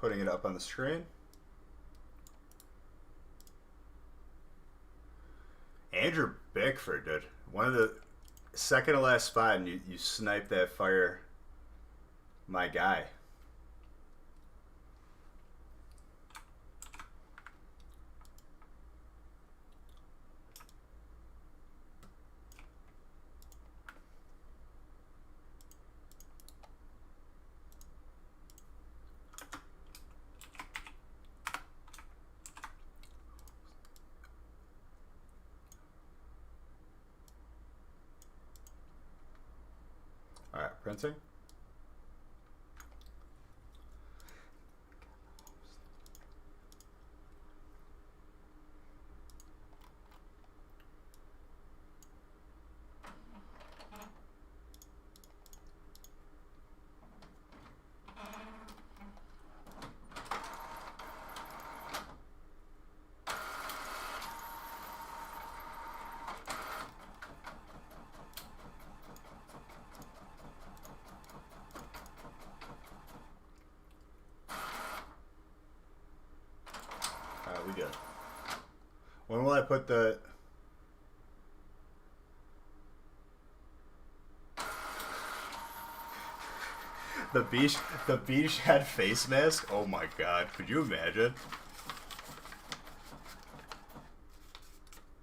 Putting it up on the screen. Andrew Bickford, dude. One of the second to last spot, and you sniped that fire. My guy. All right, printing. We good. When will I put the beach head face mask? Oh my god, could you imagine?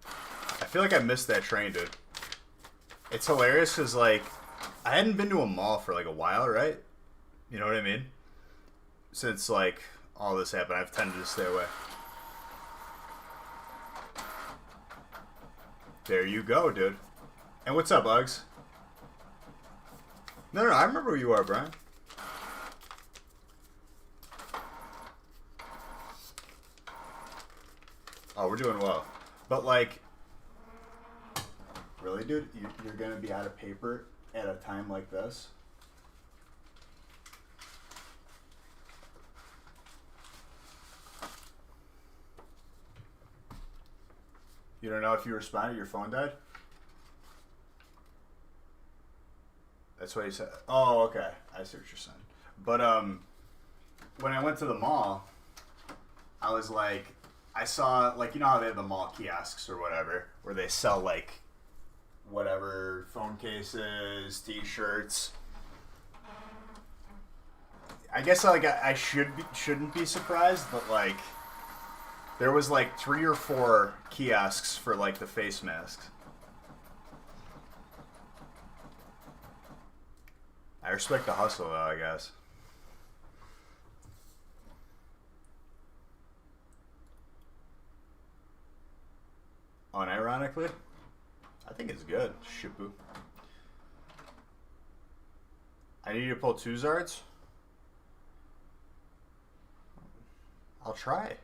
I feel like I missed that train, dude. It's hilarious because, like, I hadn't been to a mall for, like, a while, right? You know what I mean? Since, like, all this happened, I've tended to stay away. There you go, dude. And what's up, Uggs? No, I remember who you are, Brian. Oh, we're doing well. But, like, really, dude? You're going to be out of paper at a time like this? You don't know if you responded, your phone died? That's what he said. Oh, okay. I see what you're saying. But when I went to the mall, I was like, I saw, like, you know how they have the mall kiosks or whatever, where they sell, like, whatever, phone cases, t-shirts. I guess, like, I shouldn't be surprised, but, like, there was, like, 3 or 4 kiosks for, like, the face masks. I respect the hustle, though, I guess. Unironically, I think it's good. Shipu. I need you to pull 2 Zards. I'll try.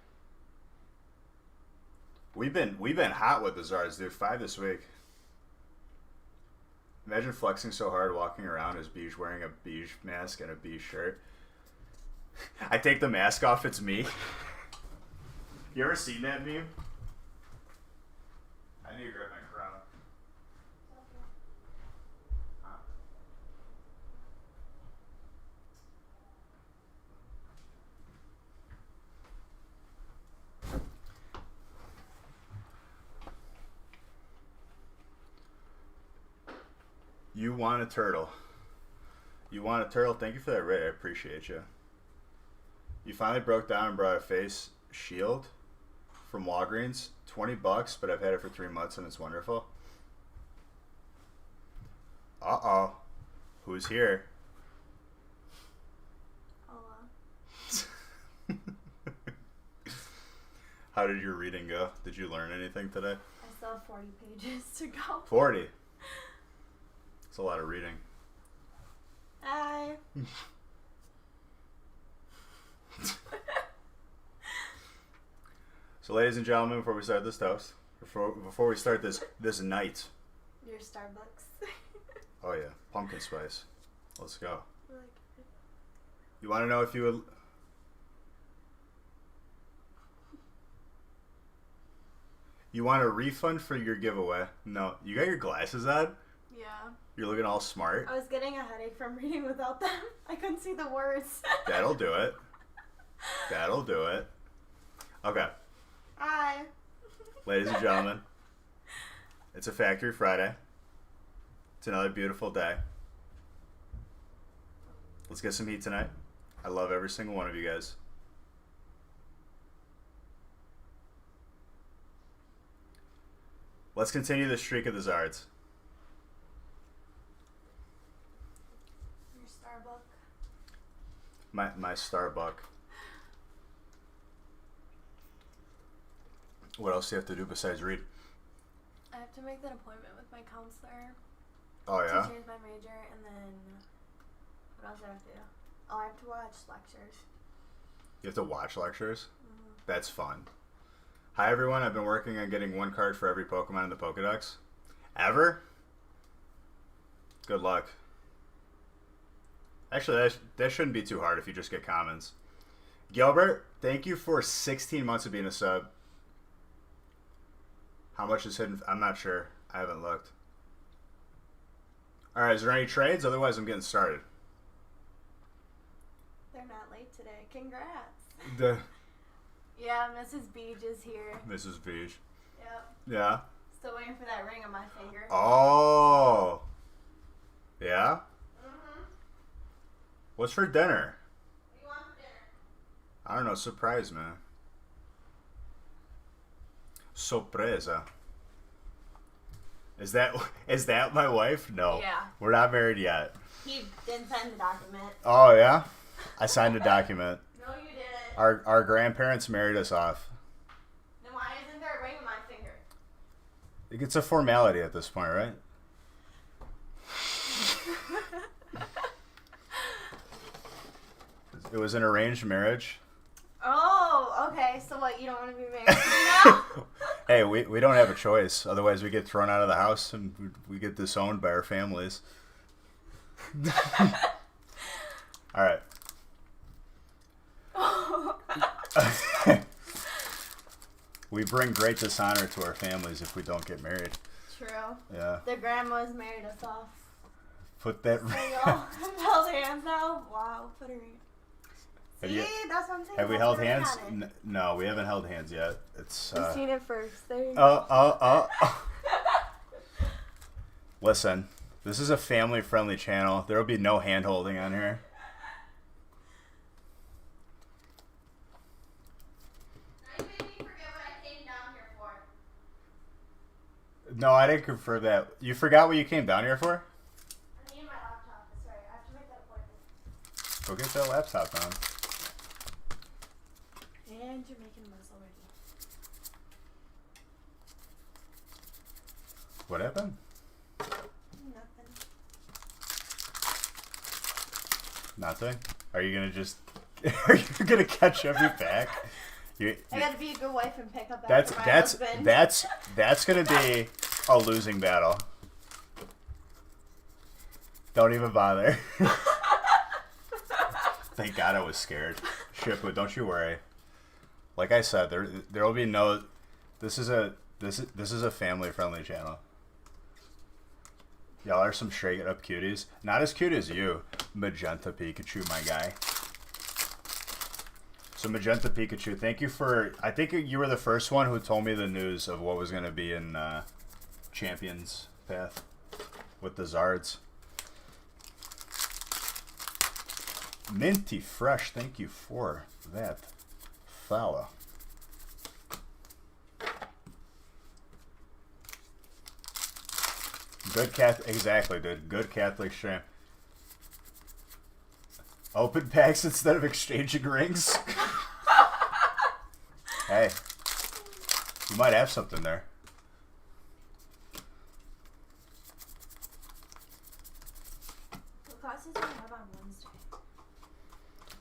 We've been hot with the Zards, dude. 5 this week. Imagine flexing so hard walking around as Beige wearing a beige mask and a beige shirt. I take the mask off, it's me. You ever seen that meme? I need to grab my crown. Huh? You want a turtle. You want a turtle? Thank you for that raid. I appreciate you. You finally broke down and brought a face shield from Walgreens. $20, but I've had it for 3 months and it's wonderful. Uh-oh. Who's here? Hello. How did your reading go? Did you learn anything today? I still have 40 pages to go. 40? It's a lot of reading. Hi. So, ladies and gentlemen, before we start this toast, before we start this night. Your Starbucks. Oh yeah, pumpkin spice. Let's go. Like, You want to know if you would? You want a refund for your giveaway? No. You got your glasses on? yeah. You're looking all smart. I was getting a headache from reading without them. I couldn't see the words. That'll do it. That'll do it. Okay, Hi. ladies and gentlemen, it's a Factory Friday. It's another beautiful day. Let's get some heat tonight. I love every single one of you guys. Let's continue the streak of the Zards. Your Starbucks. My Starbuck. What else do you have to do besides read? I have to make that appointment with my counselor Oh yeah? to change my major, and then what else do I have to do? Oh, I have to watch lectures. You have to watch lectures? Mm-hmm. That's fun. Hi everyone, I've been working on getting one card for every Pokemon in the Pokedex. Ever? Good luck. Actually, that shouldn't be too hard if you just get commons. Gilbert, thank you for 16 months of being a sub. How much is hidden? I'm not sure. I haven't looked. Alright, is there any trades? Otherwise, I'm getting started. They're not late today. Congrats. Yeah, Mrs. Beach is here. Mrs. Beach. Yep. Yeah. Still waiting for that ring on my finger. Oh. Yeah? Mm-hmm. What's for dinner? What do you want for dinner? I don't know. Surprise me. Sorpresa. Is that my wife? No. Yeah. We're not married yet. He didn't sign the document. Oh yeah? I signed a document. No, you didn't. Our grandparents married us off. Then why isn't there a ring on my finger? It's a formality at this point, right? It was an arranged marriage. Oh, okay. So what? You don't want to be married now? Hey, we don't have a choice. Otherwise, we get thrown out of the house and we get disowned by our families. All right. We bring great dishonor to our families if we don't get married. True. Yeah. The grandmas married us off. Put that. So y'all held hands now? Wow, put a ring. Have See, you- that's what I'm saying. Have we That's held the ring hands? on it. No, we haven't held hands yet. It's. You've seen it first. There you go. Listen, this is a family-friendly channel. There will be no hand-holding on here. Now you made me forget what I came down here for. No, I didn't confirm that. You forgot what you came down here for? I need my laptop. Sorry, I have to make that appointment. Go get that laptop on. And you're making a mess already. What happened? Nothing. Nothing. Are you gonna just? Are you gonna catch every pack? I gotta be a good wife and pick up That's after my husband. that's gonna be a losing battle. Don't even bother. Thank God I was scared. Shipu, don't you worry. Like I said, there will be no. This is a family friendly channel. Y'all are some straight up cuties. Not as cute as you, Magenta Pikachu, my guy. So Magenta Pikachu, thank you for. I think you were the first one who told me the news of what was going to be in Champions Path with the Zards. Minty Fresh, thank you for that follow. Good cat, exactly, dude. Good Catholic stream. Open packs instead of exchanging rings. Hey, you might have something there. What classes do you have on Wednesday?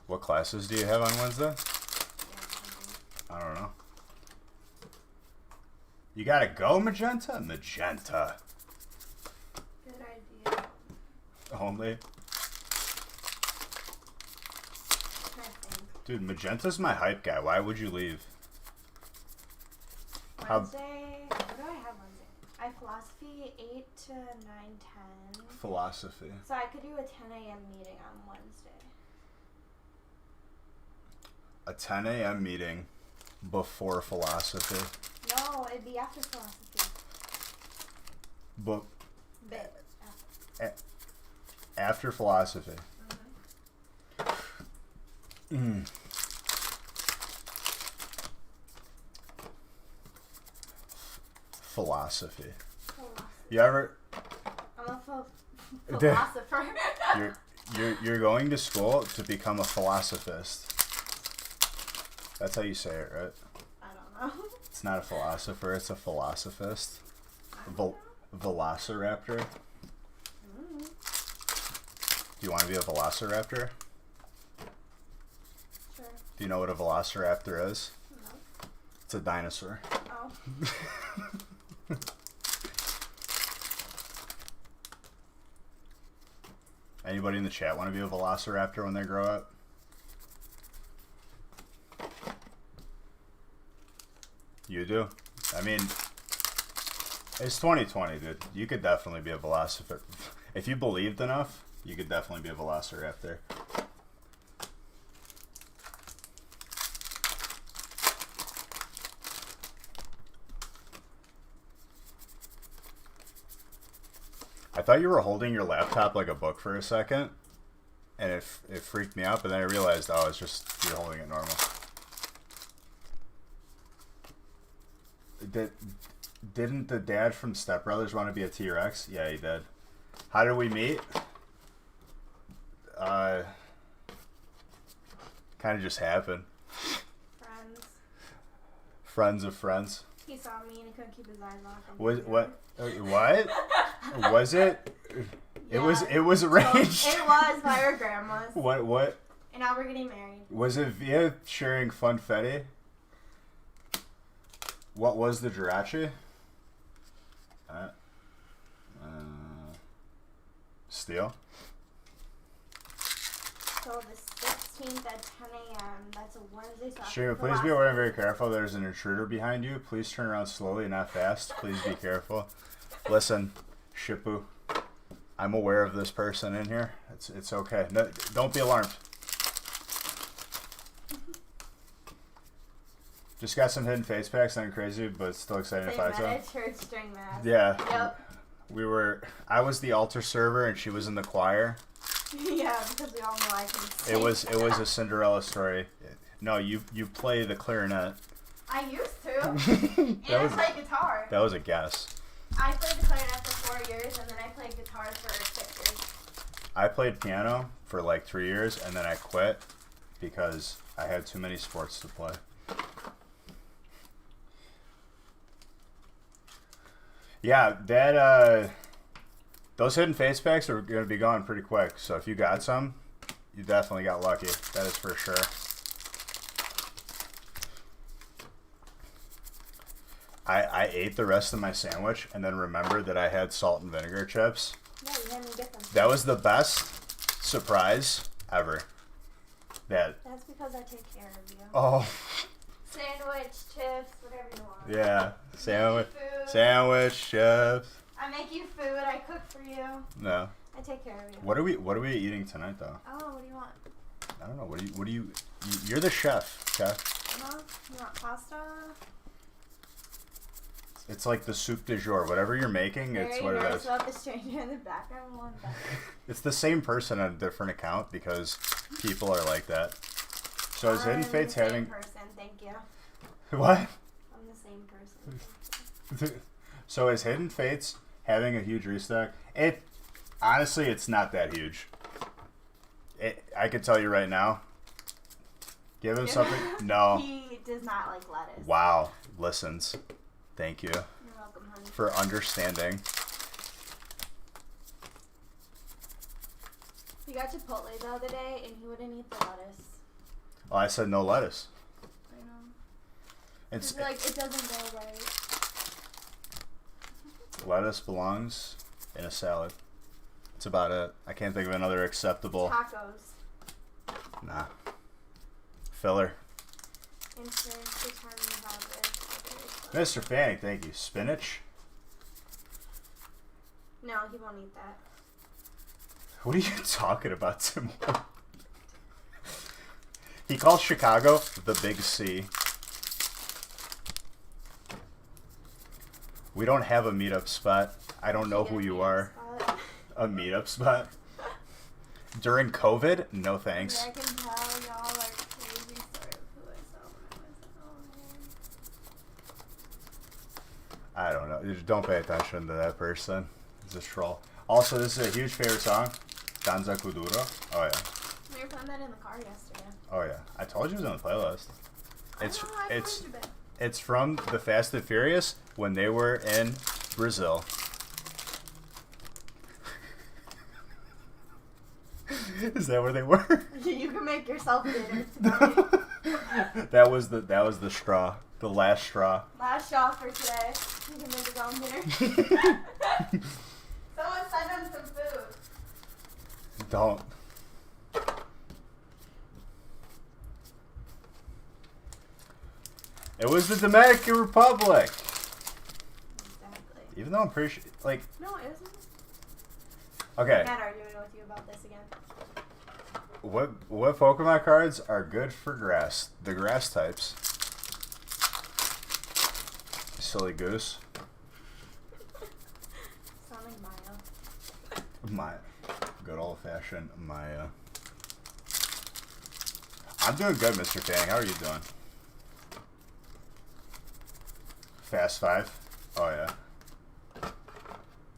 What classes do you have on Wednesday? Yeah, I don't know. You gotta go, Magenta? Magenta. good idea. Only. I think. Dude, Magenta's my hype guy. Why would you leave? How- Wednesday. What do I have Wednesday? I have philosophy 8 to 9:10. Philosophy. So I could do a 10 a.m. meeting on Wednesday. A 10 a.m. meeting before philosophy. No, it'd be after philosophy. But Bit. after philosophy. Mm. Philosophy. You ever? I'm a philosopher. You're going to school to become a philosophist. That's how you say it, right? I don't know. It's not a philosopher, it's a philosophist. Velociraptor. Mm. Do you want to be a velociraptor? Sure. Do you know what a velociraptor is? No. It's a dinosaur. Oh. Anybody in the chat want to be a velociraptor when they grow up? You do? I mean, it's 2020, dude. You could definitely be a velociraptor. If you believed enough, you could definitely be a velociraptor. I thought you were holding your laptop like a book for a second, and it freaked me out, but then I realized, oh, it's just you're holding it normal. Didn't the dad from Step Brothers want to be a T-Rex? Yeah, he did. How did we meet? Kind of just happened. Friends. Friends of friends. He saw me and he couldn't keep his eyes off. What? Was it? Yeah. It was arranged. It was by our grandma's. What? And now we're getting married. Was it via sharing funfetti? What was the Jirachi? Steel? So the 16th at 10 a.m. That's a Wednesday. So Streamer, please be aware and very careful. There's an intruder behind you. Please turn around slowly and not fast. Please be careful. Listen, Shippu, I'm aware of this person in here. It's okay. No, don't be alarmed. Just got some hidden face packs. Nothing crazy, but still exciting to find some. They met at church during mass. Yeah. Yep. I was the altar server and she was in the choir. Yeah, because we all know I can sing. It was a Cinderella story. No, you play the clarinet. I used to. And I play guitar. That was a guess. I played the clarinet for 4 years and then I played guitar for 6 years. I played piano for like 3 years and then I quit because I had too many sports to play. Yeah, those hidden face packs are going to be gone pretty quick. So if you got some, you definitely got lucky. That is for sure. I ate the rest of my sandwich and then remembered that I had salt and vinegar chips. No, you didn't get them. That was the best surprise ever. That's because I take care of you. Oh. Sandwich, chips, whatever you want. Yeah, sandwich, chips. I make you food. I cook for you. No. I take care of you. What are we eating tonight though? Oh, what do you want? I don't know. What do you? You're the chef, chef. No, you want pasta? It's like the soup du jour. Whatever you're making, it's what it is. About the stranger in the background. It's the same person on a different account because people are like that. So is Hidden Fates having? Person, thank you. What? I'm the same person. So is Hidden Fates having a huge restock? Honestly, it's not that huge. I can tell you right now. Give him something. No. He does not like lettuce. Wow. Listens. Thank you. You're welcome, honey. For understanding. We got Chipotle the other day, and he wouldn't eat the lettuce. Oh, I said no lettuce. I know. It's like it doesn't go right. Lettuce belongs in a salad. That's about it. I can't think of another acceptable. Tacos. Nah. Filler. Mr. Fanning, thank you. Spinach? No, he won't eat that. What are you talking about, Tim? He calls Chicago the Big C. We don't have a meetup spot. I don't know who you are. A meetup spot? During COVID? No thanks. Yeah, I can tell y'all are crazy sort of who I saw when I was at home. I don't know. Just don't pay attention to that person. He's a troll. Also, this is a huge favorite song. Danza Kuduro. Oh, yeah. We were playing that in the car yesterday. Oh, yeah. I told you it was on the playlist. It's It's from the Fast and Furious when they were in Brazil. Is that where they were? You can make yourself bitter. That was the straw, the last straw. Last shot for today. You can make your own dinner. Someone send him some food. Don't. It was the Dominican Republic. Exactly. Even though I'm pretty sure, like, No, it wasn't. okay, I'm not arguing with you about this again. what Pokemon cards are good for grass? The grass types. Silly goose. Sound like Mayo. My good old fashioned Maya. I'm doing good, Mr. Fang. How are you doing? Fast Five? Oh yeah.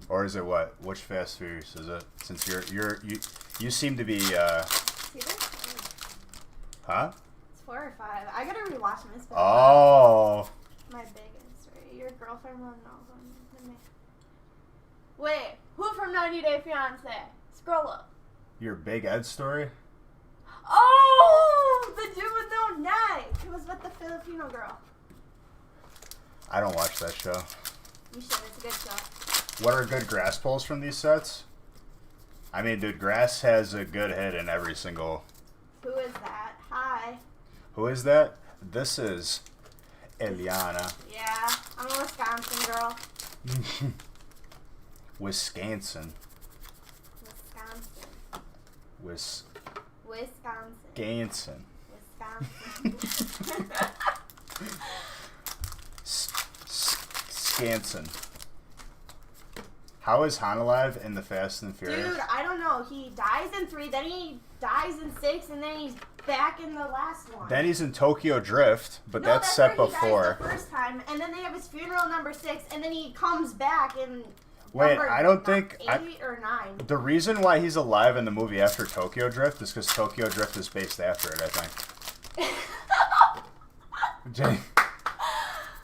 Or is it what? Which Fast Furious is it? Since you seem to be See this? huh? It's 4 or 5. I gotta rewatch them. It's been Oh. my biggest, right? Your girlfriend will know them. Wait, who from 90 Day Fiance? Scroll up. Your Big Ed story? Oh, the dude with no neck. He was with the Filipino girl. I don't watch that show. You should. It's a good show. What are good grass pulls from these sets? I mean, dude, grass has a good hit in every single. Who is that? Hi. Who is that? This is Eliana. Yeah, I'm a Wisconsin girl. Wisconsin. Wisconsin. Wisconsin. Wisconsin. Scanson. How is Han alive in the Fast and Furious? Dude, I don't know. He dies in 3, then he dies in 6, and then he's back in the last one. Then he's in Tokyo Drift, but No, that's set where before. He dies the first time, and then they have his funeral number 6, and then he comes back in. Wait, number I don't think 8 or 9. The reason why he's alive in the movie after Tokyo Drift is because Tokyo Drift is based after it, I think.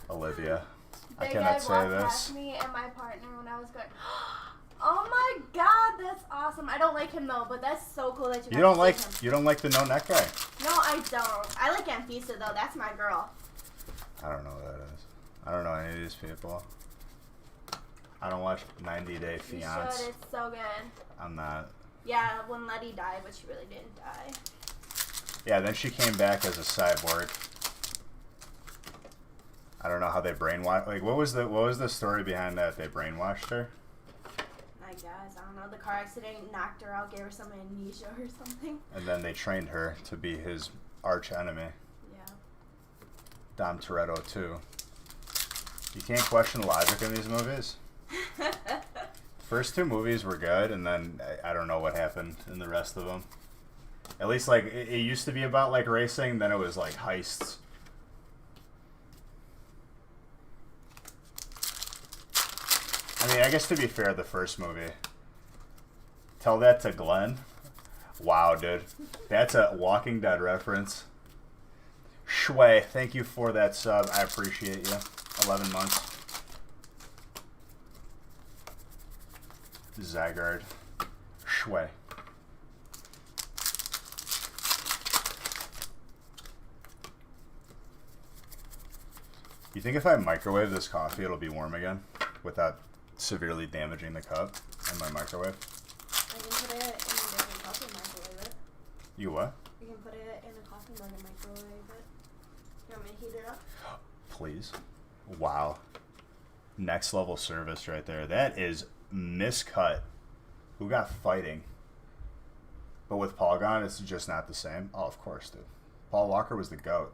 Olivia, I Big cannot Ed say walked this. past me and my partner when I was going. Oh my god, that's awesome! I don't like him though, but that's so cool that You don't like him. the no neck guy. No, I don't. I like Anfisa though. That's my girl. I don't know who that is. I don't know any of these people. I don't watch 90 Day You Fiance. should. It's so good. I'm not. Yeah, when Letty died, but she really didn't die. Yeah, then she came back as a cyborg. I don't know how they brainwashed. Like, what was the story behind that? They brainwashed her. I guess I don't know. The car accident knocked her out, gave her some amnesia or something. And then they trained her to be his arch enemy. Yeah. Dom Toretto too. You can't question the logic in these movies. First 2 movies were good, and then I don't know what happened in the rest of them. At least, like, it used to be about, like, racing, then it was, like, heists. I mean, I guess to be fair, the first movie. Tell that to Glenn. Wow, dude. That's a Walking Dead reference. Shui, thank you for that sub. I appreciate you. 11 months. Zygarde. Shui. You think if I microwave this coffee, it'll be warm again without severely damaging the cup in my microwave? I can put it in a different coffee and microwave it. You what? You can put it in a coffee mug and microwave it. You want me to heat it up? Please. Wow. Next level service right there. That is miscut. Who got fighting? But with Polygon, it's just not the same. Oh, of course, dude. Paul Walker was the GOAT.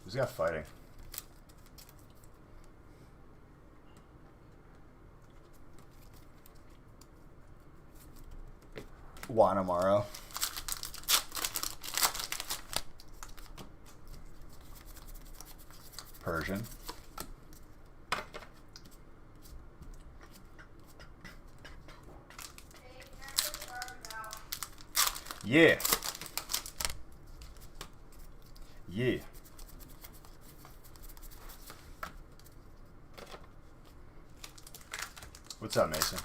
Who's got fighting? Juan Amaro. Persian. Yeah. Yeah. What's up, Mason?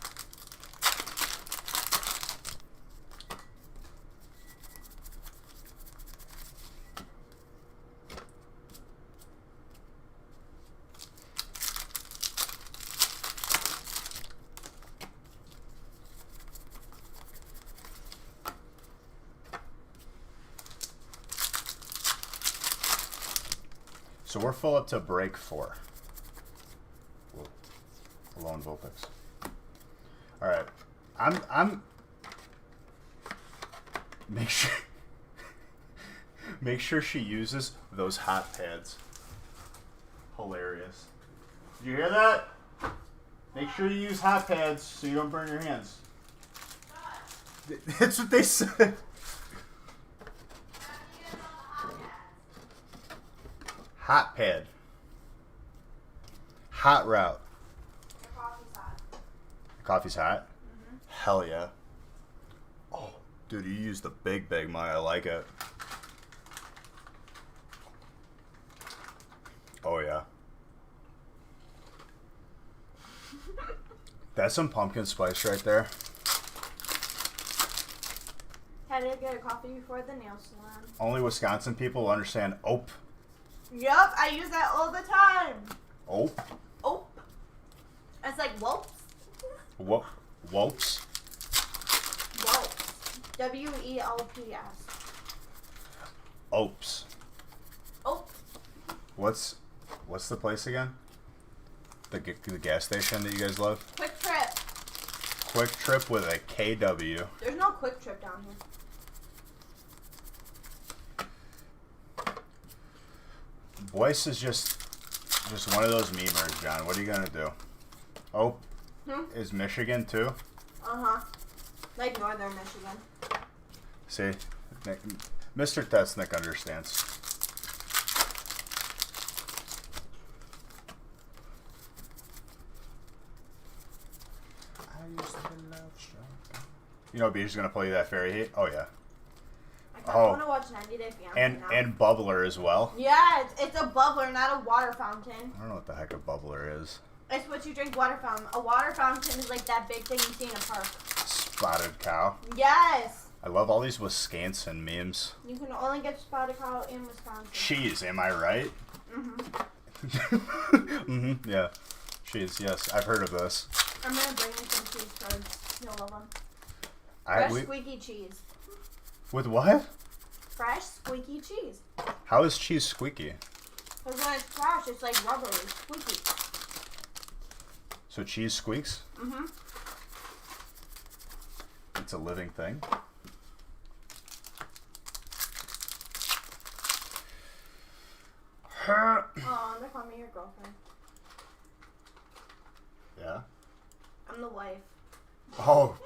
So we're full up to break 4. Lone Vulpix. All right, I'm. Make sure she uses those hot pads. Hilarious. Did you hear that? Make sure you use hot pads so you don't burn your hands. That's what they said. Hot pad. Hot route. Your coffee's hot. Coffee's hot? Mm-hmm. Hell yeah. Oh, dude, you used the big mug. I like it. Oh, yeah. That's some pumpkin spice right there. Had to get a coffee before the nail salon. Only Wisconsin people will understand ope. Yup, I use that all the time. Ope? Ope. It's like whoops. Whoops? Whoops. W-E-L-P-S. Opes. Ope. What's the place again? The gas station that you guys love? Quick Trip. Quick Trip with a KW. There's no Quick Trip down here. Boyce is just one of those memers, John. What are you gonna do? Oh, is Michigan too? Uh-huh. Like northern Michigan. See, Mr. Tesnick understands. You know, Beach's gonna play you that fairy heat. Oh yeah. I want to watch 90 Day Fiancé now. And Bubbler as well. Yeah, it's a bubbler, not a water fountain. I don't know what the heck a bubbler is. It's what you drink water from. A water fountain is like that big thing you see in a park. Spotted cow. Yes. I love all these Wisconsin memes. You can only get spotted cow in Wisconsin. Cheese, am I right? Mm-hmm. Mm-hmm, yeah. Cheese, yes. I've heard of this. I'm going to bring you some cheese curds. You'll love them. Squeaky cheese. With what? Fresh, squeaky cheese. How is cheese squeaky? Because when it's fresh, it's like rubbery, squeaky. So cheese squeaks? Mm-hmm. It's a living thing. Oh, they call me your girlfriend. Yeah? I'm the wife. Oh.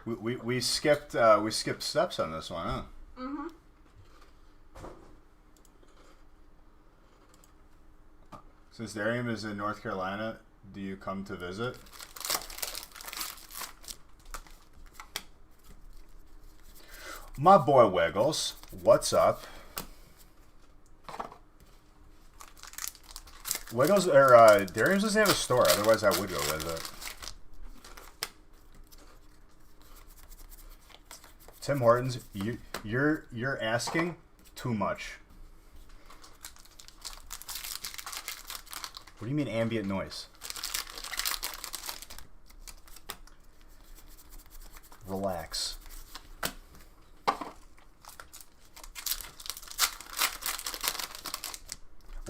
we skipped steps on this one, huh? Mm-hmm. Since Darium is in North Carolina, do you come to visit? My boy Wiggles, what's up? Wiggles or Darius doesn't have a store, otherwise I would go visit. Tim Hortons, you're asking too much. What do you mean ambient noise? Relax.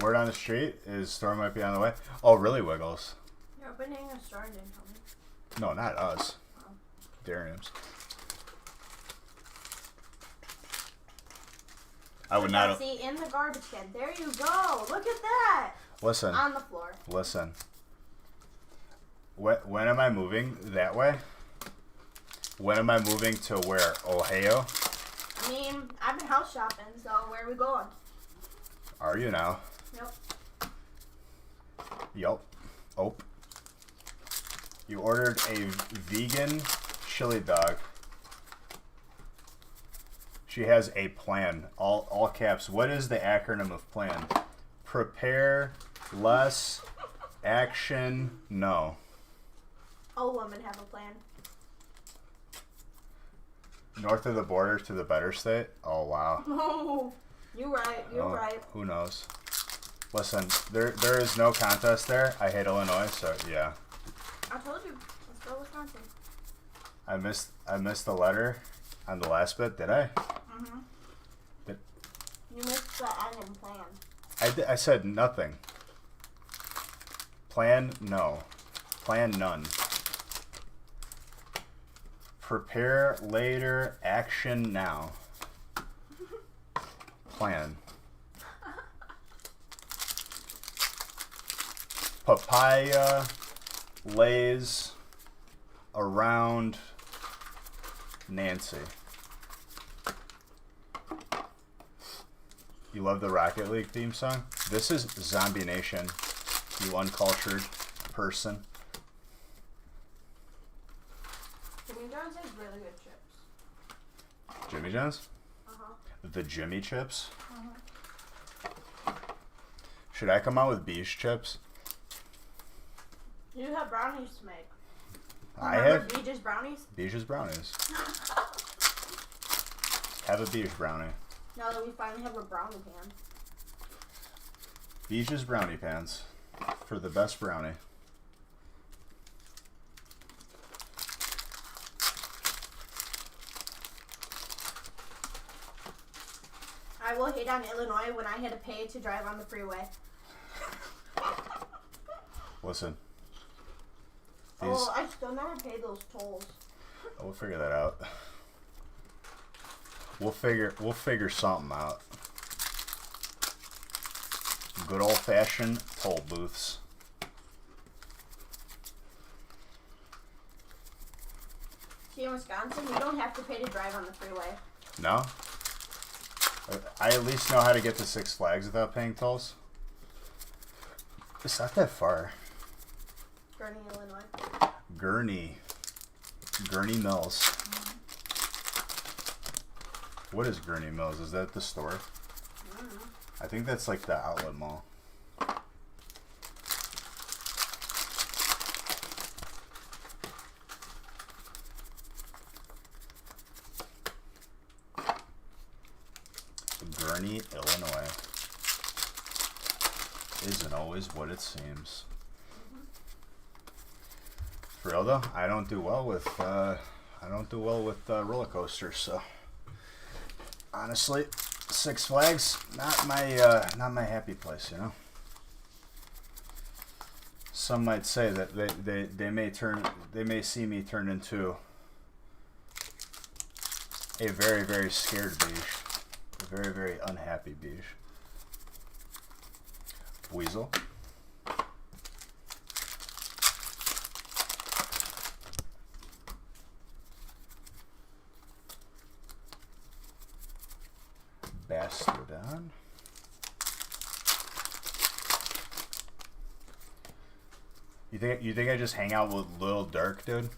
Word on the street is store might be on the way. Oh, really, Wiggles? You're opening a store and didn't tell me. No, not us. Oh. Dariums. I would not. See, in the garbage can. There you go. Look at that. Listen. On the floor. Listen. When am I moving that way? When am I moving to where? Ohio? I mean, I've been house shopping, so where are we going? Are you now? Nope. Yup. Oh. You ordered a vegan chili dog. She has a plan. All caps. What is the acronym of plan? Prepare less action no. All women have a plan. North of the border to the better state? Oh, wow. Oh, you're right. You're right. Who knows? Listen, there is no contest there. I hate Illinois, so yeah. I told you. Let's go Wisconsin. I missed the letter on the last bit, did I? Mm-hmm. You missed the N in plan. I said nothing. Plan, no. Plan, none. Prepare later, action now. Plan. Papaya lays around Nancy. You love the Rocket League theme song? This is Zombie Nation, you uncultured person. Jimmy John's has really good chips. Jimmy John's? Uh-huh. The Jimmy chips? Uh-huh. Should I come out with beige chips? You have brownies to make. I Remember have Beege's brownies? beige's brownies. Have a beige brownie. Now that we finally have a brownie pan. Beige's brownie pans for the best brownie. I will hate on Illinois when I had to pay to drive on the freeway. Listen. Oh, I still never paid those tolls. We'll figure that out. We'll figure something out. Good old fashioned toll booths. See, in Wisconsin, you don't have to pay to drive on the freeway. No? I at least know how to get to Six Flags without paying tolls. It's not that far. Gurney, Illinois. Gurney Mills. What is Gurney Mills? Is that the store? I think that's like the outlet mall. Gurney, Illinois. Isn't always what it seems. For real though, I don't do well with roller coasters. So honestly, Six Flags not my happy place. You know. Some might say that they may see me turn into a very, very scared beige. A very, very unhappy beige. Weasel. Bastardon. You think I just hang out with Lil Durk, dude?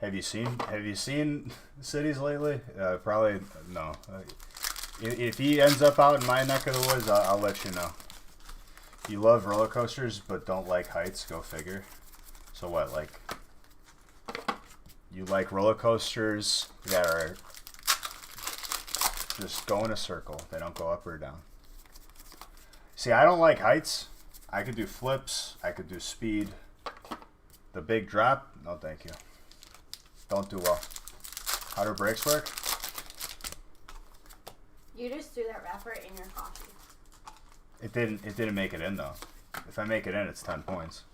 Have you seen Cities lately? Probably no. If he ends up out in my neck of the woods, I'll let you know. You love roller coasters, but don't like heights. Go figure. So what? Like, you like roller coasters that are just go in a circle. They don't go up or down. See, I don't like heights. I could do flips. I could do speed. The big drop? No, thank you. Don't do well. How do brakes work? You just threw that wrapper in your coffee. It didn't make it in though. If I make it in, it's 10 points.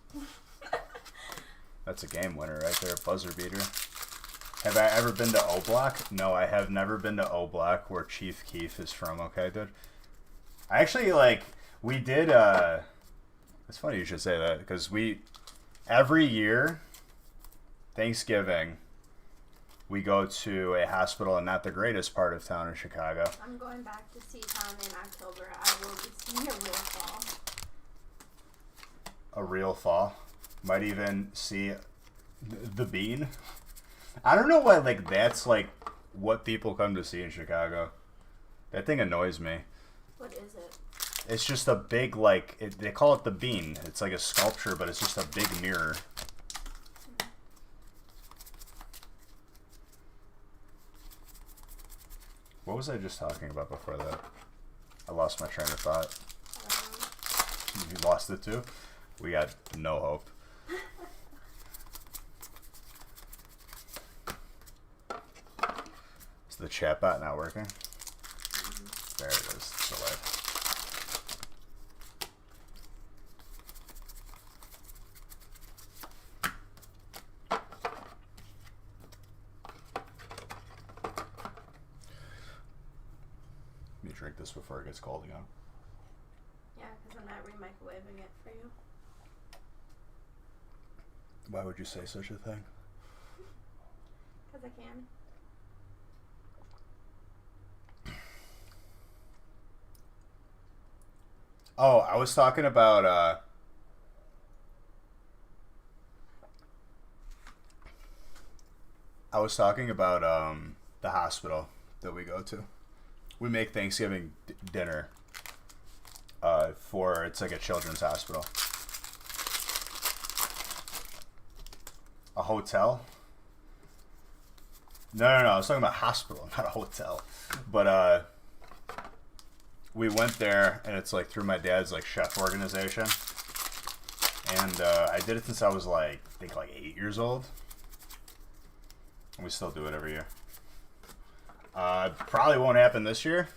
That's a game winner right there, buzzer beater. Have I ever been to O Block? No, I have never been to O Block, where Chief Keef is from. Okay, dude. I actually we did. It's funny you should say that because every year, Thanksgiving, we go to a hospital in not the greatest part of town in Chicago. I'm going back to see town in October. I will be seeing a real fall. A real fall. Might even see the Bean. I don't know why that's what people come to see in Chicago. That thing annoys me. What is it? It's just a big they call it the Bean. It's like a sculpture, but it's just a big mirror. What was I just talking about before that? I lost my train of thought. You lost it too? We got no hope. Is the chat bot not working? There it is. It's delayed. Let me drink this before it gets cold again. Yeah, because I'm not re-microwaving it for you. Why would you say such a thing? Because I can. Oh, I was talking about the hospital that we go to. We make Thanksgiving dinner for it's like a children's hospital. A hotel? No. I was talking about hospital, not a hotel. But we went there, and it's through my dad's chef organization. And I did it since I was I think 8 years old. And we still do it every year. Probably won't happen this year.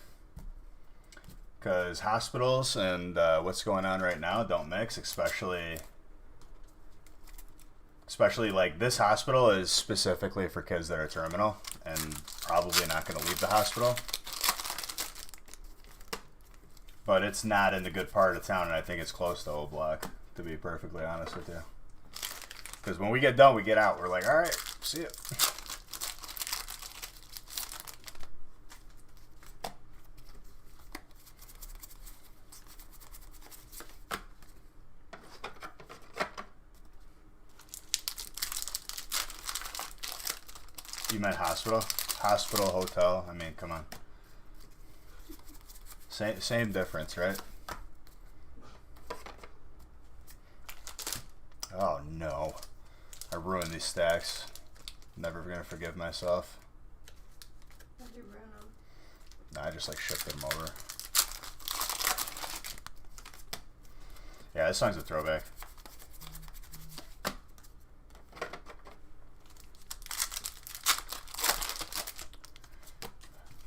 Because hospitals and what's going on right now don't mix, especially this hospital is specifically for kids that are terminal and probably not going to leave the hospital. But it's not in the good part of town, and I think it's close to O Block, to be perfectly honest with you. Because when we get done, we get out. We're like, all right, see ya. You meant hospital? Hospital, hotel. I mean, come on. Same difference, right? Oh no. I ruined these stacks. Never gonna forgive myself. How'd you ruin them? Nah, I just shifted them over. Yeah, this song's a throwback.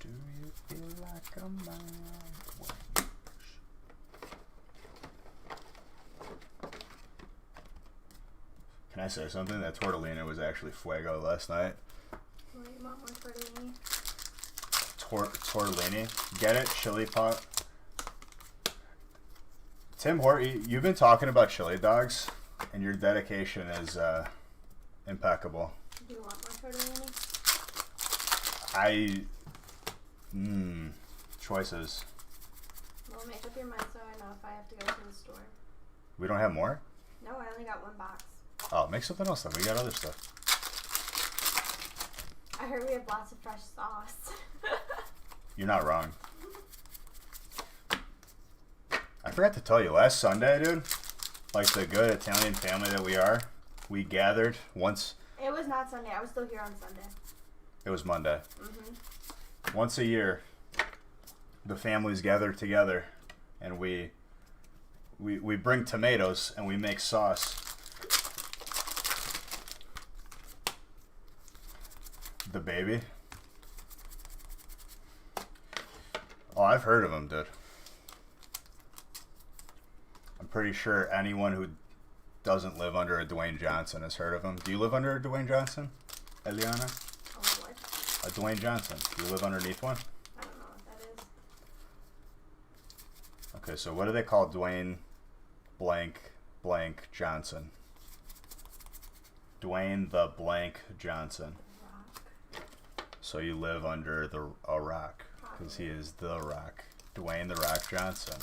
Do you feel like a man? Can I say something? That tortellini was actually fuego last night. Well, you want more tortellini? Tortellini? Get it? Chili pot? Tim Horty, you've been talking about chili dogs, and your dedication is impeccable. Do you want more tortellini? Choices. Well, make up your mind so I know if I have to go to the store. We don't have more? No, I only got one box. Oh, make something else then. We got other stuff. I heard we have lots of fresh sauce. You're not wrong. I forgot to tell you, last Sunday, dude, the good Italian family that we are, we gathered once. It was not Sunday. I was still here on Sunday. It was Monday. Mm-hmm. Once a year, the families gather together, and we bring tomatoes and we make sauce. The baby. Oh, I've heard of him, dude. I'm pretty sure anyone who doesn't live under a Dwayne Johnson has heard of him. Do you live under a Dwayne Johnson, Eliana? A Dwayne Johnson. Do you live underneath one? I don't know what that is. Okay, so what do they call Dwayne blank Johnson? Dwayne the blank Johnson. Rock. So you live under a rock because he is the Rock. Dwayne the Rock Johnson.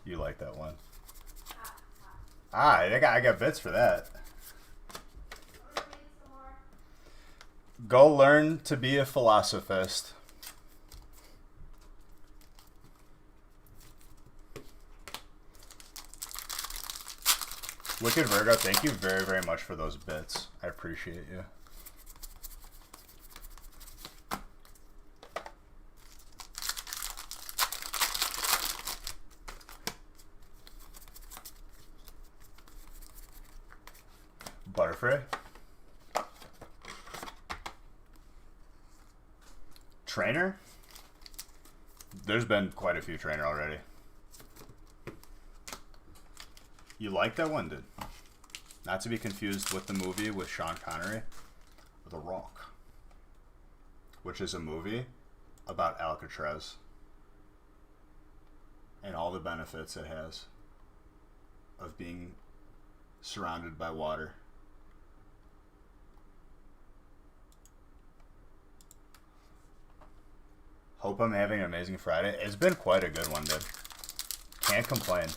You like that one? I got bits for that. Go learn to be a philosophist. Wicked Virgo, thank you very, very much for those bits. I appreciate you. Butterfree. Trainer? There's been quite a few Trainer already. You like that one, dude? Not to be confused with the movie with Sean Connery, The Rock, which is a movie about Alcatraz and all the benefits it has of being surrounded by water. Hope I'm having an amazing Friday. It's been quite a good one, dude. Can't complain.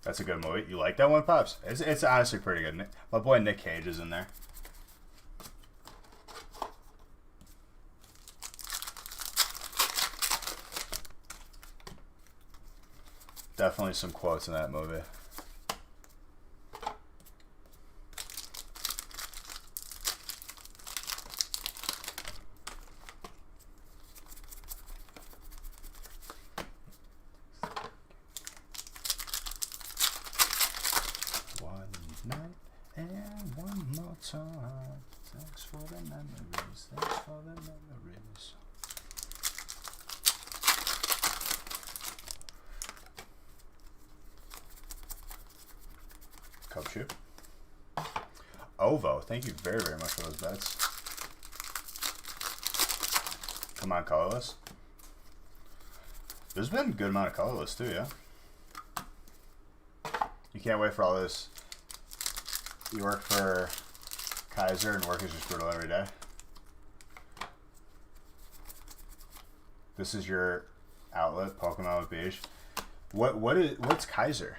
That's a good movie. You like that one, Pops? It's honestly pretty good. My boy Nick Cage is in there. Definitely some quotes in that movie. Thanks for the memories. Thanks for the memories. Cup shoot. Ovo, thank you very, very much for those bets. Come on, colorless. There's been a good amount of colorless too, yeah? You can't wait for all this. You work for Kaiser and work is just brutal every day. This is your outlet, Pokemon with Beige. What's Kaiser?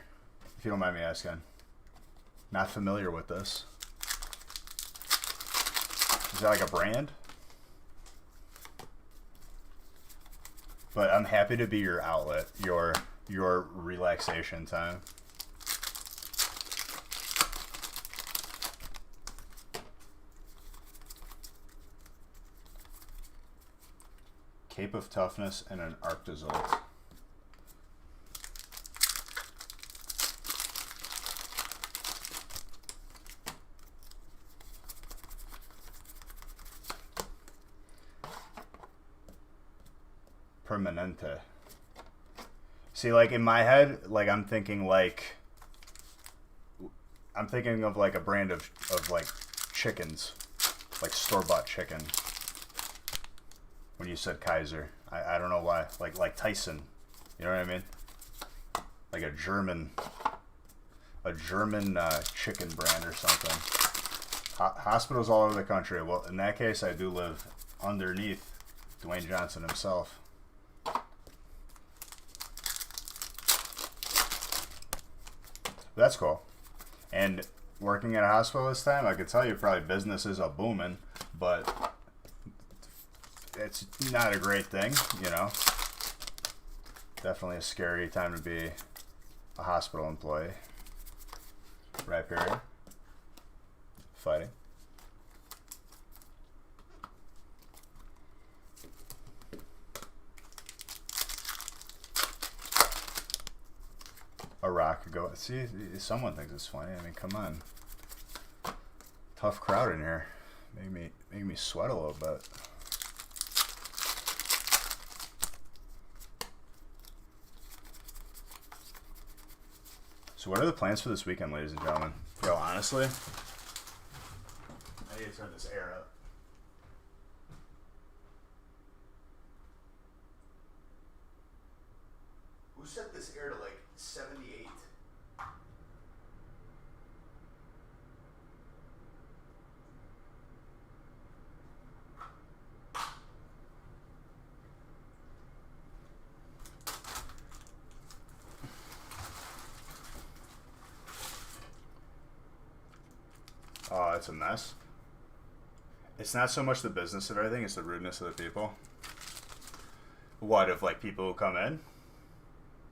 If you don't mind me asking. Not familiar with this. Is that like a brand? But I'm happy to be your outlet, your relaxation time. Cape of Toughness and an Arctozolt. Permanente. See, like in my head, like I'm thinking of like a brand of like chickens, like store-bought chicken. When you said Kaiser, I don't know why, like Tyson, you know what I mean? Like a German chicken brand or something. Hospitals all over the country. Well, in that case, I do live underneath Dwayne Johnson himself. That's cool. And working at a hospital this time, I could tell you probably business is a booming, but it's not a great thing, you know. Definitely a scary time to be a hospital employee. Right, period. Fighting. A rock could go. See, someone thinks it's funny. I mean, come on. Tough crowd in here. Make me sweat a little bit. So what are the plans for this weekend, ladies and gentlemen? Yo, honestly, I need to turn this air up. Who set this air to like 78? Oh, it's a mess. It's not so much the business of everything, it's the rudeness of the people. What, of like people who come in?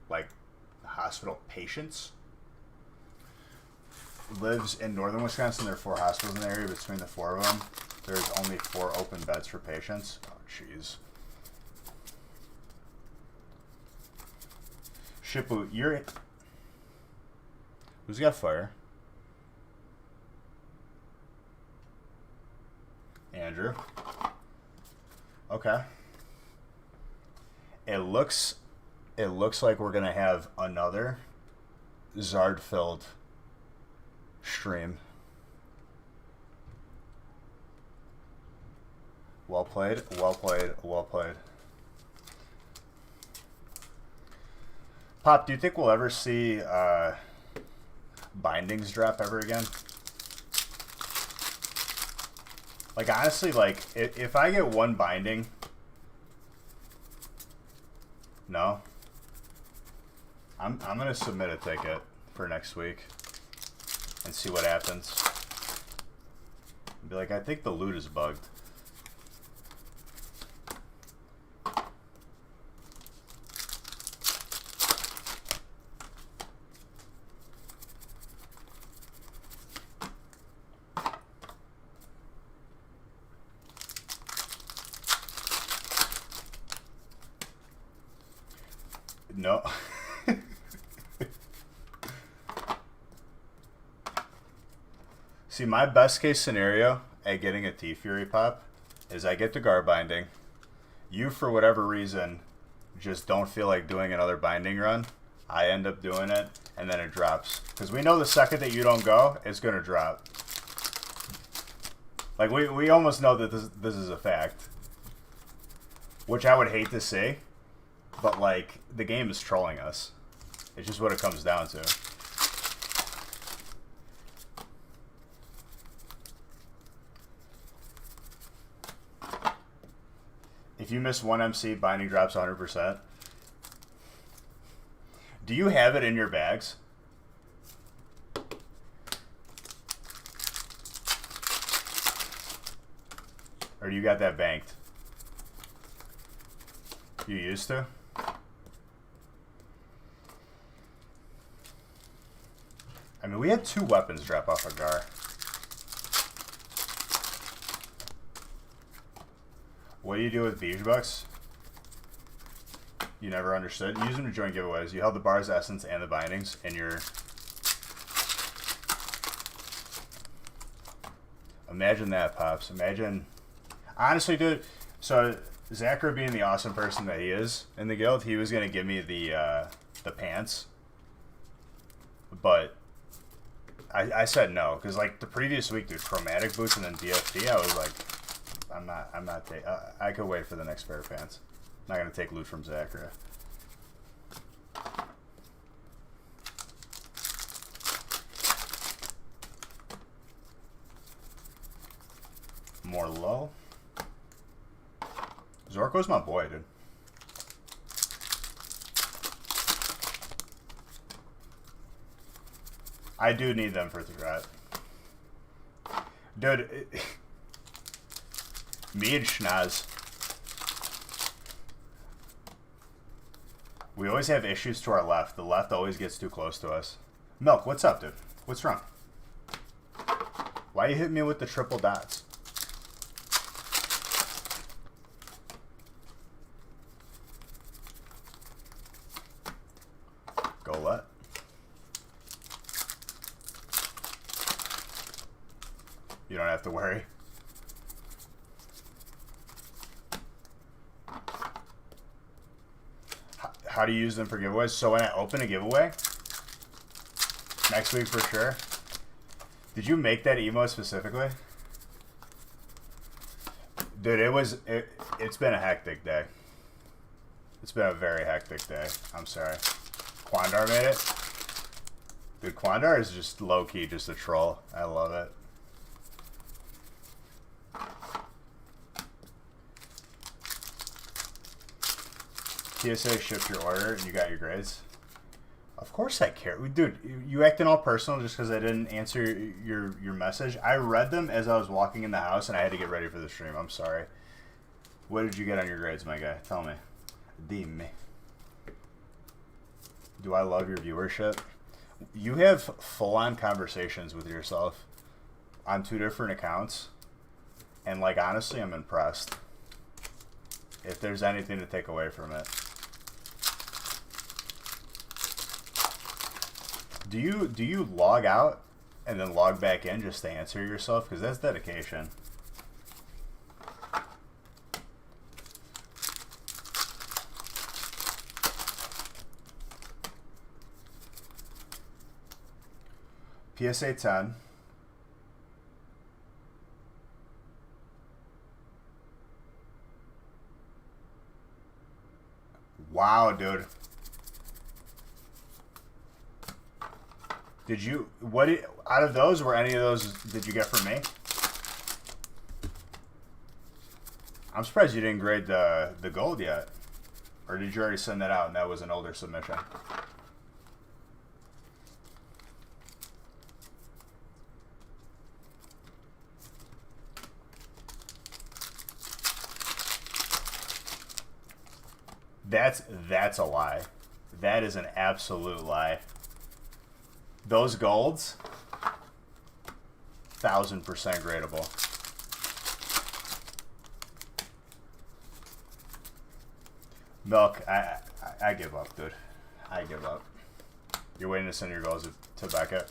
Like hospital patients? Lives in northern Wisconsin. There are 4 hospitals in the area. Between the 4 of them, there's only 4 open beds for patients. Oh, jeez. Shipu, you're... Who's got fire? Andrew. Okay. It looks like we're gonna have another Zard-filled stream. Well played, well played, well played. Pop, do you think we'll ever see bindings drop ever again? Like, honestly, like, if I get 1 binding... No? I'm going to submit a ticket for next week and see what happens. Be like, I think the loot is bugged. No. See, my best case scenario at getting a T-Fury pop is I get the guard binding. You, for whatever reason, just don't feel like doing another binding run. I end up doing it, and then it drops. Because we know the second that you don't go, it's going to drop. Like, we almost know that this is a fact. Which I would hate to see. But, like, the game is trolling us. It's just what it comes down to. If you miss 1 MC, binding drops 100%. Do you have it in your bags? Or do you got that banked? You used to? I mean, we had 2 weapons drop off a Gar. What do you do with Beige Bucks? You never understood? Use them to join giveaways. You held the bar's essence and the bindings in your... Imagine that, Pops. Imagine... Honestly, dude, so Zachary being the awesome person that he is in the guild, he was going to give me the pants. But... I said no, because like the previous week, dude, chromatic boots and then DFT, I was like, I'm not taking, I could wait for the next pair of pants. I'm not going to take loot from Zachary. More low. Zorko's my boy, dude. I do need them for threat. Dude, me and Schnaz, we always have issues to our left. The left always gets too close to us. Milk, what's up, dude? What's wrong? Why you hit me with the triple dots? Go let. You don't have to worry. How do you use them for giveaways? So when I open a giveaway, Next week for sure. Did you make that emote specifically? Dude, it's been a hectic day. It's been a very hectic day. I'm sorry. Quandar made it? Dude, Quandar is just low-key just a troll. I love it. TSA shipped your order and you got your grades? Of course I care. Dude, you acting all personal just because I didn't answer your message. I read them as I was walking in the house and I had to get ready for the stream. I'm sorry. What did you get on your grades, my guy? Tell me. Dime. Do I love your viewership? You have full-on conversations with yourself on 2 different accounts. And, like, honestly, I'm impressed. If there's anything to take away from it. Do you log out and then log back in just to answer yourself? Because that's dedication. PSA 10. Wow, dude. Did you, out of those, were any of those, did you get from me? I'm surprised you didn't grade the gold yet. Or did you already send that out and that was an older submission? That's a lie. That is an absolute lie. Those golds, 1000% gradable. Milk, I give up, dude. I give up. You're waiting to send your goals to Beckett.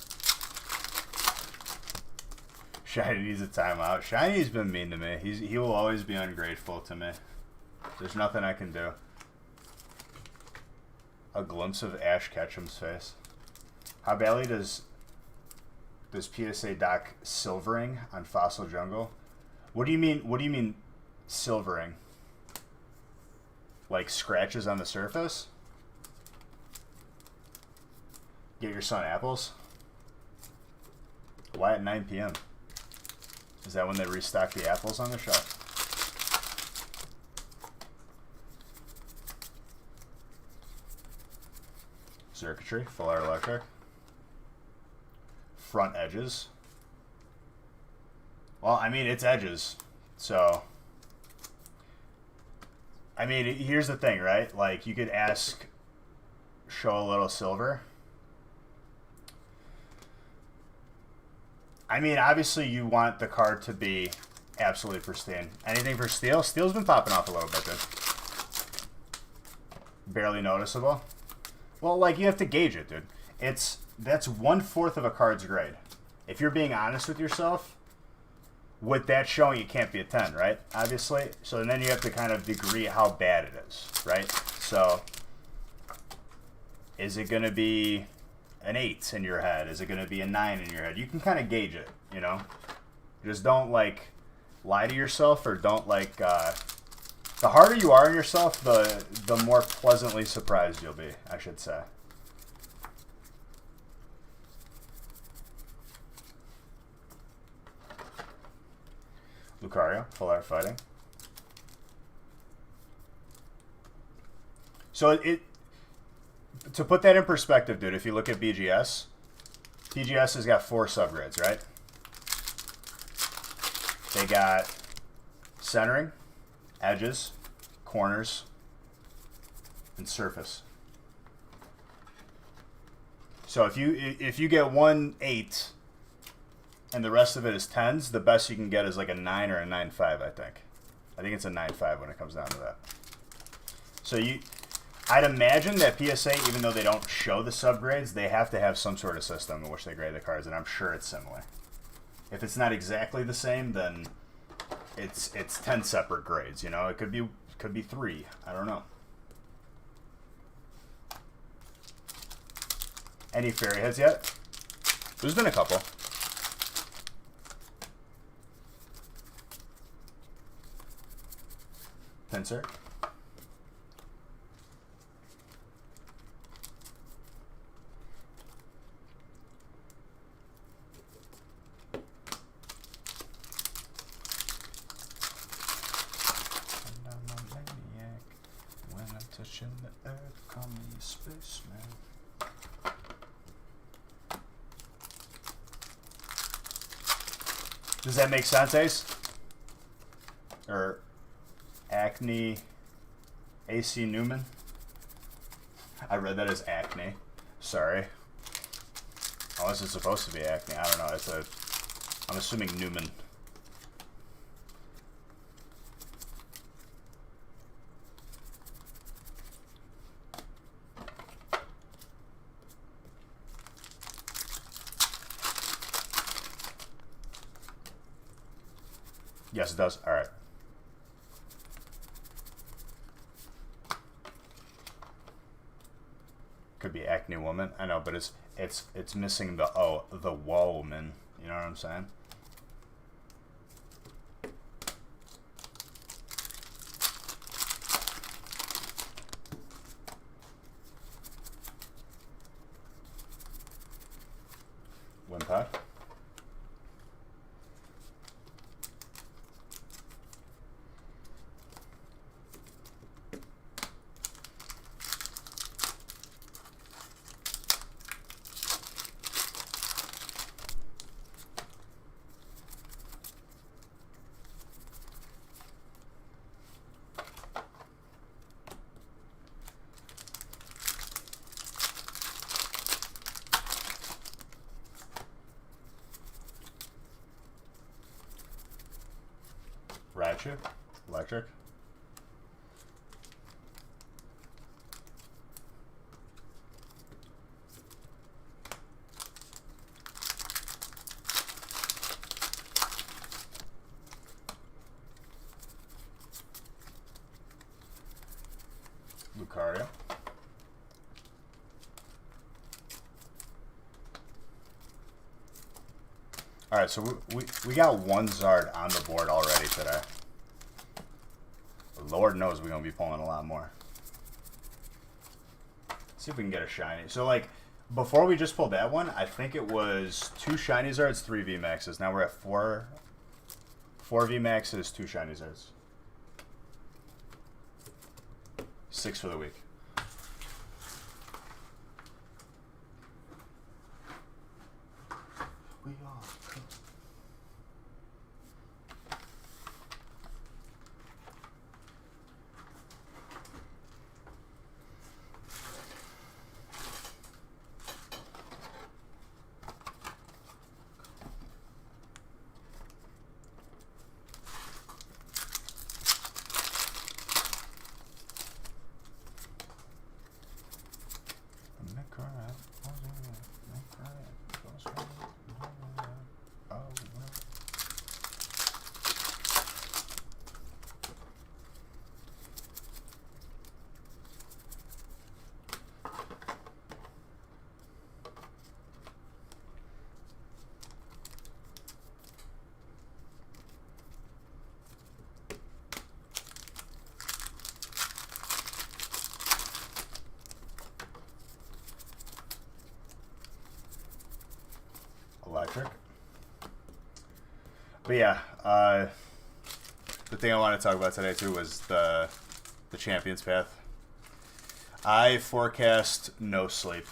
Shiny needs a timeout. Shiny's been mean to me. He will always be ungrateful to me. There's nothing I can do. A glimpse of Ash Ketchum's face. How badly does PSA dock silvering on Fossil Jungle? What do you mean? What do you mean silvering? Like scratches on the surface? Get your son apples? Why at 9 p.m.? Is that when they restock the apples on the shelf? Circuitry, full art electric. Front edges. Well, I mean, it's edges. So, I mean, here's the thing, right? Like, you could ask, show a little silver. I mean, obviously, you want the card to be absolutely pristine. Anything for steel? Steel's been popping off a little bit, dude. Barely noticeable. Well, like, you have to gauge it, dude. That's 1/4 of a card's grade. If you're being honest with yourself, with that showing, it can't be a 10, right? Obviously. So then you have to kind of degree how bad it is, right? So, is it going to be an 8 in your head? Is it going to be a 9 in your head? You can kind of gauge it, you know? Just don't, like, lie to yourself, or don't, like, the harder you are on yourself, the more pleasantly surprised you'll be, I should say. Lucario, full art fighting. So to put that in perspective, dude, if you look at BGS, BGS has got 4 subgrades, right? They got centering, edges, corners, and surface. So if you get 1/8 and the rest of it is 10s, the best you can get is like a 9 or a 9.5, I think. I think it's a 9.5 when it comes down to that. So I'd imagine that PSA, even though they don't show the subgrades, they have to have some sort of system in which they grade the cards, and I'm sure it's similar. If it's not exactly the same, then it's 10 separate grades, you know? It could be 3. I don't know. Any fairy heads yet? There's been a couple. Pincer. Touching the earth, call me a spaceman. Does that make sense, Ace? Or Acne AC Newman? I read that as acne. Sorry. Unless it's supposed to be acne. I don't know. I'm assuming Newman. Yes, it does. All right. Could be acne woman. I know, but it's missing the O, the woman. You know what I'm saying? Wimpack. Ratchet, electric. Lucario. All right, so we got one Zard on the board already today. Lord knows we're gonna be pulling a lot more. Let's see if we can get a shiny. So like before we just pulled that one, I think it was 2 shiny Zards, 3 VMAXs. Now we're at 4 VMAXs, 2 shiny Zards. 6 for the week. We are. Electric. But yeah, the thing I want to talk about today too was the Champion's Path. I forecast no sleep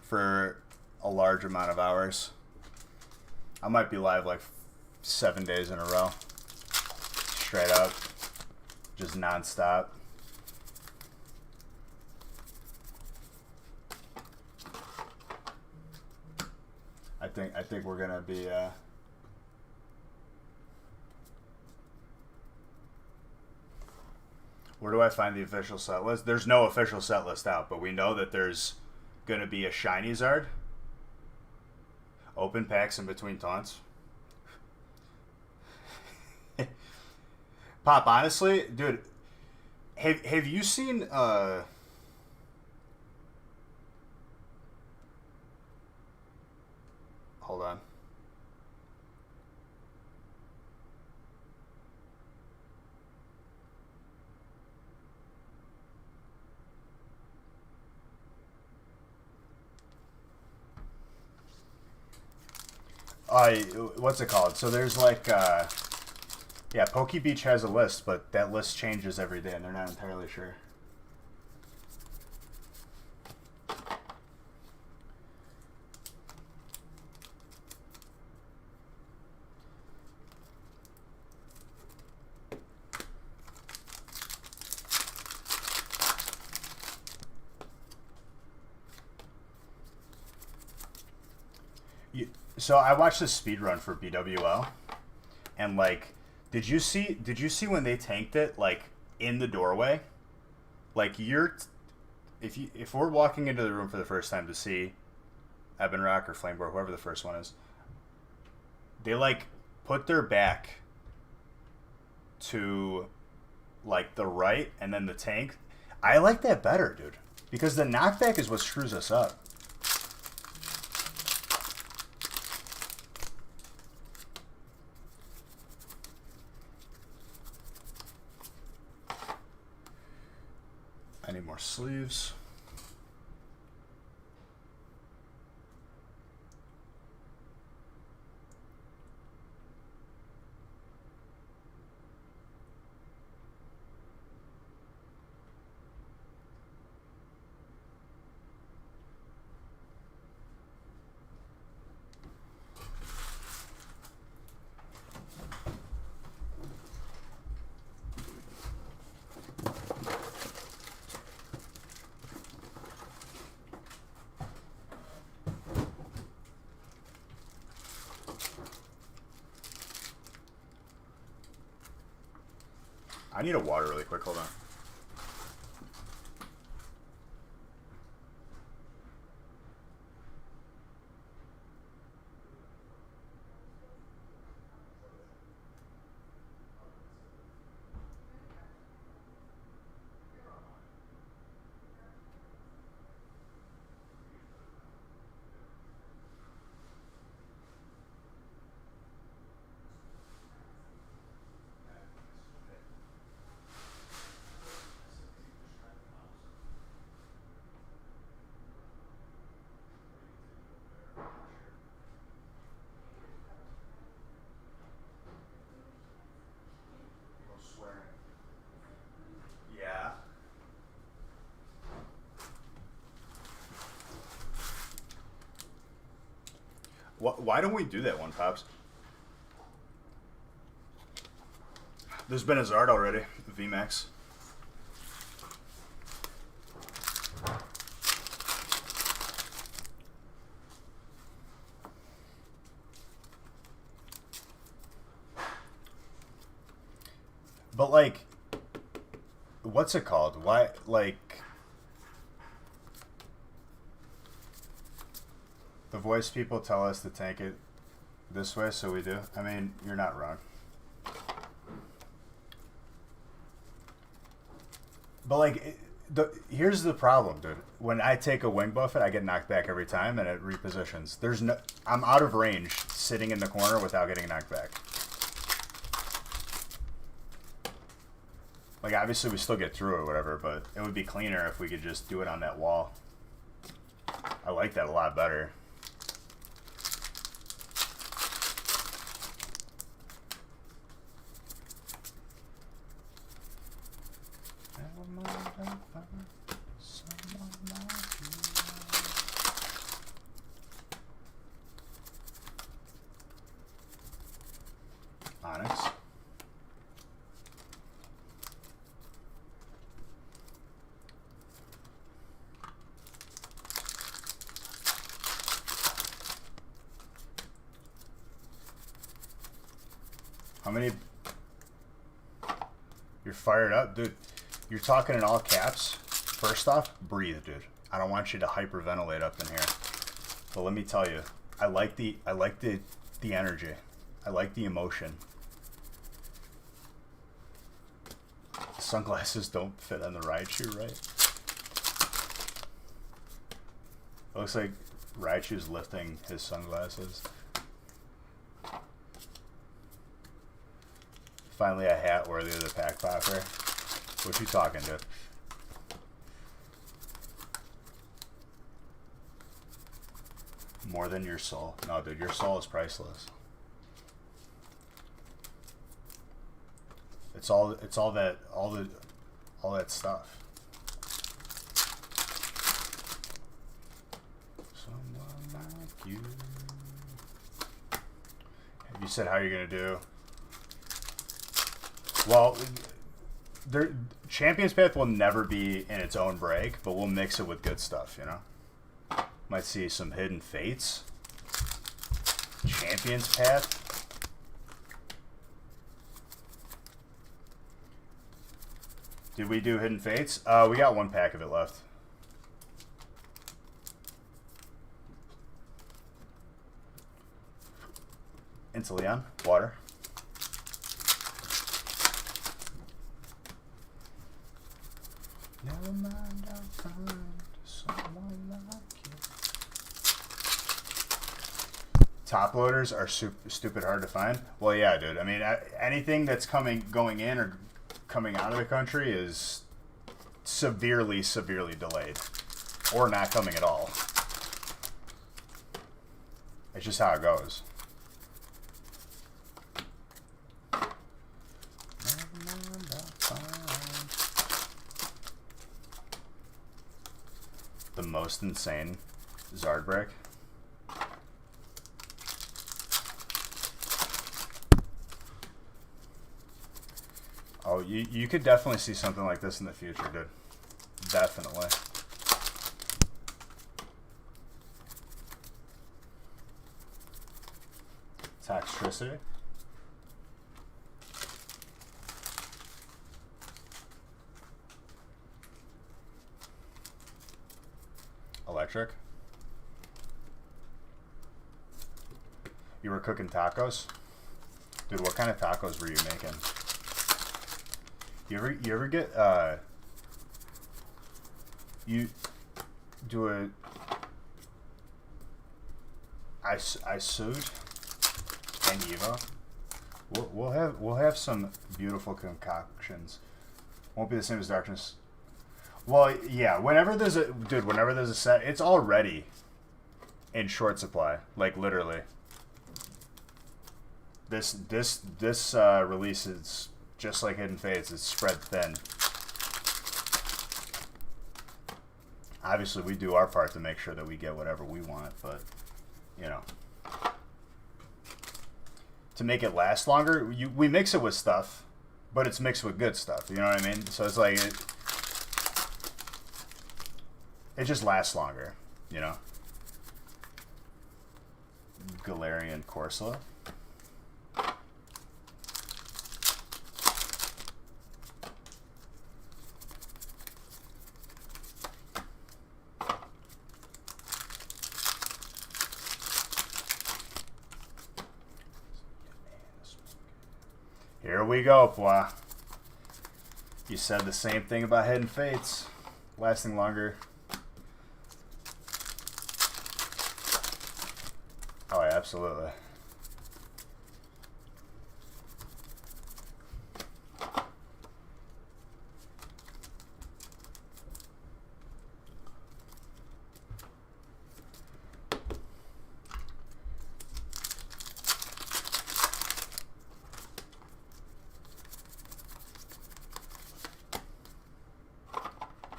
for a large amount of hours. I might be live like 7 days in a row. Straight up. Just nonstop. I think we're gonna be where do I find the official set list? There's no official set list out, but we know that there's gonna be a shiny Zard. Open packs in between taunts. Pop, honestly, dude, have you seen Hold on. What's it called? So there's like, yeah, Poke Beach has a list, but that list changes every day, and they're not entirely sure. So I watched this speed run for BWL, and like, did you see when they tanked it like in the doorway? Like if we're walking into the room for the first time to see Ebon Rock or Flameboar, whoever the first one is, they like put their back to like the right and then the tank. I like that better, dude, because the knockback is what screws us up. I need more sleeves. I need a water really quick. Hold on. Yeah. Why don't we do that one, Pops? There's been a Zard already, VMAX. But like, what's it called? Why, like, the voice people tell us to tank it this way, so we do. I mean, you're not wrong. But like, here's the problem, dude. When I take a wing buffet, I get knocked back every time, and it repositions. I'm out of range sitting in the corner without getting knocked back. Like, obviously we still get through or whatever, but it would be cleaner if we could just do it on that wall. I like that a lot better. Onyx. How many? You're fired up, dude. You're talking in all caps. First off, breathe, dude. I don't want you to hyperventilate up in here. But let me tell you, I like the energy. I like the emotion. The sunglasses don't fit on the Raichu, right? It looks like Raichu's lifting his sunglasses. Finally a hat worthy of the pack popper. What you talking to? More than your soul. No, dude, your soul is priceless. It's all that stuff. Someone like you. You said how you're gonna do. Well, Champion's Path will never be in its own break, but we'll mix it with good stuff, you know? Might see some Hidden Fates. Champion's Path. Did we do Hidden Fates? We got one pack of it left. Inteleon, water. Never mind, I'll find someone like you. Top loaders are stupid hard to find. Well, yeah, dude. I mean, anything that's going in or coming out of the country is severely delayed, or not coming at all. It's just how it goes. The most insane Zard break. Oh, you could definitely see something like this in the future, dude. Definitely. Toxtricity. Electric. You were cooking tacos? Dude, what kind of tacos were you making? You ever get you do a Isud and Evo? We'll have some beautiful concoctions. Won't be the same as Darkness. Well, yeah. Whenever there's a set, it's already in short supply. Like literally. This release is just like Hidden Fates. It's spread thin. Obviously, we do our part to make sure that we get whatever we want, but you know, to make it last longer, we mix it with stuff, but it's mixed with good stuff. You know what I mean? So it's like it just lasts longer, you know. Galarian Corsola. Here we go, Pwa. You said the same thing about Hidden Fates. Lasting longer. Oh, yeah, absolutely.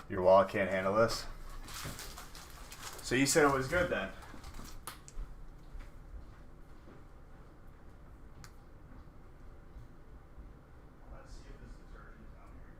Your wallet can't handle this? So you said it was good then? Let's see if this detergent's down here.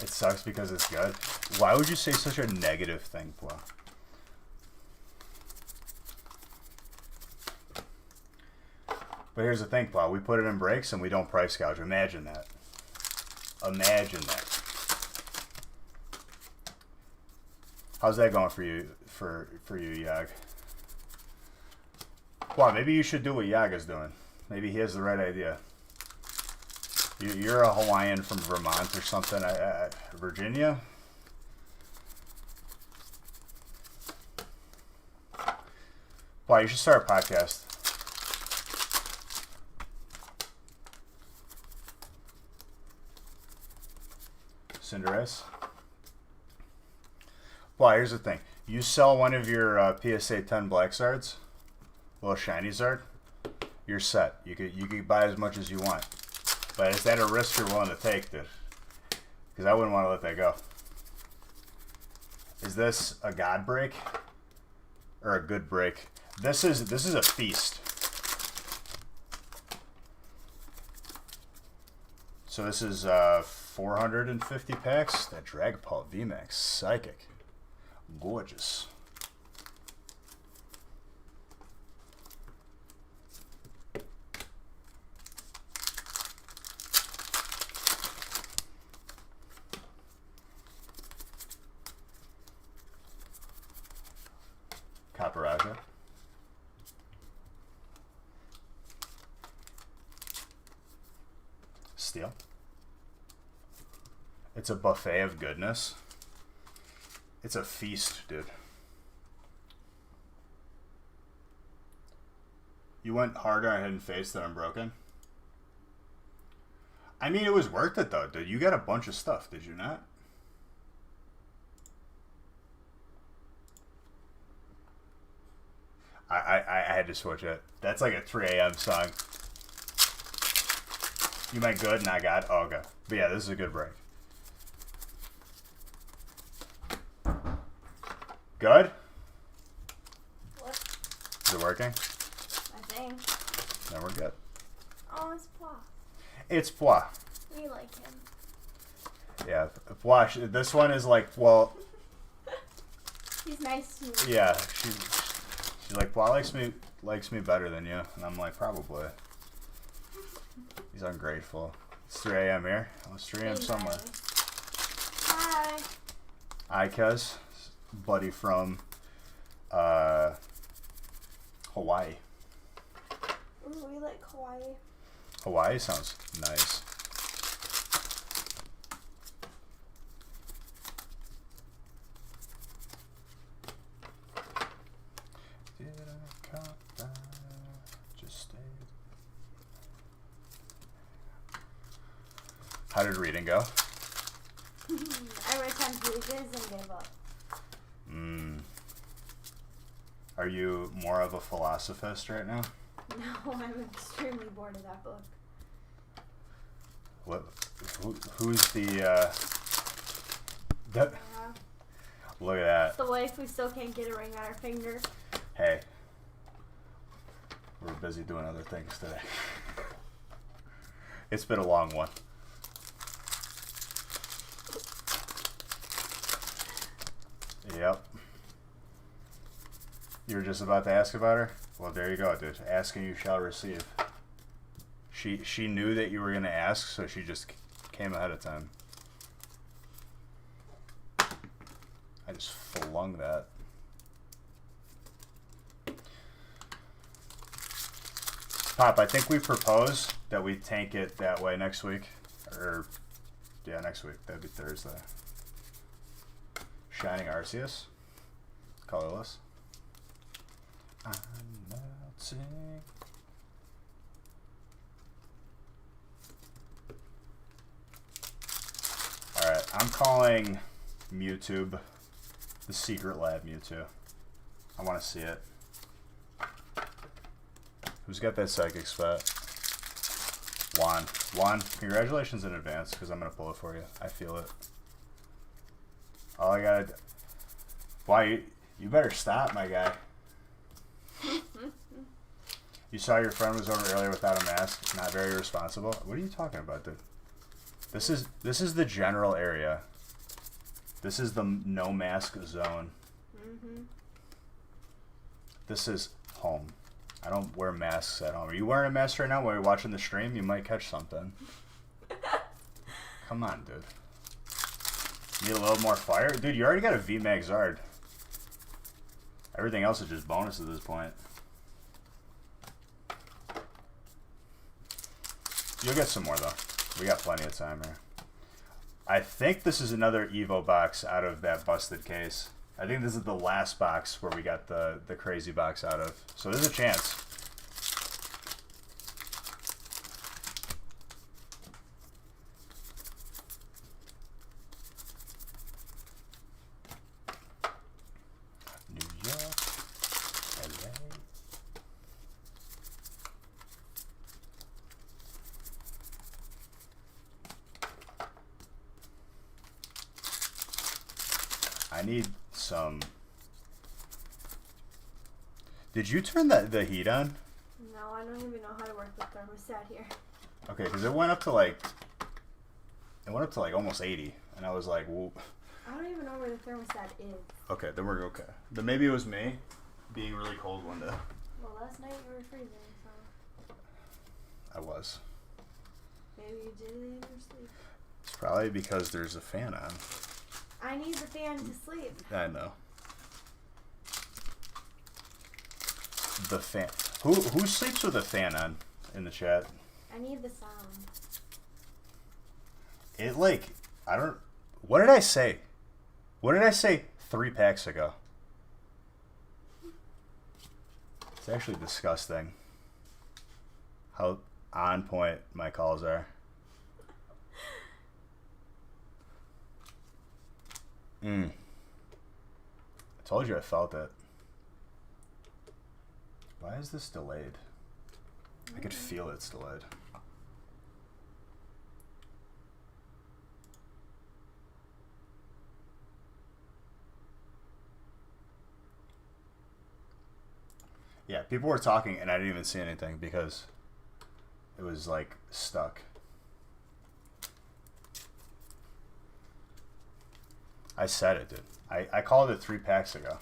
It sucks because it's good. Why would you say such a negative thing, Flo? But here's the thing, Flo. We put it in breaks and we don't price gouge. Imagine that. Imagine that. How's that going for you, for you, Yag? Well, maybe you should do what Yaga's doing. Maybe he has the right idea. You're a Hawaiian from Vermont or something. Virginia? Wow, you should start a podcast. Cinderace? Well, here's the thing. You sell one of your PSA 10 Black Zards, little shiny Zard, you're set. You could buy as much as you want. But is that a risk you're willing to take, dude? Because I wouldn't want to let that go. Is this a god break? Or a good break? This is a feast. So this is 450 packs. That Dragapult VMAX Psychic. Gorgeous. Caparaja. Steel. It's a buffet of goodness. It's a feast, dude. You went harder on Hidden Face than Unbroken? I mean, it was worth it, though, dude. You got a bunch of stuff, did you not? I had to switch it. That's like a 3 a.m. song. You meant good, not God? Oh, okay. But yeah, this is a good break. Good? What? Is it working? I think. Then we're good. Oh, it's Ploss. It's Pwa. We like him. Yeah, Pwa. This one is like, well... He's nice to me. Yeah, she's like, Pwa likes me better than you. And I'm like, probably. He's ungrateful. It's 3 a.m. here. Oh, it's 3 a.m. somewhere. Hi. Hi, cuz. Buddy from Hawaii. Ooh, we like Hawaii. Hawaii sounds nice. Did I caught that? Just stayed. How did reading go? I read 10 pages and gave up. Are you more of a philosophist right now? No, I'm extremely bored of that book. What? Who's the? That, Yeah. look at that. It's the wife who still can't get a ring on her finger. Hey, we're busy doing other things today. It's been a long one. Yep. You were just about to ask about her? Well, there you go, dude. Ask and you shall receive. She knew that you were going to ask, so she just came ahead of time. I just flung that. Pop, I think we propose that we tank it that way next week. Or, yeah, next week. That'd be Thursday. Shining Arceus. Colorless. I'm melting. Alright, I'm calling Mewtwo the Secret Lab Mewtwo. I want to see it. Who's got that psychic spot? Juan. Juan, congratulations in advance, because I'm going to pull it for you. I feel it. All I gotta... Why, you better stop, my guy. You saw your friend was over earlier without a mask. Not very responsible. What are you talking about, dude? This is the general area This is the no mask zone. Mm-hmm. This is home. I don't wear masks at home. Are you wearing a mask right now while you're watching the stream? You might catch something. Come on, dude. Need a little more fire? Dude, you already got a VMAX Zard. Everything else is just bonus at this point. You'll get some more, though. We got plenty of time here. I think this is another Evo box out of that busted case. I think this is the last box where we got the crazy box out of. So there's a chance. New York, LA. I need some. Did you turn the heat on? No, I don't even know how to work the thermostat here. Okay, because it went up to like almost 80, and I was like, "Whoa." I don't even know where the thermostat is. Okay, then we're okay. Then maybe it was me being really cold one day. Well, last night you were freezing, so I was. maybe you did it in your sleep. It's probably because there's a fan on. I need the fan to sleep. I know. The fan. Who sleeps with a fan on in the chat? I need the sound. It like I don't. What did I say? What did I say 3 packs ago? It's actually disgusting. How on point my calls are. I told you I felt it. Why is this delayed? I could feel it's delayed. Yeah, people were talking and I didn't even see anything because it was like stuck. I said it, dude. I called it 3 packs ago.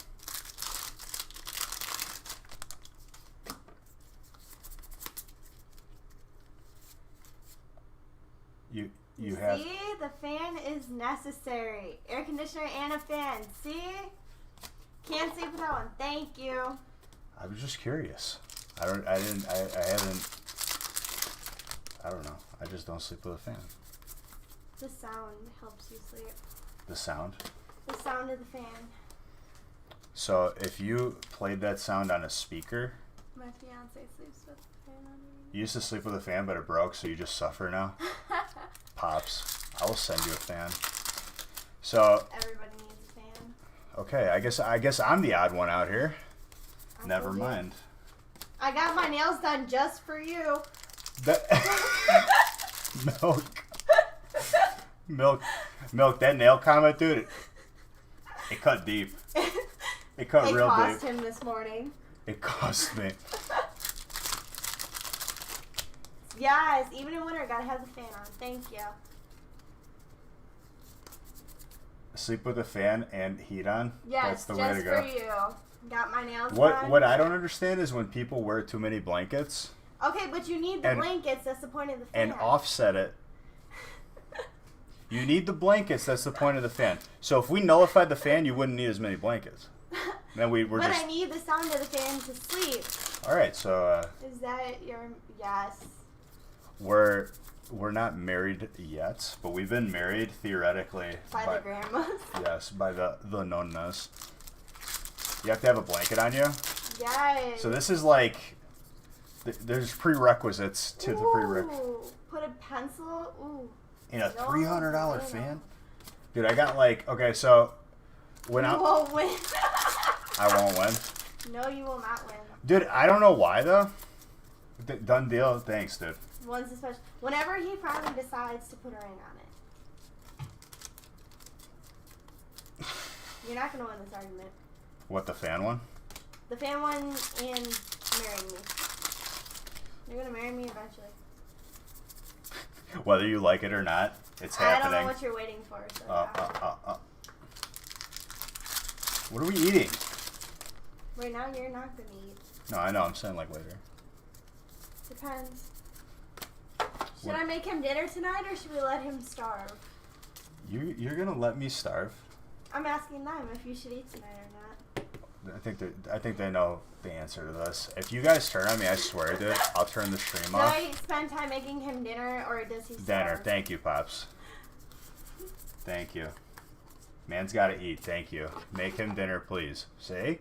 You have. See, the fan is necessary. Air conditioner and a fan. See? Can't sleep without one. Thank you. I was just curious. I don't know. I just don't sleep with a fan. The sound helps you sleep. The sound? The sound of the fan. So if you played that sound on a speaker, My fiance sleeps with the fan on. you used to sleep with a fan but it broke, so you just suffer now? Pops, I will send you a fan. So Everybody needs a fan. okay, I guess I'm the odd one out here. I Never told you. mind. I got my nails done just for you. That milk. That nail comment, dude. It cut deep. It cut It real cost deep. him this morning. It cost me. Yes, even in winter, gotta have the fan on. Thank you. Sleep with a fan and heat on. Yes, That's the just way to go. for you. Got my nails done. What I don't understand is when people wear too many blankets Okay, but you need the And- blankets. That's the point of the fan. and offset it. You need the blankets. That's the point of the fan. So if we nullified the fan, you wouldn't need as many blankets. Then we're but just I need the sound of the fan to sleep. all right. So Is that your yes? we're not married yet, but we've been married theoretically By the grandmas. yes, by the nonnas. You have to have a blanket on you. Yes. So this is like there's prerequisites to the prereq. Ooh, put a pencil. Ooh. In a No, $300 no. fan? Dude, I got like okay, so when You I won't win. won't win. No, you will not win. Dude, I don't know why though. Done deal. Thanks, dude. One's especially whenever he finally decides to put a ring on it. You're not gonna win this argument. What, the fan one? The fan one and marrying me. You're gonna marry me eventually. Whether you like it or not, it's I don't happening. know what you're waiting for. So What are we eating? Right now, you're not gonna eat. No, I know. I'm saying like later. Depends. Should I make him dinner tonight, or should we let him starve? You're gonna let me starve? I'm asking them if you should eat tonight or not. I think they know the answer to this. If you guys turn on me, I swear to it, I'll turn the stream Do off. I spend time making him dinner, or does he starve? Dinner. Thank you, Pops. Thank you. Man's gotta eat. Thank you. Make him dinner, please. See?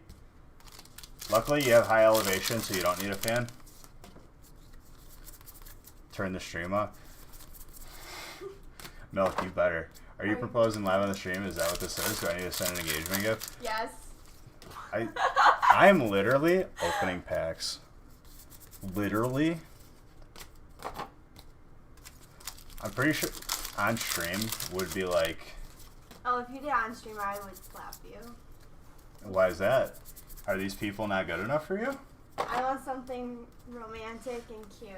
Luckily, you have high elevation, so you don't need a fan. Turn the stream off. Milk, you better. Are you proposing live on the stream? Is that what this is? Do I need to send an engagement gift? Yes. I'm literally opening packs. Literally. I'm pretty sure on stream would be like... Oh, if you did on stream, I would slap you. Why is that? Are these people not good enough for you? I want something romantic and cute.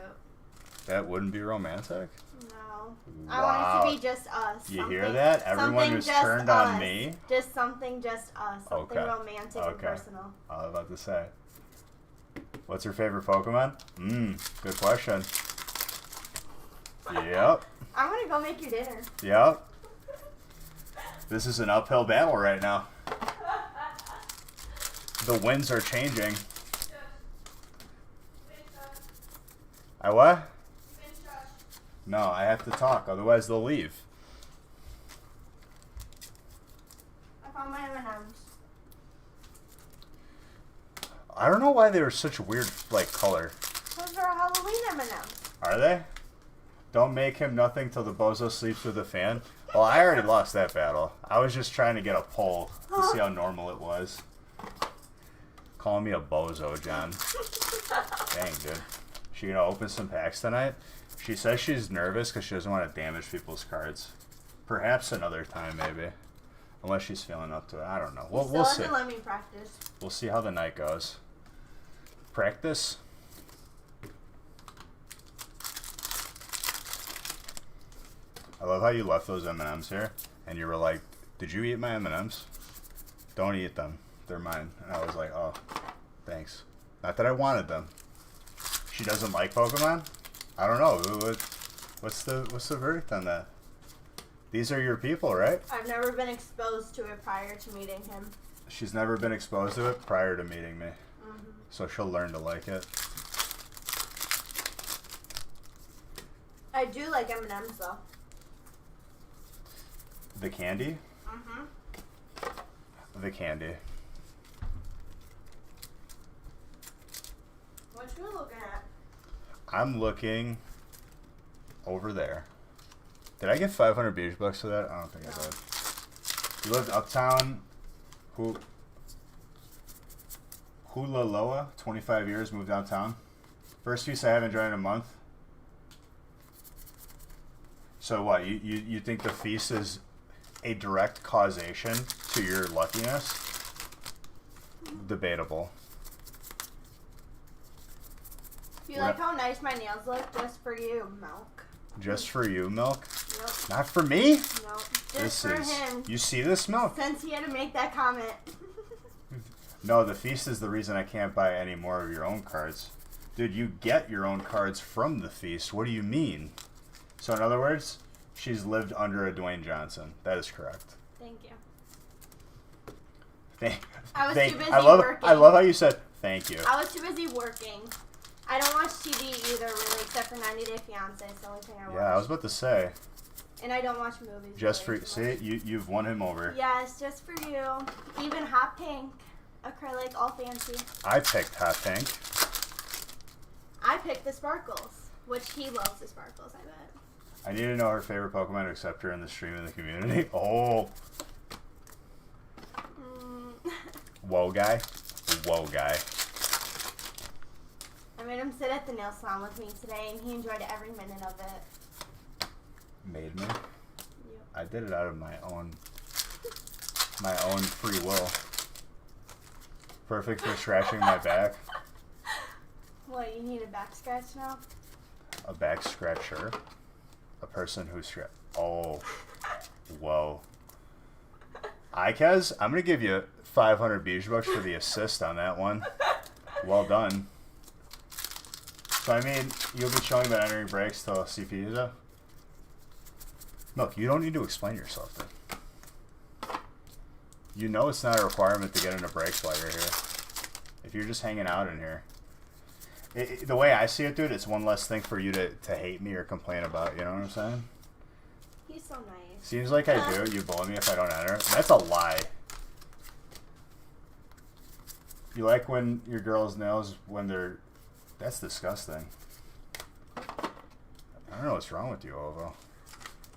That wouldn't be romantic? No. Wow. I want it to be just us. You hear that? Everyone who's turned on me? Just something just us. Something Okay. romantic and personal. I was about to say. What's your favorite Pokemon? Good question. Yep. I'm gonna go make your dinner. Yep. This is an uphill battle right now. The winds are changing. I what? No, I have to talk, otherwise they'll leave. I found my M&Ms. I don't know why they were such a weird, like, color. Those are Halloween M&Ms. Are they? Don't make him nothing till the bozo sleeps with a fan. Well, I already lost that battle. I was just trying to get a poll to see how normal it was. Calling me a bozo, John. Dang, dude. She gonna open some packs tonight? She says she's nervous because she doesn't want to damage people's cards. Perhaps another time, maybe. Unless she's feeling up to it. I don't know. We'll see. Still hasn't let me practice. We'll see how the night goes. Practice? I love how you left those M&Ms here, and you were like, did you eat my M&Ms? Don't eat them. They're mine. And I was like, oh, thanks. Not that I wanted them. She doesn't like Pokemon? I don't know. What's the verdict on that? These are your people, right? I've never been exposed to it prior to meeting him. She's never been exposed to it prior to meeting me. So she'll learn to like it. I do like M&Ms though. The candy? The candy. What you looking at? I'm looking over there. Did I get 500 beach bucks for that? I don't think I did. You lived uptown. Hulaloa, 25 years, moved downtown. First piece I haven't joined in a month. So what? You think the feast is a direct causation to your luckiness? Debatable. You like how nice my nails look? Just for you, Milk. Just for you, Milk? Nope. Not for me? Nope. Just for him. You see this, Milk? Since he had to make that comment. No, the feast is the reason I can't buy any more of your own cards. Dude, you get your own cards from the feast. What do you mean? So in other words, she's lived under a Dwayne Johnson. That is correct. Thank you. I was too busy working. I love how you said thank you. I was too busy working. I don't watch TV either, really, except for 90 Day Fiancé. It's the only thing I watch. Yeah, I was about to say. And I don't watch movies. Just really, for see, you've won him over. Yes, just for you. Even hot pink, acrylic, all fancy. I picked hot pink. I picked the sparkles, which he loves the sparkles. I bet. I need to know her favorite Pokemon to accept her in the stream in the community. Oh. Whoa, guy. Whoa, guy. I made him sit at the nail salon with me today, and he enjoyed every minute of it. Made me? Yep. I did it out of my own free will. Perfect for scratching my back. What, you need a back scratch now? A back scratcher? A person who oh. Whoa. Ikez, I'm going to give you 500 beach bucks for the assist on that one. Well done. So, I mean, you'll be showing about entering breaks till CP is up? Look, you don't need to explain yourself then. You know it's not a requirement to get into breaks while you're here. If you're just hanging out in here. The way I see it, dude, it's one less thing for you to hate me or complain about. You know what I'm saying? He's so nice. Seems like I do. You bully me if I don't enter. That's a lie. You like when your girl's nails, when they're... That's disgusting. I don't know what's wrong with you, Ovo.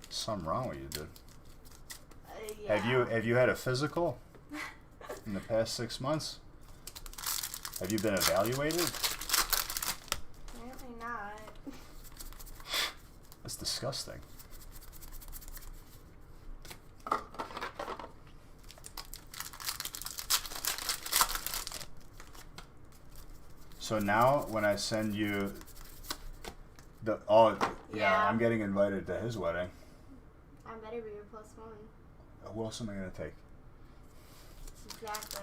Something wrong with you, dude. Yeah. Have you had a physical in the past 6 months? Have you been evaluated? Apparently not. That's disgusting. So now when I send you the Yeah. I'm getting invited to his wedding. I better be your plus one. Who else am I gonna take? Exactly.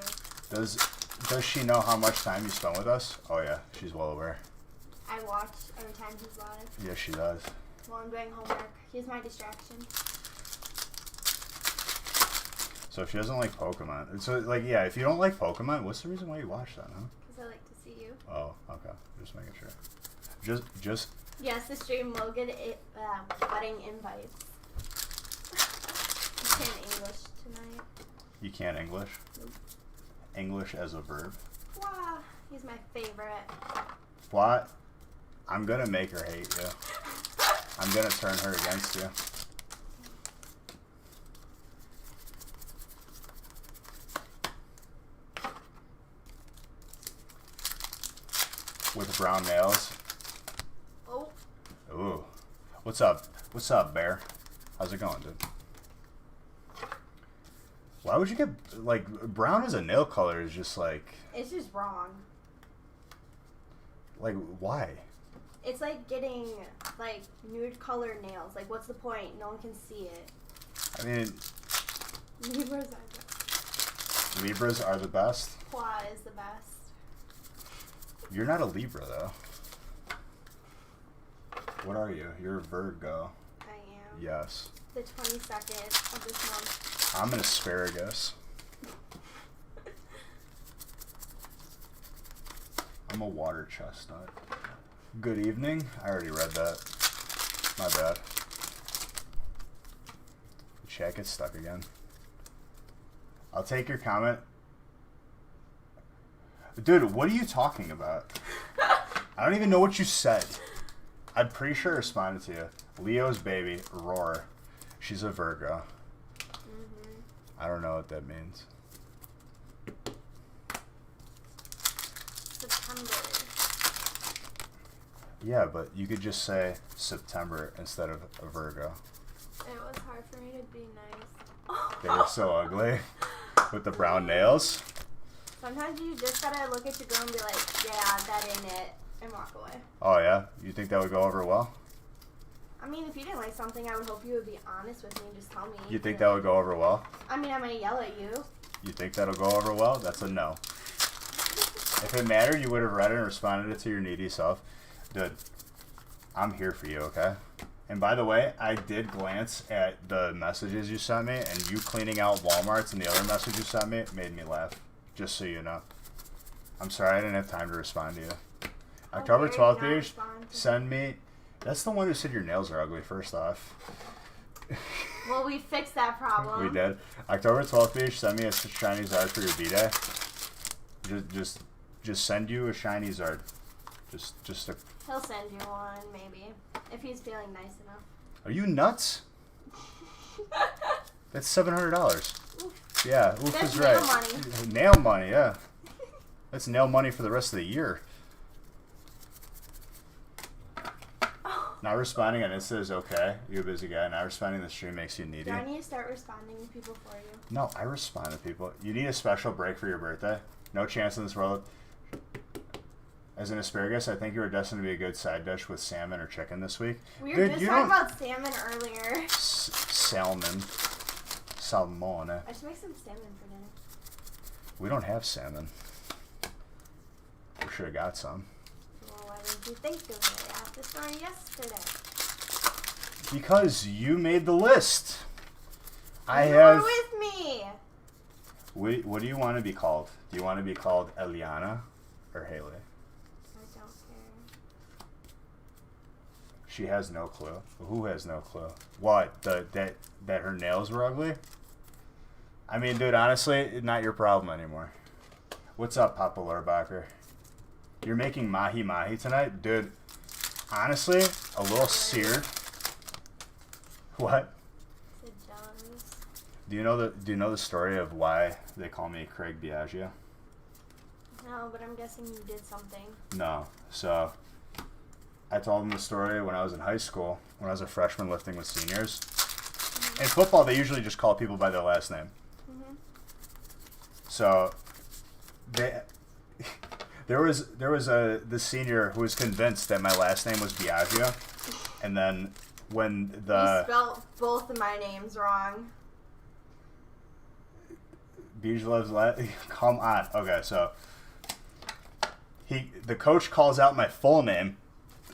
Does she know how much time you spent with us? Oh yeah, she's well aware. I watch every time he's live Yes, she does. while I'm doing homework. He's my distraction. So if she doesn't like Pokemon, so like yeah, if you don't like Pokemon, what's the reason why you watch that, huh? Because I like to see you. Oh, okay. Just making sure. Just. Yes, the stream will get wedding invites. I can't English tonight. You can't English. Nope. English as a verb. Wow, he's my favorite. What? I'm gonna make her hate you. I'm gonna turn her against you. With brown nails. Oh. Ooh. What's up? What's up, Bear? How's it going, dude? Why would you get, like, brown as a nail color is just like... It's just wrong. Like, why? It's like getting, like, nude color nails. Like, what's the point? No one can see it. I mean... Libras are the Libras are the best. Qua is the best. You're not a Libra, though. What are you? You're a Virgo. I am. Yes. The 22nd of this month. I'm an asparagus. I'm a water chestnut. Good evening. I already read that. My bad. The chat gets stuck again. I'll take your comment. Dude, what are you talking about? I don't even know what you said. I'm pretty sure I responded to you. Leo's baby, Roar. She's a Virgo. I don't know what that means. September. Yeah, but you could just say September instead of a Virgo. It was hard for me to be nice. They were so ugly. With the brown nails. Sometimes you just gotta look at your girl and be like, yeah, that ain't it, and walk away. Oh yeah? You think that would go over well? I mean, if you didn't like something, I would hope you would be honest with me and just tell me. You think that would go over well? I mean, I might yell at you. You think that'll go over well? That's a no. If it mattered, you would have read it and responded it to your needy self. Dude, I'm here for you, okay? And by the way, I did glance at the messages you sent me, and you cleaning out Walmarts and the other message you sent me made me laugh. Just so you know. I'm sorry I didn't have time to respond to you. October 12th, dude, send me... That's the one who said your nails are ugly, first off. Well, we fixed that problem. We did. October 12th, bitch, send me a shiny Zard for your B-Day. Just send you a shiny Zard. Just a... He'll send you one, maybe. If he's feeling nice enough. Are you nuts? That's $700. Yeah, oof That's is right. nail money. Nail money, yeah. That's nail money for the rest of the year. Not responding on Insta is okay. You're a busy guy. Not responding to the stream makes you needy. Do I need to start responding to people for you? No, I respond to people. You need a special break for your birthday. No chance in this world. As an asparagus, I think you were destined to be a good side dish with salmon or chicken this week. We were just talking about salmon earlier. Salmon. Salmone. I should make some salmon for dinner. We don't have salmon. We should have got some. Well, why didn't you think of it after story yesterday? Because you made the list. You were with me. What do you want to be called? Do you want to be called Eliana or Haley? I don't care. She has no clue. Who has no clue? What? That her nails were ugly? I mean, dude, honestly, not your problem anymore. What's up, Papa Lurbacher? You're making mahi-mahi tonight? Dude, honestly, a little seared. What? Sid John's. Do you know the story of why they call me Craig Biagio? No, but I'm guessing you did something. No. So, I told them the story when I was in high school, when I was a freshman lifting with seniors. In football, they usually just call people by their last name. Mm-hmm. So, there was the senior who was convinced that my last name was Biagio, and then when You spelled both of my names wrong. Biagio's last, come on. Okay, so the coach calls out my full name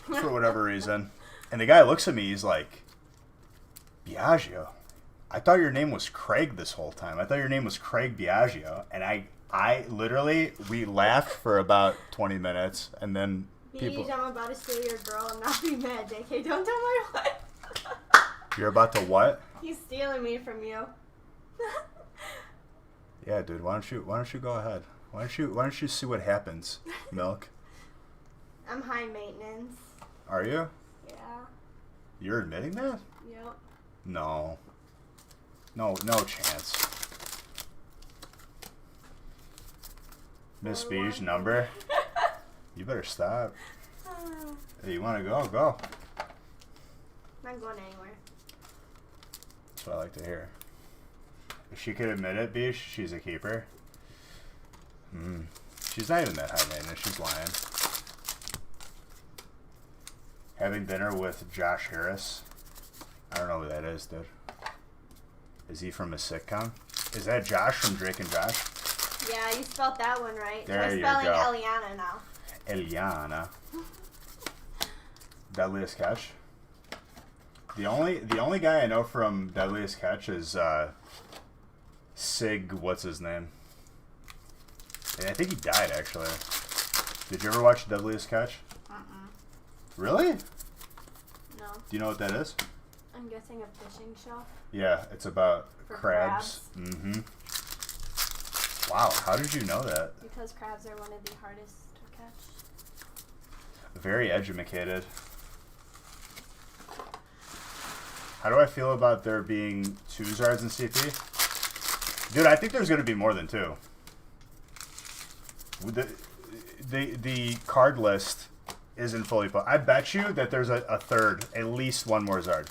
for whatever reason, and the guy looks at me. He's like, Biagio, I thought your name was Craig this whole time. I thought your name was Craig Biagio, and I literally, we laughed for about 20 minutes, and then people... Beej, I'm about to steal your girl and not be mad, JK. Don't tell my wife. You're about to what? He's stealing me from you. Yeah, dude, why don't you go ahead? Why don't you see what happens, Milk? I'm high maintenance. Are you? Yeah. You're admitting that? Yep. No chance. Miss Beej number? You better stop. Hey, you want to go? Go. Not going anywhere. That's what I like to hear. If she could admit it, Beej, she's a keeper. She's not even that high maintenance. She's lying. Having dinner with Josh Harris. I don't know who that is, dude. Is he from a sitcom? Is that Josh from Drake and Josh? Yeah, you spelled that one right. There Try you spelling go. Eliana now. Eliana. Deadliest Catch. The only guy I know from Deadliest Catch is Sig. What's his name? And I think he died actually. Did you ever watch Deadliest Catch? Really? No. Do you know what that is? I'm guessing a fishing show. Yeah, it's about For crabs. Wow, how did you know that? Because crabs are one of the hardest to catch. Very educated. How do I feel about there being 2 Zards in CP? Dude, I think there's going to be more than 2. The card list isn't fully put. I bet you that there's a third, at least one more Zard.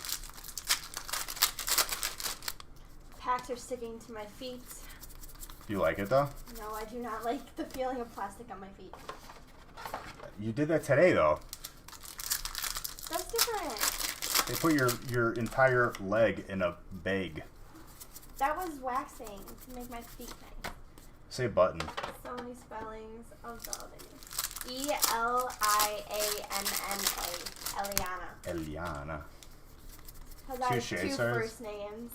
Packs are sticking to my feet. Do you like it though? No, I do not like the feeling of plastic on my feet. You did that today though. That's different. They put your entire leg in a bag. That was waxing to make my feet nice. Say button. So many spellings of the other name. Elianna. Eliana. Eliana. Because I have Touche, 2 sirs. first names.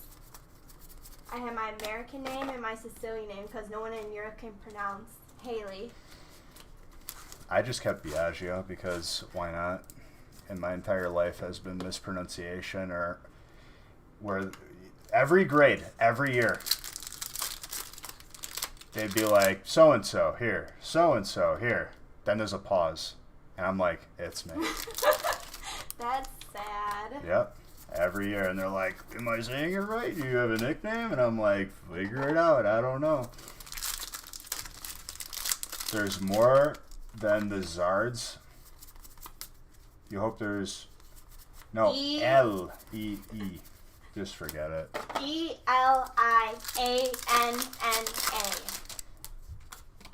I have my American name and my Sicilian name because no one in Europe can pronounce Haley. I just kept Biagio because why not? And my entire life has been mispronunciation or where every grade, every year, they'd be like, so-and-so here, so-and-so here. Then there's a pause. And I'm like, it's me. That's sad. Yep. Every year. And they're like, am I saying it right? Do you have a nickname? And I'm like, figure it out. I don't know. There's more than the Zards. You hope there's... No, L-E-E. Just forget it. Elianna.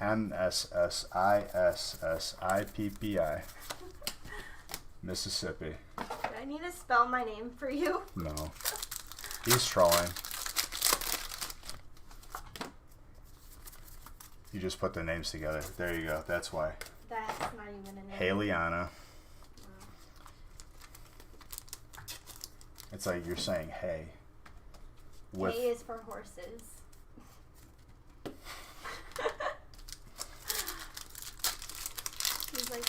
M-S-S-I-S-S-I-P-P-I. Mississippi. Do I need to spell my name for you? No. He's trolling. You just put the names together. There you go. That's why. That's not even a name. Haliana. It's like you're saying hey. Hay is for horses. He's like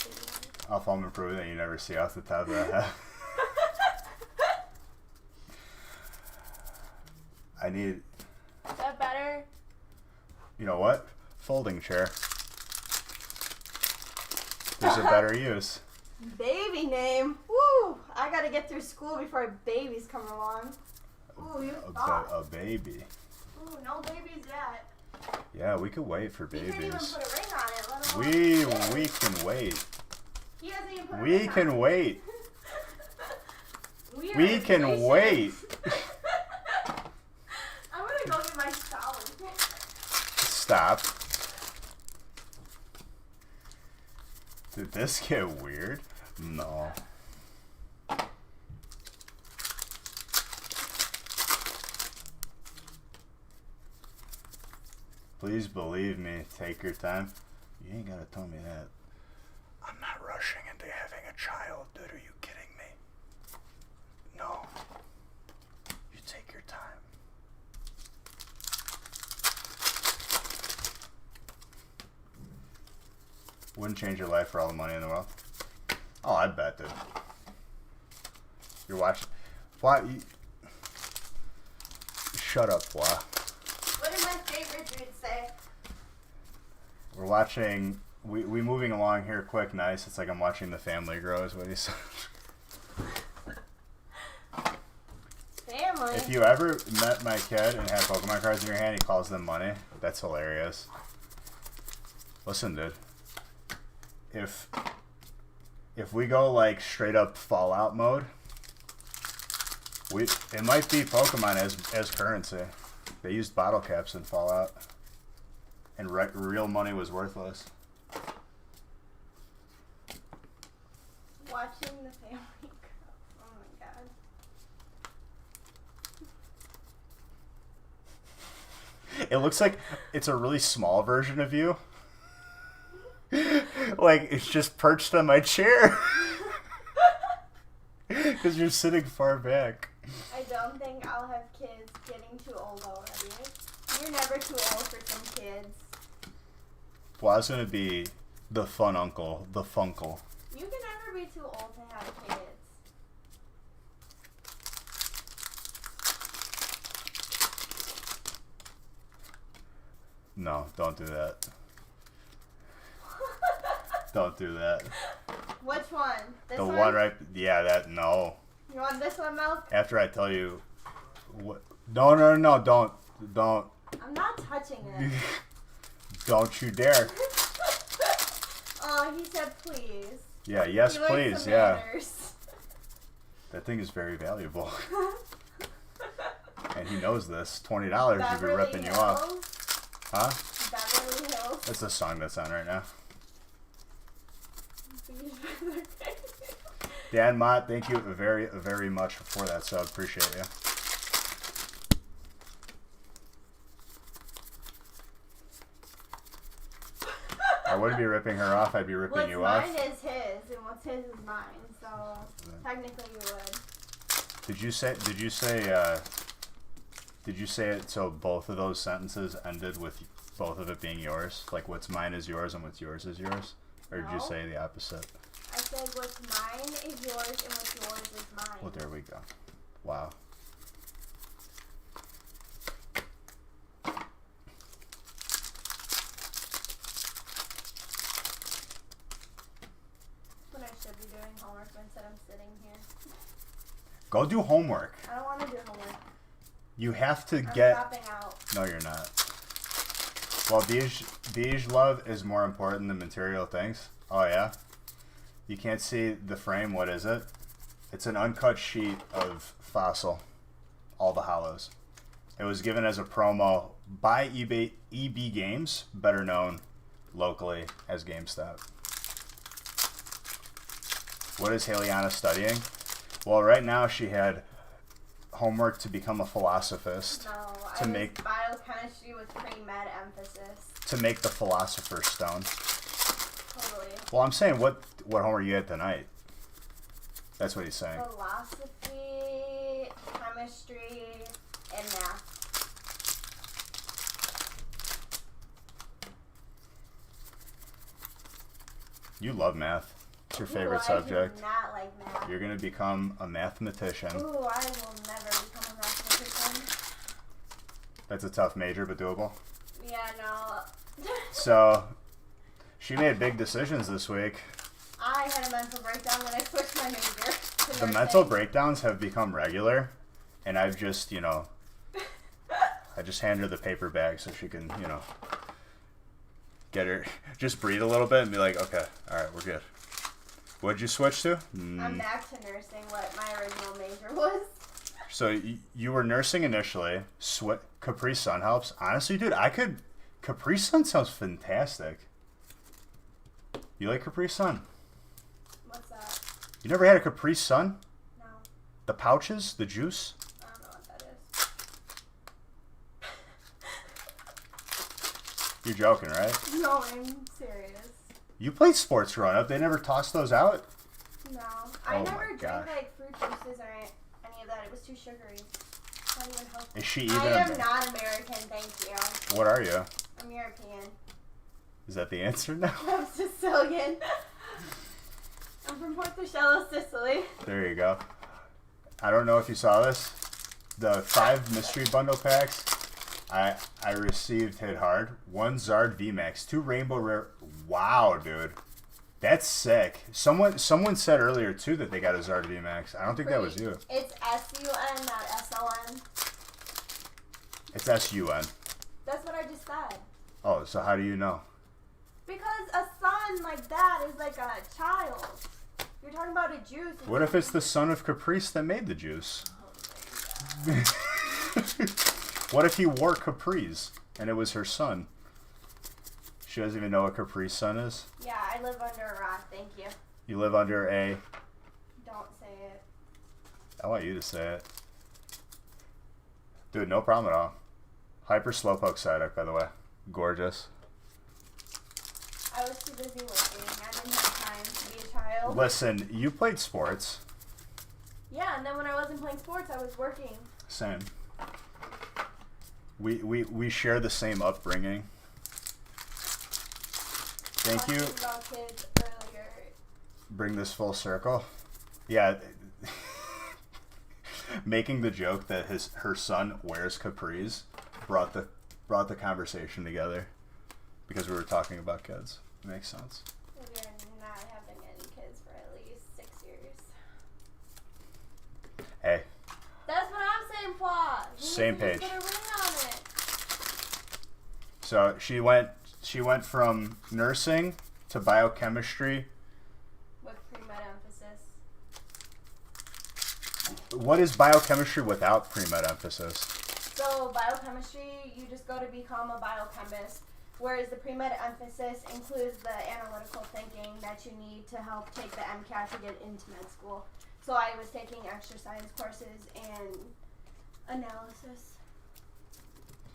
Off home improvement that you never see off the top of the head. I need. Is that better? You know what? Folding chair. There's a better use. Baby name. Woo! I gotta get through school before babies come along. Ooh, you thought. A baby. Ooh, no babies yet. Yeah, we could wait for You can't even babies. put a ring on it, let alone We can wait. He hasn't even put a We ring can on wait. it. We can wait. I'm gonna go get my shower. Stop. Did this get weird? No. Please believe me. Take your time. You ain't gotta tell me that. I'm not rushing into having a child, dude. Are you kidding me? No. You take your time. Wouldn't change your life for all the money in the world. Oh, I bet, dude. You're watching. Why? Shut up, Wah. What did my favorite dude say? We're watching. We moving along here quick, nice. It's like I'm watching the family grow, is what he said. Family. If you ever met my kid and had Pokemon cards in your hand, he calls them money. That's hilarious. Listen, dude. If we go like straight up Fallout mode, it might be Pokemon as currency. They used bottle caps in Fallout, and real money was worthless. Watching the family grow. Oh my god. It looks like it's a really small version of you. Like, it's just perched on my chair. Because you're sitting far back. I don't think I'll have kids getting too old already. You're never too old for some kids. Well, I was going to be the fun uncle, the funkle. You can never be too old to have kids. No, don't do that. Don't do that. Which one? This The one? one right... Yeah, that... No. You want this one, Milk? After I tell you... What? No, don't. I'm not touching it. Don't you dare. Oh, he said please. Yeah, yes, He likes please, the yeah. manners. That thing is very valuable. And he knows this. $20, you'd be ripping you off. Huh? Beverly Hills. That's the song that's on right now. Dan Mott, thank you very, very much for that sub. Appreciate you. I wouldn't be ripping her off. I'd be ripping you off. What's mine is his, and what's his is mine. So technically, you would. Did you say it so both of those sentences ended with both of it being yours? Like what's mine is yours and what's yours is yours? Or did you No. say the opposite? I said what's mine is yours, and what's yours is mine. Well, there we go. Wow. When I should be doing homework instead I'm sitting here. Go do homework. I don't want to do homework. You have to I'm get... dropping out. No, you're not. Well, beige love is more important than material things. Oh, yeah? You can't see the frame. What is it? It's an uncut sheet of Fossil. All the hollows. It was given as a promo by EB Games, better known locally as GameStop. What is Haliana studying? Well, right now she had homework to become a philosophist. No, To I make- was biochemistry with pre-med emphasis. To make the Philosopher's Stone. Totally. Well, I'm saying, what homework you had tonight? That's what he's saying. Philosophy, chemistry, and math. You love math. It's your favorite Ooh, subject. I do not like math. You're going to become a mathematician. Ooh, I will never become a mathematician. That's a tough major, but doable. Yeah, no. So, she made big decisions this week. I had a mental breakdown when I switched my major to The nursing. mental breakdowns have become regular, and I've just, I just hand her the paper bag so she can, get her, just breathe a little bit and be like, okay, all right, we're good. What'd you switch to? I'm back to nursing, what my original major was. So you were nursing initially. Capri Sun helps. Honestly, dude, Capri Sun sounds fantastic. You like Capri Sun? What's that? You never had a Capri Sun? No, The pouches? The juice? I don't know what that is. You're joking, right? No, I'm serious. You played sports growing up. They never tossed those out? No. Oh I my never drank gosh. like fruit juices or any of that. It was too sugary. Not even healthy. Is she even I am not American, thank you. What are you? I'm European. Is that the answer now? I'm Sicilian. I'm from Portocello, Sicily. There you go. I don't know if you saw this. The 5 mystery bundle packs I received hit hard. 1 Zard VMAX, 2 Rainbow Rare. Wow, dude. That's sick. Someone said earlier, too, that they got a Zard VMAX. I don't think that was you. It's S-U-N, not S-O-N. It's S-U-N. That's what I just said. Oh, so how do you know? Because a son like that is like a child. You're talking about a juice. What if it's the son of Caprice that made the juice? What if he wore Caprice and it was her son? She doesn't even know what Capri Sun is? Yeah, I live under a rock, thank you. You live under a... Don't say it. I want you to say it. Dude, no problem at all. Hyper Slowpoke Psyduck, by the way. Gorgeous. I was too busy working. I didn't have time to be a child. Listen, you played sports. Yeah, and then when I wasn't playing sports, I was working. Same. We share the same upbringing. Thank you. Talking about kids earlier. Bring this full circle. Yeah. Making the joke that her son wears capris brought the conversation together because we were talking about kids. Makes sense. We are not having any kids for at least 6 years. Hey, That's what I'm saying, Paul. Same page. Put a ring on it. so she went from nursing to biochemistry. With pre-med emphasis. What is biochemistry without pre-med emphasis? So biochemistry, you just go to become a biochemist, whereas the pre-med emphasis includes the analytical thinking that you need to help take the MCAT to get into med school. So I was taking exercise courses and analysis.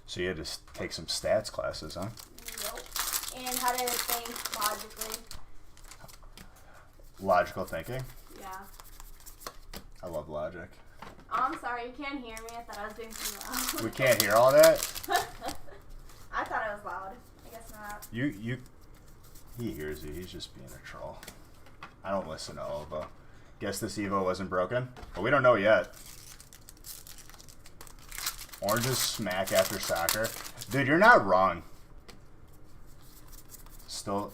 So you had to take some stats classes, huh? Nope. And how to think logically. Logical thinking. Yeah. I love logic. Oh, I'm sorry, you can't hear me. I thought I was being too loud. We can't hear all that. I thought I was loud. I guess not. He hears you. He's just being a troll. I don't listen to Ova. Guess this Evo wasn't broken? But we don't know yet. Oranges smack after soccer. Dude, you're not wrong. Still.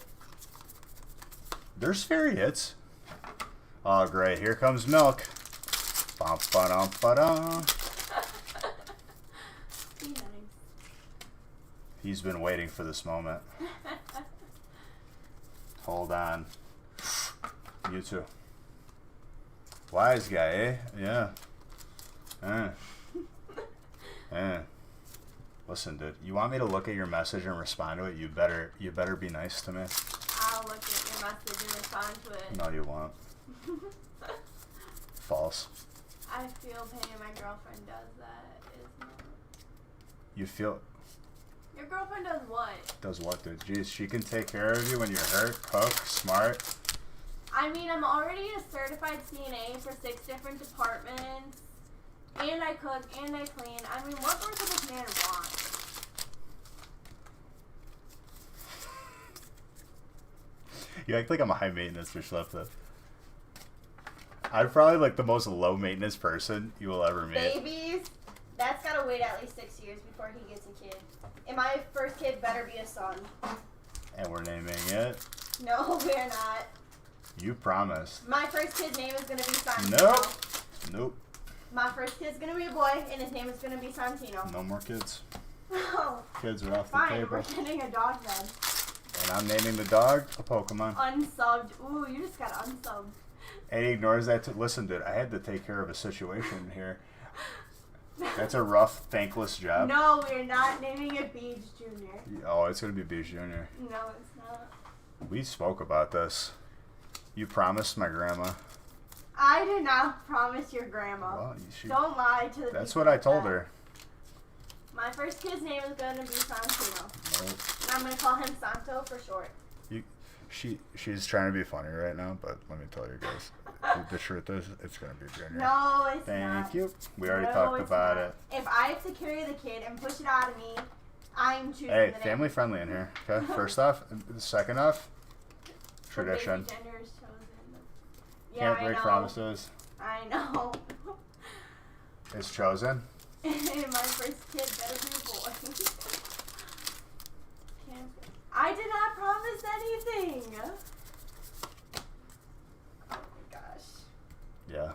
There's fairy hits. Oh, great. Here comes milk. Bum, ba-dum, ba-dum. Be nice. He's been waiting for this moment. Hold on. You too. Wise guy, eh? Yeah. Listen, dude. You want me to look at your message and respond to it? You better be nice to me. I'll look at your message and respond to it. No, you won't. False. I feel pain. My girlfriend does that. You feel... Your girlfriend does what? Does what, dude? Jeez, she can take care of you when you're hurt, cook, smart. I mean, I'm already a certified CNA for 6 different departments. And I cook, and I clean. I mean, what more could this man want? You act like I'm a high maintenance or something. I'm probably like the most low maintenance person you will ever meet. Babies, that's gotta wait at least 6 years before he gets a kid. And my first kid better be a son. And we're naming it. No, we're not. You promised. My first kid's name is gonna be Santino. Nope. Nope. My first kid's gonna be a boy, and his name is gonna be Santino. No more kids. Oh, Kids are off the fine, table. we're getting a dog then. And I'm naming the dog a Pokemon. Unsubbed. Ooh, you just got unsubbed. And he ignores that. Listen, dude, I had to take care of a situation here. That's a rough, thankless job. No, we're not naming it Beach Jr. Oh, it's going to be Beach Jr. No, it's not. We spoke about this. You promised my grandma. I did not promise your grandma. Well, Don't lie to the that's people what I like told that. her. My first kid's name is going to be Santino. Nope. And I'm going to call him Santo for short. She's trying to be funny right now, but let me tell you guys, the truth is, it's going to be Junior. No, it's not. Thank you. We already No, talked it's about not. it. If I have to carry the kid and push it out of me, I'm choosing Hey, the name. family friendly in here. Okay, first off. Second off, The baby tradition. gender is chosen. Yeah, Can't I break know. promises. I know. It's chosen. My first kid better be a boy. I did not promise anything. Oh my gosh. Yeah.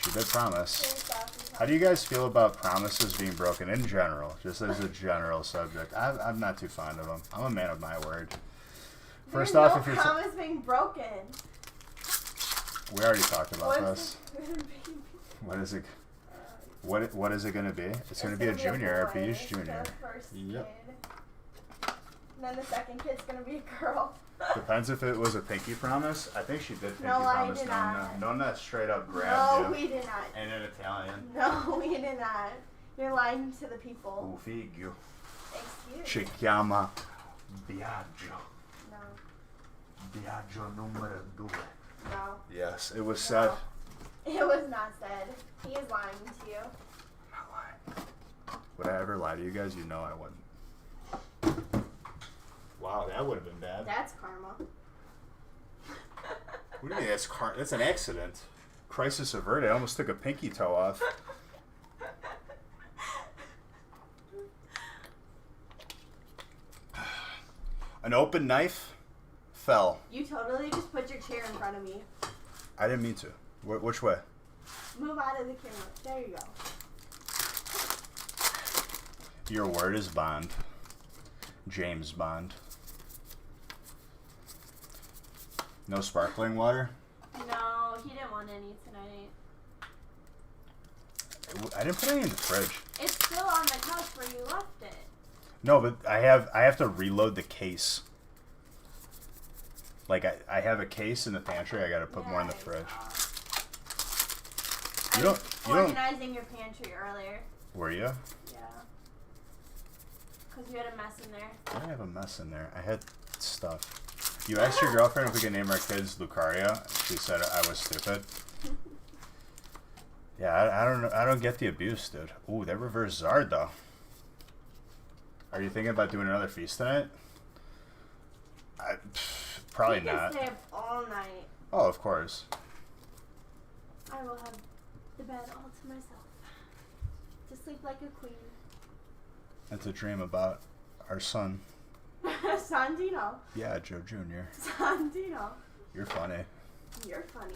She did promise. Very soft. How do you guys feel about promises being broken in general? Just as a general subject. I'm not too fond of them. I'm a man of my word. First There's off, no if you're... promise being broken. We already talked about What's this. the baby? What is it? What is it going to be? It's going to be a junior, a Beach Junior. The first Yep. kid. And then the second kid's gonna be a girl. Depends if it was a pinky promise. I think she did pinky No, I promise. did not. Nonna straight up No, grabbed you. we did not. And in Italian. No, we did not. You're lying to the people. Figlio. Excuse Si me. chiama Biagio. No, Biagio numero 2. no. Yes, it was No. said. It was not said. He is lying to you. I'm not lying. Would I ever lie to you guys? You know I wouldn't. Wow, that would have been bad. That's karma. What do you mean that's an accident? Crisis averted. I almost took a pinky toe off. An open knife fell. You totally just put your chair in front of me. I didn't mean to. Which way? Move out of the camera. There you go. Your word is bond. James Bond. No sparkling water? No, he didn't want any tonight. I didn't put any in the fridge. It's still on the couch where you left it. No, but I have to reload the case. Like I have a case in the pantry. I got to put more in the fridge. I was organizing your pantry earlier. Were you? Yeah. Because you had a mess in there. I didn't have a mess in there. I had stuff. You asked your girlfriend if we could name our kids Lucario. She said I was stupid. Yeah, I don't know. I don't get the abuse, dude. Ooh, that reverse Zard though. Are you thinking about doing another feast tonight? Probably You can not. stay up all night. Oh, of course. I will have the bed all to myself. To sleep like a queen. And to dream about our son. Sandino. Yeah, Joe Jr. Sandino. You're funny. You're funny.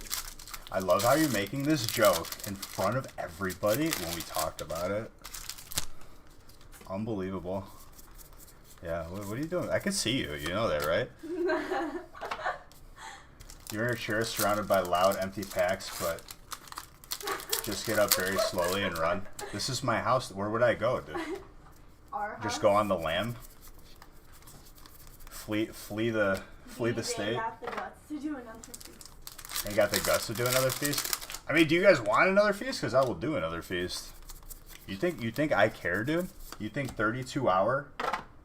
I love how you're making this joke in front of everybody when we talked about it. Unbelievable. Yeah, what are you doing? I can see you. You know that, right? You're in a chair surrounded by loud, empty packs, but just get up very slowly and run. This is my house. Where would I go, dude? Our house. Just go on the lam? Flee the state? Got the guts to do another feast. And got the guts to do another feast? I mean, do you guys want another feast? Because I will do another feast. You think I care, dude? You think 32-hour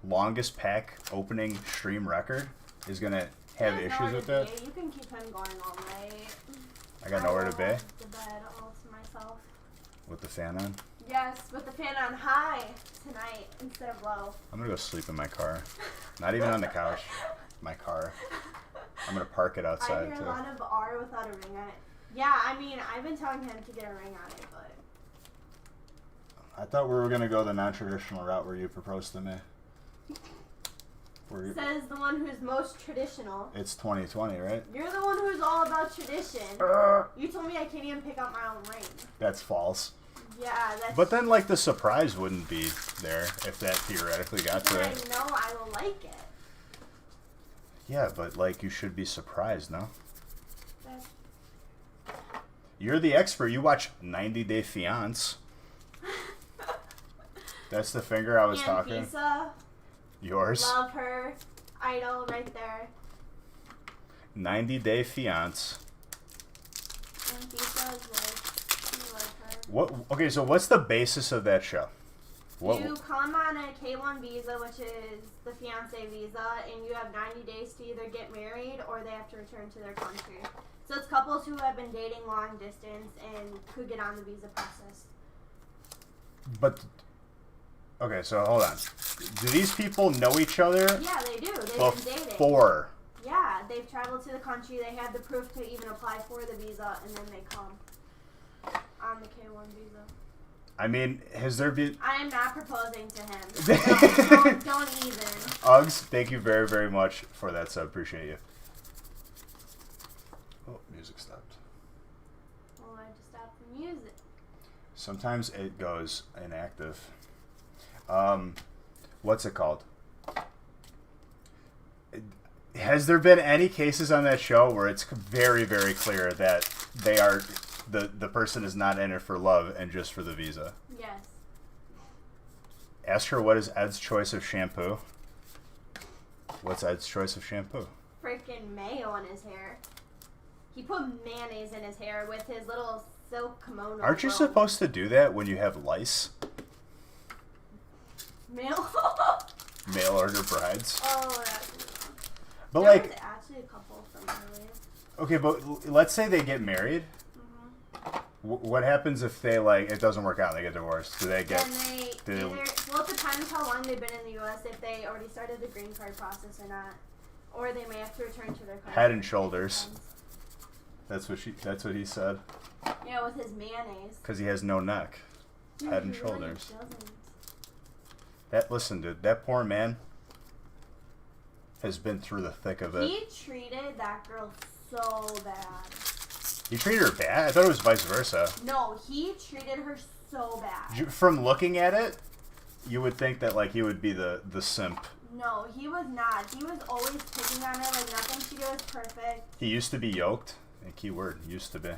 longest pack opening stream record is gonna have There's issues nowhere with to that? be. You can keep him going all night. I got nowhere to will be have the bed all to myself. with the fan on. Yes, with the fan on high tonight instead of low. I'm gonna go sleep in my car. Not even on the couch. My car. I'm gonna park it I outside hear too. a lot of R without a ring on it. Yeah, I mean, I've been telling him to get a ring on it, but I thought we were gonna go the non-traditional route where you proposed to me. Where you, says the one who's most traditional. it's 2020, right? You're the one who's all about tradition. You told me I can't even pick out my own ring. That's false. Yeah, that's. But then, like, the surprise wouldn't be there if that theoretically got to Then I it. know I will like it. Yeah, but, like, you should be surprised, no? That's... You're the expert. You watch 90 Day Fiance. That's the finger I was talking. Anfisa, Yours. love her, idol right there. 90 Day Fiance. Anfisa is like, you like her. What? Okay, so what's the basis of that show? What? You come on a K1 visa, which is the fiance visa, and you have 90 days to either get married or they have to return to their country. So it's couples who have been dating long distance and could get on the visa process. But okay, so hold on. Do these people know each other Yeah, they do. They've been dating. before? Yeah, they've traveled to the country. They have the proof to even apply for the visa, and then they come on the K1 visa. I mean, has there been? I am not proposing to him. Don't even. Uggs, thank you very, very much for that sub. Appreciate you. Oh, music stopped. Well, I just stopped the music. Sometimes it goes inactive. What's it called? Has there been any cases on that show where it's very, very clear that they are the person is not in it for love and just for the visa? Yes. Ask her what is Ed's choice of shampoo. What's Ed's choice of shampoo? Freaking mayo in his hair. He put mayonnaise in his hair with his little silk kimono. Aren't you robe. supposed to do that when you have lice? Mail? Mail order brides. Oh, that's... But there like, was actually a couple from earlier. okay, but let's say they get married. What happens if they like it doesn't work out and they get divorced? Do they get? Then they do they- either... Well, it depends how long they've been in the U.S., if they already started the green card process or not. Or they may have to return to their country. Head and shoulders. That's what he said. Yeah, with his mayonnaise. Because he has no neck. Dude, Head and he really shoulders. doesn't. Listen, dude, that poor man has been through the thick of it. He treated that girl so bad. He treated her bad? I thought it was vice versa. No, he treated her so bad. From looking at it, you would think that like he would be the simp. No, he was not. He was always picking on her like nothing she did was perfect. He used to be yoked. A key word, used to be.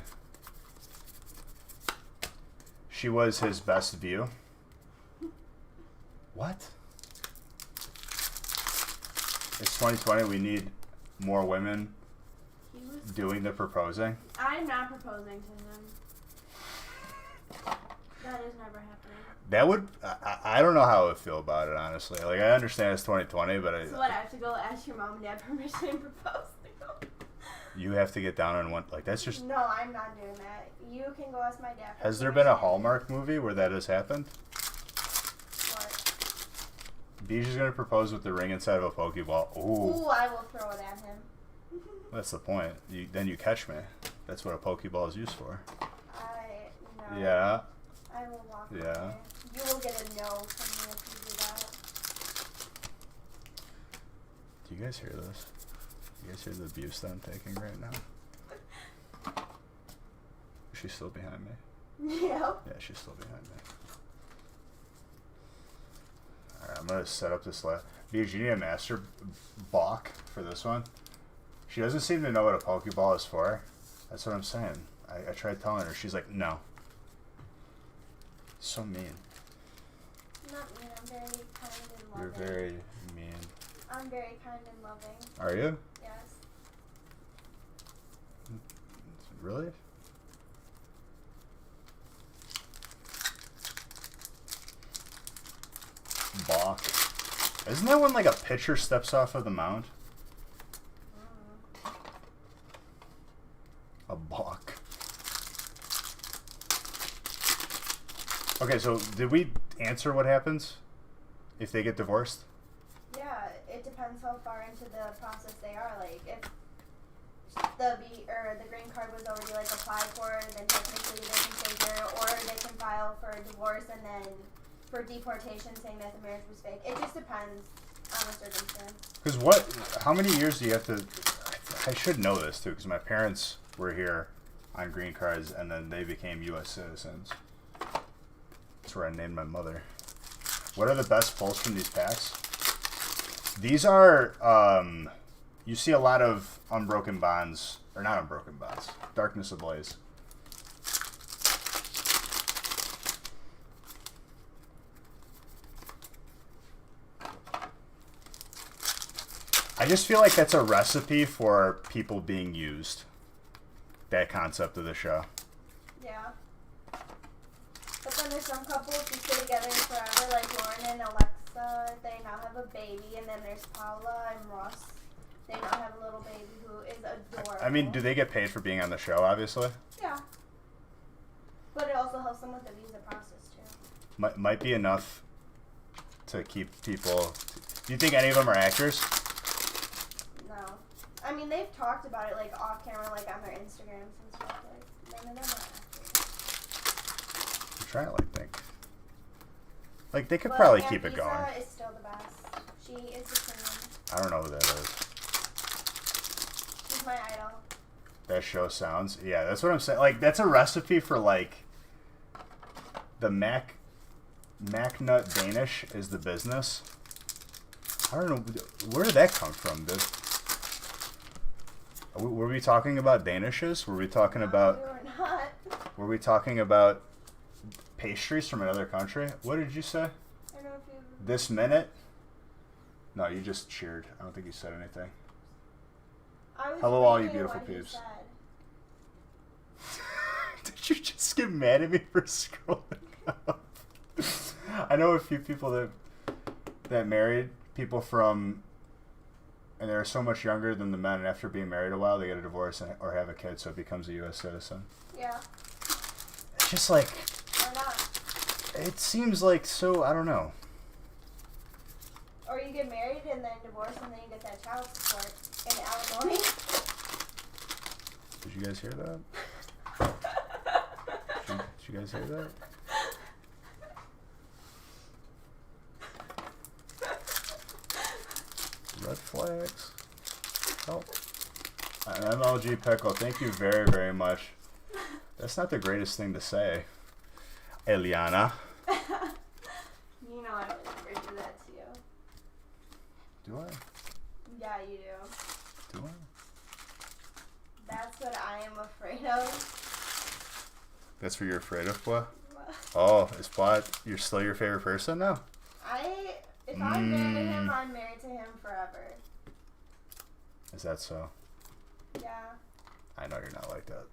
She was his best view. What? It's 2020. We need more women He was... doing the proposing. I'm not proposing to him. That is never happening. That would... I don't know how I would feel about it, honestly. Like, I understand it's 2020, but So what, I have to go ask your mom and dad permission and propose to him? you have to get down on one... Like, that's just... No, I'm not doing that. You can go ask my dad. Has there been a Hallmark movie where that has happened? What? Biju's gonna propose with the ring inside of a Pokeball. Ooh, Ooh, I will throw it at him. that's the point. Then you catch me. That's what a Pokeball is used for. No. Yeah. I will walk Yeah. away. You will get a no from me if you do that. Do you guys hear this? You guys hear the abuse that I'm taking right now? She's still behind me. Yep. Yeah, she's still behind me. Alright, I'm gonna set up this last. Biju, you need a master balk for this one. She doesn't seem to know what a Pokeball is for. That's what I'm saying. I tried telling her. She's like, no. So mean. Not mean. I'm very kind and loving. You're very mean. I'm very kind and loving. Are you? Yes. Really? balk? Isn't that when like a pitcher steps off of the mound? A balk. Okay, so did we answer what happens if they get divorced? Yeah, it depends how far into the process they are. Like, if the green card was already like applied for, then technically they can stay there, or they can file for a divorce and then for deportation, saying that the marriage was fake. It just depends on the circumstance. Because how many years do you have to? I should know this too, because my parents were here on green cards, and then they became U.S. citizens. That's where I named my mother. What are the best pulls from these packs? These are, you see a lot of Unbroken Bonds, or not Unbroken Bonds, Darkness Ablaze. I just feel like that's a recipe for people being used. That concept of the show. Yeah. But then there's some couples who stay together forever, like Lauren and Alexa. They now have a baby, and then there's Paula and Ross. They now have a little baby who is adorable. I mean, do they get paid for being on the show, obviously? Yeah. But it also helps them with the visa process, too. Might be enough to keep people... Do you think any of them are actors? No. I mean, they've talked about it, like, off camera, like, on their Instagrams and stuff. Like, none of them are actors. I'm trying to, like, think. Like, they could But probably Aunt keep it Lisa going. is still the best. She is the queen. I don't know who that is. She's my idol. That show sounds... Yeah, that's what I'm saying. Like, that's a recipe for, like... The Mac Nut Danish is the business. I don't know. Where did that come from, dude? Were we talking about Danishes? Were we talking about... We were not. Were we talking about pastries from another country? What did you say? I don't know if you... This minute? No, you just cheered. I don't think you said anything. I was Hello, all you reading beautiful what he peeps. said. Did you just get mad at me for scrolling up? I know a few people that married people from, and they're so much younger than the men, and after being married a while, they get a divorce or have a kid, so it becomes a U.S. citizen. Yeah. It's just like, Or not. it seems like so, I don't know. Or you get married and then divorce and then you get that child support and alimony. Did you guys hear that? Did you guys hear that? Red flags. Oh. An MLG Pickle, thank you very, very much. That's not the greatest thing to say. Eliana. You know I would never do that to you. Do I? Yeah, you do. Do I? That's what I am afraid of. That's what you're afraid of, what? Oh, is Plot you're still your favorite person now? If I'm married to him, I'm married to him forever. Is that so? Yeah, I know you're not like that.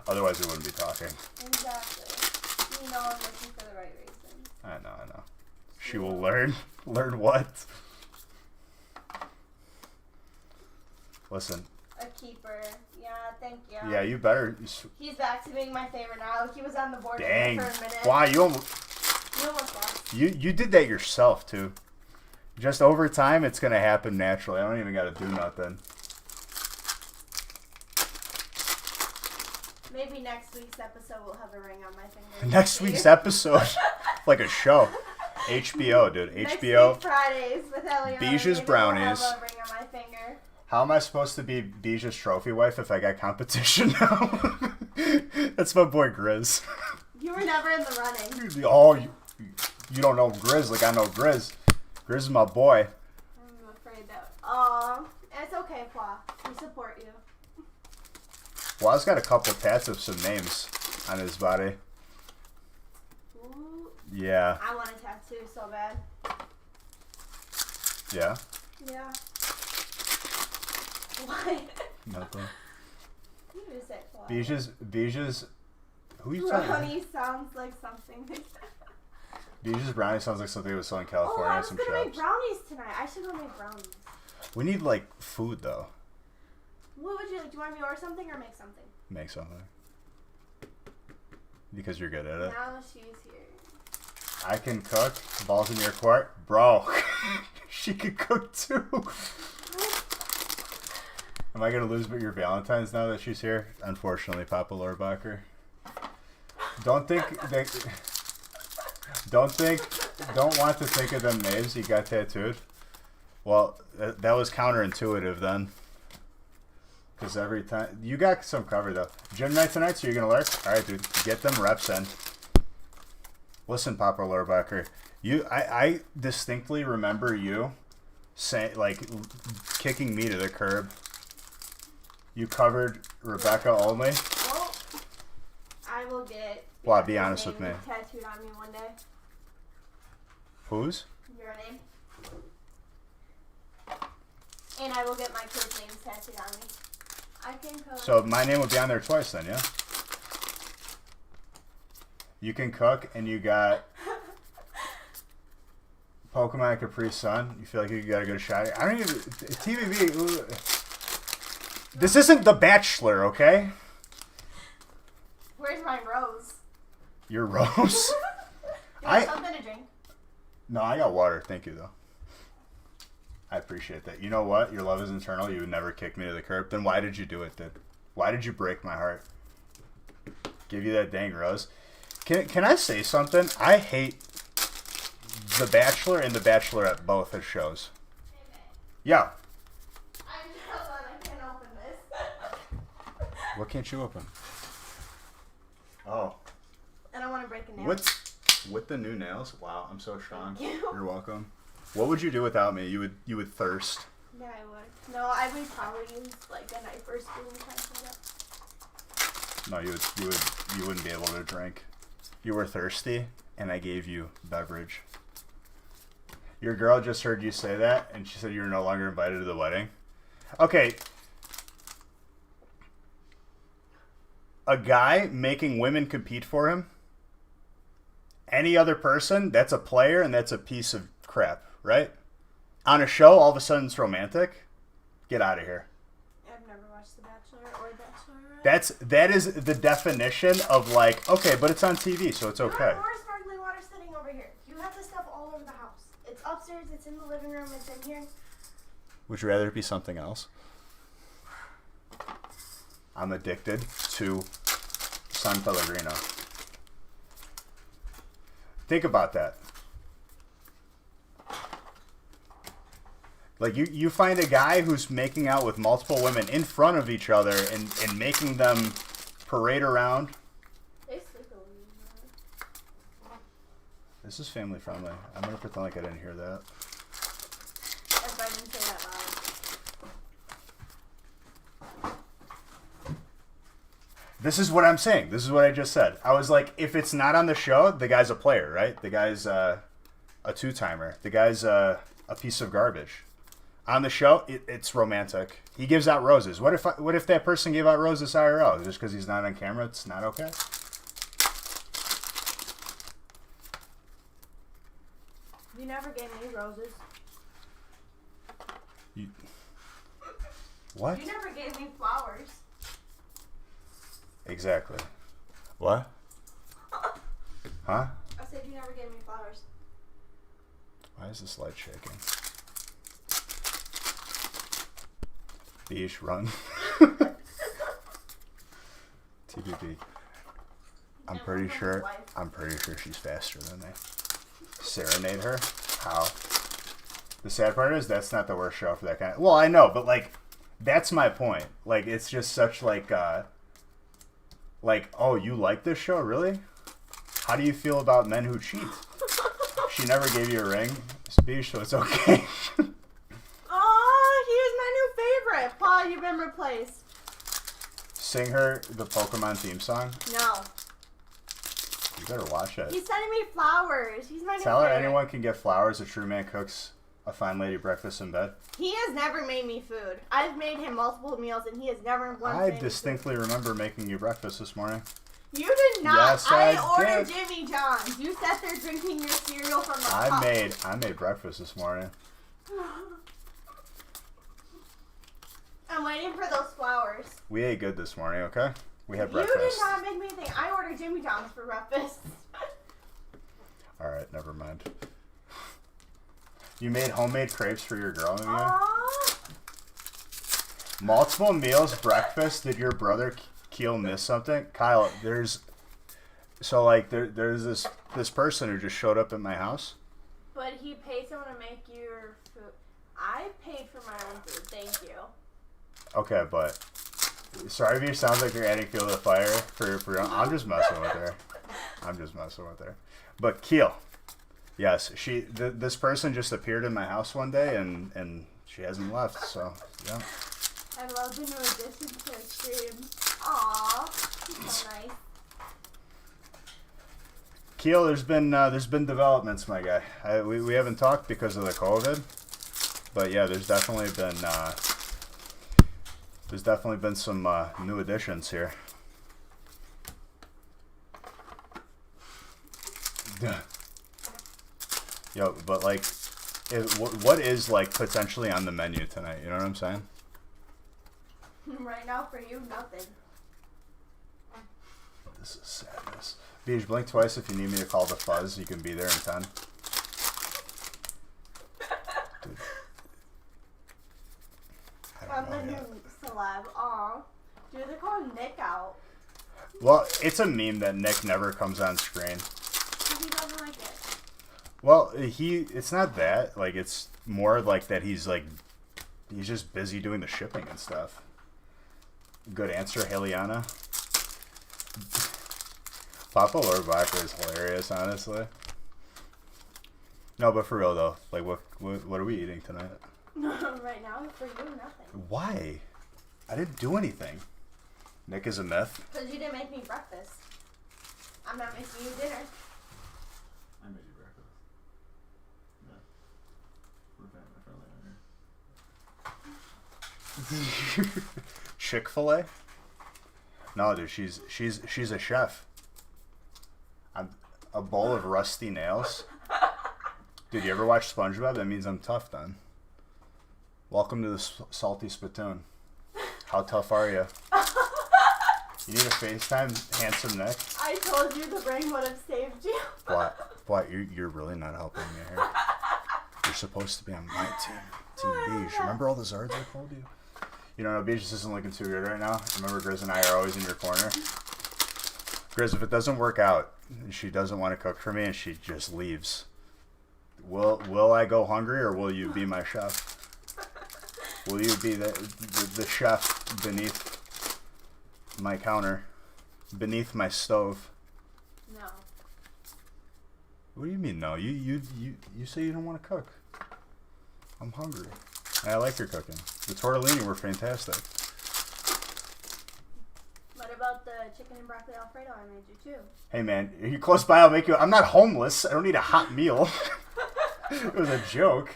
Otherwise we wouldn't be talking. exactly. You know I'm looking for the right reasons. I know. She will learn. Learn what? Listen. A keeper. Yeah, thank you. Yeah, you better. He's back to being my favorite now. He was on the board Dang. for a minute. Why you almost lost. you did that yourself too. Just over time, it's gonna happen naturally. I don't even gotta do nothing. Maybe next week's episode will have a ring on my finger. Next week's episode, like a show. HBO, dude. Next HBO. week, Fridays with Eliana. Bija's maybe Brownies. We'll have a ring on my finger. How am I supposed to be Bija's trophy wife if I got competition now? That's my boy Grizz. You were never in the running. Oh, you don't know Grizz like I know Grizz. Grizz is my boy. I'm afraid that. Aw, it's okay, Pa. We support you. Waz got a couple tats of some names on his body. Ooh, Yeah. I want a tattoo so bad. Yeah. Yeah. Why? Nothing. You just said why. Bija's. Who you talking? Brownie sounds like something. Beaches brownie sounds like something that would sell in Oh, California I at was some gonna make shops. brownies tonight. I should go make brownies. We need like food though. What would you like? Do you want me to order something or make something? Make something. Because you're good at it. Now she's here. I can cook. Balls in your court, bro. She can cook too. Am I gonna lose your Valentine's now that she's here? Unfortunately, Papa Lorbacher. Don't want to think of them names you got tattooed. Well, that was counterintuitive then. Because every time you got some cover though. Gym night tonight, so you're gonna lurk. All right, dude, get them reps in. Listen, Papa Lorbacher, I distinctly remember you saying like kicking me to the curb. You covered Rebecca only. Well, I will get. Well, be honest with me. Tattooed on me one day. Whose? Your name. And I will get my kids' names tattooed on me. I can cook. So my name would be on there twice then, yeah? You can cook and you got Pokemon Capri Sun. You feel like you got a good shot. I don't even... TVV... This isn't The Bachelor, okay? Where's my rose? Your rose? You want something to drink? No, I got water. Thank you, though. I appreciate that. You know what? Your love is eternal. You would never kick me to the curb. Then why did you do it, dude? Why did you break my heart? Give you that dang rose. Can I say something? I hate The Bachelor and The Bachelorette both as shows. Yeah. Hold on, I can't open this. What can't you open? Oh. I don't want to break a nail. With the new nails? Wow, I'm so strong. Thank you. You're welcome. What would you do without me? You would thirst. Yeah, I would. No, I would probably use like a knife or spoon kind of thing. No, you wouldn't be able to drink. You were thirsty, and I gave you beverage. Your girl just heard you say that, and she said you were no longer invited to the wedding. Okay. A guy making women compete for him. Any other person, that's a player, and that's a piece of crap, right? On a show, all of a sudden it's romantic. Get out of here. I've never watched The Bachelor or Bachelorette. That is the definition of like, okay, but it's on TV, so it's You okay. have more sparkling water sitting over here. You have this stuff all over the house. It's upstairs, it's in the living room, it's in here. Would you rather it be something else? I'm addicted to San Pellegrino. Think about that. Like you find a guy who's making out with multiple women in front of each other and making them parade around. They sleep over you. This is family friendly. I'm gonna pretend like I didn't hear that. If I didn't say that loud. This is what I'm saying. This is what I just said. I was like, if it's not on the show, the guy's a player, right? The guy's a two-timer. The guy's a piece of garbage. On the show, it's romantic. He gives out roses. What if that person gave out roses IRL? Just because he's not on camera, it's not okay? You never gave me roses. What? You never gave me flowers. Exactly. What? Huh? I said you never gave me flowers. Why is this light shaking? Beach, run. TBD. I'm pretty sure she's faster than me. Serenade her? How? The sad part is that's not the worst show for that kind of... Well, I know, but like, that's my point. Like, it's just such like, oh, you like this show? Really? How do you feel about men who cheat? She never gave you a ring, Speech, so it's okay. Oh, he is my new favorite. Paul, you've been replaced. Sing her the Pokemon theme song. No. You better watch it. He's sending me flowers. He's my new Tell her favorite. anyone can get flowers. A true man cooks a fine lady breakfast in bed. He has never made me food. I've made him multiple meals, and he has never once I made distinctly remember making you breakfast this morning. me You did not. Yes, I ordered did. Jimmy John's. You sat there drinking your cereal from the cup. I made breakfast this morning. I'm waiting for those flowers. We ate good this morning, okay? We had breakfast. You did not make me think. I ordered Jimmy John's for breakfast. Alright, never mind. You made homemade crepes for your girl, maybe? Aww. Multiple meals, breakfast. Did your brother Keel miss something? Kyle, there's this person who just showed up at my house. But he paid someone to make your food. I paid for my own food. Thank you. Okay, but sorry if you sound like you're adding fuel to the fire for I'm just messing with her. I'm just messing with her. But Keel, yes, this person just appeared in my house one day and she hasn't left. So yeah. I love the new addition to Extreme. Aww, so nice. Keel, there's been developments, my guy. We haven't talked because of the COVID, but yeah, there's definitely been some new additions here. Yo, but like, what is like potentially on the menu tonight? You know what I'm saying? Right now for you, nothing. This is sadness. Beej, blink twice if you need me to call the fuzz. You can be there in 10. Dude. I'm the new celeb. Aw. Dude, they're calling Nick out. Well, it's a meme that Nick never comes on screen. He doesn't like it. Well, it's not that. Like, it's more like that he's just busy doing the shipping and stuff. Good answer, Heliana. Papa Lord Vodka is hilarious, honestly. No, but for real though, like what are we eating tonight? Right now, for you, nothing. Why? I didn't do anything. Nick is a myth. Because you didn't make me breakfast. I'm not making you dinner. I made you breakfast. Yeah. We're family friendly. Chick-fil-A? No, dude, she's a chef. A bowl of rusty nails. Dude, you ever watch SpongeBob? That means I'm tough then. Welcome to the salty spittoon. How tough are you? You need a FaceTime, handsome Nick? I told you the brain would have saved you. What? You're really not helping me here. You're supposed to be on my team. Team Beige. Remember all the Zards I told you? You know, Beige, this isn't looking too good right now. Remember, Grizz and I are always in your corner. Grizz, if it doesn't work out, and she doesn't want to cook for me, and she just leaves, will I go hungry, or will you be my chef? Will you be the chef beneath my counter, beneath my stove? No. What do you mean no? You say you don't want to cook. I'm hungry. And I like your cooking. The tortellini were fantastic. What about the chicken and broccoli Alfredo I made you too? Hey man, are you close by? I'll make you. I'm not homeless. I don't need a hot meal. It was a joke.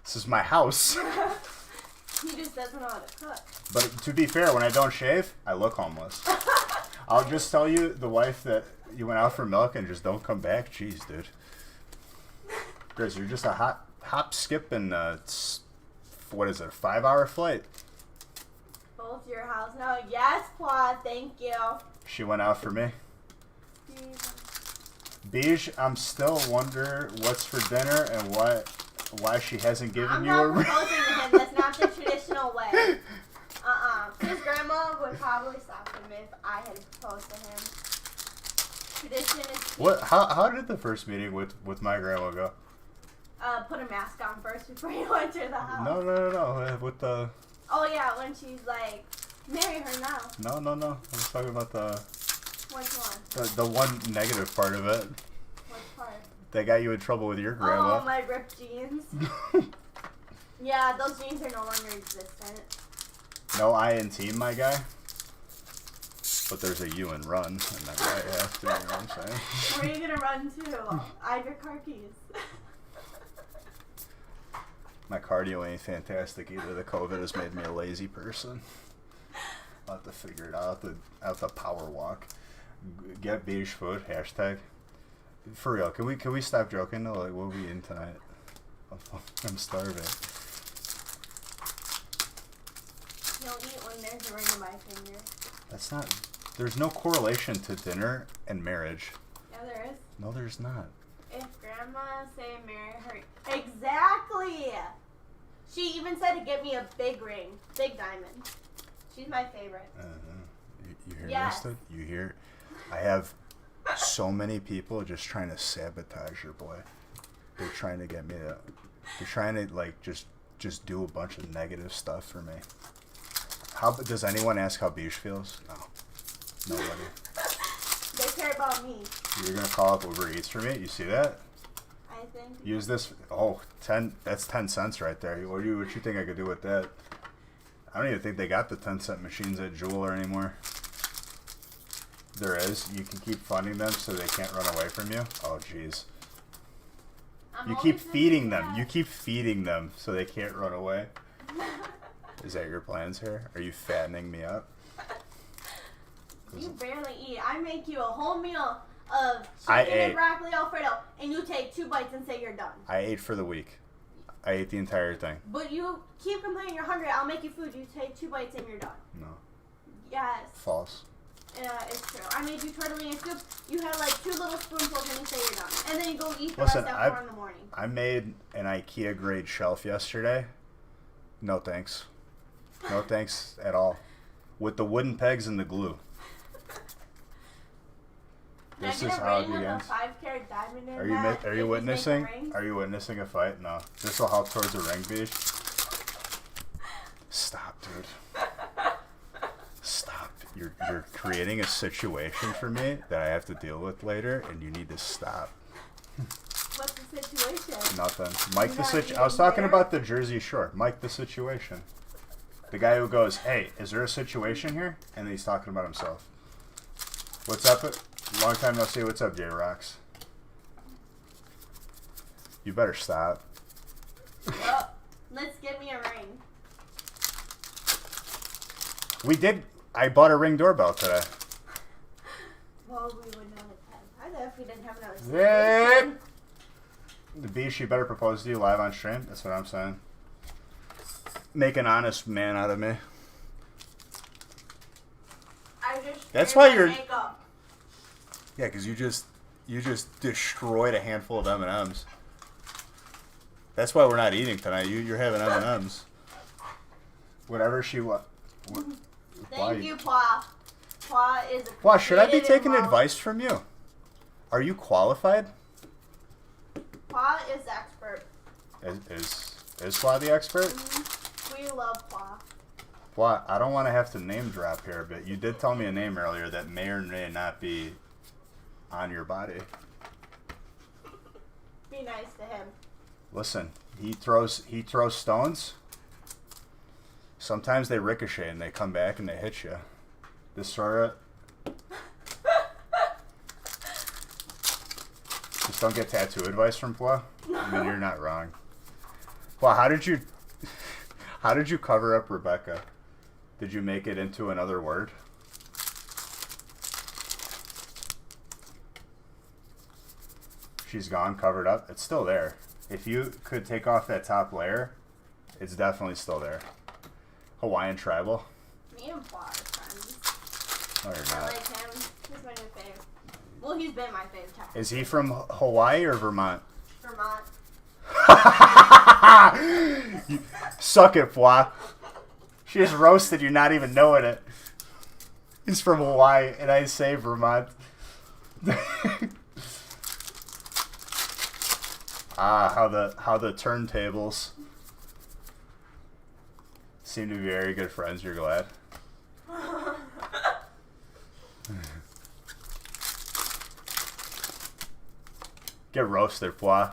This is my house. He just doesn't know how to cook. But to be fair, when I don't shave, I look homeless. I'll just tell you, the wife that you went out for milk and just don't come back. Jeez, dude. Grizz, you're just a hop, skip, and what is it? A 5-hour flight. Both your house. No, yes, Quad. Thank you. She went out for me. Beige, I'm still wonder what's for dinner and why she hasn't given I'm you not a ring. proposing to him. That's not the traditional way. His grandma would probably stop him if I had proposed to him. Tradition is key. What? How did the first meeting with my grandma go? Put a mask on first before you enter the house. No. With the. Oh yeah, when she's like, marry her now. No. I was talking about the. Which one? The one negative part of it. Which part? That got you in trouble with your grandma. Oh, my ripped jeans. Yeah, those jeans are no longer existent. No I in team, my guy. But there's a U in run, and that guy has to, you know what I'm saying? Where are you gonna run to? I have your car keys. My cardio ain't fantastic either. The COVID has made me a lazy person. I'll have to figure it out. I'll have to power walk. Get beige food hashtag. For real, can we stop joking though? Like, what are we eating tonight? I'm starving. You'll eat when there's a ring in my finger. That's not. There's no correlation to dinner and marriage. Yeah, there is. No, there's not. If grandma say marry her, exactly. She even said to get me a big ring, big diamond. She's my favorite. You hear Yes. this? You hear? I have so many people just trying to sabotage your boy. They're trying to get me to. They're trying to like just do a bunch of negative stuff for me. How does anyone ask how Bish feels? No, nobody. They care about me, You're gonna call up Uber Eats for me? You see that? I think. Use this. Oh, 10. That's 10 cents right there. What you think I could do with that? I don't even think they got the 10-cent machines at Jeweler anymore. There is. You can keep funding them so they can't run away from you. Oh, jeez. I'm You always keep feeding thinking them. that. You keep feeding them so they can't run away. Is that your plans here? Are you fattening me up? You barely eat. I make you a whole meal of I chicken ate. and broccoli Alfredo, and you take 2 bites and say you're done. I ate for the week. I ate the entire thing. But you keep complaining you're hungry. I'll make you food. You take 2 bites and you're done. No. Yes. False. It's true. I made you tortellini soup. You had like 2 little spoonfuls and you say you're done. And then you go eat the Listen, rest at 4 in the morning. I made an IKEA grade shelf yesterday. No thanks. No thanks at all. With the wooden pegs and the glue. Can This I is get a how it ring with begins. a 5-carat diamond in Are you that? are if you make witnessing? the ring? Are you witnessing a fight? No. This will help towards a ring, Beach. Stop, dude. Stop. You're creating a situation for me that I have to deal with later, and you need to stop. What's the situation? Nothing. Mike the not situation. I was even talking there? about the Jersey Shore. Mike the situation. The guy who goes, "Hey, is there a situation here?" And then he's talking about himself. What's up? Long time no see. What's up, J Rocks? You better stop. Well, let's get me a ring. We did. I bought a Ring doorbell today. Well, we would know at 10. I know if we didn't have another Zip. situation. The Beach, you better propose to you live on stream. That's what I'm saying. Make an honest man out of me. I just That's sprayed why my you're- makeup. Yeah, because you just destroyed a handful of M&Ms. That's why we're not eating tonight. You're having M&Ms. Whatever she Thank you, Pa. Pa is Why should I be appreciated taking and loved. advice from you? Are you qualified? Pa is expert. Is Fla the expert? We love Pa. Fla, I don't want to have to name drop here, but you did tell me a name earlier that may or may not be on your body. Be nice to him. Listen, he throws stones. Sometimes they ricochet and they come back and they hit you. This sort of. Just don't get tattoo advice from Pua. I mean, you're not wrong. Pua, how did you cover up Rebecca? Did you make it into another word? She's gone, covered up. It's still there. If you could take off that top layer, it's definitely still there. Hawaiian tribal. Me and Pa are friends. No, you're I not. like him. He's my new fave. Well, he's been my fave technically. Is he from Hawaii or Vermont? Vermont. You suck it, Pua. She just roasted you, not even knowing it. He's from Hawaii, and I say Vermont. How the turntables seem to be very good friends. You're glad. Get roasted, Pua.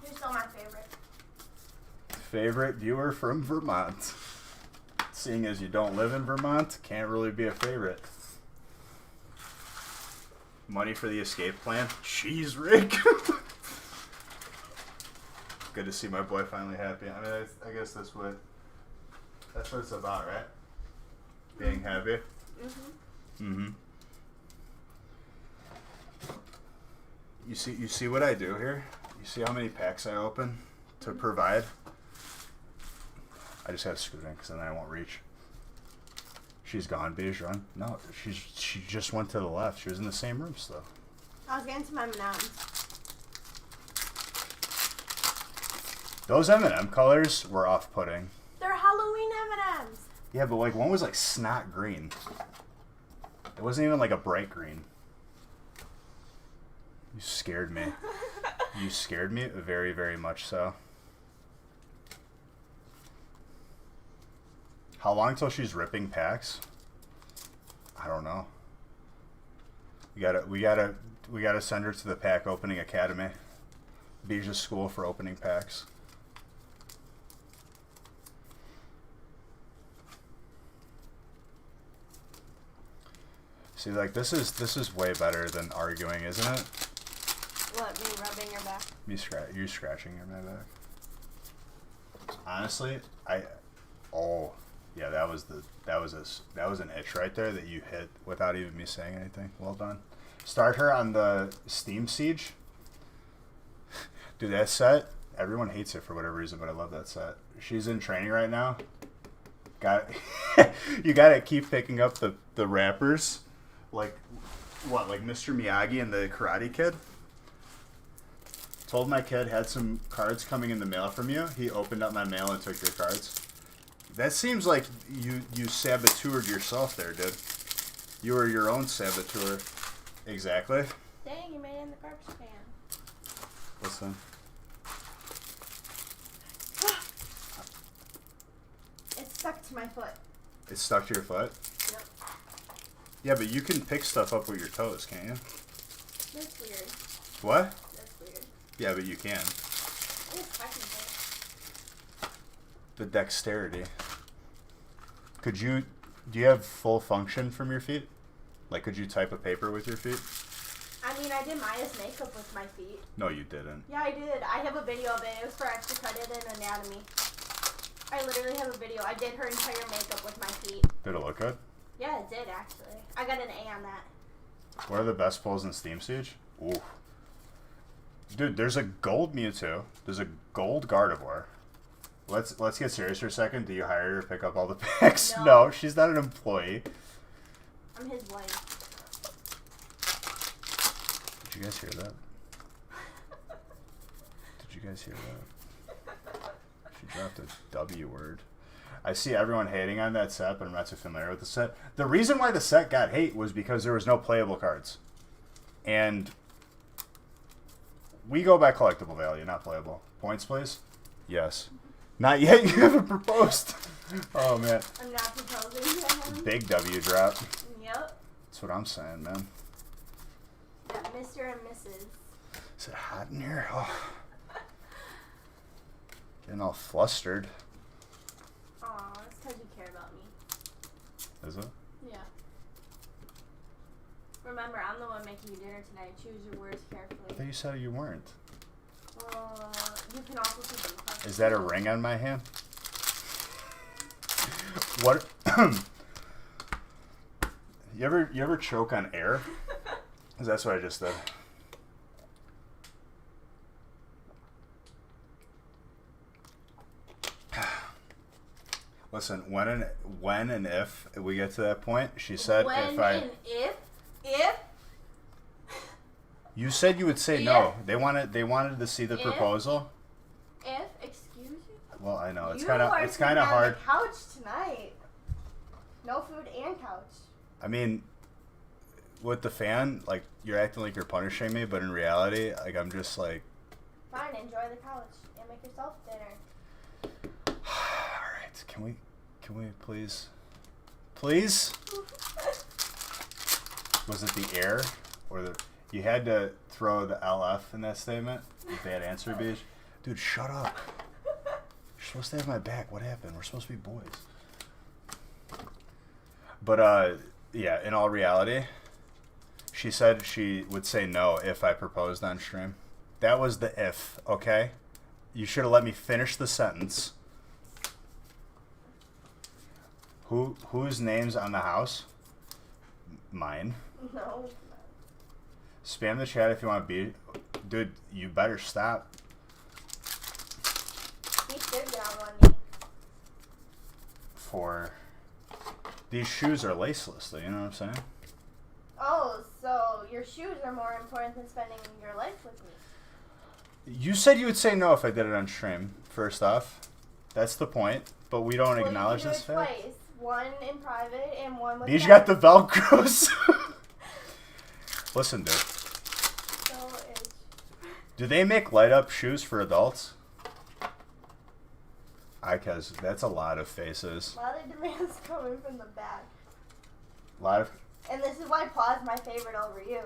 He's still my favorite. Favorite viewer from Vermont. Seeing as you don't live in Vermont, can't really be a favorite. Money for the escape plan? Cheese rig. Good to see my boy finally happy. I mean, I guess that's what it's about, right? Being happy. Mm-hmm. Mm-hmm. You see what I do here? You see how many packs I open to provide? I just had to scoot in because then I won't reach. She's gone, Beige, run. No, she just went to the left. She was in the same room still. I was getting some M&Ms. Those M&M colors were off-putting. They're Halloween M&Ms. Yeah, but like one was like snot green. It wasn't even like a bright green. You scared me. You scared me very, very much so. How long till she's ripping packs? I don't know. We gotta send her to the pack opening academy. Beige's school for opening packs. See, like this is way better than arguing, isn't it? What, me rubbing your back? You scratching my back. Honestly, yeah, that was an itch right there that you hit without even me saying anything. Well done. Start her on the Steam Siege. Dude, that set, everyone hates it for whatever reason, but I love that set. She's in training right now. You gotta keep picking up the rappers. Like Mr. Miyagi and the Karate Kid? Told my kid had some cards coming in the mail from you. He opened up my mail and took your cards. That seems like you saboteured yourself there, dude. You were your own saboteur. Exactly. Dang, you made it in the garbage can. Listen. It's stuck to my foot. It's stuck to your foot? Yep. Yeah, but you can pick stuff up with your toes, can't you? That's weird. What? That's weird. Yeah, but you can. It's technical. The dexterity. Do you have full function from your feet? Like, could you type a paper with your feet? I mean, I did Maya's makeup with my feet. No, you didn't. Yeah, I did. I have a video of it. It was for extra credit in anatomy. I literally have a video. I did her entire makeup with my feet. Did it look good? Yeah, it did, actually. I got an A on that. What are the best pulls in Steam Siege? Ooh. Dude, there's a gold Mewtwo. There's a gold Gardevoir. Let's get serious for a second. Do you hire her to pick up all the packs? No. No, she's not an employee. I'm his wife. Did you guys hear that? Did you guys hear that? She dropped a W word. I see everyone hating on that set, but I'm not too familiar with the set. The reason why the set got hate was because there was no playable cards. And we go by collectible value, not playable. Points, please? Yes. Not yet. You haven't proposed. Oh, man. I'm not proposing to him. Big W drop. Yep. That's what I'm saying, man. Yeah, Mr. and Mrs. Is it hot in here? Oh. Getting all flustered. Aw, it's because you care about me. Is it? Yeah. Remember, I'm the one making you dinner tonight. Choose your words I carefully. thought you said you weren't. You can also see them. Is that a ring on my hand? What? You ever choke on air? 'Cause that's what I just did. Listen, when and if we get to that point, she said if you said you would say no. They wanted to see the proposal. Excuse you. Well, I know it's You kind are of sitting on hard. the couch tonight. No food and couch. I mean, with the fan, like you're acting like you're punishing me, but in reality, like I'm just like. Fine, enjoy the couch and make yourself dinner. All right, can we please? Please? Was it the air or the? You had to throw the LF in that statement. Bad answer, Beige. Dude, shut up. You're supposed to have my back. What happened? We're supposed to be boys. But yeah. In all reality, she said she would say no if I proposed on stream. That was the if. Okay. You should have let me finish the sentence. Whose name's on the house? Mine. No. Spam the chat if you want to beat. Dude, you better stop. He should get on one knee. For these shoes are laceless, though. You know what I'm saying? Oh, so your shoes are more important than spending your life with me. You said you would say no if I did it on stream. First off, that's the point. But we don't Well, acknowledge you can this do it fact. twice. One in private and one with. These got the Velcros. Listen, dude. So it's. Do they make light up shoes for adults? Because that's a lot of faces. A lot of demands coming from the back. A lot of. And this is why Paw's my favorite over you.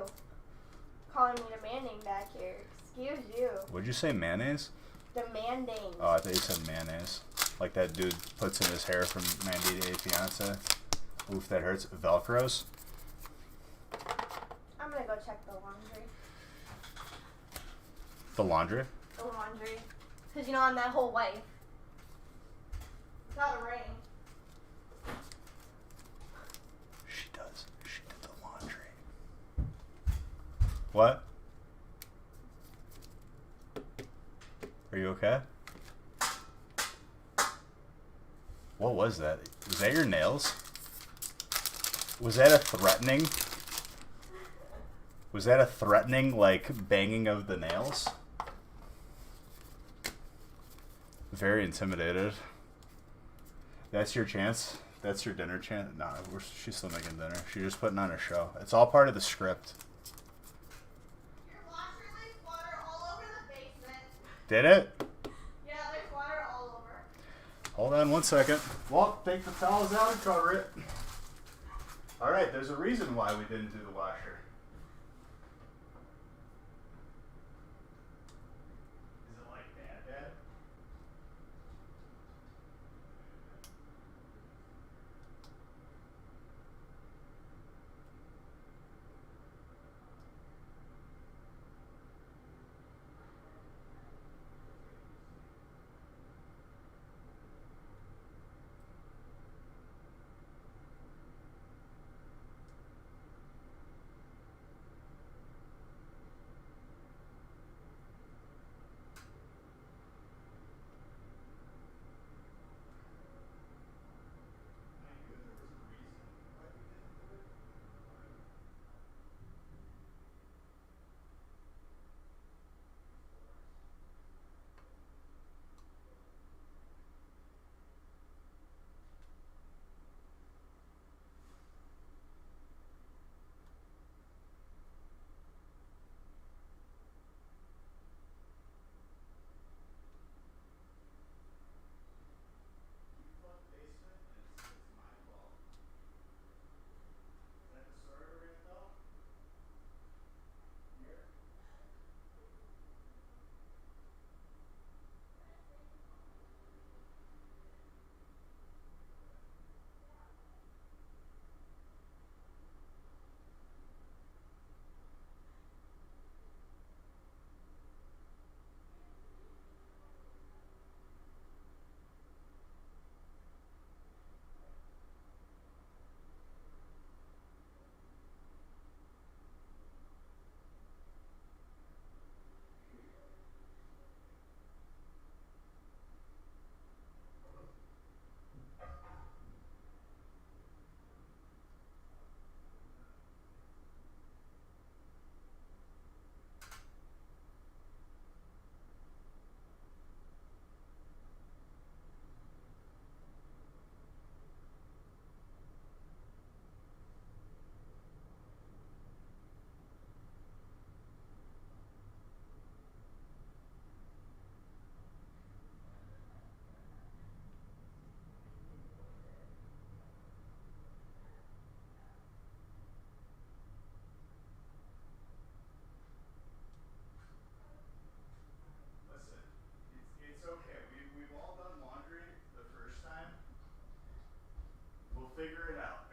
Calling me demanding back here. Excuse you. Would you say mayonnaise? Demanding. Oh, I thought you said mayonnaise. Like that dude puts in his hair from 90 Day Fiance. Oof, that hurts. Velcros. I'm gonna go check the laundry. The laundry. The laundry. Because you know I'm that whole wife. Without a ring. She does. She did the laundry. What? Are you okay? What was that? Was that your nails? Was that a threatening? Was that a threatening, like, banging of the nails? Very intimidated. That's your chance? That's your dinner chance? Nah, she's still making dinner. She's just putting on a show. It's all part of the script. Your washer leaks water all over the basement. Did it? Yeah, there's water all over. Hold on one second. Well, take the towels out and cover it. Alright, there's a reason why we didn't do the washer. Is it like bad? It's okay. We've all done laundry the first time. We'll figure it out.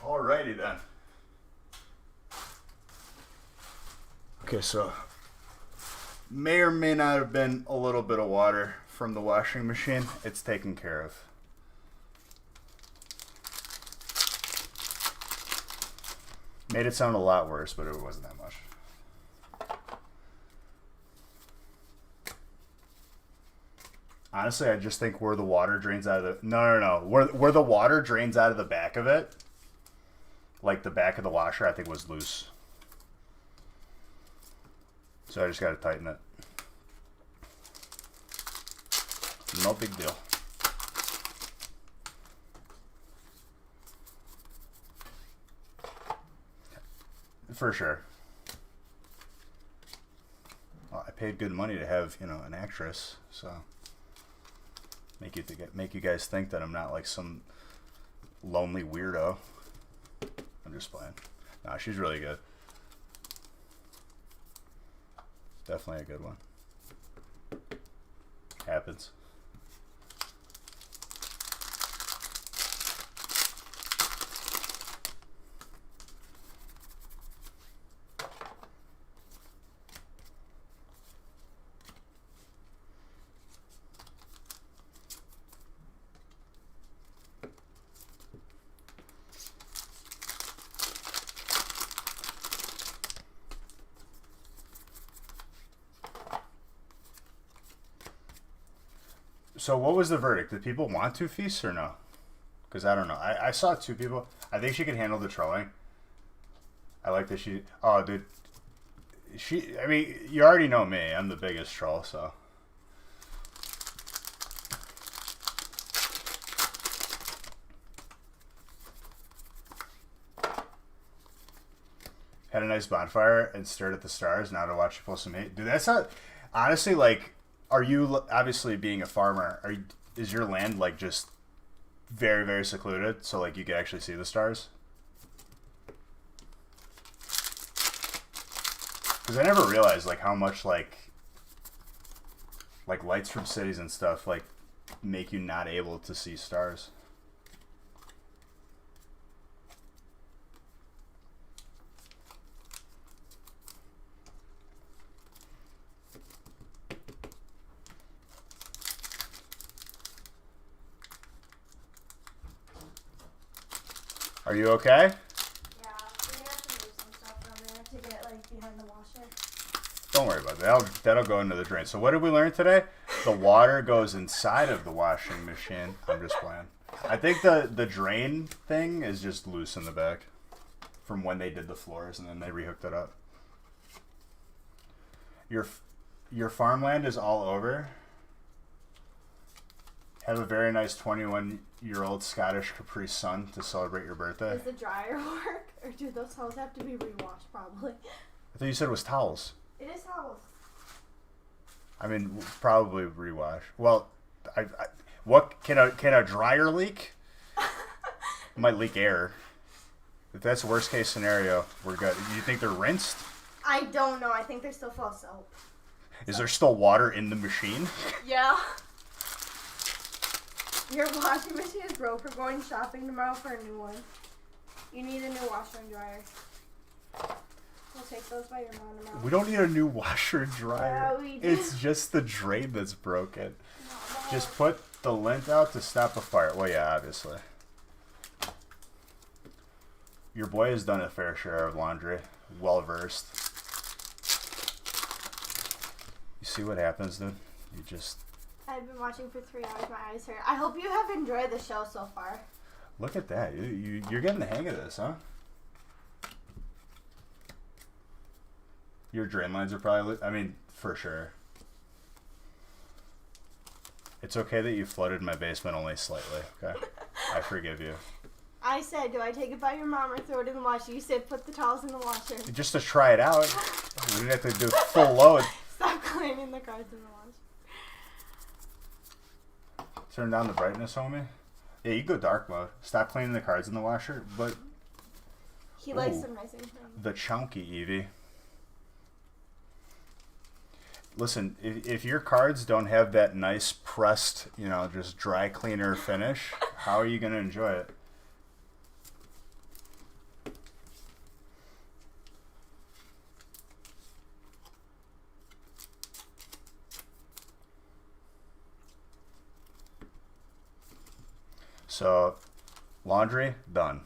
Alrighty then. Okay, so may or may not have been a little bit of water from the washing machine. It's taken care of. Made it sound a lot worse, but it wasn't that much. Honestly, I just think where the water drains out of the... No. Where the water drains out of the back of it, like the back of the washer, I think was loose. So I just got to tighten it. No big deal. For sure. Well, I paid good money to have, you know, an actress, so make you guys think that I'm not like some lonely weirdo. I'm just playing. Nah, she's really good. Definitely a good one. Happens. So what was the verdict? Did people want two feasts or no? Because I don't know. I saw two people. I think she can handle the trolling. I like that she... Oh, dude. I mean, you already know me. I'm the biggest troll, so... Had a nice bonfire and stared at the stars. Now to watch you pull some hate. Dude, that's not... Honestly, like... Are you, obviously being a farmer, is your land like just very, very secluded so like you can actually see the stars? Because I never realized like how much like lights from cities and stuff like make you not able to see stars. Are you okay? Yeah, we're gonna have to move some stuff from there to get like behind the washer. Don't worry about that. That'll go into the drain. So what did we learn today? The water goes inside of the washing machine. I'm just playing. I think the drain thing is just loose in the back from when they did the floors and then they rehooked it up. Your farmland is all over. Have a very nice 21-year-old Scottish Capri Sun to celebrate your birthday. Does the dryer work? Or do those towels have to be rewashed probably? I thought you said it was towels. It is towels. I mean, probably rewash. Well, what can a dryer leak? It might leak air. If that's worst case scenario, we're good. You think they're rinsed? I don't know. I think they're still full of soap. Is there still water in the machine? Yeah. Your washing machine is broke. We're going shopping tomorrow for a new one. You need a new washer and dryer. We'll take those by your mom tomorrow. We don't need a new washer and dryer. Yeah, we do. It's just the drain that's broken. No. Just put the lint out to stop a fire. Well, yeah, obviously. Your boy has done a fair share of laundry. Well versed. You see what happens, dude? You just... I've been watching for 3 hours. My eyes hurt. I hope you have enjoyed the show so far. Look at that. You're getting the hang of this, huh? Your drain lines are probably... I mean, for sure. It's okay that you flooded my basement only slightly, okay? I forgive you. I said, do I take it by your mom or throw it in the washer? You said put the towels in the washer. Just to try it out. We didn't have to do full load. Stop cleaning the cards in the washer. Turn down the brightness, homie. Yeah, you go dark mode. Stop cleaning the cards in the washer, but... He likes Ooh. some nice and clean. The chunky Eevee. Listen, if your cards don't have that nice pressed, you know, just dry cleaner finish, how are you going to enjoy it? So, laundry, done.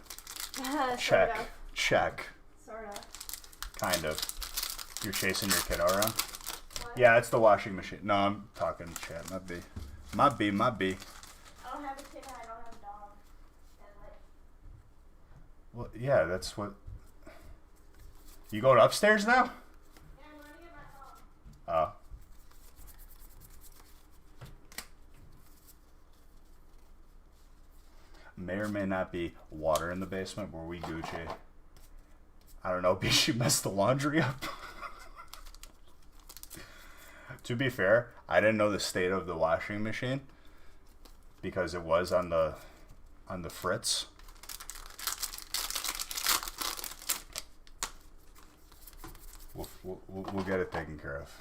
Sort Check. of. Check. Kind of. You're chasing your kid around? What? Yeah, it's the washing machine. No, I'm talking chat. My B. My B, my B. I don't have a kid and I don't have a dog. And like, Well, yeah, that's what... You going upstairs now? yeah, I'm going to get my dog. Oh. May or may not be water in the basement where we Gucci. I don't know, but she messed the laundry up. To be fair, I didn't know the state of the washing machine because it was on the fritz. We'll get it taken care of.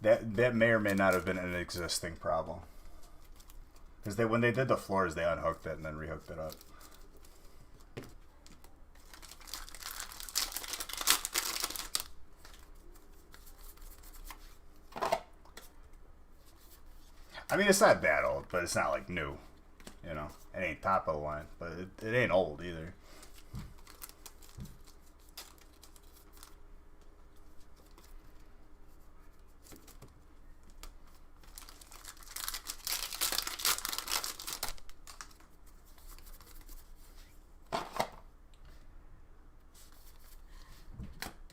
That may or may not have been an existing problem. Because when they did the floors, they unhooked it and then rehooked it up. I mean, it's not that old, but it's not like new. You know, it ain't top of the line, but it ain't old either.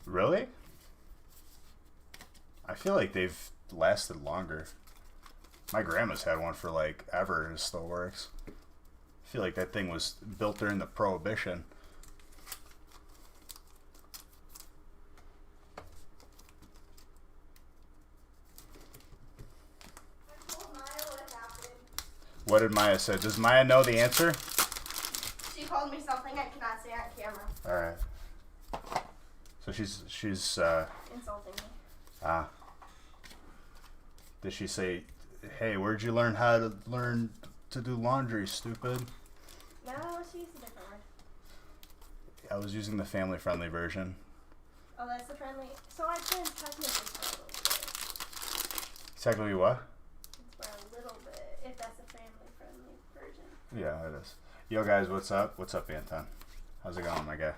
Really? I feel like they've lasted longer. My grandma's had one for like ever and it still works. I feel like that thing was built during the Prohibition. I told Maya what happened. What did Maya say? Does Maya know the answer? She called me something I cannot say on camera. Alright. So she's Insulting me. did she say, hey, where'd you learn how to learn to do laundry, stupid? No, she used a different word. I was using the family friendly version. Oh, that's the friendly. So I can technically for a little bit. Technically what? It's for a little bit, if that's a family friendly version. Yeah, it is. Yo guys, what's up? What's up, Anton? How's it going, my guy?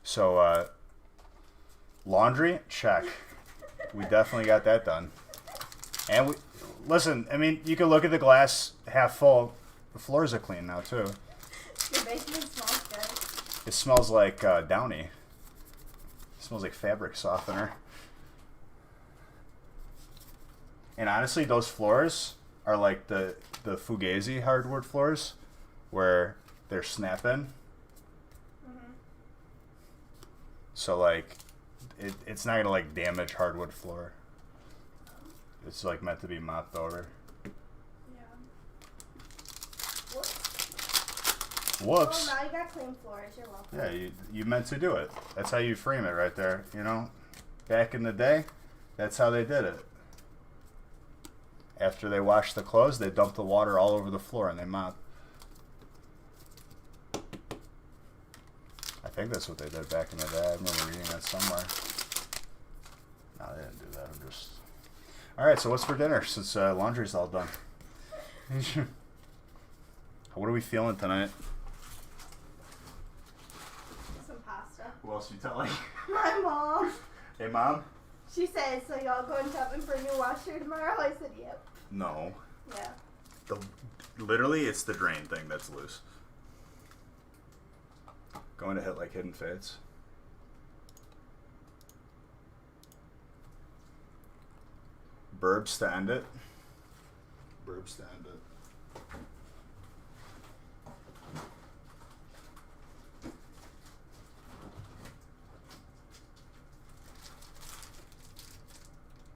So, laundry, check. We definitely got that done. And we, listen, I mean, you can look at the glass half full. The floors are clean now, too. Your basement smells good. It smells like Downy. It smells like fabric softener. And honestly, those floors are like the Fugazi hardwood floors where they're snapping. So like, it's not gonna like damage hardwood floor. It's like meant to be mopped over. Yeah. Whoops. Whoops. Well, now you got clean floors. You're welcome. Yeah, you meant to do it. That's how you frame it right there. You know, back in the day, that's how they did it. After they washed the clothes, they dumped the water all over the floor and they mopped. I think that's what they did back in the day. I remember reading that somewhere. No, they didn't do that. I'm just... Alright, so what's for dinner since laundry's all done? What are we feeling tonight? Some pasta. Who else are you telling? My mom. Hey, Mom? She said, so y'all going shopping for a new washer tomorrow? I said, yep. No. Yeah. Literally, it's the drain thing that's loose. Going to hit like Hidden Fates. Burbs to end it. Burbs to end it.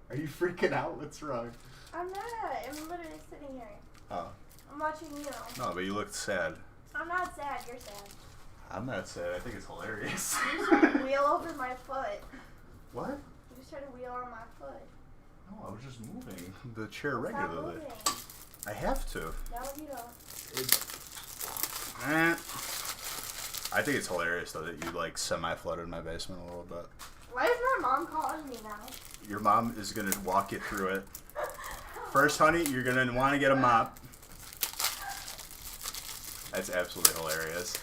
Are you freaking out? What's wrong? I'm not. I'm literally sitting here. Oh. I'm watching you. No, but you looked sad. I'm not sad. You're sad. I'm not sad. I think it's hilarious. You just tried to wheel over my foot. What? You just tried to wheel on my foot. No, I was just moving the chair Stop regularly. moving. I have to. No, you don't. I think it's hilarious though that you like semi-flooded my basement a little bit. Why is my mom calling me now? Your mom is gonna walk you through it. First, honey, you're gonna want to get a mop. That's absolutely hilarious.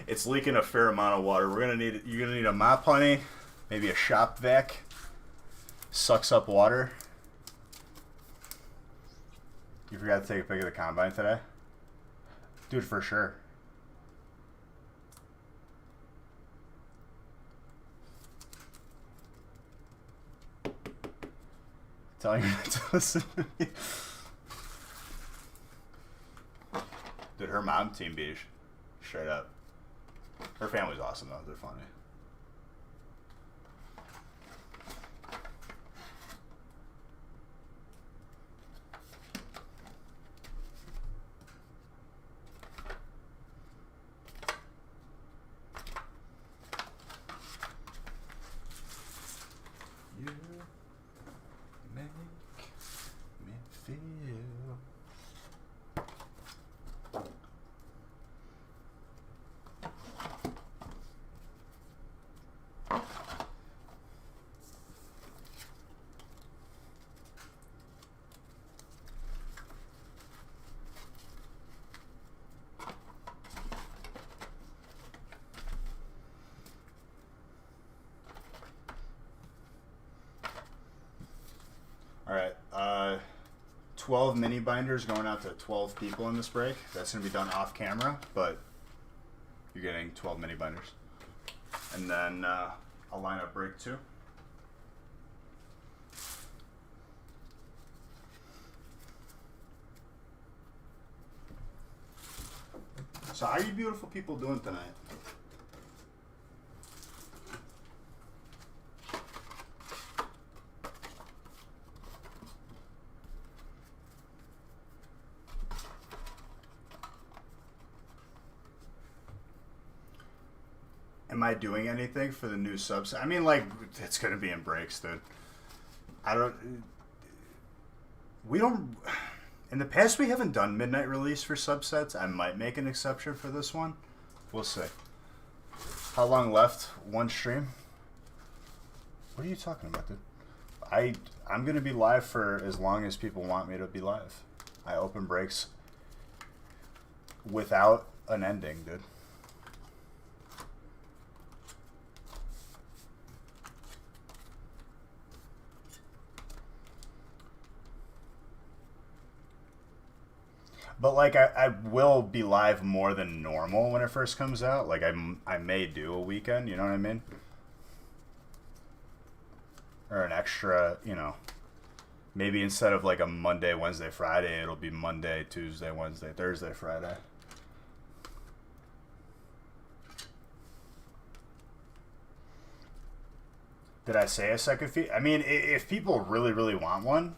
It's leaking a fair amount of water. You're gonna need a mop, honey. Maybe a shop vac. Sucks up water. You forgot to take a pic of the combine today? Dude, for sure. Telling you not to listen to me. Dude, her mom team beat straight up. Her family's awesome though. They're funny. You make me feel. All right, 12 mini binders going out to 12 people in this break. That's going to be done off camera, but you're getting 12 mini binders. And then I'll line up break 2. So how are you beautiful people doing tonight? Am I doing anything for the new subs? I mean, like, it's going to be in breaks, dude. In the past, we haven't done midnight release for subsets. I might make an exception for this one. We'll see. How long left? One stream? What are you talking about, dude? I'm going to be live for as long as people want me to be live. I open breaks without an ending, dude. But like I will be live more than normal when it first comes out. Like I may do a weekend, you know what I mean? Or an extra, you know. Maybe instead of like a Monday, Wednesday, Friday, it'll be Monday, Tuesday, Wednesday, Thursday, Friday. Did I say a second fee? I mean, if people really, really want one,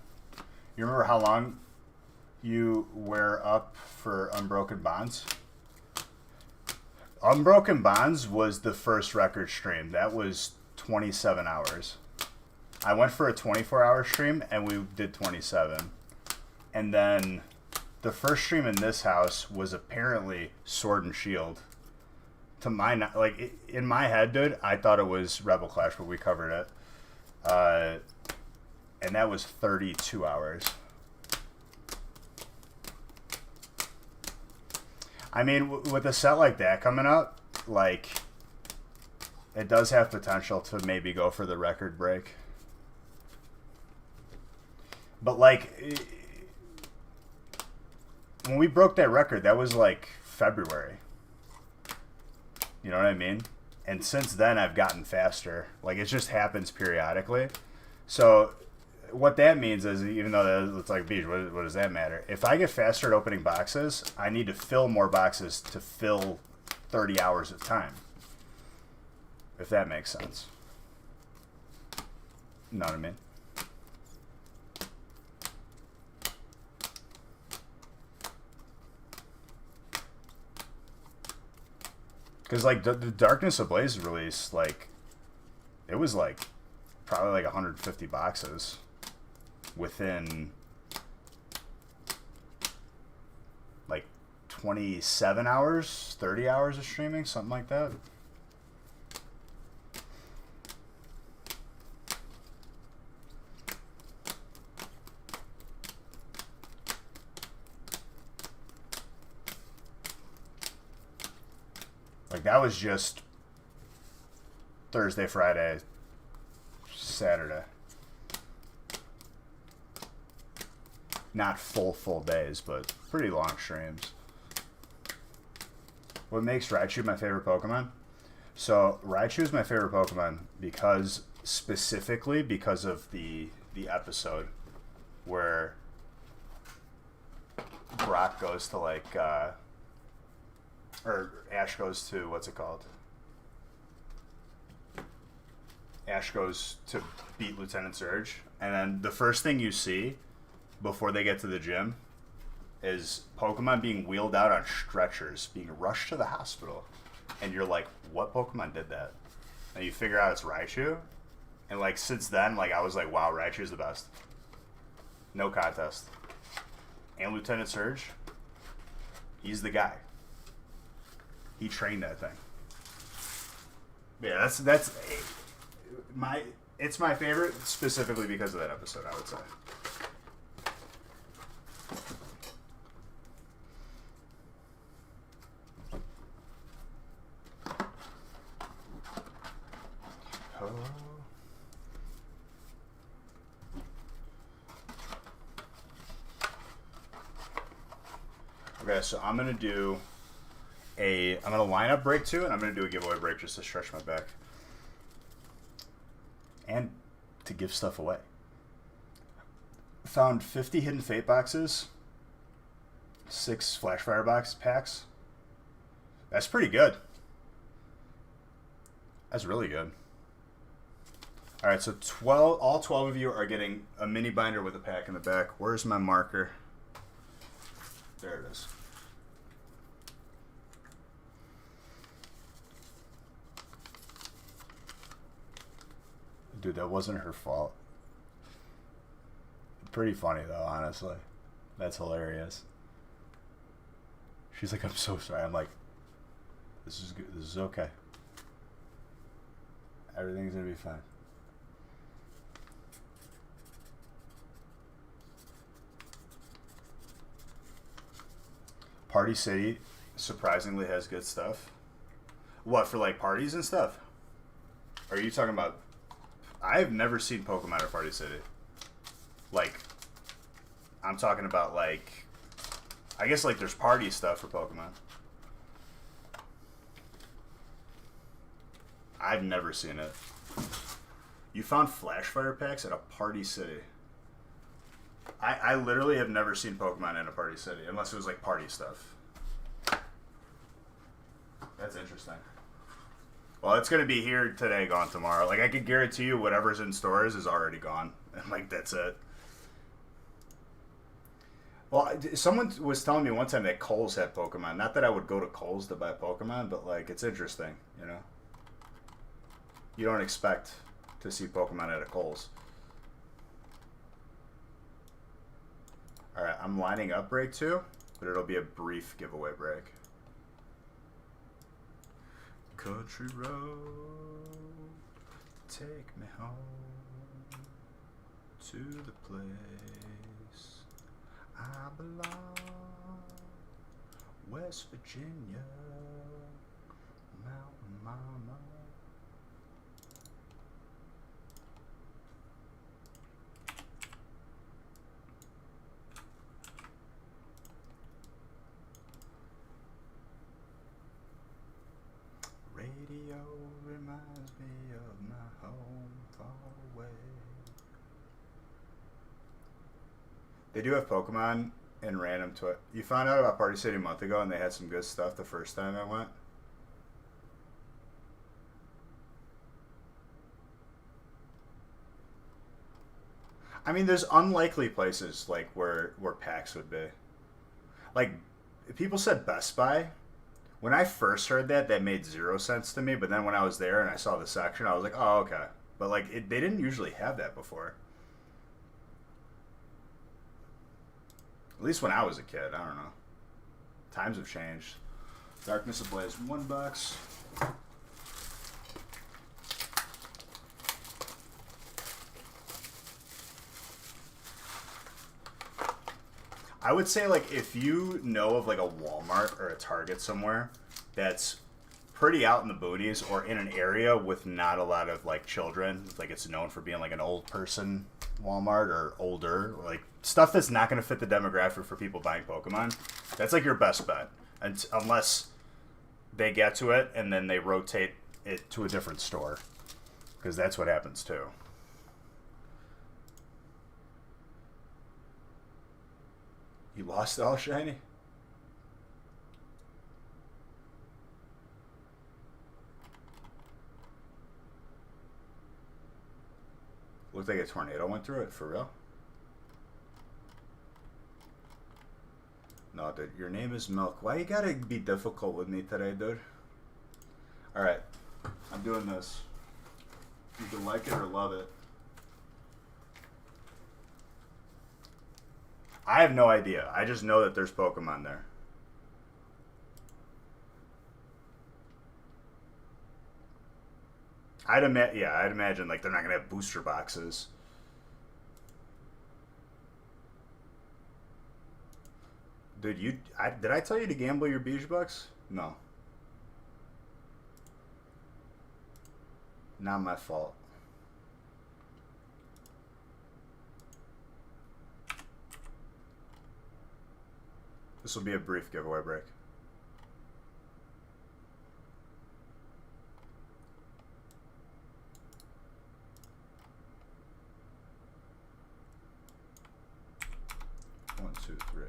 you remember how long you were up for Unbroken Bonds? Unbroken Bonds was the first record stream. That was 27 hours. I went for a 24-hour stream, and we did 27. And then the first stream in this house was apparently Sword and Shield. To my, like, in my head, dude, I thought it was Rebel Clash, but we covered it. And that was 32 hours. I mean, with a set like that coming up, like, it does have potential to maybe go for the record break. But, like, when we broke that record, that was, like, February. You know what I mean? And since then, I've gotten faster. Like, it just happens periodically. So what that means is, even though it's like, beach, what does that matter? If I get faster at opening boxes, I need to fill more boxes to fill 30 hours of time. If that makes sense. You know what I mean? Because, like, the Darkness Ablaze release, like, it was, like, probably, like, 150 boxes within, like, 27 hours, 30 hours of streaming, something like that. Like, that was just Thursday, Friday, Saturday. Not full days, but pretty long streams. What makes Raichu my favorite Pokemon? So, Raichu is my favorite Pokemon specifically because of the episode where Brock goes to, like, or Ash goes to, what's it called? Ash goes to beat Lieutenant Surge, and then the first thing you see before they get to the gym is Pokemon being wheeled out on stretchers, being rushed to the hospital. And you're like, what Pokemon did that? And you figure out it's Raichu. And, like, since then, like, I was like, wow, Raichu's the best. No contest. And Lieutenant Surge, he's the guy. He trained that thing. Yeah, that's it's my favorite specifically because of that episode, I would say. Oh. Okay, so I'm gonna line up break 2, and I'm gonna do a giveaway break just to stretch my back and to give stuff away. Found 50 Hidden Fate boxes, 6 Flashfire box packs. That's pretty good. That's really good. All right, so all 12 of you are getting a mini binder with a pack in the back. Where's my marker? There it is. Dude, that wasn't her fault. Pretty funny, though, honestly. That's hilarious. She's like, I'm so sorry. I'm like, this is good. This is okay. Everything's going to be fine. Party City surprisingly has good stuff. What, for, like, parties and stuff? Are you talking about... I've never seen Pokemon at Party City. Like, I'm talking about, like... I guess, like, there's party stuff for Pokemon. I've never seen it. You found Flashfire packs at a Party City. I literally have never seen Pokemon in a Party City, unless it was, like, party stuff. That's interesting. Well, it's going to be here today, gone tomorrow. Like, I can guarantee you whatever's in stores is already gone. And, like, that's it. Well, someone was telling me one time that Kohl's had Pokemon. Not that I would go to Kohl's to buy Pokemon, but, like, it's interesting, you know? You don't expect to see Pokemon at a Kohl's. Alright, I'm lining up break 2, but it'll be a brief giveaway break. Country road, take me home to the place I belong, West Virginia, Mountain Mama. Radio reminds me of my home far away. They do have Pokemon in random toy. You found out about Party City a month ago, and they had some good stuff the first time I went. I mean, there's unlikely places like where PAX would be. Like, people said Best Buy. When I first heard that, that made 0 sense to me. But then when I was there and I saw the section, I was like, oh, okay. But, like, they didn't usually have that before. At least when I was a kid. I don't know. Times have changed. Darkness Ablaze, $1. I would say, like, if you know of, like, a Walmart or a Target somewhere that's pretty out in the boonies or in an area with not a lot of, like, children, like, it's known for being, like, an old person Walmart or older, like, stuff that's not going to fit the demographic for people buying Pokemon, that's, like, your best bet. And unless they get to it and then they rotate it to a different store. Because that's what happens, too. You lost all shiny? Looked like a tornado went through it, for real? No, dude, your name is Milk. Why you gotta be difficult with me today, dude? Alright, I'm doing this. You can like it or love it. I have no idea. I just know that there's Pokemon there. I'd imagine like they're not gonna have booster boxes. Dude, did I tell you to gamble your Beige Bucks? No. Not my fault. This will be a brief giveaway break. One, two, three.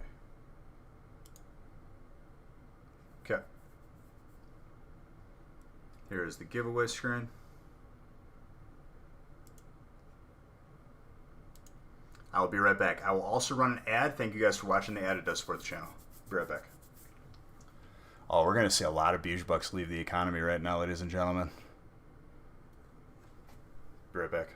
Okay. Here is the giveaway screen. I'll be right back. I will also run an ad. Thank you guys for watching the ad. It does support the channel. Be right back. Oh, we're going to see a lot of Beige Bucks leave the economy right now, ladies and gentlemen. Be right back.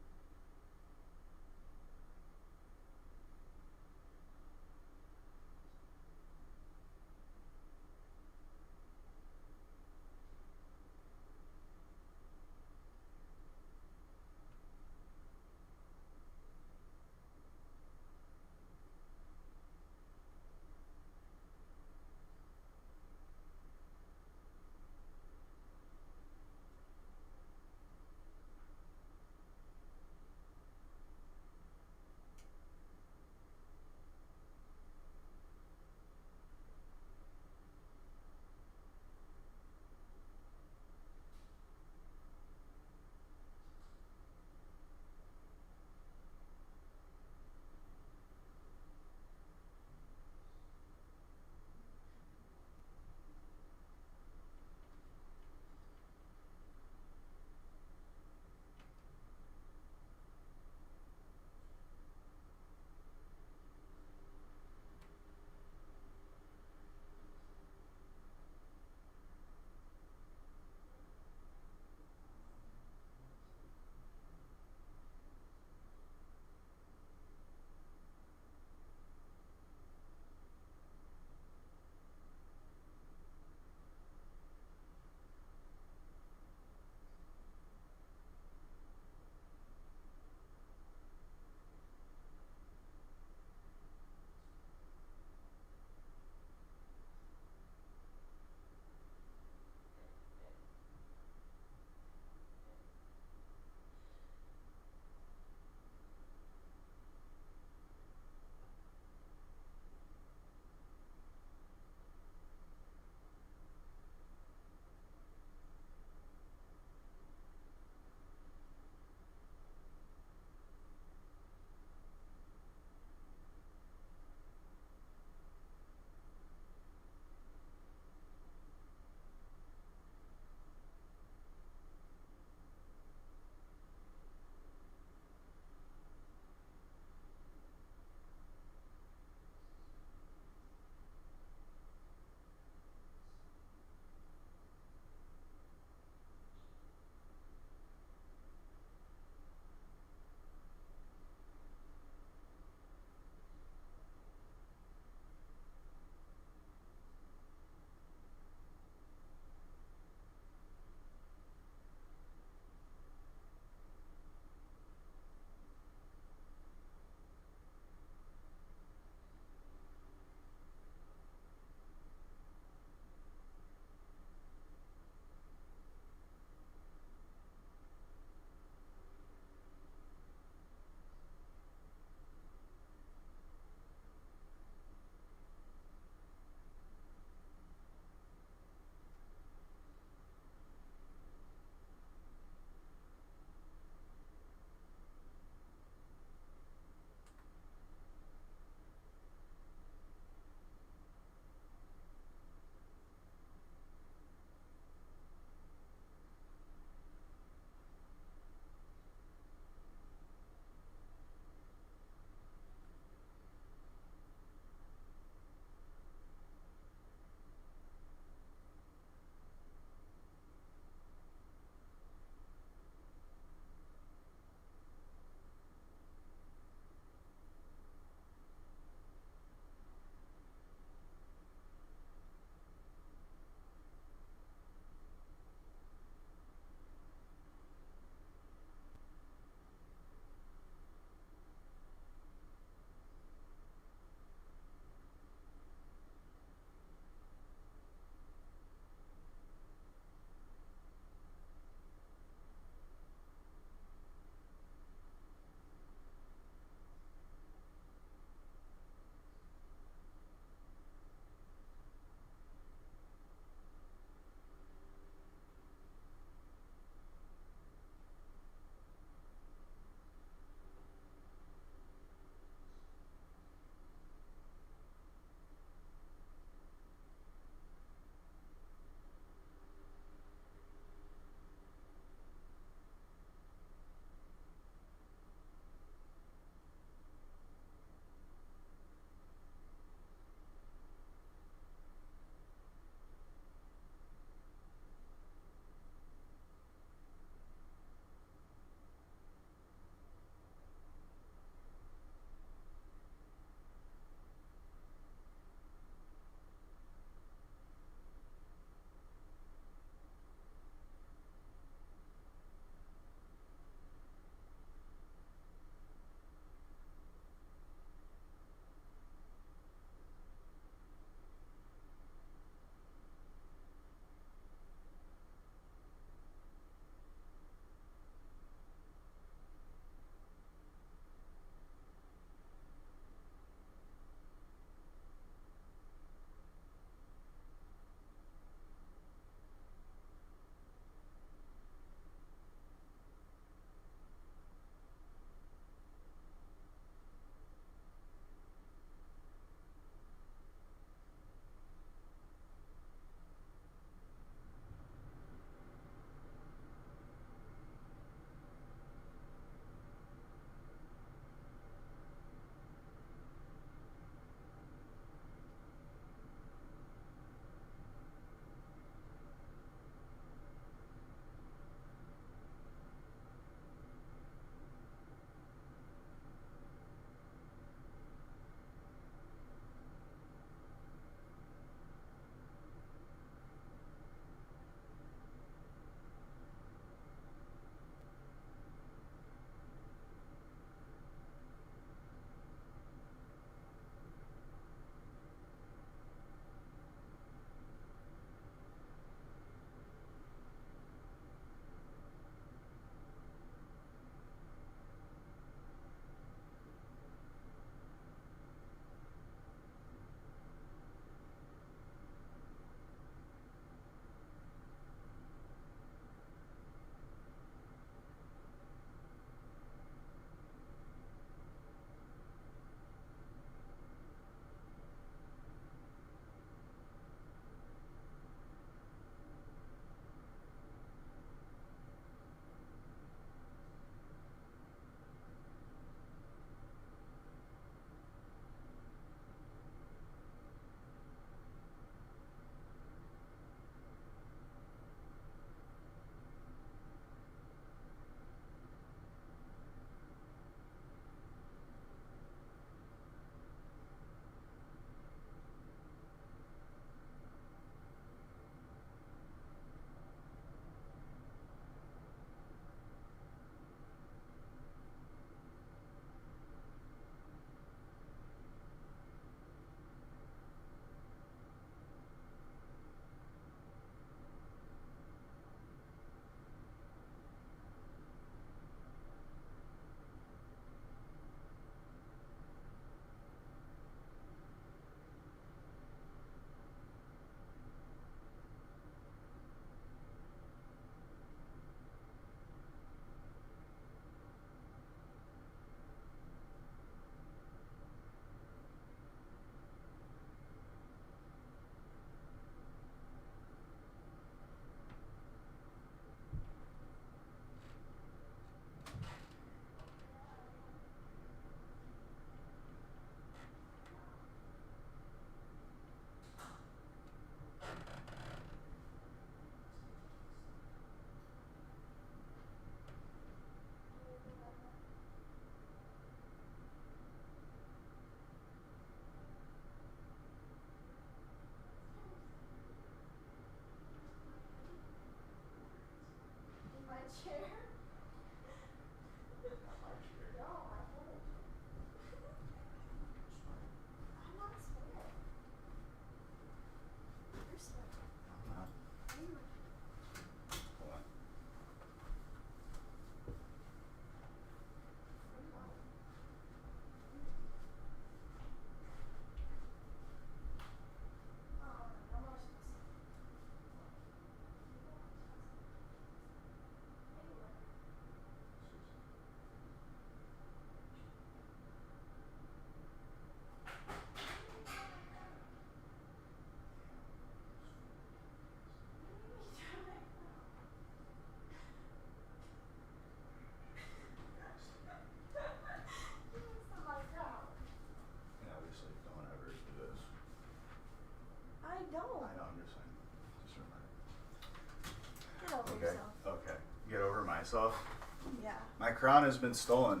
crown has been stolen.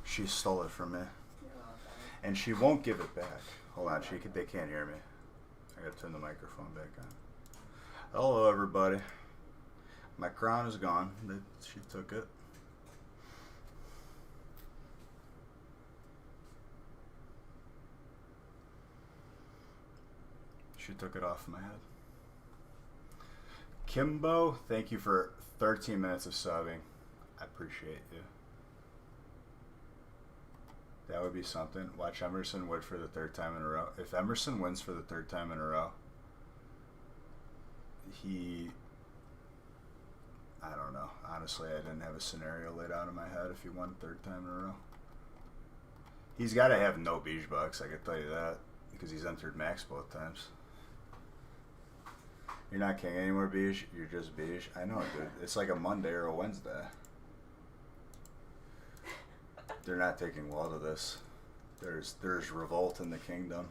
She stole it from me. And she won't give it back. Hold on, they can't hear me. I gotta turn the microphone back on. Hello, everybody. My crown is gone. She took it. She took it off my head. Kimbo, thank you for 13 minutes of subbing. I appreciate you. That would be something. Watch Emerson Wood for the third time in a row. If Emerson wins for the third time in a row, I don't know. Honestly, I didn't have a scenario laid out in my head if he won third time in a row. He's got to have no beige bucks, I can tell you that, because he's entered max both times. You're not king anymore, beige. You're just beige. I know, dude. It's like a Monday or a Wednesday. They're not taking well to this. There's revolt in the kingdom.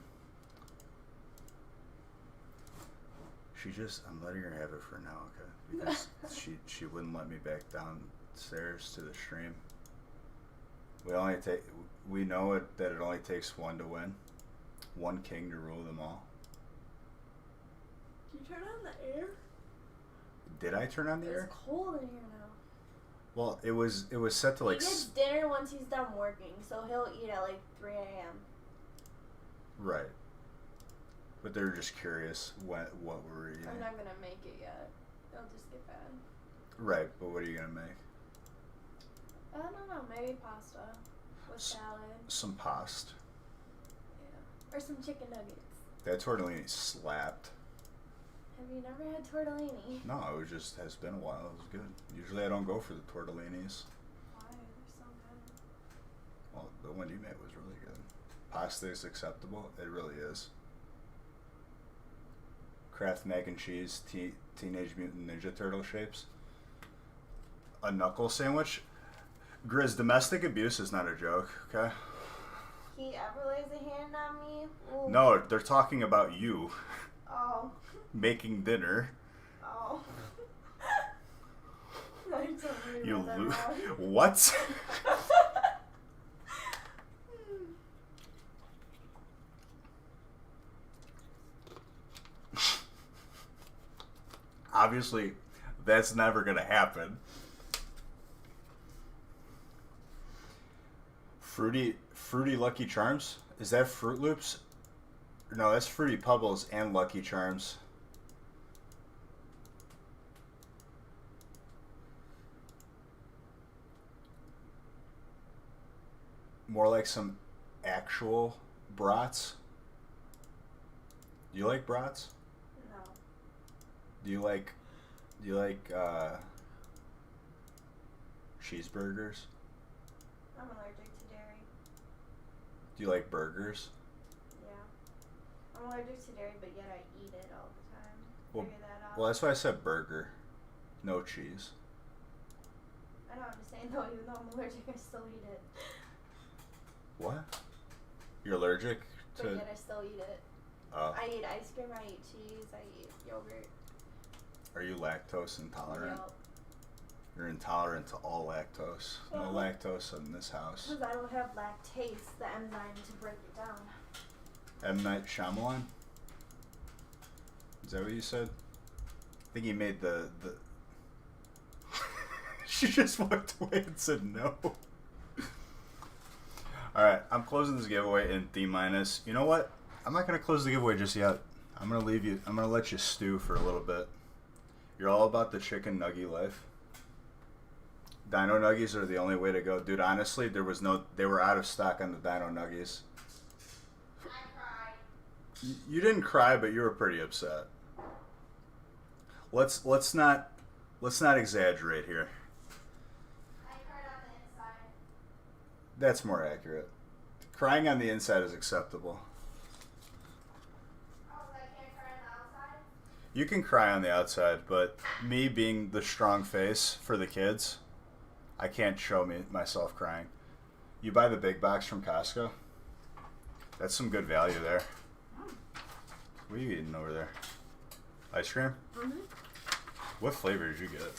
I'm letting her have it for now, okay? Because she wouldn't let me back downstairs to the stream. We know that it only takes one to win. One king to rule them all. Did you turn on the air? Did I turn on the air? It's cold in here now. Well, it was set to like. He gets dinner once he's done working, so he'll eat at like 3 a.m. Right. But they're just curious what we're eating. I'm not gonna make it yet. It'll just get bad. Right, but what are you gonna make? I don't know. Maybe pasta with salad. Some pasta. Yeah. Or some chicken nuggets. That tortellini slapped. Have you never had tortellini? No, has been a while. It was good. Usually I don't go for the tortellinis. Why? They're so good. Well, the one you made was really good. Pasta is acceptable. It really is. Kraft mac and cheese, Teenage Mutant Ninja Turtle shapes. A knuckle sandwich. Grizz, domestic abuse is not a joke, okay? He ever lays a hand on me? Ooh. No, they're talking about you. Oh. Making dinner. Oh. I totally You read that wrong. What? Obviously, that's never gonna happen. Fruity Lucky Charms? Is that Fruit Loops? No, that's Fruity Pebbles and Lucky Charms. More like some actual brats. Do you like brats? No. Do you like cheeseburgers? I'm allergic to dairy. Do you like burgers? Yeah. I'm allergic to dairy, but yet I eat it all the time. Well, Figure that out. Well, that's why I said burger. No cheese. I know what I'm saying though, even though I'm allergic, I still eat it. What? You're allergic But to? yet I still eat it. I eat ice cream, I eat cheese, I eat yogurt. Are you lactose intolerant? Yup. You're intolerant to all lactose. No lactose in this house. Because I don't have lactase, the enzyme to break it down. M. Night Shyamalan? Is that what you said? I think he made the... She just walked away and said no. Alright, I'm closing this giveaway in D-. You know what? I'm not going to close the giveaway just yet. I'm going to leave you... I'm going to let you stew for a little bit. You're all about the chicken nugget life. Dino Nuggies are the only way to go. Dude, honestly, they were out of stock on the Dino Nuggies. I cried. You didn't cry, but you were pretty upset. Let's not exaggerate here. I cried on the inside. That's more accurate. Crying on the inside is acceptable. Oh, so I can't cry on the outside? You can cry on the outside, but me being the strong face for the kids, I can't show myself crying. You buy the big box from Costco? That's some good value there. What are you eating over there? Ice cream? Mm-hmm. What flavor did you get?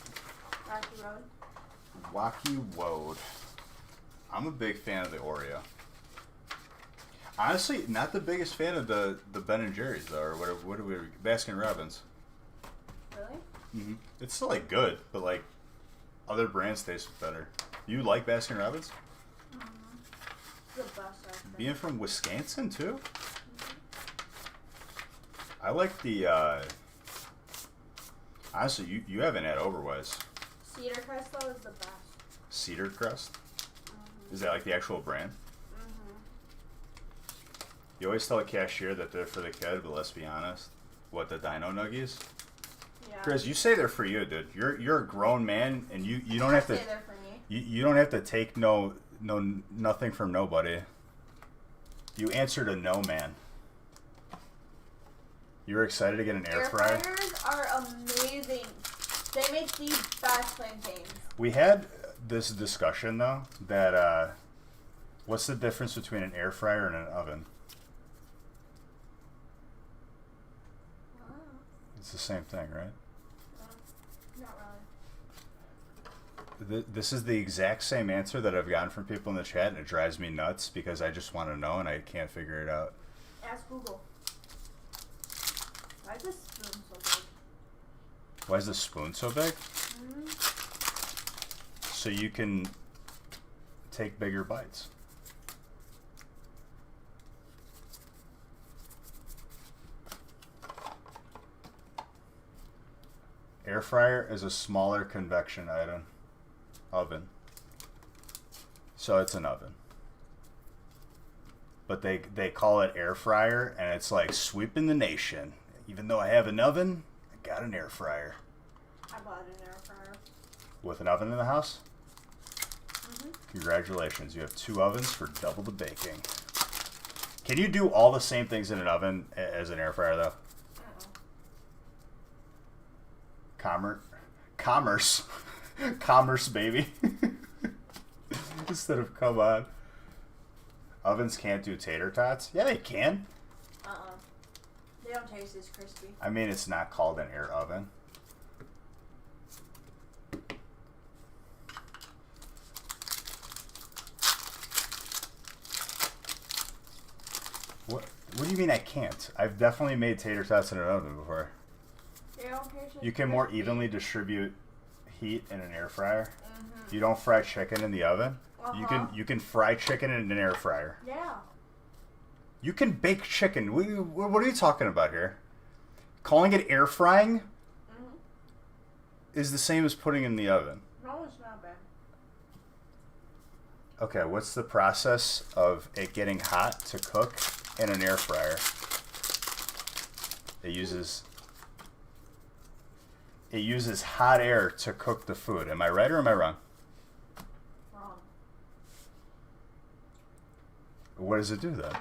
Rocky Road. Wacky Woad. I'm a big fan of the Oreo. Honestly, not the biggest fan of the Ben and Jerry's though, or what do we Baskin Robbins. Really? Mm-hmm. It's still like good, but like other brands taste better. You like Baskin Robbins? The best, I think. Being from Wisconsin too. I like the. Honestly, you haven't had Overwise. Cedar Crest though is the best. Cedar Crest. Is that like the actual brand? You always tell a cashier that they're for the kid, but let's be honest. What, the Dino Nuggies? Yeah. Chris, you say they're for you, dude. You're a grown man, and you don't have to. Say they're for me. You don't have to take nothing from nobody. You answer to no man. You're excited to get an air fryer? Fryers are amazing. They make the best plantains. We had this discussion though that what's the difference between an air fryer and an oven? Wow. It's the same thing, right? Not really. This is the exact same answer that I've gotten from people in the chat, and it drives me nuts because I just want to know and I can't figure it out. Ask Google. Why is this spoon so big? Why is the spoon so big? So you can take bigger bites. Air fryer is a smaller convection oven. So it's an oven. But they call it air fryer, and it's like sweeping the nation. Even though I have an oven, I got an air fryer. I bought an air fryer. With an oven in the house? Congratulations, you have 2 ovens for double the baking. Can you do all the same things in an oven as an air fryer, though? Commerce, baby. Instead of come on. Ovens can't do tater tots? Yeah, they can. They don't taste as crispy. I mean, it's not called an air oven. What do you mean I can't? I've definitely made tater tots in an oven before. They don't taste as You can more crispy. evenly distribute heat in an air fryer. You don't fry chicken in the oven. You can fry chicken in an air fryer. Yeah. You can bake chicken. What are you talking about here? Calling it air frying is the same as putting it in the oven. No, it's not bad. Okay, what's the process of it getting hot to cook in an air fryer? It uses hot air to cook the food. Am I right or am I wrong? Wrong. What does it do then?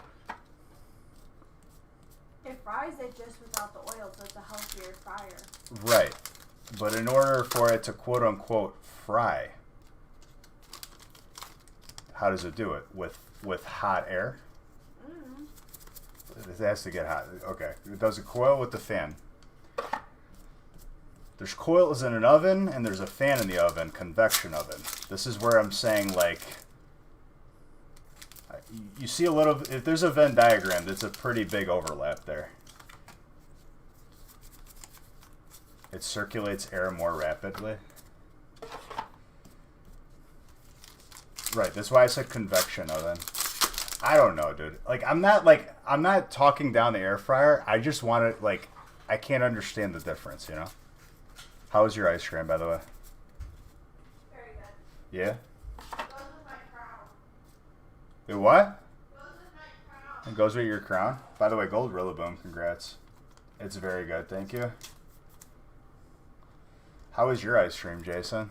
It fries it just without the oil, so it's a healthier fryer. Right. But in order for it to quote unquote fry, how does it do it? With hot air? It has to get hot. Okay. Does it coil with the fan? There's coils in an oven and there's a fan in the oven, convection oven. This is where I'm saying, like, you see a little, if there's a Venn diagram, there's a pretty big overlap there. It circulates air more rapidly. Right, that's why I said convection oven. I don't know, dude. Like, I'm not talking down the air fryer. I just want to, like, I can't understand the difference, you know? How was your ice cream, by the way? Very good. Yeah? Goes with my crown. It what? Goes with my crown. It goes with your crown? By the way, Gold Rillaboom, congrats. It's very good, thank you. How was your ice cream, Jason?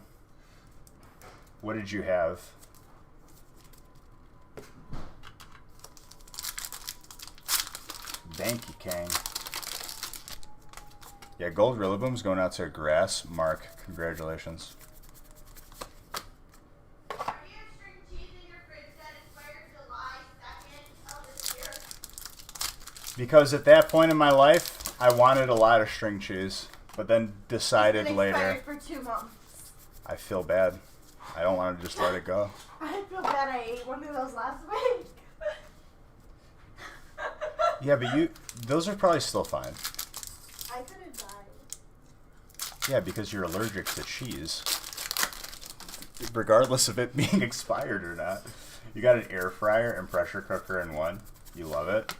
What did you have? Thank you, King. Yeah, Gold Rillaboom's going out to Grass. Mark, congratulations. Have you string cheese in your fridge that expired July 2nd of this year? Because at that point in my life, I wanted a lot of string cheese, but then decided It's been later. expired for 2 months. I feel bad. I don't want to just let it go. I feel bad I ate one of those last week. Yeah, but those are probably still fine. I could have died. Yeah, because you're allergic to cheese. Regardless of it being expired or not. You got an air fryer and pressure cooker in one. You love it.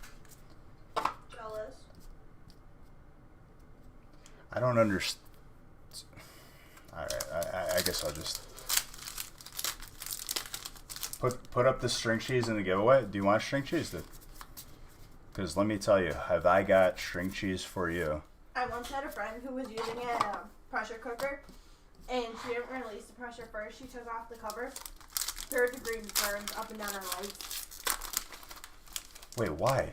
Jealous. I don't understand. Alright, I guess I'll just put up the string cheese in the giveaway. Do you want string cheese, dude? Because let me tell you, have I got string cheese for you? I once had a friend who was using a pressure cooker, and she didn't release the pressure first. She took off the cover. 3rd-degree burns up and down her legs. Wait, why?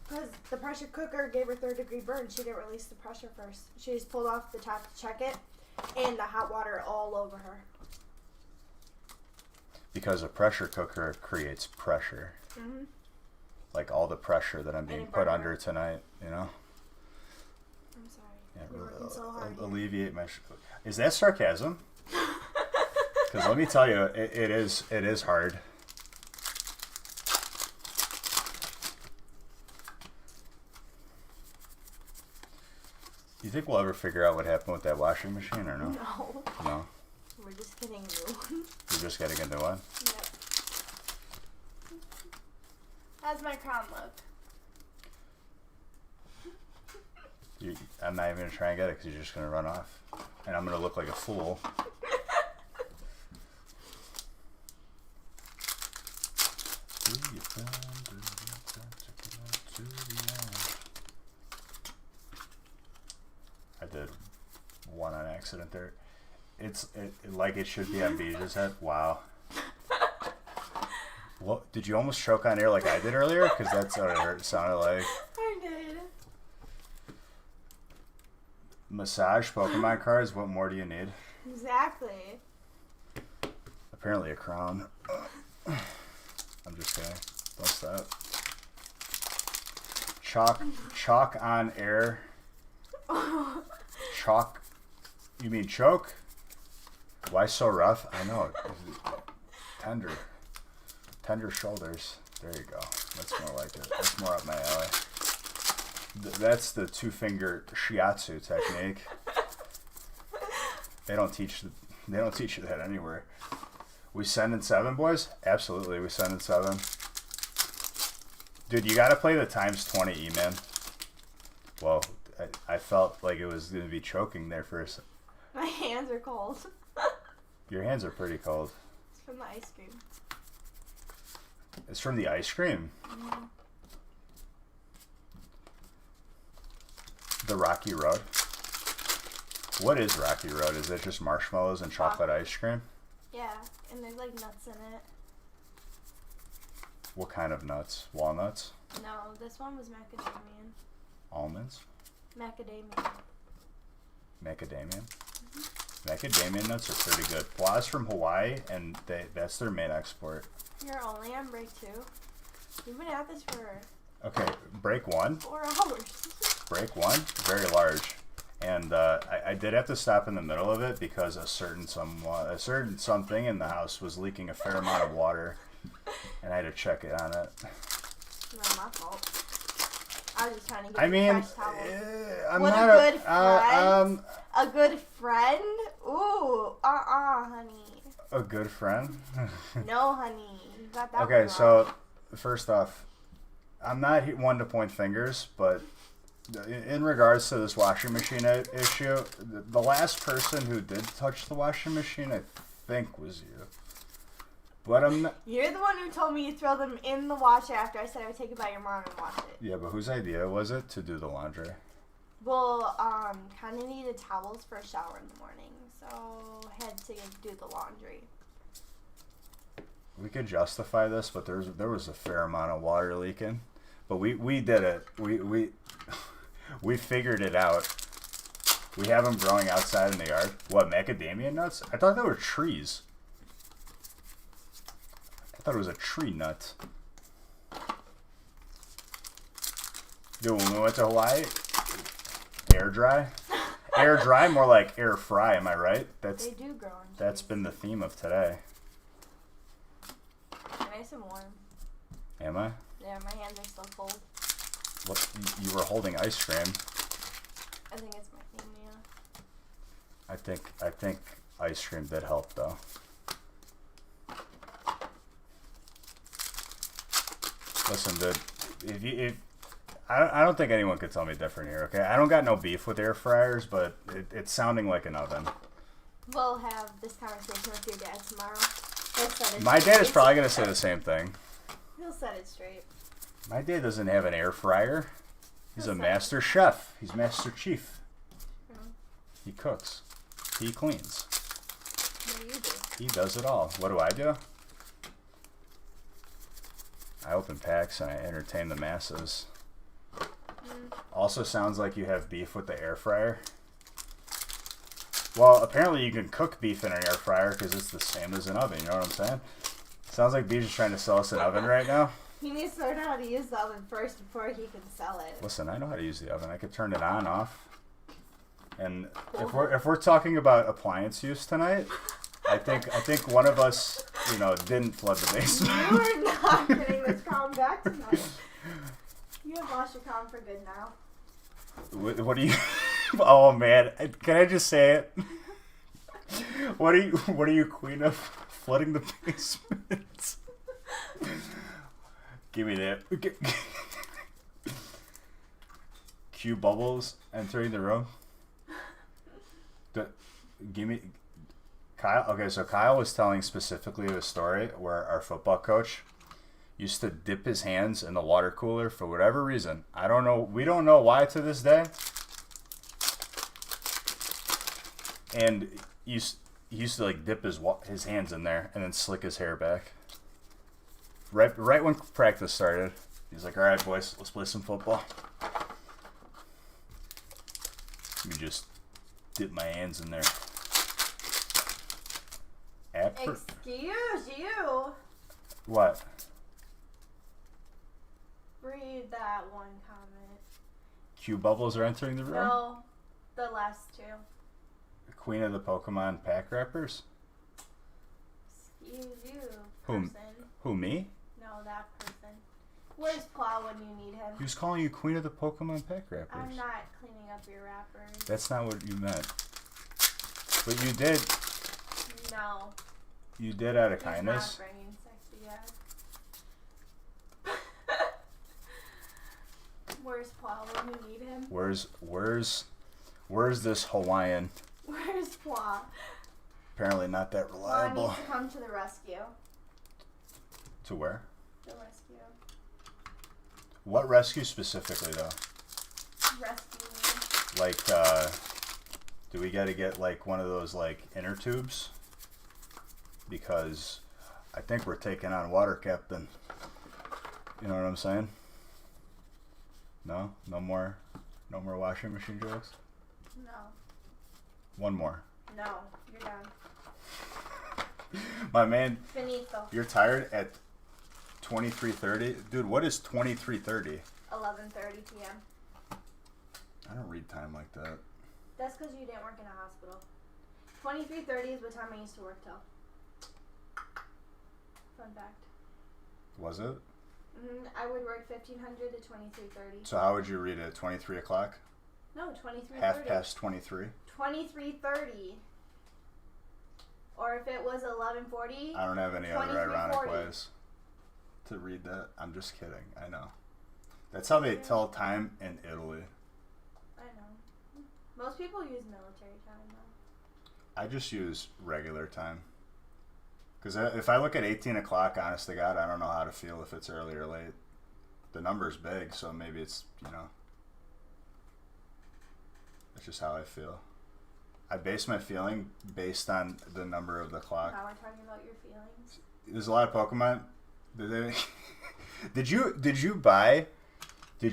Because the pressure cooker gave her 3rd-degree burns. She didn't release the pressure first. She just pulled off the top to check it, and the hot water all over her. Because a pressure cooker creates pressure. Mm-hmm. Like all the pressure that I'm being put under tonight, you know? I'm sorry. Yeah, You're working so hard. alleviate my... Is that sarcasm? Because let me tell you, it is hard. You think we'll ever figure out what happened with that washing machine or no? No. No? We're just getting a new one. You're just getting a new one? Yep. How's my crown look? I'm not even going to try and get it because you're just going to run off. And I'm going to look like a fool. I did one on accident there. It's like it should be on Beja's head. Wow. What, did you almost choke on air like I did earlier? Because that's what it sounded like. I did. Massage Pokemon cards. What more do you need? Exactly. Apparently a crown. I'm just kidding. Don't stop. Chalk on air. Chalk. You mean choke? Why so rough? I know. Tender. Tender shoulders. There you go. That's more like it. That's more up my alley. That's the 2-finger shiatsu technique. They don't teach you that anywhere. We send in 7, boys? Absolutely, we send in 7. Dude, you gotta play the ×20 E-Man. Whoa, I felt like it was gonna be choking there for a second. My hands are cold. Your hands are pretty cold. It's from the ice cream. It's from the ice cream. Mm-hmm. The Rocky Road. What is Rocky Road? Is it just marshmallows and chocolate ice cream? Yeah, and there's like nuts in it. What kind of nuts? Walnuts? No, this one was macadamian. Almonds? Macadamia. Macadamia? Macadamia nuts are pretty good. Pla's from Hawaii, and that's their main export. You're only on break 2. You've been at this for Okay, break 1. 4 hours. Break 1, very large. And I did have to stop in the middle of it because a certain something in the house was leaking a fair amount of water, and I had to check it on it. Not my fault. I was just trying to get I mean, fresh towels. I'm What not a good friend. A good friend? Ooh, honey. A good friend? No, honey. You got that Okay, one so wrong. first off, I'm not one to point fingers, but in regards to this washing machine issue, the last person who did touch the washing machine, I think, was you. But I'm not... You're the one who told me to throw them in the washer after I said I would take it by your mom and wash it. Yeah, but whose idea was it to do the laundry? Well, kind of needed towels for a shower in the morning, so had to do the laundry. We could justify this, but there was a fair amount of water leaking. But we did it. We figured it out. We have them growing outside in the yard. What, macadamia nuts? I thought they were trees. I thought it was a tree nut. Dude, when we went to Hawaii, air dry. Air dry, more like air fry. Am I right? That's They do grow in that's trees. been the theme of today. Nice and warm. Am I? Yeah, my hands are still cold. What? You were holding ice cream. I think it's my anemia. I think ice cream did help though. Listen, dude. I don't think anyone could tell me different here. Okay, I don't got no beef with air fryers, but it's sounding like an oven. We'll have this conversation with your dad tomorrow. He'll set it My straight. dad is probably gonna say the same thing. He'll set it straight. My dad doesn't have an air fryer. He's a He'll set master chef. He's master chief. Mhm. He cooks. He cleans. What do you do? He does it all. What do I do? I open packs and I entertain the masses. Also sounds like you have beef with the air fryer. Well, apparently you can cook beef in an air fryer because it's the same as an oven. You know what I'm saying? Sounds like Beach is trying to sell us an oven right now. He needs to learn how to use the oven first before he can sell it. Listen, I know how to use the oven. I could turn it on, off. And if we're talking about appliance use tonight, I think one of us, didn't flood the basement. You are not getting this calm back tonight. You have lost your calm for good now. What do you? Oh man, can I just say it? What are you queen of flooding the basement? Give me that. Cue bubbles entering the room. Give me Kyle. Okay, so Kyle was telling specifically of a story where our football coach used to dip his hands in the water cooler for whatever reason. I don't know. We don't know why to this day. And he used to like dip his hands in there and then slick his hair back. Right when practice started, he's like, "All right, boys, let's play some football." Let me just dip my hands in there. Excuse you. What? Read that one comment. Cue bubbles are entering the room? No, the last two. Queen of the Pokemon pack wrappers? Excuse you, Whom? person. Who, me? No, that person. Where's Paul when you need him? He was calling you Queen of the Pokemon pack wrappers. I'm not cleaning up your wrappers. That's not what you meant. But you did. No. You did out of He's kindness. not bringing sexy ass. Where's Paul when you need him? Where's this Hawaiian? Where's Paul? Apparently not that Paul reliable. needs to come to the rescue. To where? The rescue. What rescue specifically though? Rescue me. Like, do we gotta get like one of those like inner tubes? Because I think we're taking on water, Captain. You know what I'm saying? No? No more washing machine jokes? No. One more. No. You're done. My man, Finito. you're tired at 23:30? Dude, what is 23:30? 11:30 p.m. I don't read time like that. That's because you didn't work in a hospital. 23:30 is what time I used to work till. Fun fact. Was it? I would work 1500 to 23:30. So how would you read it? 23 o'clock? No, 23:30. Half past 23? 23:30. Or if it was 11:40. I don't have any other ironic 23:40. ways to read that. I'm just kidding. I know. That's how they tell time in Italy. I know. Most people use military time though. I just use regular time. Because if I look at 18 o'clock, honest to God, I don't know how to feel if it's early or late. The number's big, so maybe it's, that's just how I feel. I base my feeling based on the number of the clock. Now we're talking about your feelings. There's a lot of Pokemon. Did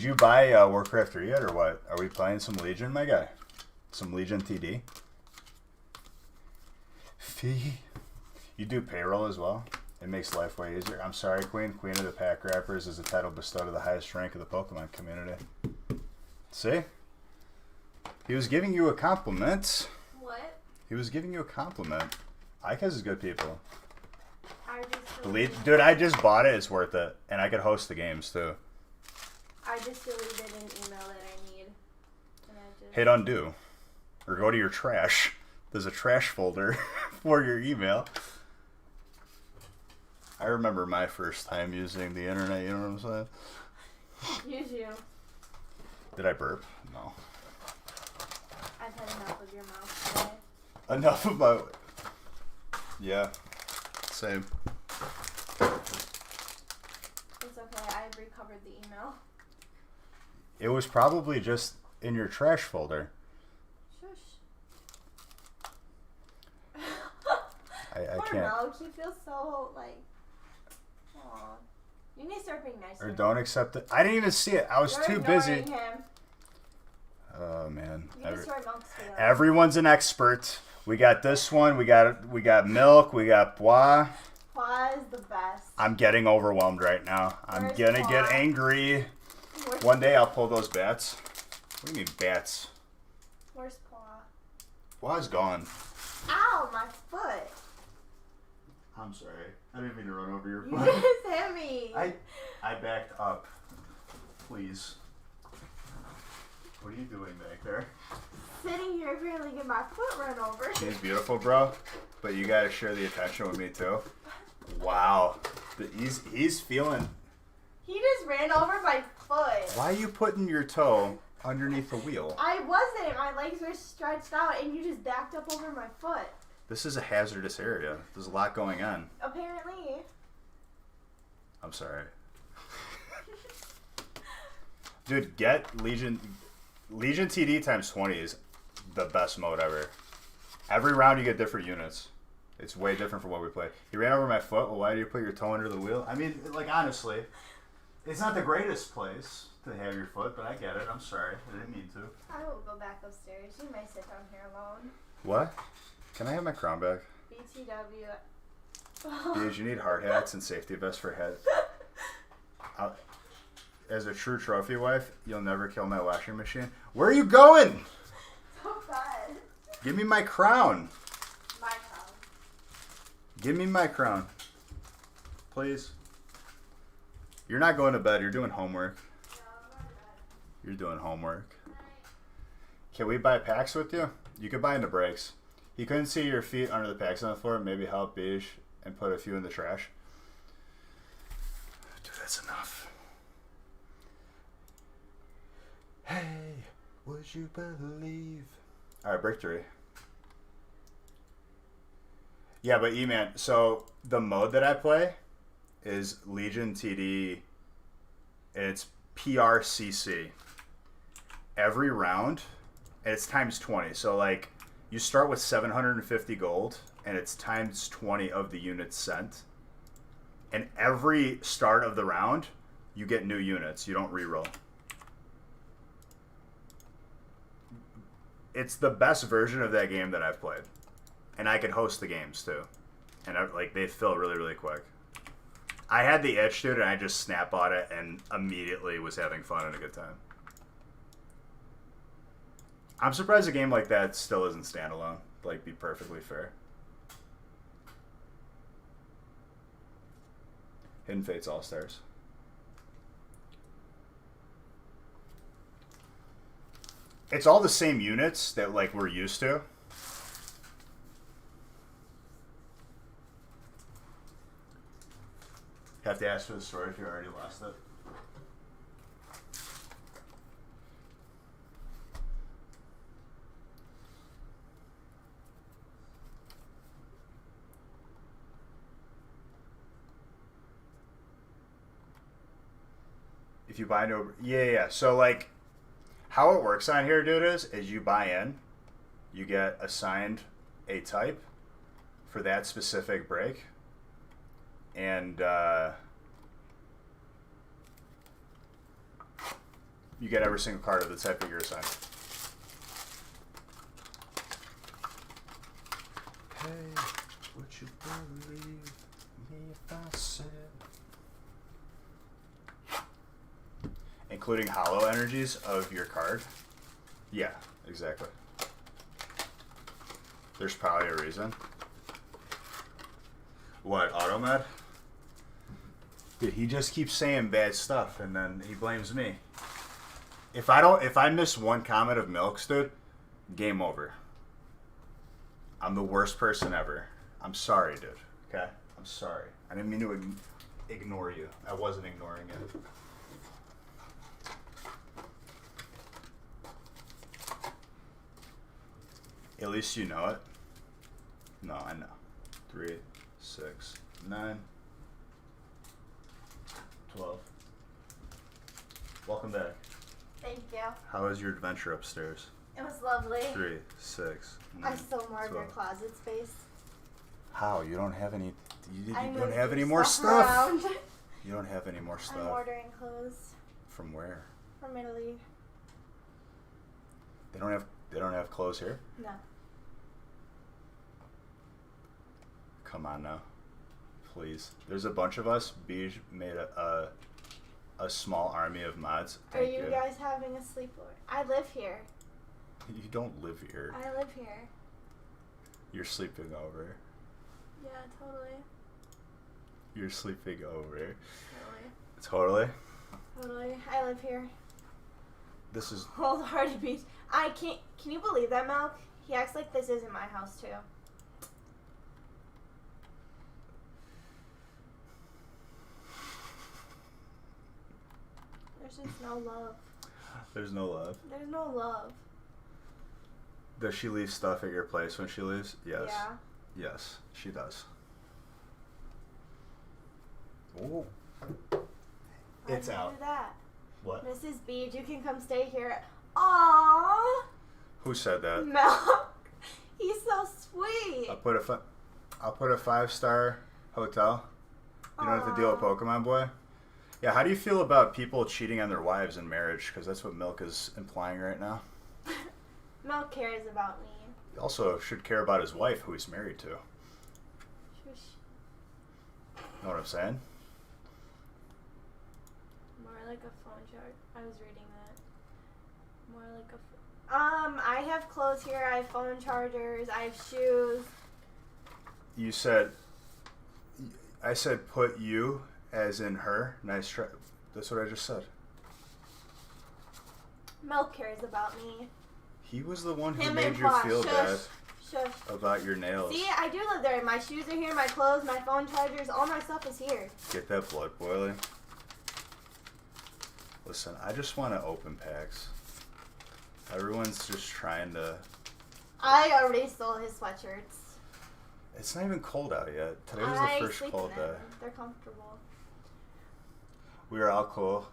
you buy Warcraft 3 yet, or what? Are we playing some Legion, my guy? Some Legion TD? Fee. You do payroll as well? It makes life way easier. I'm sorry, Queen. Queen of the Pack Wrappers is a title bestowed to the highest rank of the Pokemon community. See? He was giving you a compliment. What? He was giving you a compliment. ICAS is good people. I just Delete, dude. I just bought it. It's worth it, and I could host the games too. I just deleted an email that I need. And I just... Hit undo, or go to your trash. There's a trash folder for your email. I remember my first time using the internet. You know what I'm saying? Use you. Did I burp? No. I've had enough of your mouth today. Enough about. Yeah. Same. It's okay. I've recovered the email. It was probably just in your trash folder. Shush. I Poor can't. Milk. He feels so like. Aw. You need to start being nicer. Or don't accept it. I didn't even see it. I was You're too busy. ignoring him. Oh man. You destroy Milk's feelings. Everyone's an expert. We got this one. We got milk. We got bois. Paw is the best. I'm getting overwhelmed right now. I'm Where's gonna Paw? get angry. Where's, One day I'll pull those bats. What do you mean bats? where's Paw? Bois gone. Ow, my foot. I'm sorry. I didn't mean to run over your You just hit me. I backed up. Please. What are you doing back there? Sitting here apparently get my foot run over. He's beautiful, bro. But you gotta share the attention with me too. Wow. He's feeling. He just ran over my foot. Why are you putting your toe underneath the wheel? I wasn't. My legs were stretched out and you just backed up over my foot. This is a hazardous area. There's a lot going on. Apparently. I'm sorry. Dude, get Legion TD times 20 is the best mode ever. Every round you get different units. It's way different from what we played. He ran over my foot. Well, why did you put your toe under the wheel? I mean, like, honestly, it's not the greatest place to have your foot, but I get it. I'm sorry. I didn't mean to. I will go back upstairs. You may sit down here alone. What? Can I have my crown back? BTW. Dude, you need hard hats and safety vests for head. As a true trophy wife, you'll never kill my washing machine. Where are you going? So bad. Give me my crown. My crown. Give me my crown. Please. You're not going to bed. You're doing homework. No, I'm not bad. You're doing homework. Can we buy packs with you? You could buy into breaks. You couldn't see your feet under the packs on the floor. Maybe help Beige and put a few in the trash. Dude, that's enough. Hey, would you believe? All right, break 3. Yeah, but E-Man, so the mode that I play is Legion TD. It's PRCC. Every round, and it's times 20. So, like, you start with 750 gold, and it's times 20 of the units sent. And every start of the round, you get new units. You don't reroll. It's the best version of that game that I've played. And I could host the games, too. And, they fill really, really quick. I had the itch, dude, and I just snap bought it and immediately was having fun and a good time. I'm surprised a game like that still isn't standalone. Like, be perfectly fair. Hidden Fates All-Stars. It's all the same units that, like, we're used to. Have to ask for the story if you already lost it. If you buy into yeah. So, like, how it works on here, dude, is you buy in, you get assigned a type for that specific break, and you get every single card of the type that you're assigned. Hey, would you believe me if I said? Including hollow energies of your card. Yeah, exactly. There's probably a reason. What, Automed? Dude, he just keeps saying bad stuff and then he blames me. If I miss one comment of Milk's, dude, game over. I'm the worst person ever. I'm sorry, dude. Okay? I'm sorry. I didn't mean to ignore you. I wasn't ignoring it. At least you know it. No, I know. 3, 6, 9, 12. Welcome back. Thank you. How was your adventure upstairs? It was lovely. 3, 6, 9. I stole more of your 12. closet space. How? You don't have any. You I don't moved have any your more stuff. around. You don't have any more stuff. I'm ordering clothes From where? from Italy. They don't have clothes here. No. Come on now, please. There's a bunch of us. Beej made a small army of mods. Are Thank you guys having a sleepover? I live here. You don't live here. I live here. You're sleeping over. Yeah, totally. You're sleeping over. Totally. Totally. Totally. I live here. This is. Old Hardy Beach. I can't. Can you believe that, Milk? He acts like this isn't my house too. There's just no love. There's no love. There's no love. Does she leave stuff at your place when she leaves? Yes. Yeah. Yes, she does. Ooh. Why It's do you out. do that? What? Mrs. Beach, you can come stay here. Aww. Who said that? Milk. He's so sweet. I'll put a 5-star hotel. You don't have to deal with Aw. Pokemon Boy. Yeah, how do you feel about people cheating on their wives in marriage? Because that's what Milk is implying right now. Milk cares about me. He also should care about his wife, who he's married to. Shush. Know what I'm saying? More like a phone charge. I was reading that. More like a. I have clothes here. I have phone chargers. I have shoes. You said. I said put you as in her. Nice try. That's what I just said. Milk cares about me. He was the one who Him made and you Pa. feel bad Shush. about your nails. See, I do live there. My shoes are here. My clothes, my phone chargers, all my stuff is here. Get that blood boiling. Listen, I just want to open packs. Everyone's just trying to. I already stole his sweatshirts. It's not even cold out yet. Today was I the first sleep cold in day. them. They're comfortable. We were all cool.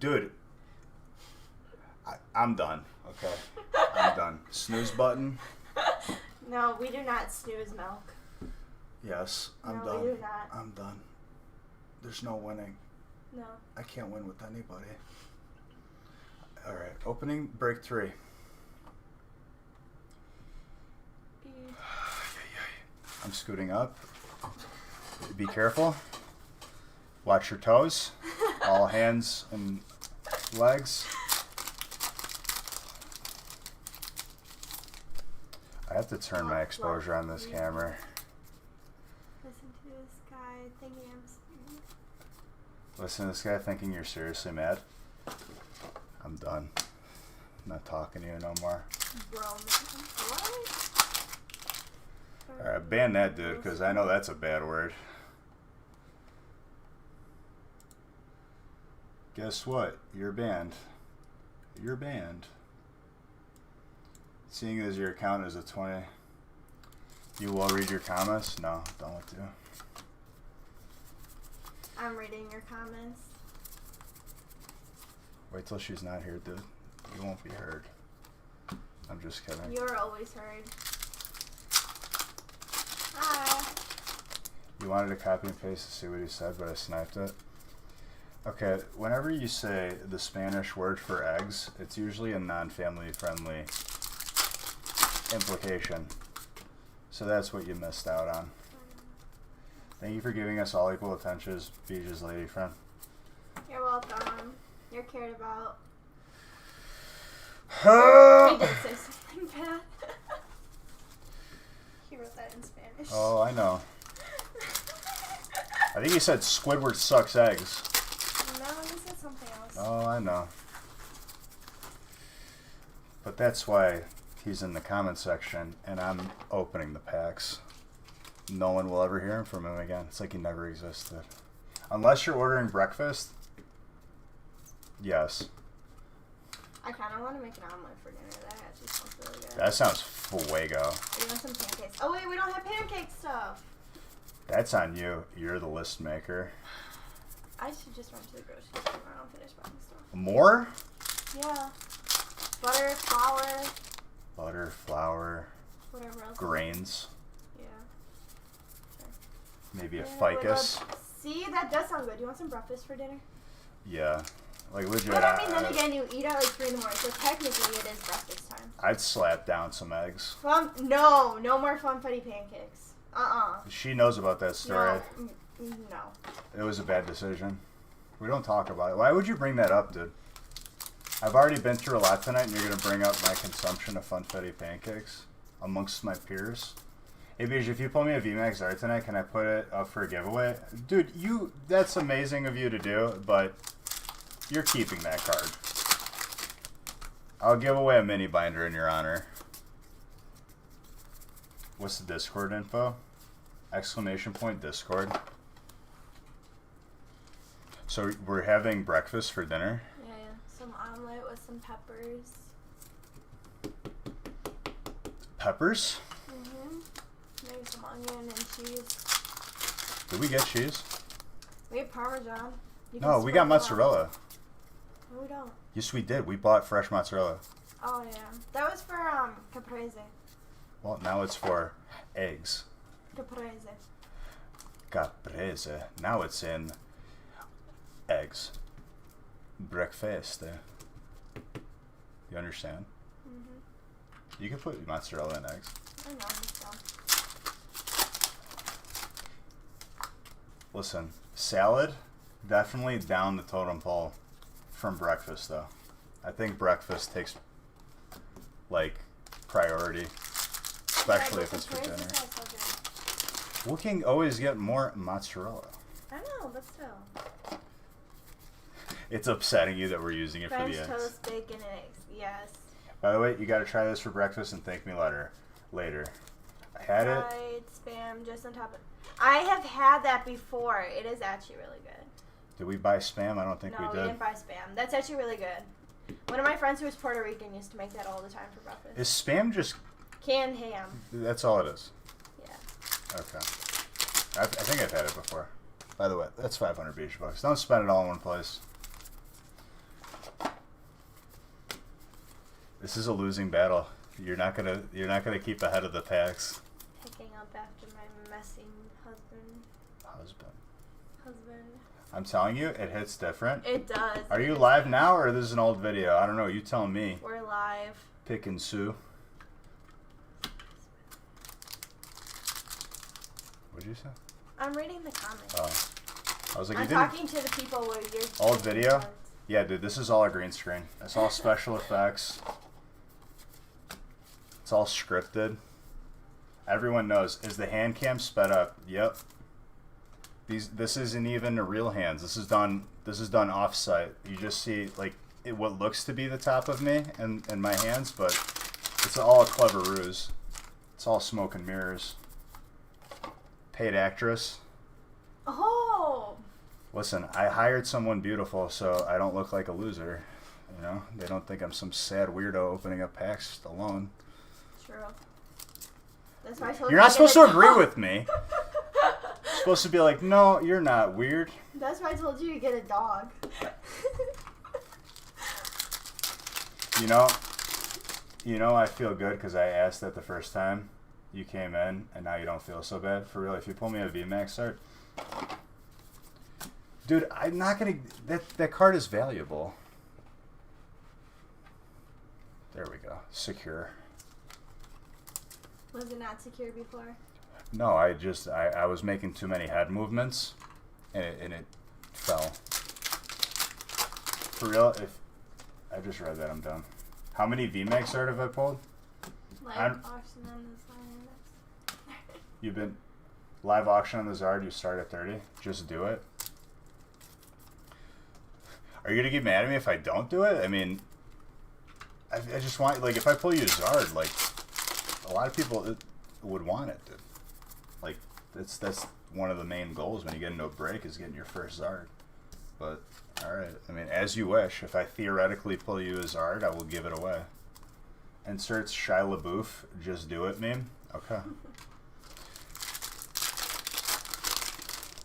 Dude, I'm done. Okay, I'm done. Snooze button. No, we do not snooze, Milk. Yes, I'm No, done. we do not. I'm done. There's no winning. No. I can't win with anybody. All right, opening break 3. I'm scooting up. Be careful. Watch your toes. All hands and legs. I have to turn my exposure on this camera. Listen to this guy thinking I'm sweet. Listen to this guy thinking you're seriously mad. I'm done. I'm not talking to you no more. Bro, what? Alright, ban that dude, because I know that's a bad word. Guess what? You're banned. You're banned. Seeing as your account is a 20. You will read your comments? No, don't want to. I'm reading your comments. Wait till she's not here, dude. You won't be heard. I'm just kidding. You're always heard. Hi. You wanted to copy and paste to see what he said, but I sniped it. Okay, whenever you say the Spanish word for eggs, it's usually a non-family friendly implication. So that's what you missed out on. Thank you for giving us all equal attention, Beej's lady friend. You're welcome. You're cared about. He did say something bad. He wrote that in Spanish. Oh, I know. I think he said Squidward sucks eggs. No, he said something else. Oh, I know. But that's why he's in the comment section, and I'm opening the packs. No one will ever hear from him again. It's like he never existed. Unless you're ordering breakfast. Yes. I kind of want to make an omelet for dinner. That actually sounds really good. That sounds fuego. We want some pancakes. Oh, wait, we don't have pancake stuff. That's on you. You're the list maker. I should just run to the grocery store tomorrow and finish buying stuff. More? Yeah. Butter, flour, Butter, flour, whatever else. grains, Yeah. maybe a Yeah, ficus. See, that does sound good. Do you want some breakfast for dinner? Yeah. Like legit. But I mean, then again, you eat at like 3 in the morning, so technically it is breakfast time. I'd slap down some eggs. No more funfetti pancakes. She knows about that story. No. It was a bad decision. We don't talk about it. Why would you bring that up, dude? I've already been through a lot tonight, and you're going to bring up my consumption of funfetti pancakes amongst my peers. Hey, Beej, if you pull me a VMAX art tonight, can I put it up for a giveaway? Dude, that's amazing of you to do, but you're keeping that card. I'll give away a mini binder in your honor. What's the Discord info? Exclamation point Discord. So we're having breakfast for dinner? Yeah. Some omelet with some peppers. Peppers? Maybe some onion and cheese. Did we get cheese? We have Parmesan. You can No, we spread got it out. mozzarella. No, we don't. Yes, we did. We bought fresh mozzarella. Oh, yeah. That was for, caprese. Well, now it's for eggs. Caprese. Caprese. Now it's in eggs. Breakfast. You understand? Mm-hmm. You can put mozzarella in eggs. I know, it's dumb. Listen, salad, definitely down the totem pole from breakfast, though. I think breakfast takes, like, priority, especially if it's for dinner. We can always get more mozzarella. I know, but still. It's upsetting you that we're using it French for the eggs. toast, bacon, and eggs. Yes. By the way, you got to try this for breakfast and thank me later. I had it. Fried spam just on top of. I have had that before. It is actually really good. Did we buy spam? I don't think No, we we did. didn't buy spam. That's actually really good. One of my friends who was Puerto Rican used to make that all the time for breakfast. Is spam just... Canned ham. That's all it is? Yeah. Okay. I think I've had it before. By the way, that's 500 beach bucks. Don't spend it all in one place. This is a losing battle. You're not gonna keep ahead of the packs. Picking up after my messy husband. I'm telling you, it hits different. It does. Are you live now, or this is an old video? I don't know. You tell me. We're live. Pick and Sue. What'd you say? I'm reading the comments. Oh. I was like, I'm you didn't... talking to the people where you're... Old video? Yeah, dude, this is all a green screen. It's all special effects. It's all scripted. Everyone knows. Is the hand cam sped up? Yep. This isn't even the real hands. This is done off-site. You just see like what looks to be the top of me and my hands, but it's all a clever ruse. It's all smoke and mirrors. Paid actress. Oh! Listen, I hired someone beautiful so I don't look like a loser. You know, they don't think I'm some sad weirdo opening up packs alone. True. That's why I told You're not supposed to agree with me. You're supposed to be like, no, you're not weird. That's why I told you to get a dog. You know, I feel good because I asked that the first time you came in, and now you don't feel so bad. For real, if you pull me a VMAX art, dude, I'm not gonna. That card is valuable. There we go. Secure. Was it not secure before? No, I was making too many head movements, and it fell. For real, if I just read that, I'm done. How many VMAX art have I pulled? Live auction on the sign. You've been live auction on the Zard. You start at 30. Just do it. Are you gonna get mad at me if I don't do it? I mean, I just want, like, if I pull you Zard, like, a lot of people would want it, dude. Like, that's one of the main goals when you get into a break is getting your first Zard. But all right, I mean, as you wish. If I theoretically pull you a Zard, I will give it away. Inserts Shia LaBeouf. Just do it meme. Okay.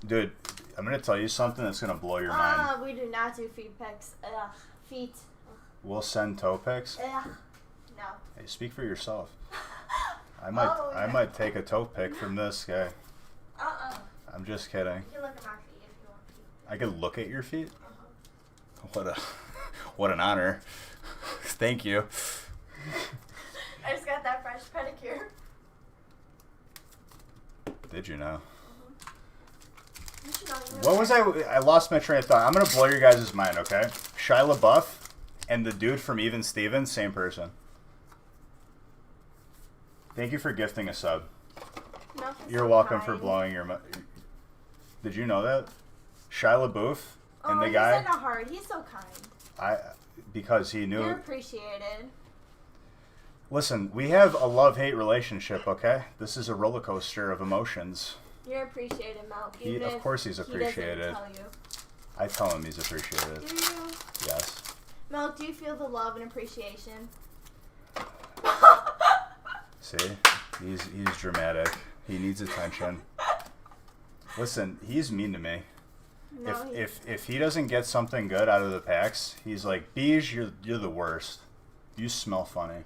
Dude, I'm gonna tell you something that's gonna blow your mind. We do not do feet pics. Ugh. Feet. We'll send toe pics. Ugh. No. Hey, speak for yourself. I might take a toe pic from this guy. I'm just kidding. You can look at my feet if you want feet. I could look at your feet. What an honor. Thank you. I just got that fresh pedicure. Did you know? You should know you What was I lost my train of thought. I'm gonna blow your guys' mind, okay? Shia LaBeouf and the dude from Even Stevens, same person. Thank you for gifting a sub. No, You're welcome for blowing your mind. Did you know that? Shia LaBeouf and the guy. He sent a heart. He's so kind. Because he knew. You're appreciated. Listen, we have a love-hate relationship, okay? This is a roller coaster of emotions. You're appreciated, Milk. Of course he's appreciated. He doesn't tell you. I tell him he's appreciated. Do you? Yes. Milk, do you feel the love and appreciation? See? He's dramatic. He needs attention. Listen, he's mean to me. No, If he doesn't get something good out of the packs, he's like, Beige, you're the worst. You smell funny.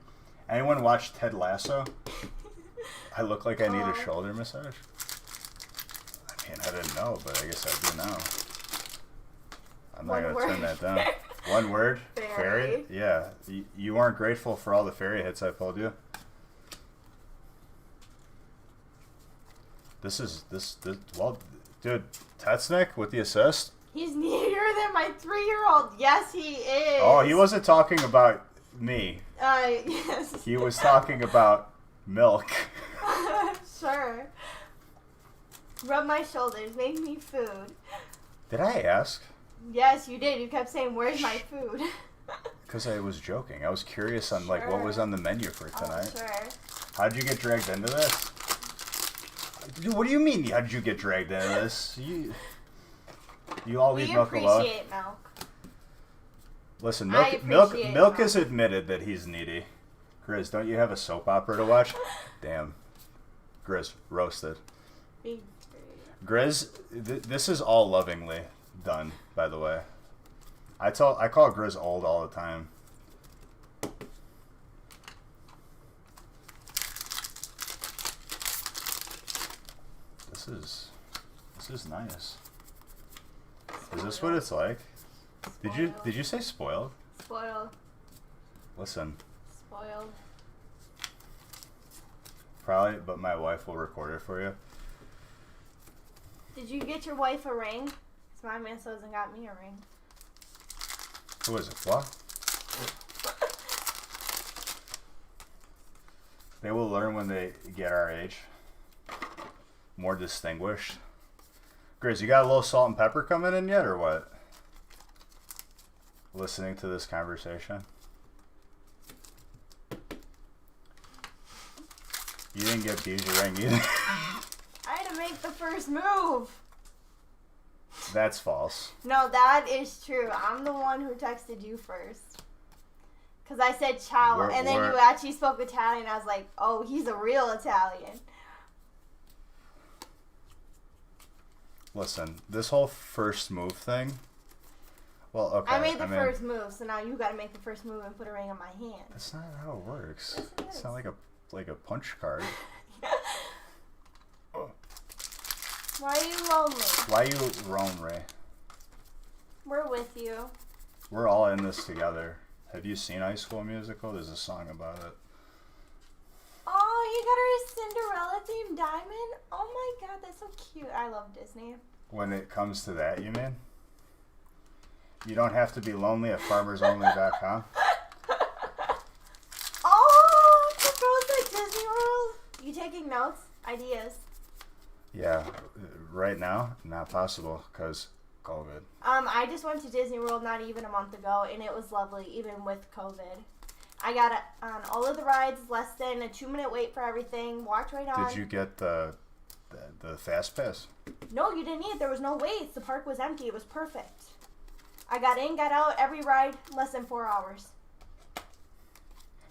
Anyone watch Ted Lasso? I look like I need a shoulder massage. I mean, I didn't know, but I guess I do now. I'm not gonna turn that down. One word? Fairy. Yeah. You aren't grateful for all the fairy hits I pulled you. Well, dude, Tetsnick with the assist. He's neater than my 3-year-old. Yes, he is. Oh, he wasn't talking about me. Yes. He was talking about Milk. Sure. Rub my shoulders. Make me food. Did I ask? Yes, you did. You kept saying, "Where's my food?" Because I was joking. I was curious on like what was on the menu for tonight. Oh, sure. How'd you get dragged into this? Dude, what do you mean? How'd you get dragged into this? You all leave Milk alone. We appreciate Milk. Listen, I appreciate Milk Milk. has admitted that he's needy. Grizz, don't you have a soap opera to watch? Damn. Grizz, roasted. Big Grizz, this is all lovingly done, by the way. I call Grizz old all the time. This is nice. Is this what it's like? Did you say spoiled? Spoiled. Listen, Spoiled. probably, but my wife will record it for you. Did you get your wife a ring? 'Cause my man still hasn't got me a ring. Who is it? What? They will learn when they get our age. More distinguished. Grizz, you got a little salt and pepper coming in yet, or what? Listening to this conversation. You didn't get Beige a ring either. I had to make the first move. That's false. No, that is true. I'm the one who texted you first. Because I said ciao, and then you actually spoke Italian. I was like, oh, he's a real Italian. Listen, this whole first move thing. Well, okay. I made the first move, so now you got to make the first move and put a ring on my hand. That's not how it works. Yes, it It's is. not like a punch card. Why are you lonely? Why you roam, Ray? We're with you. We're all in this together. Have you seen High School Musical? There's a song about it. Oh, you got her a Cinderella themed diamond? Oh my god, that's so cute. I love Disney. When it comes to that, you mean? You don't have to be lonely at farmersonly.com. taking notes, ideas. Yeah, right now, not possible because COVID. I just went to Disney World not even a month ago, and it was lovely, even with COVID. I got on all of the rides, less than a 2-minute wait for everything. Walked right on. Did you get the fast pass? No, you didn't need. There was no waits. The park was empty. It was perfect. I got in, got out, every ride, less than 4 hours.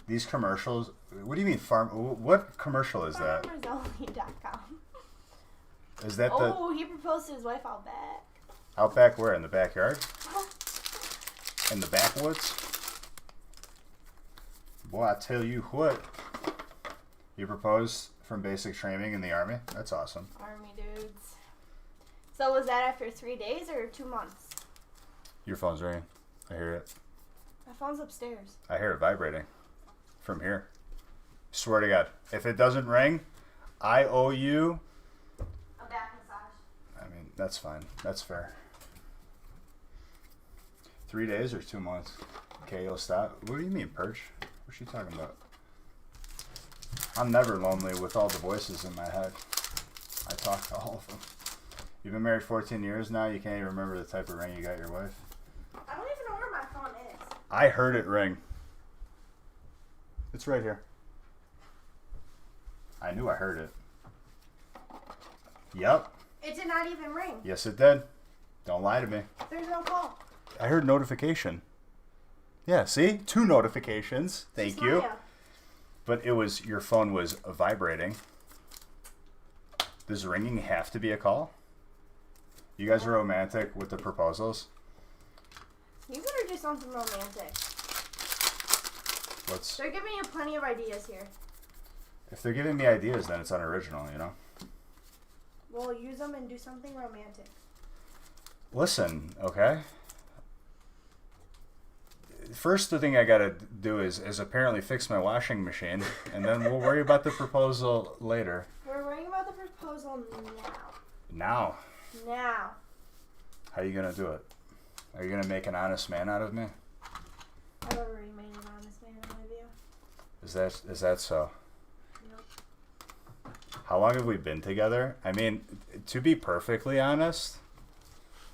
These commercials. What do you mean farm? What commercial is that? FarmersOnly.com. Is that Oh, he proposed to his wife out back. out back where? In the backyard? In the backwoods? Boy, I tell you what. You proposed from basic training in the Army? That's awesome. Army dudes. So was that after 3 days or 2 months? Your phone's ringing. I hear it. My phone's upstairs. I hear it vibrating from here. Swear to God. If it doesn't ring, I owe you. A back massage. I mean, that's fine. That's fair. 3 days or 2 months? Okay, you'll stop. What do you mean, Perch? What's she talking about? I'm never lonely with all the voices in my head. I talk to all of them. You've been married 14 years now. You can't even remember the type of ring you got your wife. I don't even know where my phone is. I heard it ring. It's right here. I knew I heard it. Yep. It did not even ring. Yes, it did. Don't lie to me. There's no call. I heard notification. Yeah, see? 2 notifications. Thank you. Smile. But it was, your phone was vibrating. Does ringing have to be a call? You guys are romantic with the proposals? You better do something romantic. What's, They're giving you plenty of ideas here. if they're giving me ideas, then it's unoriginal, you know? Well, use them and do something romantic. Listen, okay? First, the thing I gotta do is apparently fix my washing machine, and then we'll worry about the proposal later. We're worrying about the proposal now. Now, Now. how are you gonna do it? Are you gonna make an honest man out of me? I've already made an honest man out of you. Is that so? Nope. How long have we been together? I mean, to be perfectly honest,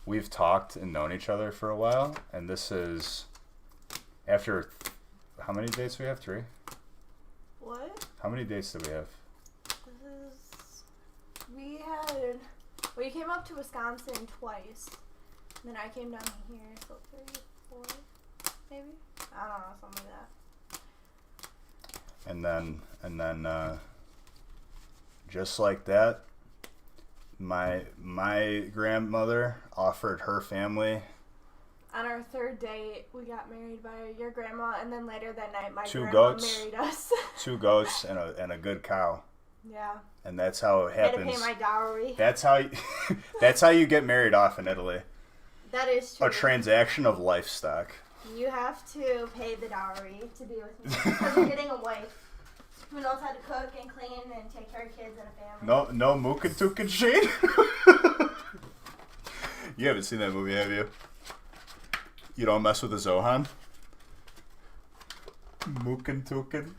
we've talked and known each other for a while, and this is after how many dates we have? 3? What? How many dates do we have? We came up to Wisconsin twice. Then I came down here, so 3, 4, maybe? I don't know, something like that. And then just like that, my grandmother offered her family On our 3rd date, we got married by your grandma, and then later that night, my 2 grandma goats. married us. 2 goats and a good cow. Yeah. And that's how it I had to happens. pay my dowry. That's how that's how you get married off in Italy. That is true. A transaction of livestock. You have to pay the dowry to be with me. Because you're getting a wife who knows how to cook and clean and take care of kids and a family. No mook and took and shade. You haven't seen that movie, have you? You don't mess with a Zohan? Mook and Tukin.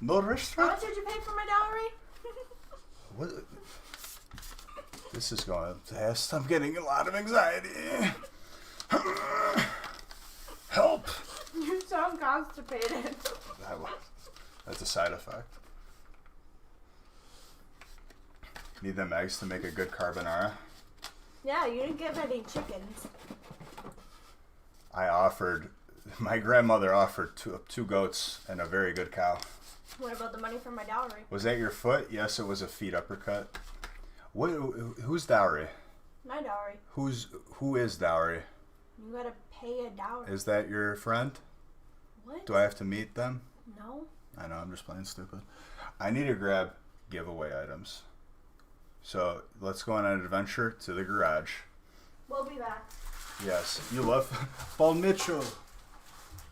No How restaurant? much did you pay for my dowry? What? This is going fast. I'm getting a lot of anxiety. Help! You sound constipated. That's a side effect. Need them eggs to make a good carbonara. Yeah, you didn't give any chickens. My grandmother offered 2 goats and a very good cow. What about the money for my dowry? Was that your foot? Yes, it was a feet uppercut. Who's dowry? My dowry. Who is dowry? You gotta pay a dowry. Is that your friend? What? Do I have to meet them? No. I know, I'm just playing stupid. I need to grab giveaway items. So let's go on an adventure to the garage. We'll be back. Yes, you love Paul Mitchell.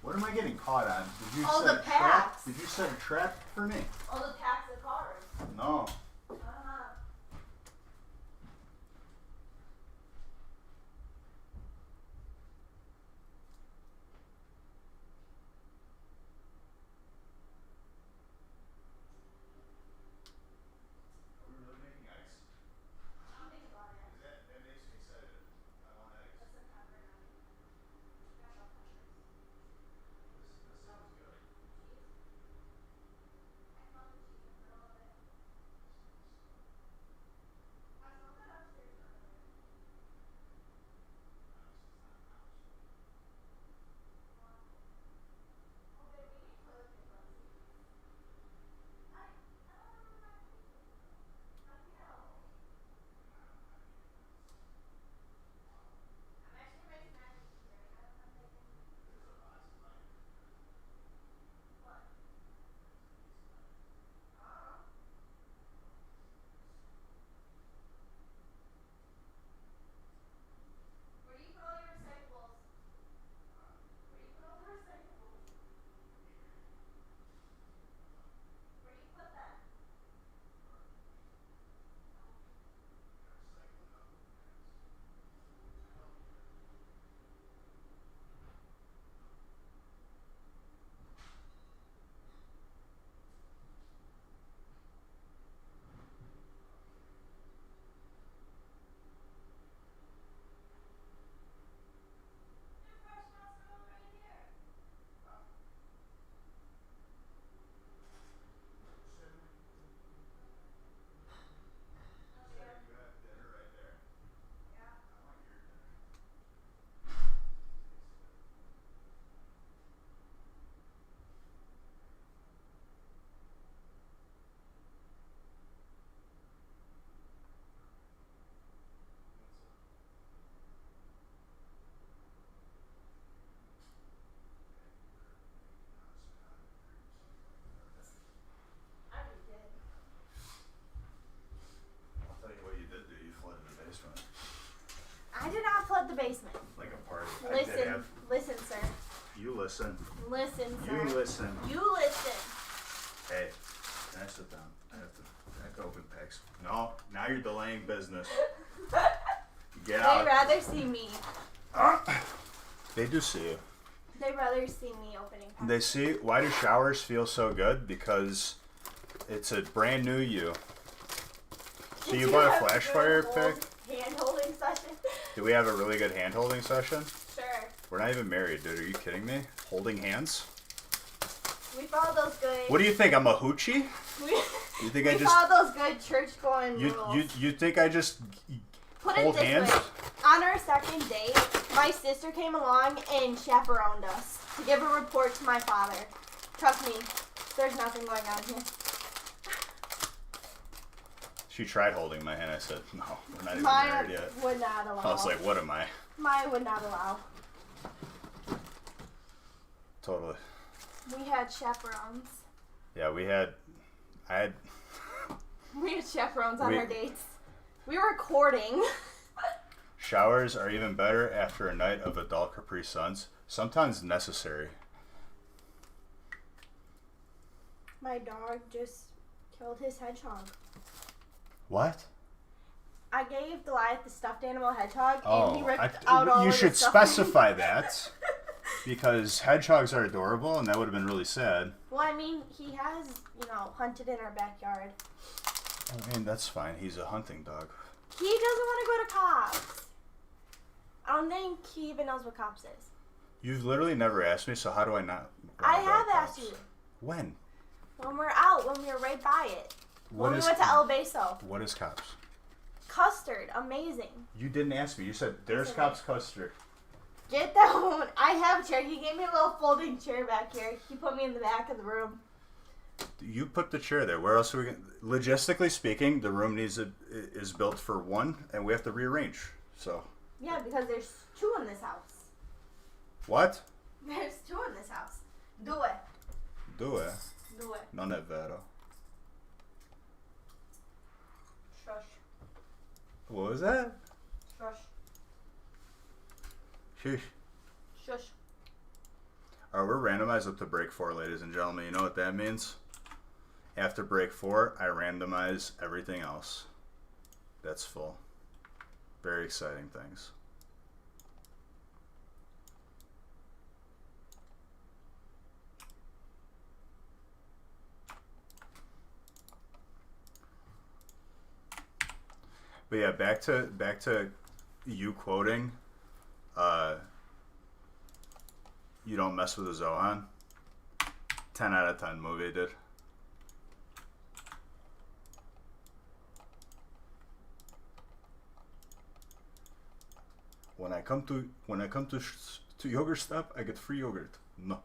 What am I getting caught on? Did you All set the a trap? packs. Did you set a trap for me? All the packs of cars. No. out the basement. Like a party. I did Listen, have. listen, sir. You listen. Listen, sir. You listen. You listen. Hey, can I sit down? I have to open packs. No, now you're delaying business. Get They'd out. rather see me. They do see you. They'd rather see me opening packs. They see. Why do showers feel so good? Because it's a brand new you. So Did you bought a have flash good fire old pick? hand-holding session? Do we have a really good hand holding session? Sure. We're not even married, dude. Are you kidding me? Holding hands? We follow those good. What do you think? I'm a hoochie? We, You think we I just follow those good church-going rules. you think I just Put hold it this hands? way. On our second date, my sister came along and chaperoned us to give a report to my father. Trust me, there's nothing going on here. She tried holding my hand. I said, no, we're not even Mine married yet. would not allow. I was like, what am I? Mine would not allow. Totally. We had chaperones. Yeah, I had, We had chaperones on We- our dates. We were courting. showers are even better after a night of adult Capri Suns. Sometimes necessary. My dog just killed his hedgehog. What? I gave Goliath the stuffed animal hedgehog, Oh, and he ripped out all you of should the stuff. specify that. Because hedgehogs are adorable, and that would have been really sad. Well, I mean, he has, hunted in our backyard. I mean, that's fine. He's a hunting dog. He doesn't want to go to cops. I don't think he even knows what cops is. You've literally never asked me, so how do I not? I wanna go have to asked cops? you. When? When we're out, when we were right by it. What When we is- went to El Beso. What is cops? Custard, amazing. You didn't ask me. You said there's Okay. cops custard. Get that one. I have a chair. He gave me a little folding chair back here. He put me in the back of the room. You put the chair there. Where else are we going? Logistically speaking, the room is built for one, and we have to rearrange. So Yeah, because there's two in this house. what? There's two in this house. Due. Due. Due. Non è vero. Shush. What was that? Shush. Sheesh. Shush. Alright, we're randomized up to break 4, ladies and gentlemen. You know what that means? After break 4, I randomize everything else. That's full. Very exciting things. But yeah, back to you quoting, you don't mess with a Zohan. 10 out of 10 movie, dude. When I come to yogurt stop, I get free yogurt. No.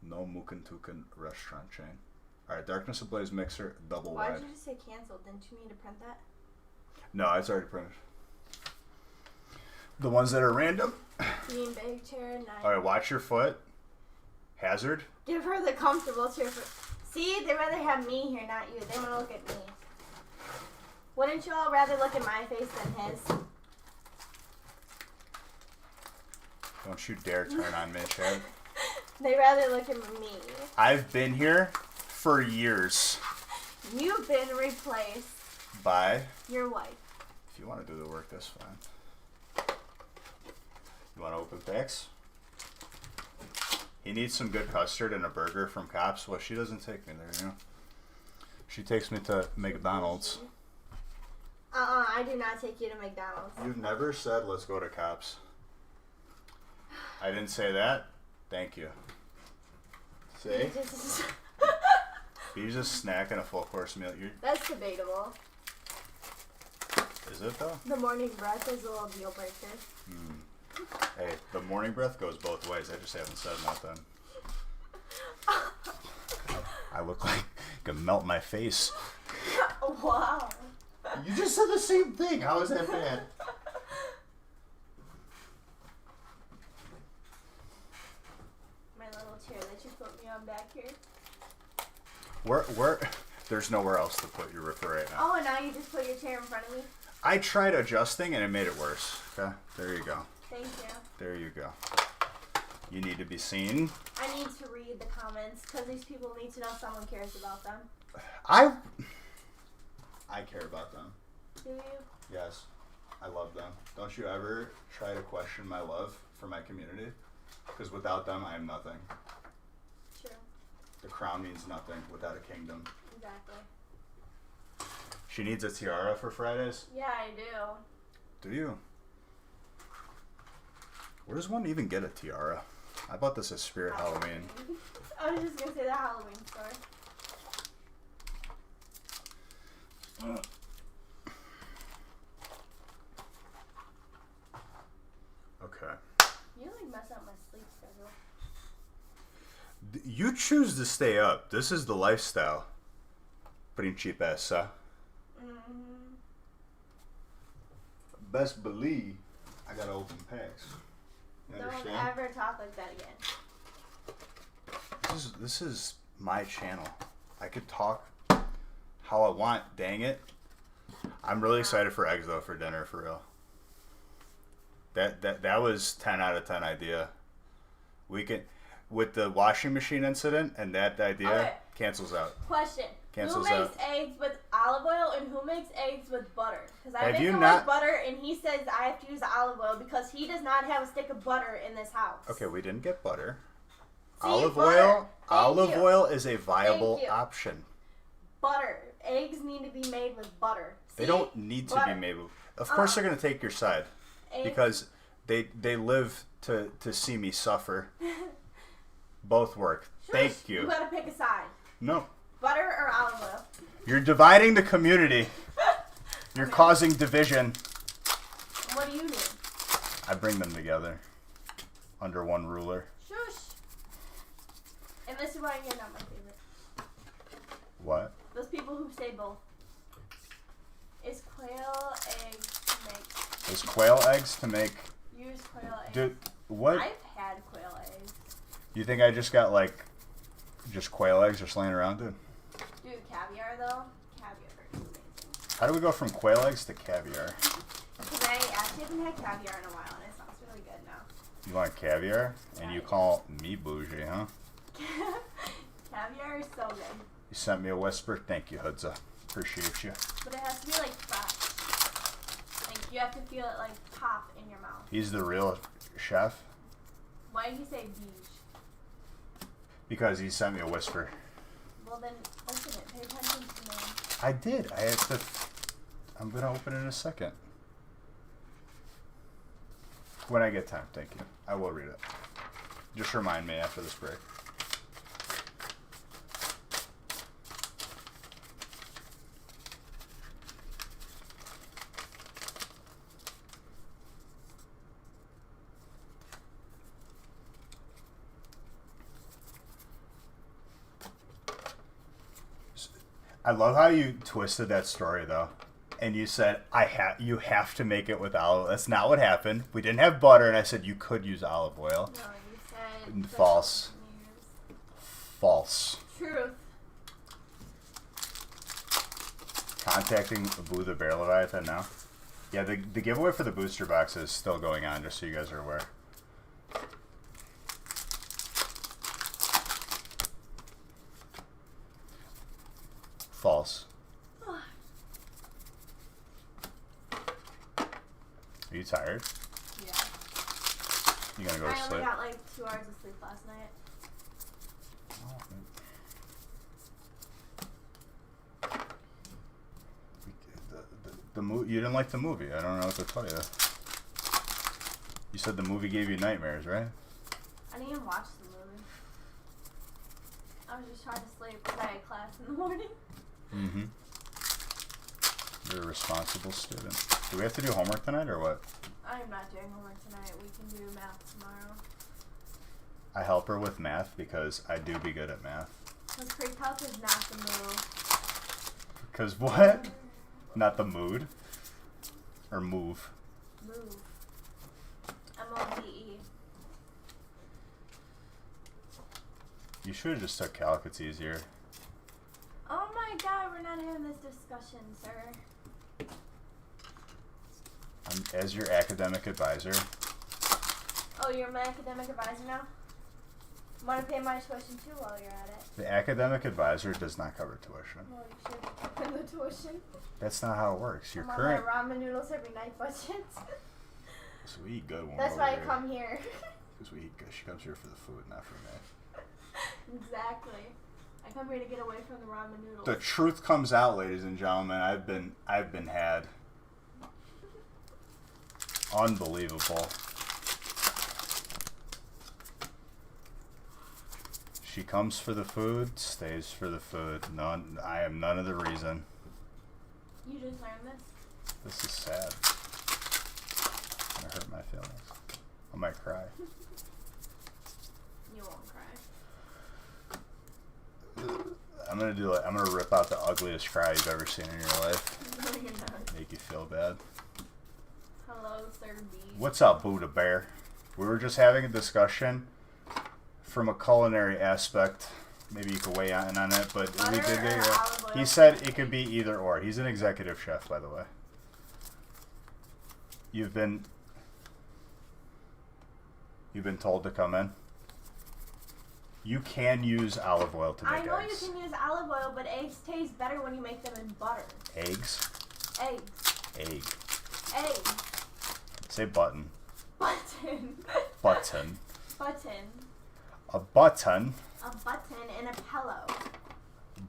No Mookin Tukin restaurant chain. Alright, Darkness Ablaze mixer, double Why wide. did you just say canceled? Didn't you need to print that? No, it's already printed. The ones that are random. Bean bag chair, nice. Alright, watch your foot. Hazard. Give her the comfortable chair. See, they rather have me here, not you. They want to look at me. Wouldn't you all rather look at my face than his? Don't you dare turn on me, Chad. They rather look at me. I've been here for years. You've been replaced. By. Your wife. If you want to do the work, that's fine. You want to open packs? He needs some good custard and a burger from Cops. Well, she doesn't take me there, you know. She takes me to McDonald's. I do not take you to McDonald's. You've never said, let's go to Cops. I didn't say that. Thank you. See? You're just snacking a full course meal. That's debatable. Is it though? The morning breath is a little deal breaker. Hey, the morning breath goes both ways. I just haven't said nothing. I look like I can melt my face. Wow. You just said the same thing. How is that bad? My little chair that you put me on back here. We're there's nowhere else to put your roofer right now. Oh, and now you just put your chair in front of me? I tried adjusting and it made it worse. Okay, there you go. Thank you. There you go. You need to be seen. I need to read the comments because these people need to know someone cares about them. I care about them. Do you? Yes, I love them. Don't you ever try to question my love for my community? Because without them, I am nothing. True. The crown means nothing without a kingdom. Exactly. She needs a tiara for Fridays? Yeah, I do. Do you? Where does one even get a tiara? I bought this at Spirit Halloween. I was just going to say the Halloween store. Okay. You like mess up my sleep schedule. You choose to stay up. This is the lifestyle. Pretty cheap ass, huh? Mm-hmm. Best believe I gotta open packs. You Don't understand? ever talk like that again. This is my channel. I could talk how I want. Dang it! I'm really excited for eggs though for dinner for real. That was 10 out of 10 idea. We can with the washing machine incident and that idea Okay. cancels out. Question. Cancels who makes out. eggs with olive oil and who makes eggs with butter? Because I Have make you them not- with butter and he says I have to use olive oil because he does not have a stick of butter in this house. Okay, we didn't get butter. See, Olive butter. oil. Thank Olive you. oil is a viable Thank you. option. Butter. Eggs need to be made with butter. They See? don't need to Butter. be made with. Of course, they're gonna take your side Eggs- because they live to see me suffer. Both work. Thank Shush, you. You gotta pick a side. No, Butter or olive oil? you're dividing the community. You're Okay. causing division. What do you do? I bring them together under one ruler. Shush. And this is why you're not my favorite. What? Those people who say both. Is quail eggs to make? Is quail eggs to make? Use quail eggs. Dude, what? I've had quail eggs. You think I just got like just quail eggs just laying around, dude? Dude, caviar though? Caviar is amazing. How do we go from quail eggs to caviar? Because I actually haven't had caviar in a while and it sounds really good now. You want caviar? And you call me bougie, huh? Caviar is so good. You sent me a whisper. Thank you, Hudza. Appreciate you. But it has to be like fresh. Like you have to feel it like pop in your mouth. He's the real chef Why did he say beige? because he sent me a whisper. Well then open it. Pay attention to me. I did. I have to. I'm gonna open it in a second. When I get time, thank you. I will read it. Just remind me after this break. I love how you twisted that story though. And you said you have to make it with olive. That's not what happened. We didn't have butter and I said you could use olive oil. No, you said that's False. what you use. False. Truth. Contacting Boo the Bear Leviathan now. Yeah, the giveaway for the booster box is still going on, just so you guys are aware. False. Are you tired? Yeah. You gonna go I to only sleep? got like 2 hours of sleep last night. You didn't like the movie. I don't know what to tell you. You said the movie gave you nightmares, right? I didn't even watch the movie. I was just trying to sleep because I had class in the morning. Mm-hmm. You're a responsible student. Do we have to do homework tonight or what? I am not doing homework tonight. We can do math tomorrow. I help her with math because I do be good at math. Because pre-calc is not the move. Because what? Not the mood? Or move? Move. M-O-V-E. You should have just took calc. It's easier. Oh my my god, we're not having this discussion, sir. As your academic advisor. Oh, you're my academic advisor now? Want to pay my tuition too while you're at it? The academic advisor does not cover tuition. Well, you should cover the tuition. That's not how it works. Your I'm current. on my ramen noodles every night budget. So we eat good when That's we're why I over here. come here. Because we eat good. She comes here for the food, not for me. Exactly. I come here to get away from the ramen noodles. The truth comes out, ladies and gentlemen. I've been had. Unbelievable. She comes for the food, stays for the food. I am none of the reason. You just learned this? This is sad. It hurt my feelings. I might cry. You won't cry. I'm gonna rip out the ugliest cry you've ever seen in your life. No, you're not. Make you feel bad. Hello, Sir B. What's up, Buddha Bear? We were just having a discussion from a culinary aspect. Maybe you could weigh in on it, but Butter we did or get olive oil? He said it could be either or. He's an executive chef, by the way. You've been told to come in. You can use olive oil to make I know eggs. you can use olive oil, but eggs taste better when you make them in butter. Eggs? Eggs. Egg. Eggs. Say button. Button. Button. Button. A button. A button and a pillow.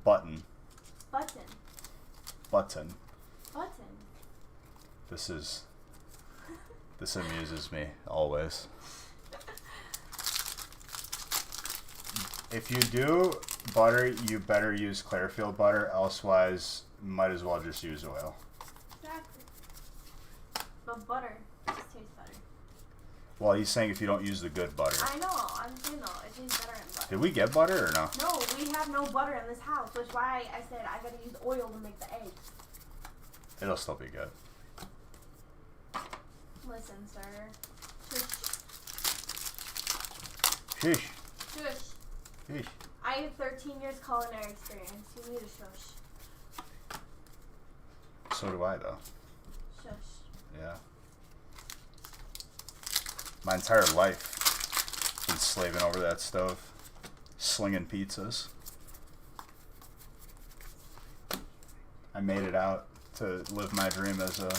Button. Button. Button. Button. This amuses me always. If you do butter, you better use Clearfield butter, elsewise might as well just use oil. Exactly. But butter just tastes better. Well, he's saying if you don't use the good butter. I know. I'm saying though, it tastes better in butter. Did we get butter or no? No, we have no butter in this house, which is why I said I gotta use oil to make the eggs. It'll still be good. Listen, sir. Shush. Sheesh. Shush. Sheesh. I have 13 years culinary experience. You need a shush. So do I, though. Shush. Yeah. My entire life, been slaving over that stove, slinging pizzas. I made it out to live my dream as a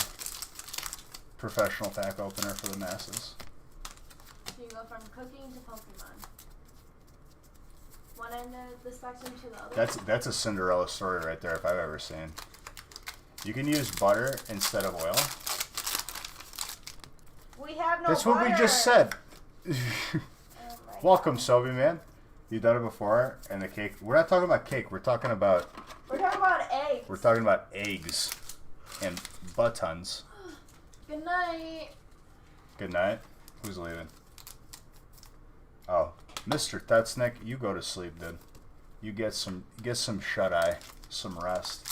professional pack opener for the masses. So you go from cooking to Pokemon. One end of the spectrum to the other. That's a Cinderella story right there if I've ever seen. You can use butter instead of oil. We have no That's butter. what we just said. Oh my Welcome, God. Sobe man. You done it before, and the cake. We're not talking about cake. We're talking about eggs. We're talking about eggs and buttons. Good night. Good night. Who's leaving? Oh, Mr. Tetznick, you go to sleep, dude. You get some shut eye, some rest.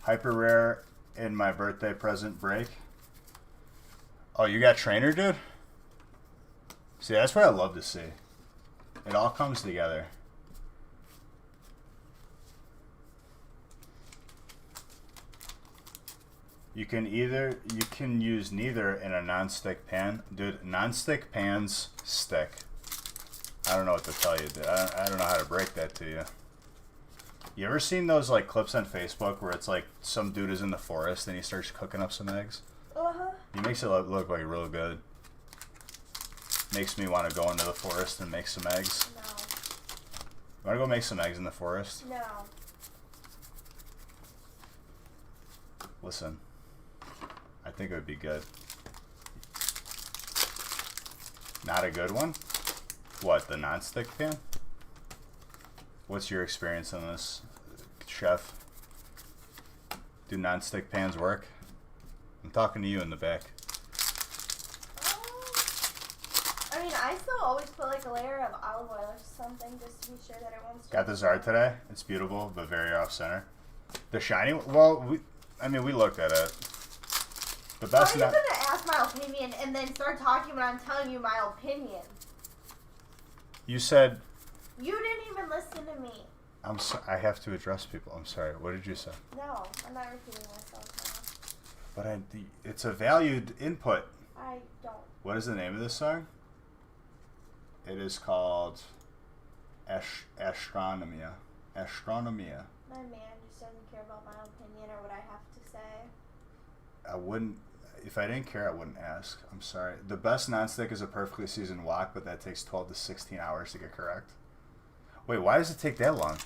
Hyper rare in my birthday present break. Oh, you got trainer, dude? See, that's what I love to see. It all comes together. You can use neither in a non-stick pan. Dude, non-stick pans stick. I don't know what to tell you, dude. I don't know how to break that to you. You ever seen those like clips on Facebook where it's like some dude is in the forest and he starts cooking up some eggs? Uh-huh. He makes it look like real good. Makes me want to go into the forest and make some eggs. No. You want to go make some eggs in the forest? No. Listen, I think it would be good. Not a good one? What, the non-stick pan? What's your experience on this, chef? Do non-stick pans work? I'm talking to you in the back. I mean, I still always put like a layer of olive oil or something just to be sure that it won't stick. Got the Zard today. It's beautiful, but very off-center. The shiny, well, we looked at it. The How are best you not. gonna ask my opinion and then start talking when I'm telling you my opinion? You said. You didn't even listen to me. I have to address people. I'm sorry. What did you say? No, I'm not repeating myself But it's a valued input. now. I don't. What is the name of this song? It is called Astronomia. Astronomia. My man just doesn't care about my opinion or what I have to say. I wouldn't. If I didn't care, I wouldn't ask. I'm sorry. The best nonstick is a perfectly seasoned wok, but that takes 12 to 16 hours to get correct. Wait, why does it take that long?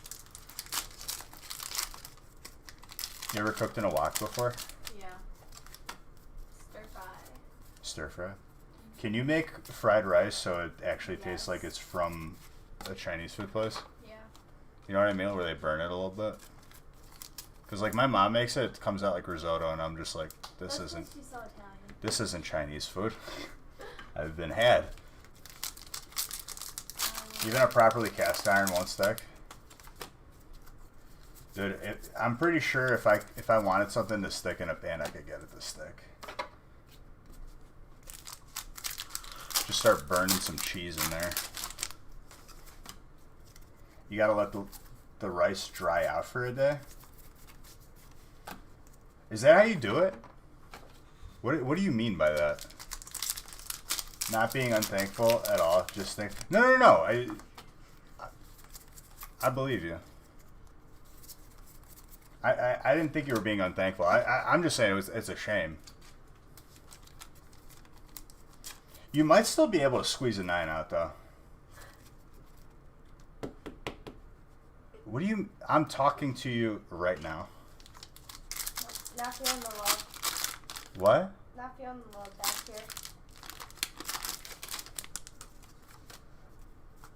You ever cooked in a wok before? Yeah. Stir fry. Stir fry. Can you make fried rice so it actually tastes Yes. like it's from a Chinese food place? Yeah. You know what I mean? Where they burn it a little bit? Because like my mom makes it, it comes out like risotto, and I'm just like, this That's isn't. supposed to be so Italian. This isn't Chinese food. I've been had. Even a properly cast iron won't stick. Dude, I'm pretty sure if I wanted something to stick in a pan, I could get it to stick. Just start burning some cheese in there. You gotta let the rice dry out for a day. Is that how you do it? What do you mean by that? Not being unthankful at all. Just think. No. I believe you. I didn't think you were being unthankful. I'm just saying it's a shame. You might still be able to squeeze a 9 out though. What do you? I'm talking to you right now. Not feeling the love. What? Not feeling the love back here.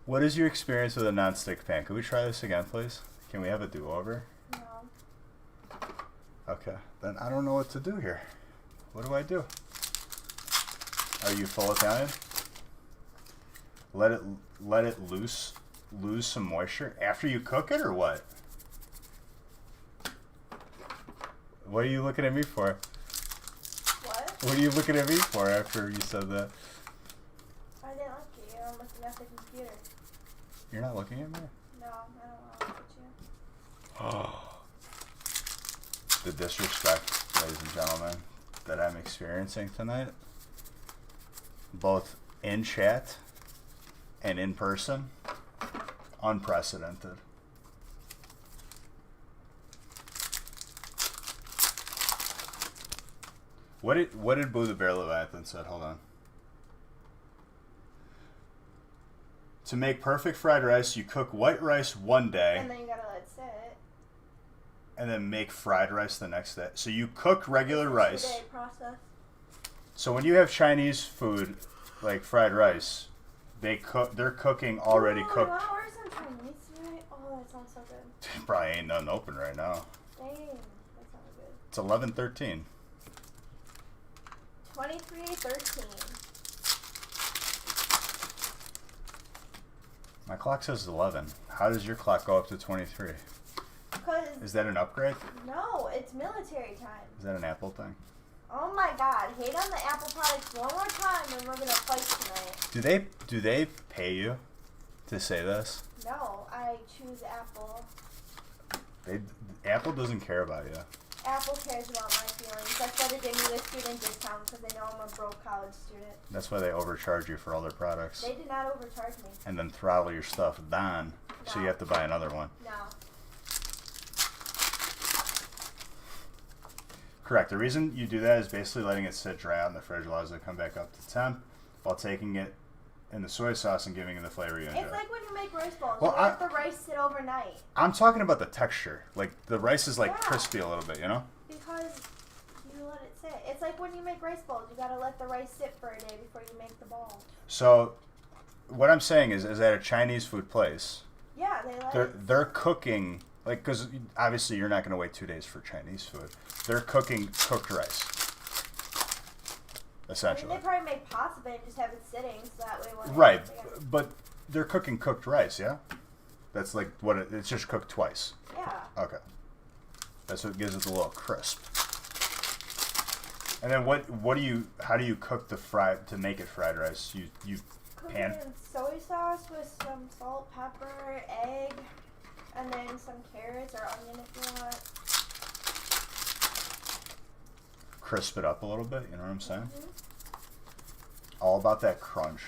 What is your experience with a non-stick pan? Can we try this again, please? Can we have a do-over? No. Okay, then I don't know what to do here. What do I do? Are you full Italian? Let it lose some moisture after you cook it, or what? What are you looking at me for? What? What are you looking at me for after you said that? I didn't look at you. I'm looking at the computer. You're not looking at me? No, I don't want to look at you. Oh. The disrespect, ladies and gentlemen, that I'm experiencing tonight, both in chat and in person, unprecedented. What did Boo the Bear Leviathan said? Hold on. To make perfect fried rice, you cook white rice one day. And then you gotta let it sit. And then make fried rice the next day. So you cook regular rice. It's a 2-day process. So when you have Chinese food, like fried rice, they're cooking already Ooh, cooked. You want to order some Chinese tonight? Oh, that sounds so good. Probably ain't nothing open right now. Dang, that sounds good. It's 11:13. 23:13. My clock says 11. How does your clock go up to 23? Because, Is that an upgrade? no, it's military time. Is that an Apple thing? Oh my god, hate on the Apple products one more time and we're gonna fight tonight. Do they pay you to say this? No, I choose Apple. Apple doesn't care about you. Apple cares about my feelings. That's why they give me the student discount, because they know I'm a broke college student. That's why they overcharge you for all their products. They did not overcharge me. And then throttle your stuff down, so you No. have to buy another one. No. Correct. The reason you do that is basically letting it sit dry out in the fridge allows it to come back up to temp while taking it in the soy sauce and giving it the flavor you enjoy. It's like when you make rice balls. Well, you let the rice sit overnight. I'm talking about the texture. Like the rice is like Yeah. crispy a little bit, you know? Because you let it sit. It's like when you make rice balls. You gotta let the rice sit for a day before you make the balls. So what I'm saying is at a Chinese food place, Yeah, they let they're cooking, like, because obviously you're not going to wait 2 days for Chinese food. They're cooking cooked rice, I mean, essentially. they probably make pasta and just have it sitting so that way when Right, they but they're cooking cooked rice, yeah? It's like it's just cooked twice. Yeah. Okay. That's what gives it a little crisp. And then how do you cook to make it fried rice? You Cook cook pan. it in soy sauce with some salt, pepper, egg, and then some carrots or onion if you want. Crisp it up a little bit, you know what I'm saying? Mhm. All about that crunch.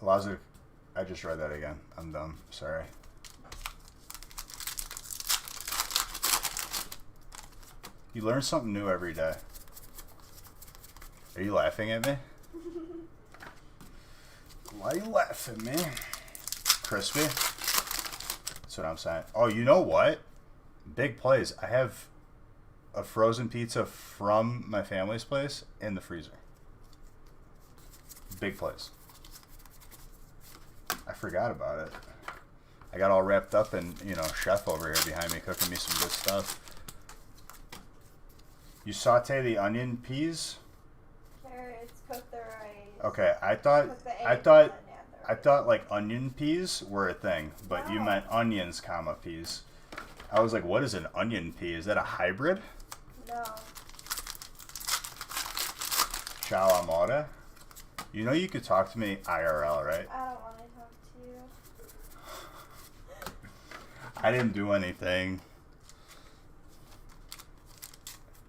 Laza, I just read that again. I'm dumb. Sorry. You learn something new every day. Are you laughing at me? Why are you laughing at me? Crispy? That's what I'm saying. Oh, you know what? Big plays. I have a frozen pizza from my family's place in the freezer. Big plays. I forgot about it. I got all wrapped up in, chef over here behind me cooking me some good stuff. You saute the onion peas? Carrots, cook the rice. Okay, I Cook thought the eggs, I and thought then add the I rice. thought like onion peas were a thing, but you No. meant onions, peas. I was like, what is an onion pea? Is that a hybrid? No. Ciao amore? You know you could talk to me IRL, right? I don't want to talk to you. I didn't do anything.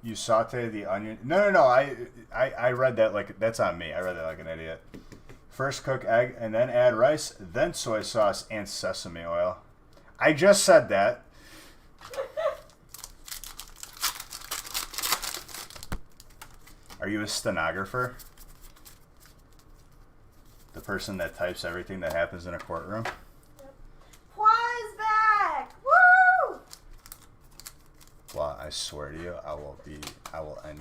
You saute the onion. No. I read that like that's on me. I read that like an idiot. First cook egg and then add rice, then soy sauce and sesame oil. I just said that. Are you a stenographer? The person that types everything that happens in a courtroom? Pwa's back! Woo! Well, I swear to you, I will end.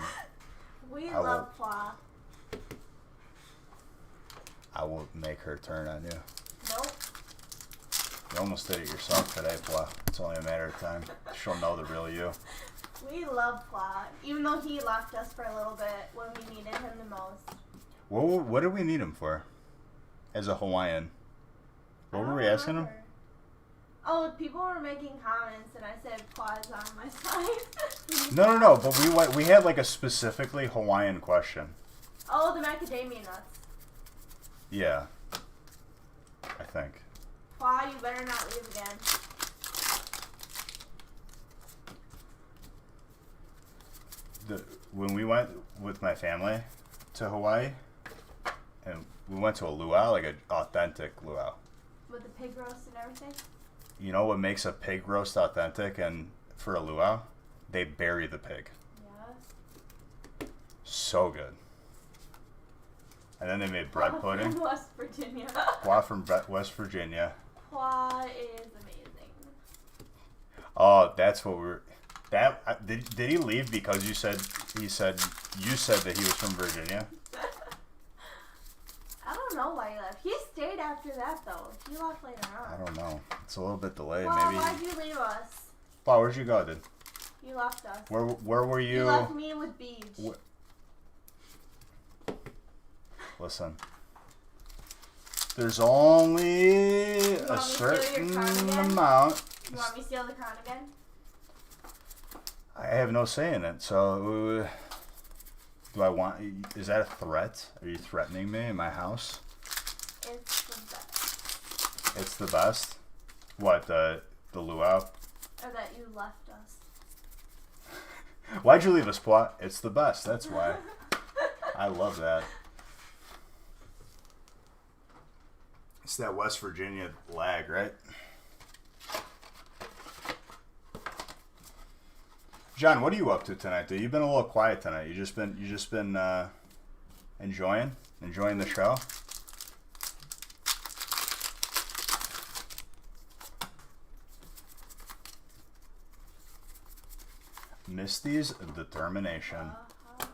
We I love Pwa. I will make her turn on you. Nope. You almost did it yourself today, Pla. It's only a matter of time. She'll know the real you. We love Pwa, even though he left us for a little bit when we needed him the most. What did we need him for? As a Hawaiian. What I were don't we asking him? remember. Oh, people were making comments, and I said Pwa's on my side. No. But we had like a specifically Hawaiian question. Oh, the macadamia nuts. Yeah. I think. Pwa, you better not leave again. When we went with my family to Hawaii, and we went to a luau, like an authentic luau. With the pig roast and everything? You know what makes a pig roast authentic and for a luau? They bury the pig. Yes. So good. And then they made bread Pwa pudding. from West Virginia. Pwa from West Virginia. Pwa is amazing. Oh, that's what we're. Did he leave because you said that he was from Virginia? I don't know why he left. He stayed after that though. He left later I on. don't know. It's a little bit delayed. Pwa, Maybe. why'd you leave us? Pwa, where'd you go, dude? You left us. Where were you? You left me with Beach. Listen. There's only want me a to steal your certain crown again? amount. You want me to steal the crown again? I have no say in it. So, do I want? Is that a threat? Are you threatening me in my house? It's the best. It's the best. What the luau? Or that you left us. Why'd you leave us, Pwa? It's the best. That's why. I love that. It's that West Virginia lag, right? John, what are you up to tonight, dude? You've been a little quiet tonight. You just been enjoying the show. Misty's determination. Uh-huh.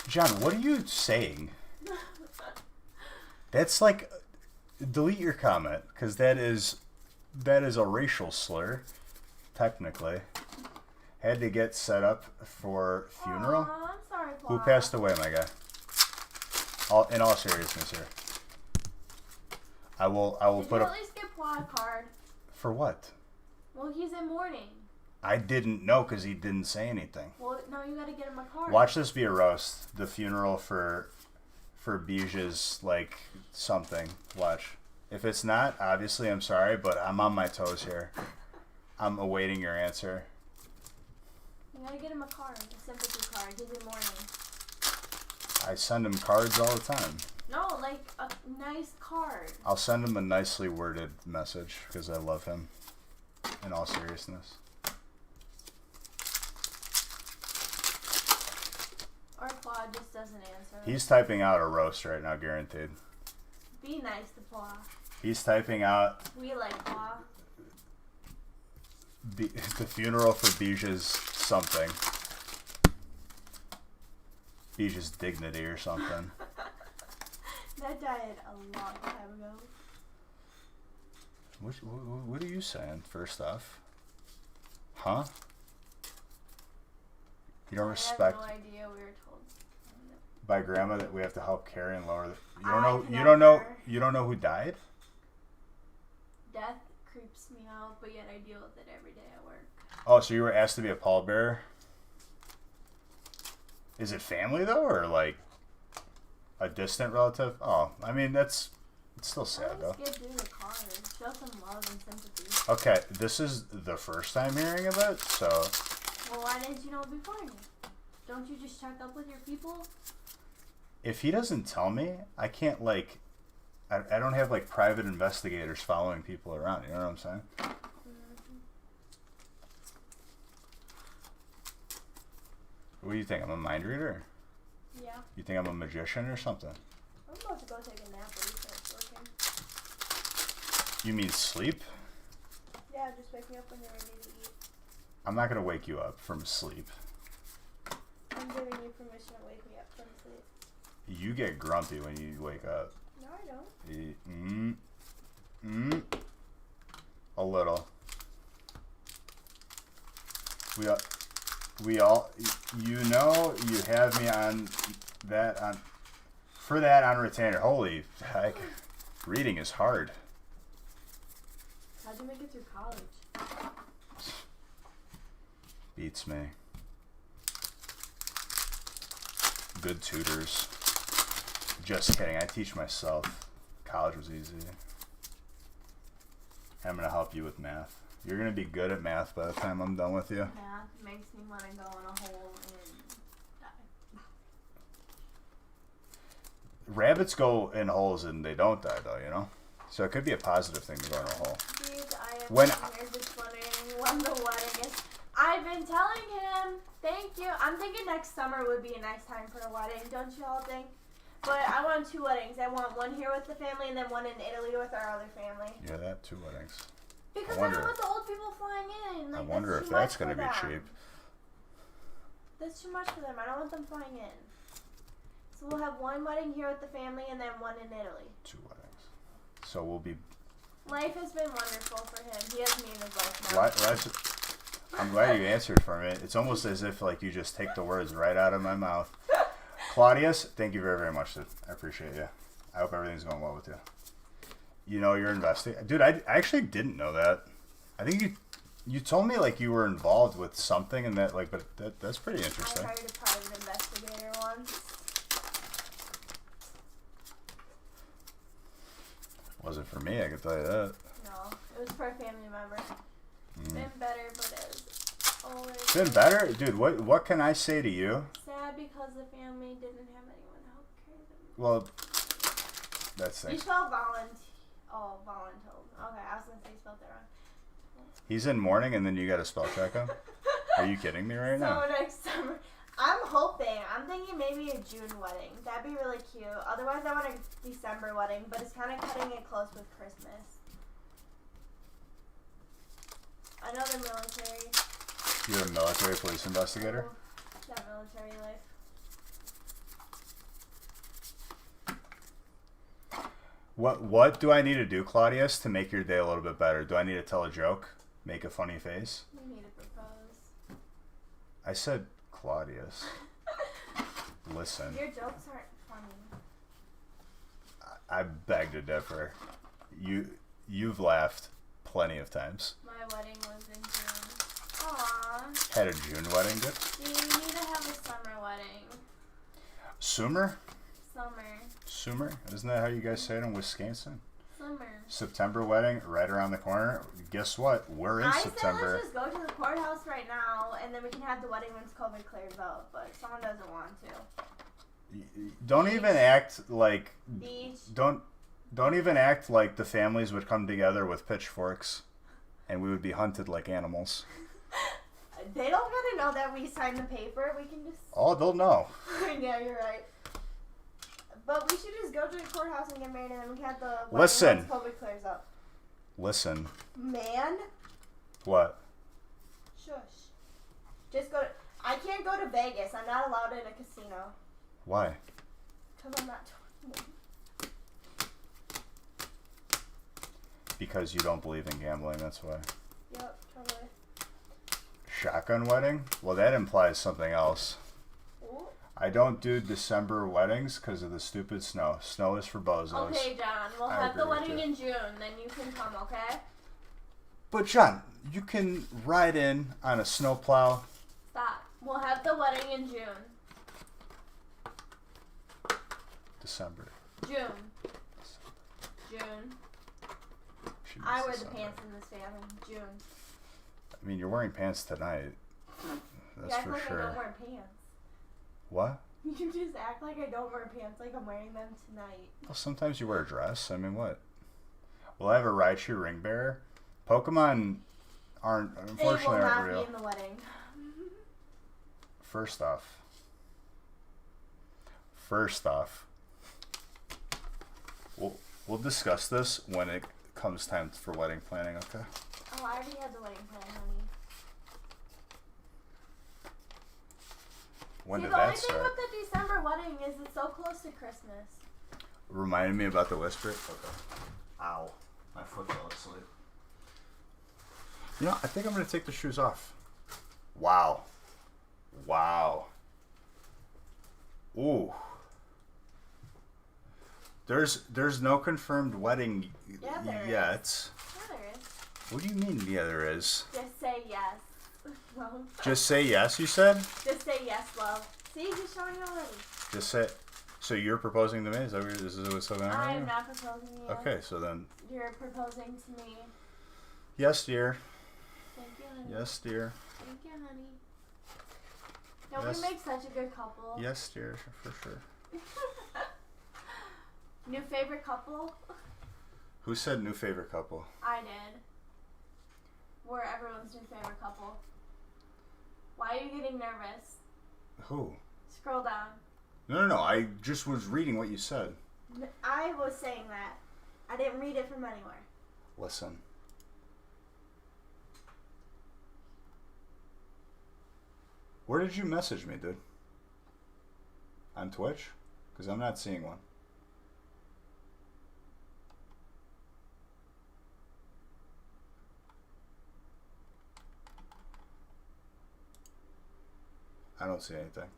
John, what are you saying? That's like, delete your comment, because that is a racial slur, technically. Had to get set up for funeral. Aw, I'm sorry, Pwa. Who passed away, my guy? In all seriousness here. I will Did put you up at least get Pwa a card? for what? Well, he's in mourning. I didn't know because he didn't say anything. Well, no, you gotta get him a card. Watch this be a roast. The funeral for Bija's like something. Watch. If it's not, obviously I'm sorry, but I'm on my toes here. I'm awaiting your answer. You gotta get him a card, a sympathy card. He's in mourning. I send him cards all the time. No, like a nice card. I'll send him a nicely worded message because I love him. In all seriousness. Or Claude just doesn't answer. He's typing out a roast right now, guaranteed. Be nice to Paul. He's typing out We like Paul. the funeral for Bija's something. Bija's dignity or something. That died a long time ago. What are you saying, first off? Huh? You don't respect I have no idea. We were told. by grandma that we have to help carry and lower the... You I've don't know never- you don't know who died? Death creeps me out, but yet I deal with it every day at work. Oh, so you were asked to be a pallbearer? Is it family though, or like a distant relative? Oh, I mean it's still sad though. Let's get through the card. Show some love and sympathy. Okay, this is the first time hearing of it, so Well, why didn't you know beforehand? Don't you just check up with your people? if he doesn't tell me, I can't like I don't have like private investigators following people around, you know what I'm saying? What do you think? I'm a mind reader? Yeah. You think I'm a magician or something? I'm about to go take a nap when you finish working. You mean sleep? Yeah, just wake me up when you're ready to eat. I'm not gonna wake you up from sleep. I'm giving you permission to wake me up from sleep. You get grumpy when you wake up. No, I don't. A little. We all, you know, you have me on that on retainer. Holy heck, reading is hard. How'd you make it through college? Beats me. Good tutors. Just kidding. I teach myself. College was easy. I'm gonna help you with math. You're gonna be good at math by the time I'm done with you. Math makes me want to go in a hole and die. Rabbits go in holes and they don't die, though, you know? So it could be a positive thing to go in a hole. Dude, I am When- just wondering when the wedding is. I've been telling him, thank you. I'm thinking next summer would be a nice time for a wedding, don't you all think? But I want 2 weddings. I want one here with the family and then one in Italy with our other family. Yeah, that 2 weddings. Because I I wonder- don't want the old people flying in. Like, I wonder that's if too that's much gonna for be them. cheap. That's too much for them. I don't want them flying in. So we'll have one wedding here with the family and then one in Italy. 2 weddings. So we'll be. Life has been wonderful for him. He has me in his life now. I'm glad you answered for me. It's almost as if like you just take the words right out of my mouth. Claudius, thank you very, very much, dude. I appreciate you. I hope everything's going well with you. You know you're investing, dude. I actually didn't know that. I think you told me like you were involved with something and that like, but that's pretty I interesting. hired a private investigator once. Wasn't for me, I can tell you that. No, it was for a family member. Been better, but it was always Been better, dude. What can I say to you? sad because the family didn't have anyone to help carry them. Well, that's You things. spelled voluntold. Okay, I was gonna say you spelled that wrong. He's in mourning, and then you got to spell check him. Are you kidding me right now? So next summer, I'm hoping. I'm thinking maybe a June wedding. That'd be really cute. Otherwise, I want a December wedding, but it's kind of cutting it close with Christmas. Another military. You're a military police investigator. Oh, that military life. What do I need to do, Claudius, to make your day a little bit better? Do I need to tell a joke? Make a funny face? You need to propose. I said Claudius. Listen, Your jokes aren't funny. I beg to differ. You've laughed plenty of times. My wedding was in June. Oh, Aww. Had a June wedding, good. You need to have a summer wedding. Summer? Summer. Isn't that how you guys say it in Wisconsin? Summer. September wedding, right around the corner. Guess what? We're in September. I said let's just go to the courthouse right now, and then we can have the wedding once COVID clears out, but someone doesn't want to. Don't even act like... Beach. Don't even act like the families would come together with pitchforks and we would be hunted like animals. They don't gotta know that we signed the paper. We can just... Oh, they'll know. Yeah, you're right. But we should just go to the courthouse and get married, and then we can have the wedding Listen. once COVID clears up. Listen. Man. What? Shush. Just go to... I can't go to Vegas. I'm not allowed in a casino. Why? Because I'm not 21. Because you don't believe in gambling, that's why. Yep, totally. Shotgun wedding? Well, that implies something else. Ooh. I don't do December weddings because of the stupid snow. Snow is for bozos. Okay, John. We'll I have the agree with wedding you. in June. Then you can come, okay? But John, you can ride in on a snowplow. Stop. We'll have the wedding in June. December. June. She I means wear the December. pants in this family. June. I mean, you're wearing pants tonight. That's You act for like I sure. don't wear pants. What? You just act like I don't wear pants like I'm wearing them tonight. Well, sometimes you wear a dress. I mean, what? Well, I have a Raichu ring bearer. Pokemon aren't, unfortunately, They will aren't not real. be in the wedding. First off, we'll discuss this when it comes time for wedding planning, okay? Oh, I already had the wedding plan, honey. When See, did the only that thing start? with the December wedding is it's so close to Christmas. Reminded me about the whisper. Okay. Ow. My foot fell asleep. You know, I think I'm going to take the shoes off. Wow. Ooh. There's no confirmed wedding Yeah, there is. yet. Yeah, there is. What do you mean, yeah, there is? Just say yes. Love. Just say yes, you said? Just say yes, love. See, he's showing already. Just say... So you're proposing to me? Is that what's going on? I here? am not proposing to you. Okay, so then... You're proposing to me. Yes, dear. Thank you, honey. Yes, dear. Thank you, honey. Don't Yes. we make such a good couple? Yes, dear, for sure. New favorite couple? Who said new favorite couple? I did. We're everyone's new favorite couple. Why are you getting nervous? Who? Scroll down. No. I just was reading what you said. I was saying that. I didn't read it from anywhere. Listen. Where did you message me, dude? On Twitch? Because I'm not seeing one. I don't see anything.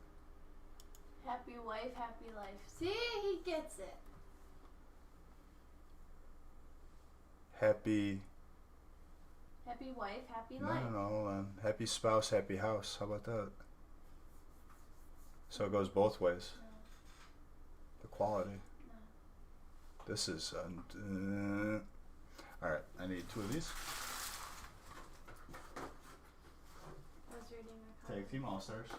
Happy wife, happy life. See, he gets it. Happy... Happy wife, happy No, life. hold on. Happy spouse, happy house. How about that? So it goes both ways. No. The quality. No. This is... Alright, I need 2 of these. I was reading the comments. Tag Team All-Stars. I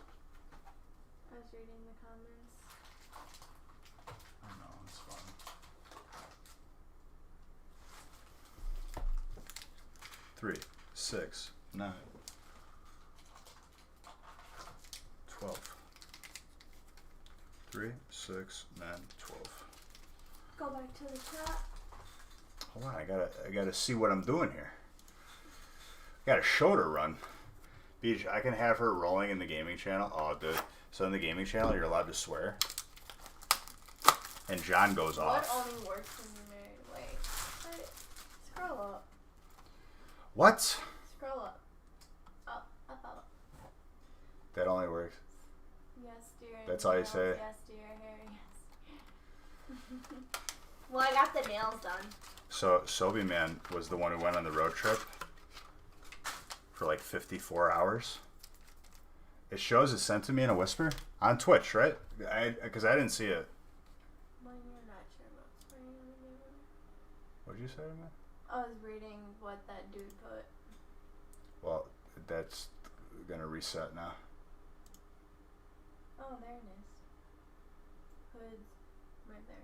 was reading the comments. I know, it's fun. Three, 6, 9, 12. 3, 6, 9, 12. Go back to the chat. Hold on, I gotta see what I'm doing here. Got a show to run. Beach, I can have her rolling in the gaming channel. Oh, dude. So in the gaming channel, you're allowed to swear. And John goes What off. only works when you're married? Wait. Scroll up. What? Scroll up. Up. That only works. Yes, dear. That's all you nails. say? Yes, dear. Hair, yes. Well, I got the nails done. So Sobe Man was the one who went on the road trip for like 54 hours. It shows it sent to me in a whisper on Twitch, right? Because I didn't see it. Well, you're not sure about spraying anyone. What'd you say to me? I was reading what that dude put. Well, that's gonna reset now. Oh, there it is. Hoods, right there.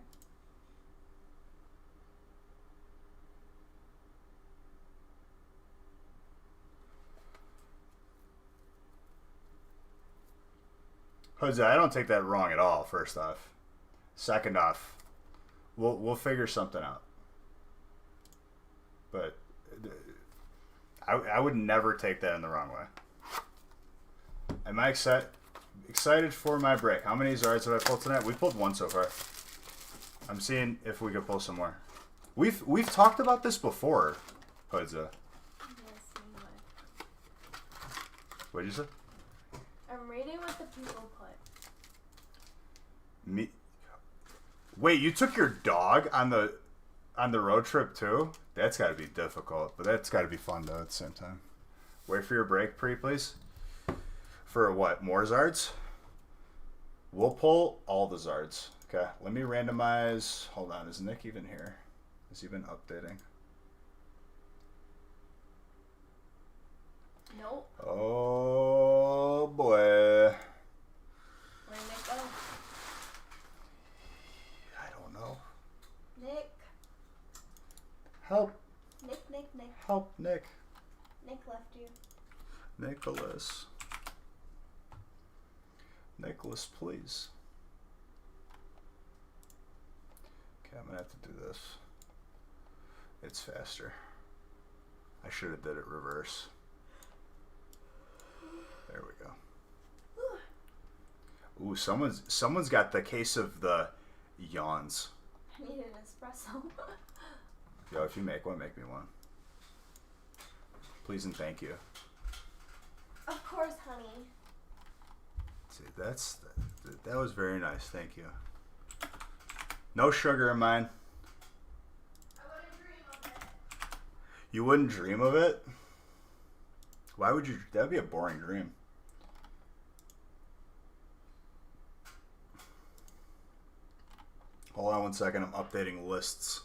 Jose, I don't take that wrong at all. First off, second off, we'll figure something out. But I would never take that in the wrong way. Am I excited for my break? How many Zards have I pulled tonight? We pulled one so far. I'm seeing if we could pull some more. We've talked about this before, Jose. Yes, you would. What'd you say? I'm reading what the people put. Me. Wait, you took your dog on the road trip too? That's got to be difficult, but that's got to be fun though at the same time. Wait for your break, please. For what? More Zards? We'll pull all the Zards. Okay, let me randomize. Hold on, is Nick even here? Has he been updating? Nope. Oh boy. Where'd Nick go? I don't know. Nick. Help. Nick. Help, Nick. Nick left you. Nicholas. Nicholas, please. Okay, I'm gonna have to do this. It's faster. I should have did it reverse. There we go. Ooh, someone's got the case of the yawns. I need an espresso. Yo, if you make one, make me one. Please and thank you. Of course, honey. See, that was very nice. Thank you. No sugar in mine. I wouldn't dream of it. You wouldn't dream of it? Why would you? That'd be a boring dream. Hold on one second. I'm updating lists.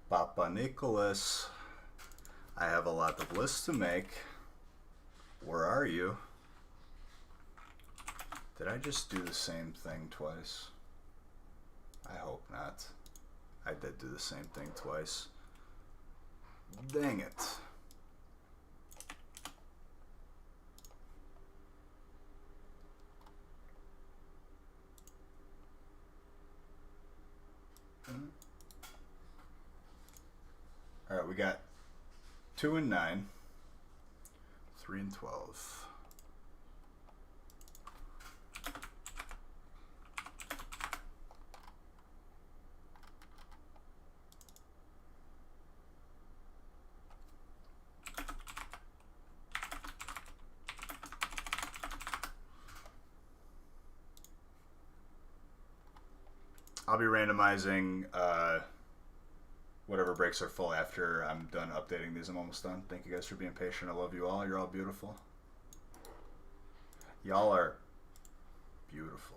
Papa Nicholas. I have a lot of lists to make. Where are you? Did I just do the same thing twice? I hope not. I did do the same thing twice. Dang it. Alright, we got 2 and 9, 3 and 12. I'll be randomizing whatever breaks are full after I'm done updating these. I'm almost done. Thank you guys for being patient. I love you all. You're all beautiful. Y'all are beautiful.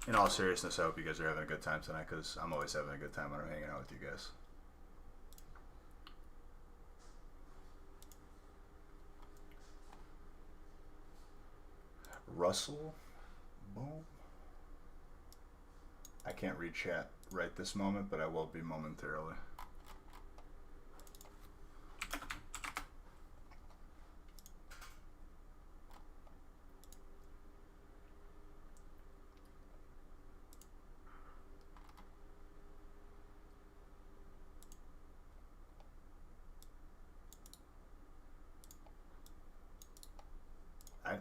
In all seriousness, I hope you guys are having a good time tonight, because I'm always having a good time when I'm hanging out with you guys. Russell, boom. I can't read chat right this moment, but I will be momentarily.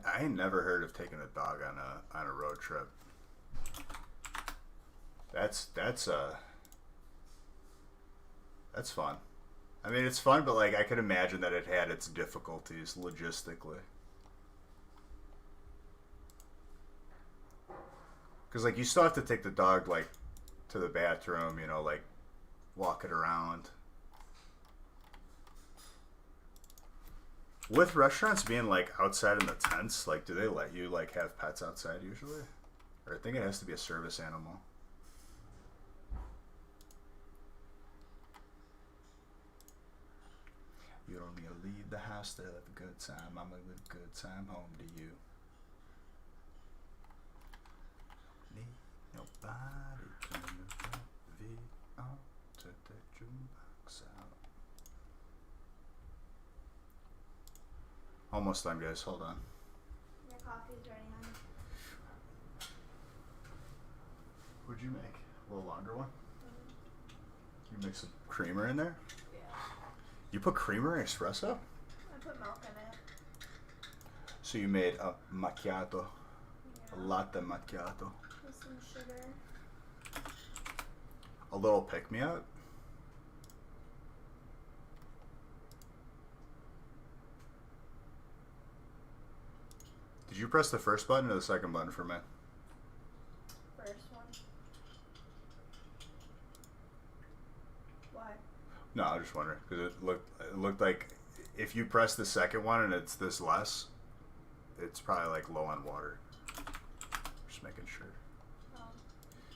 I ain't never heard of taking a dog on a road trip. That's fun. I mean, it's fun, but like I could imagine that it had its difficulties logistically. Because, like, you still have to take the dog, like, to the bathroom, you know, like, walk it around. With restaurants being, like, outside in the tents, like, do they let you, like, have pets outside usually? Or I think it has to be a service animal. You don't need to leave the house to have a good time. I'm a good time home to you. Need nobody turn the TV on, turn the jukebox out. Almost done, guys. Hold on. Your coffee's ready, honey. What'd you make? A little longer one? You mix some creamer in there? Yeah. You put creamer in espresso? I put milk in it. So you made a macchiato. Yeah. A latte macchiato. With some sugar. A little pick-me-up? Did you press the first button or the second button for me? First one. Why? No, I was just wondering because it looked like if you press the second one and it's this less, it's probably like low on water. Just making sure.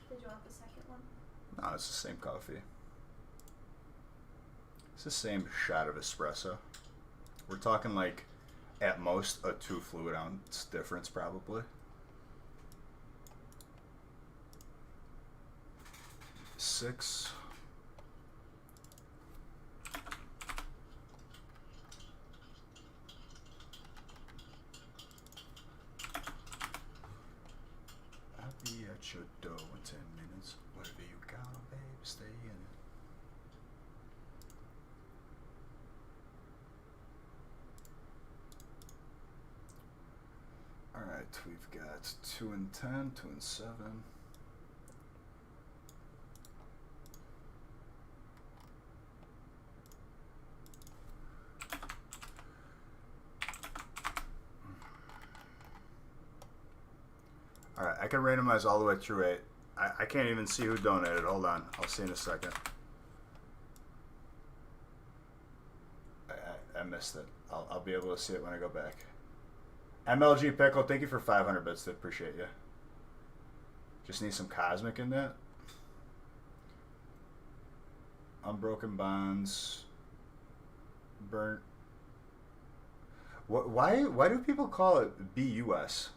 Did you want the second one? No, it's the same coffee. It's the same shot of espresso. We're talking like at most a 2 fluid ounce difference probably. 6. I'll be at your door in 10 minutes. Whatever you got, baby, stay in it. Alright, we've got 2 and 10, 2 and 7. Alright, I can randomize all the way through 8. I can't even see who donated. Hold on. I'll see in a second. I missed it. I'll be able to see it when I go back. MLG Pickle, thank you for 500 bits. I appreciate you. Just need some Cosmic in that. Unbroken Bonds. Burnt. Why do people call it BUS?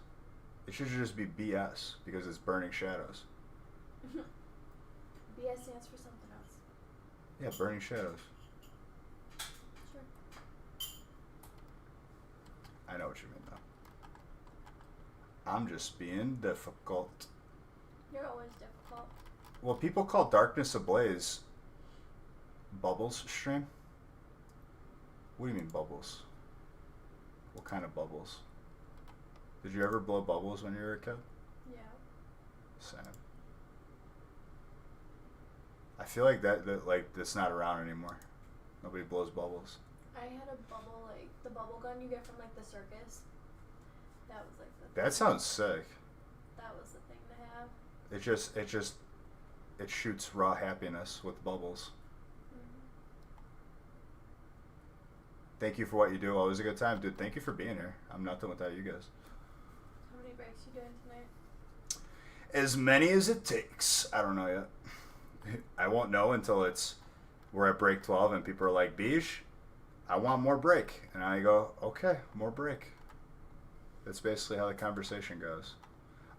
It should just be BS because it's Burning Shadows. BS stands for something else. Yeah, Burning Shadows. Sure. I know what you mean though. I'm just being difficult. You're always difficult. Well, people call Darkness Ablaze Bubbles stream. What do you mean bubbles? What kind of bubbles? Did you ever blow bubbles when you were a kid? Yeah. Same. I feel like that like that's not around anymore. Nobody blows bubbles. I had a bubble, like the bubble gun you get from like the circus. That was like the That sounds sick. That was the thing to have. It shoots raw happiness with bubbles. Mm-hmm. Thank you for what you do. Always a good time, dude. Thank you for being here. I'm nothing without you guys. How many breaks you doing tonight? As many as it takes. I don't know yet. I won't know until we're at break 12 and people are like, Beesh, I want more break. And I go, okay, more break. That's basically how the conversation goes.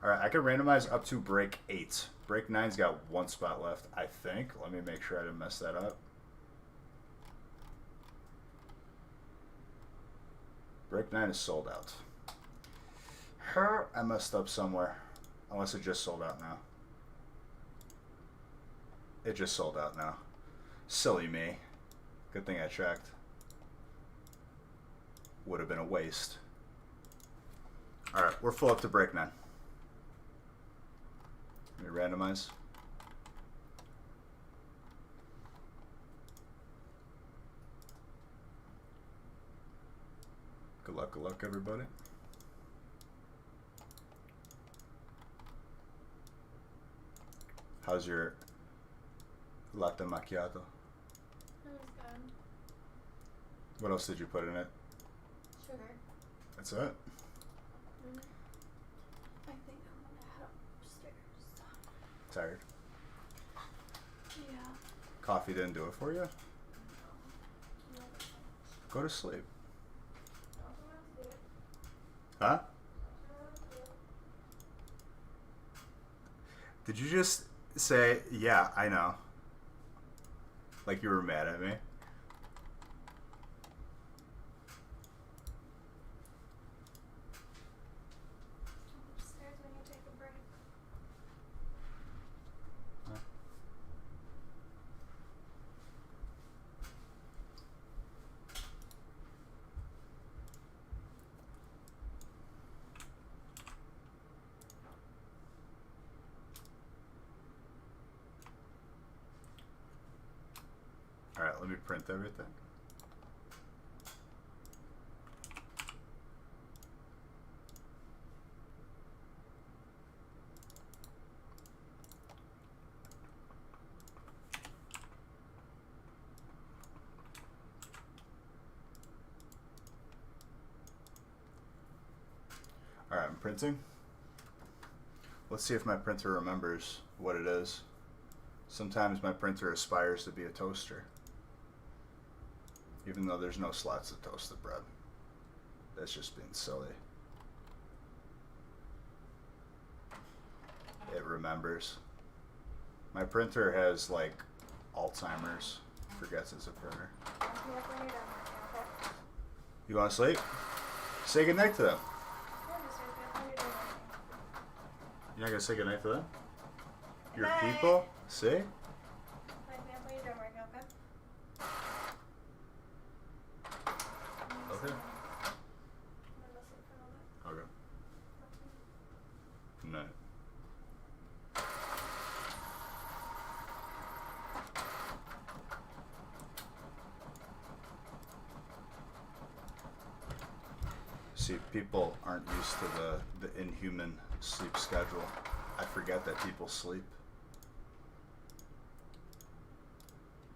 All right, I can randomize up to break 8. Break 9's got 1 spot left, I think. Let me make sure I didn't mess that up. Break 9 is sold out. I messed up somewhere. Unless it just sold out now. It just sold out now. Silly me. Good thing I checked. Would have been a waste. Alright, we're full up to break 9. Let me randomize. Good luck, everybody. How's your latte macchiato? That was good. What else did you put in it? Sugar. That's it? I think I'm gonna head upstairs. Tired? Yeah. Coffee didn't do it for you? No. Go to sleep. Huh? Did you just say, yeah, I know? Like you were mad at me? Upstairs when you take a break. Huh? Alright, let me print everything. Alright, I'm printing. Let's see if my printer remembers what it is. Sometimes my printer aspires to be a toaster, even though there's no slots to toast the bread. That's just being silly. It remembers. My printer has like Alzheimer's. Forgets it's a printer. When you're done working, okay? You want to sleep? Say goodnight to them. Yeah, just wake me up when you're done working. You're not gonna say goodnight to them? Your Goodnight. people? See? Wake me up when you're done working, okay? Okay. I'm gonna go sleep for a little bit. Okay. Good night. See, people aren't used to the inhuman sleep schedule. I forget that people sleep.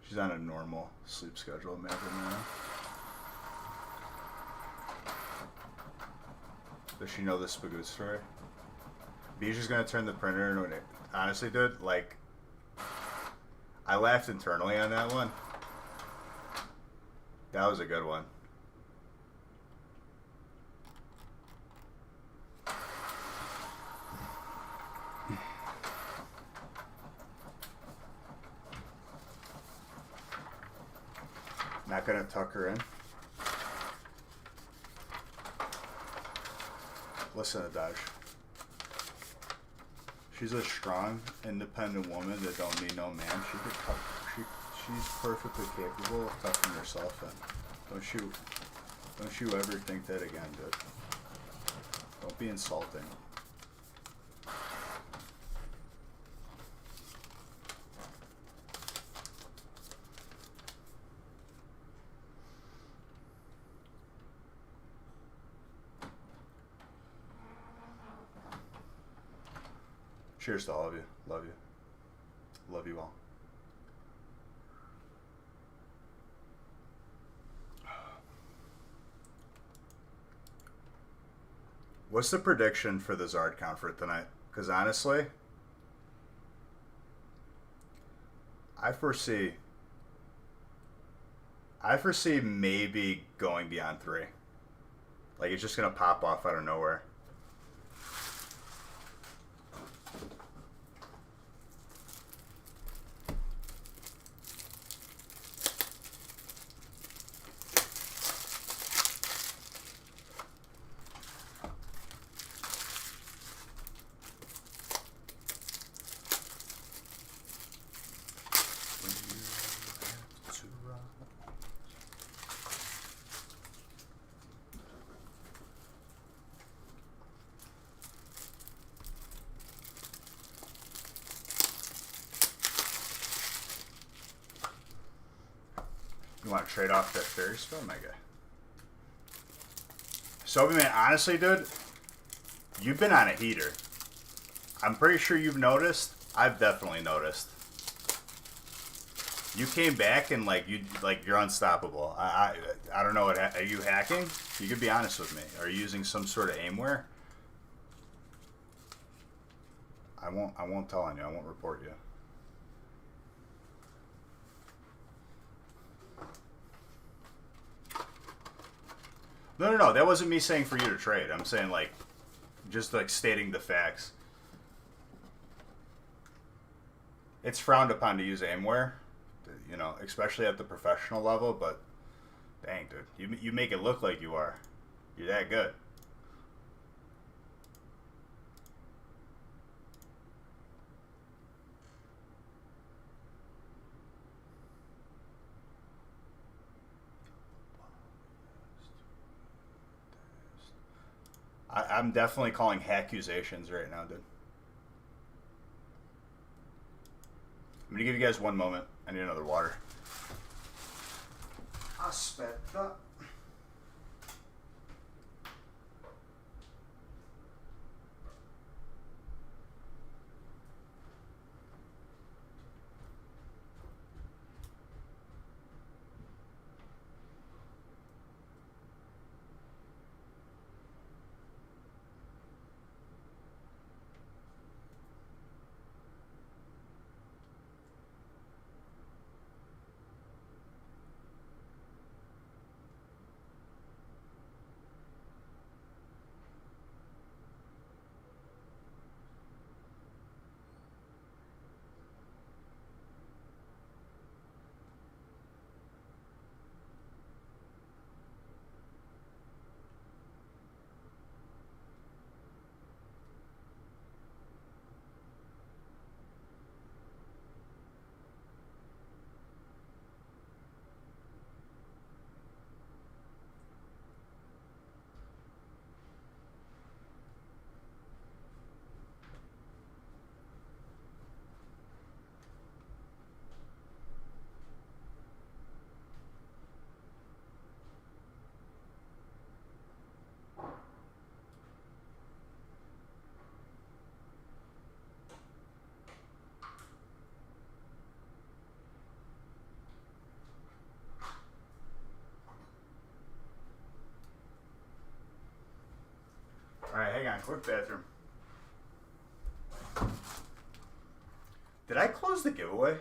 She's on a normal sleep schedule, imagine that. Does she know the Spagoot story? Biju's gonna turn the printer into an... Honestly, dude, like... I laughed internally on that one. That was a good one. Not gonna tuck her in. Listen to Daj. She's a strong, independent woman that don't need no man. She could tuck. She's perfectly capable of tucking herself in. Don't you ever think that again, dude. Don't be insulting. Cheers to all of you. Love you. Love you all. What's the prediction for the Zard count for tonight? Because honestly, I foresee maybe going beyond 3. Like it's just gonna pop off out of nowhere. You want to trade off that fairy spell, my guy? Soapy Man, honestly, dude, you've been on a heater. I'm pretty sure you've noticed I've definitely noticed. You came back and you're unstoppable. I don't know what are you hacking? You could be honest with me. Are you using some sort of aimware? I won't tell on you. I won't report you. No. That wasn't me saying for you to trade. I'm saying just stating the facts. It's frowned upon to use aimware, especially at the professional level. But dang, dude, you make it look like you are. You're that good. I'm definitely calling accusations right now, dude. I'm gonna give you guys one moment. I need another water. Aspetta. Alright, hang on. Quick bathroom. Did I close the giveaway?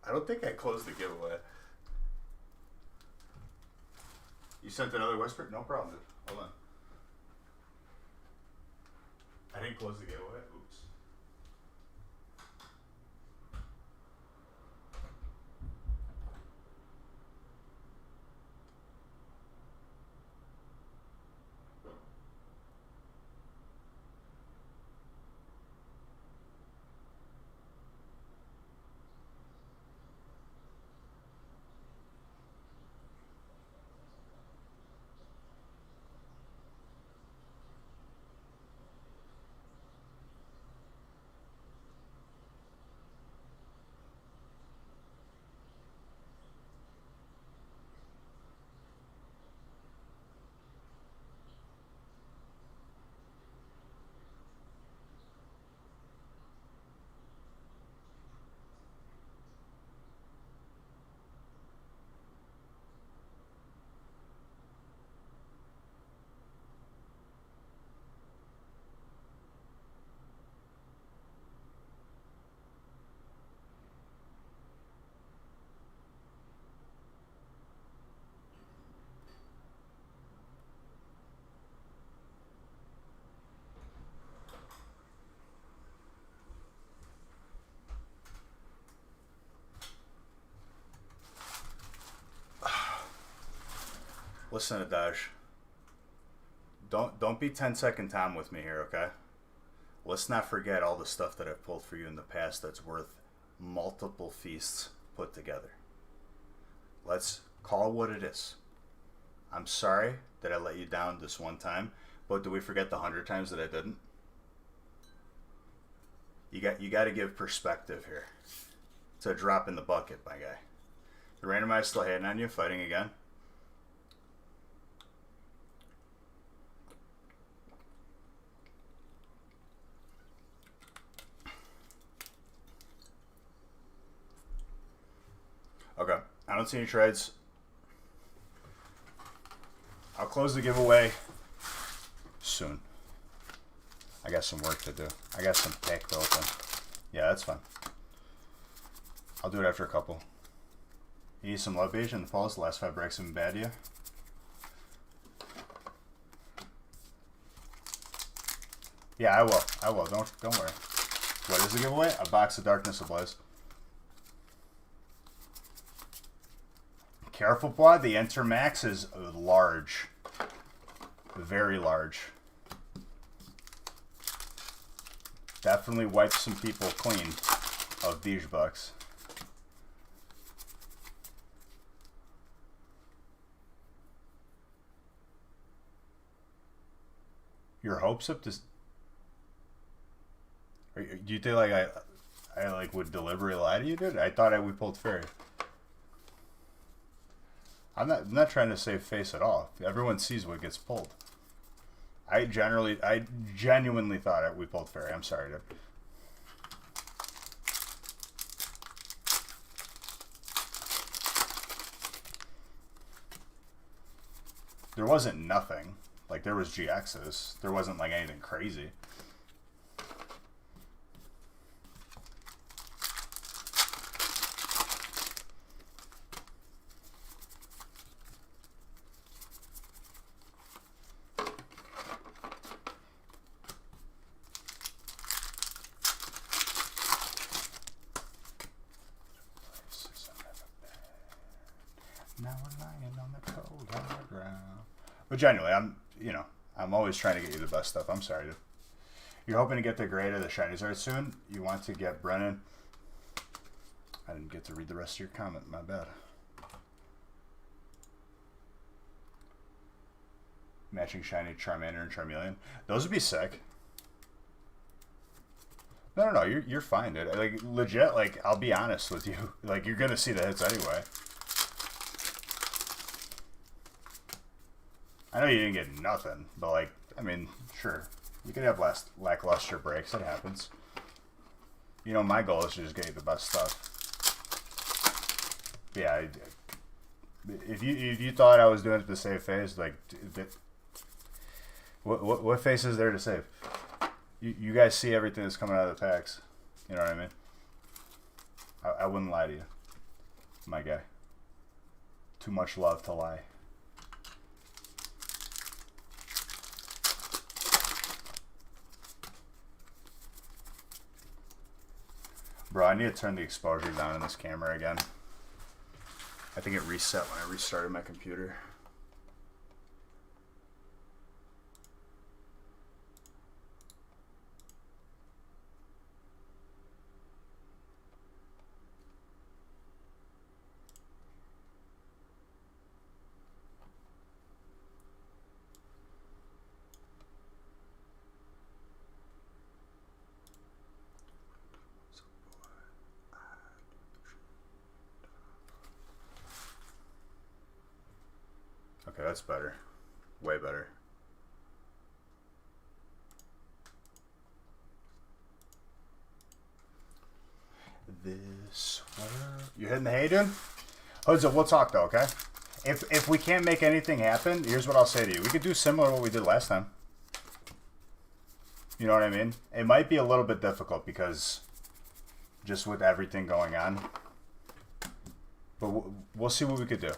I don't think I closed the giveaway. You sent another whisper? No problem, dude. Hold on. I didn't close the giveaway. Oops. Listen, Adaj. Don't be 10-second Tom with me here, okay? Let's not forget all the stuff that I've pulled for you in the past that's worth multiple feasts put together. Let's call it what it is. I'm sorry that I let you down this one time, but do we forget the 100 times that I didn't? You got to give perspective here. It's a drop in the bucket, my guy. The randomized still hitting on you, fighting again. I don't see any trades. I'll close the giveaway soon. I got some work to do. I got some pack to open. Yeah, that's fine. I'll do it after a couple. You need some love beige in the polls. The last 5 breaks have been bad to you. Yeah, I will. I will. Don't worry. What is the giveaway? A box of Darkness Ablaze. Careful, Blood. The Enter Max is large. Very large. Definitely wiped some people clean of these bucks. Your hopes up to... Do you think like I like would deliberately lie to you, dude? I thought we pulled fairy. I'm not trying to save face at all. Everyone sees what gets pulled. I genuinely thought we pulled fairy. I'm sorry, dude. There wasn't nothing. Like, there was GXs. There wasn't, like, anything crazy. Now we're lying on the cold hard ground. But genuinely, I'm always trying to get you the best stuff. I'm sorry, dude. You're hoping to get the grade of the shiny Zard soon. You want to get Brennan. I didn't get to read the rest of your comment. My bad. Matching shiny Charmander and Charmeleon. Those would be sick. No. You're fine, dude. Like, legit, like, I'll be honest with you. Like, you're gonna see the hits anyway. I know you didn't get nothing, but, like, I mean, sure. You could have lackluster breaks. It happens. You know, my goal is to just get you the best stuff. Yeah, if you thought I was doing it to save face, like, what face is there to save? You guys see everything that's coming out of the packs. You know what I mean? I wouldn't lie to you, my guy. Too much love to lie. Bro, I need to turn the exposure down in this camera again. I think it reset when I restarted my computer. Okay, that's better. Way better. This world. You hitting the hay, dude? Hoods up, we'll talk though, okay? If we can't make anything happen, here's what I'll say to you. We could do similar to what we did last time. You know what I mean? It might be a little bit difficult because just with everything going on. But we'll see what we could do.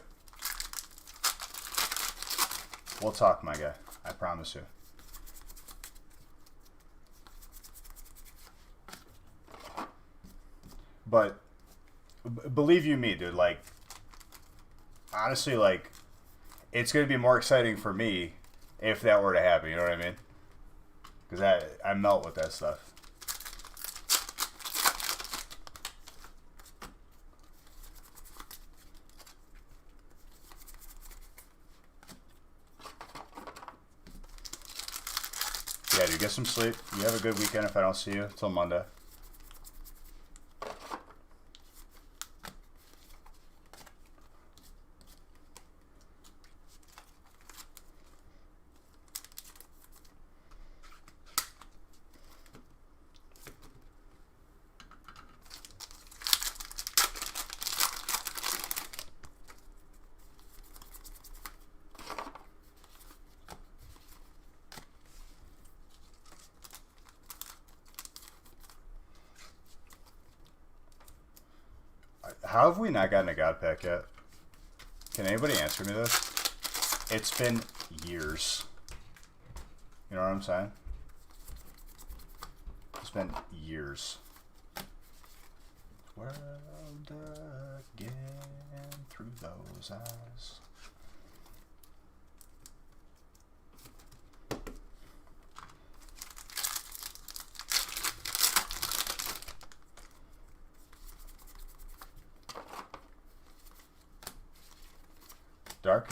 We'll talk, my guy. I promise you. But believe you me, dude, like, honestly, like, it's going to be more exciting for me if that were to happen, you know what I mean? Because I melt with that stuff. Yeah, dude, get some sleep. You have a good weekend if I don't see you till Monday. How have we not gotten a God Pack yet? Can anybody answer me this? It's been years. You know what I'm saying? It's been years. World again through those eyes. Dark?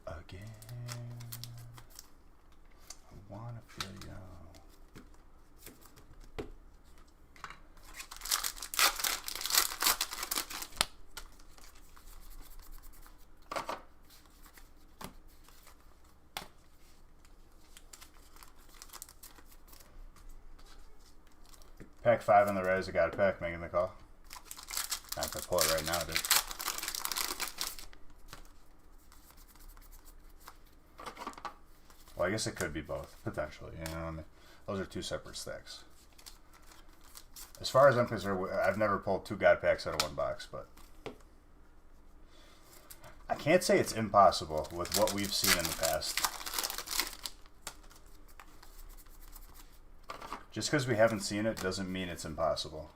Again, I wanna feel young. Pack 5 on the res, I got a pack, making the call. I have to pull it right now, dude. Well, I guess it could be both, potentially, you know what I mean? Those are two separate stacks. As far as I'm concerned, I've never pulled 2 God Packs out of one box, but I can't say it's impossible with what we've seen in the past. Just because we haven't seen it doesn't mean it's impossible.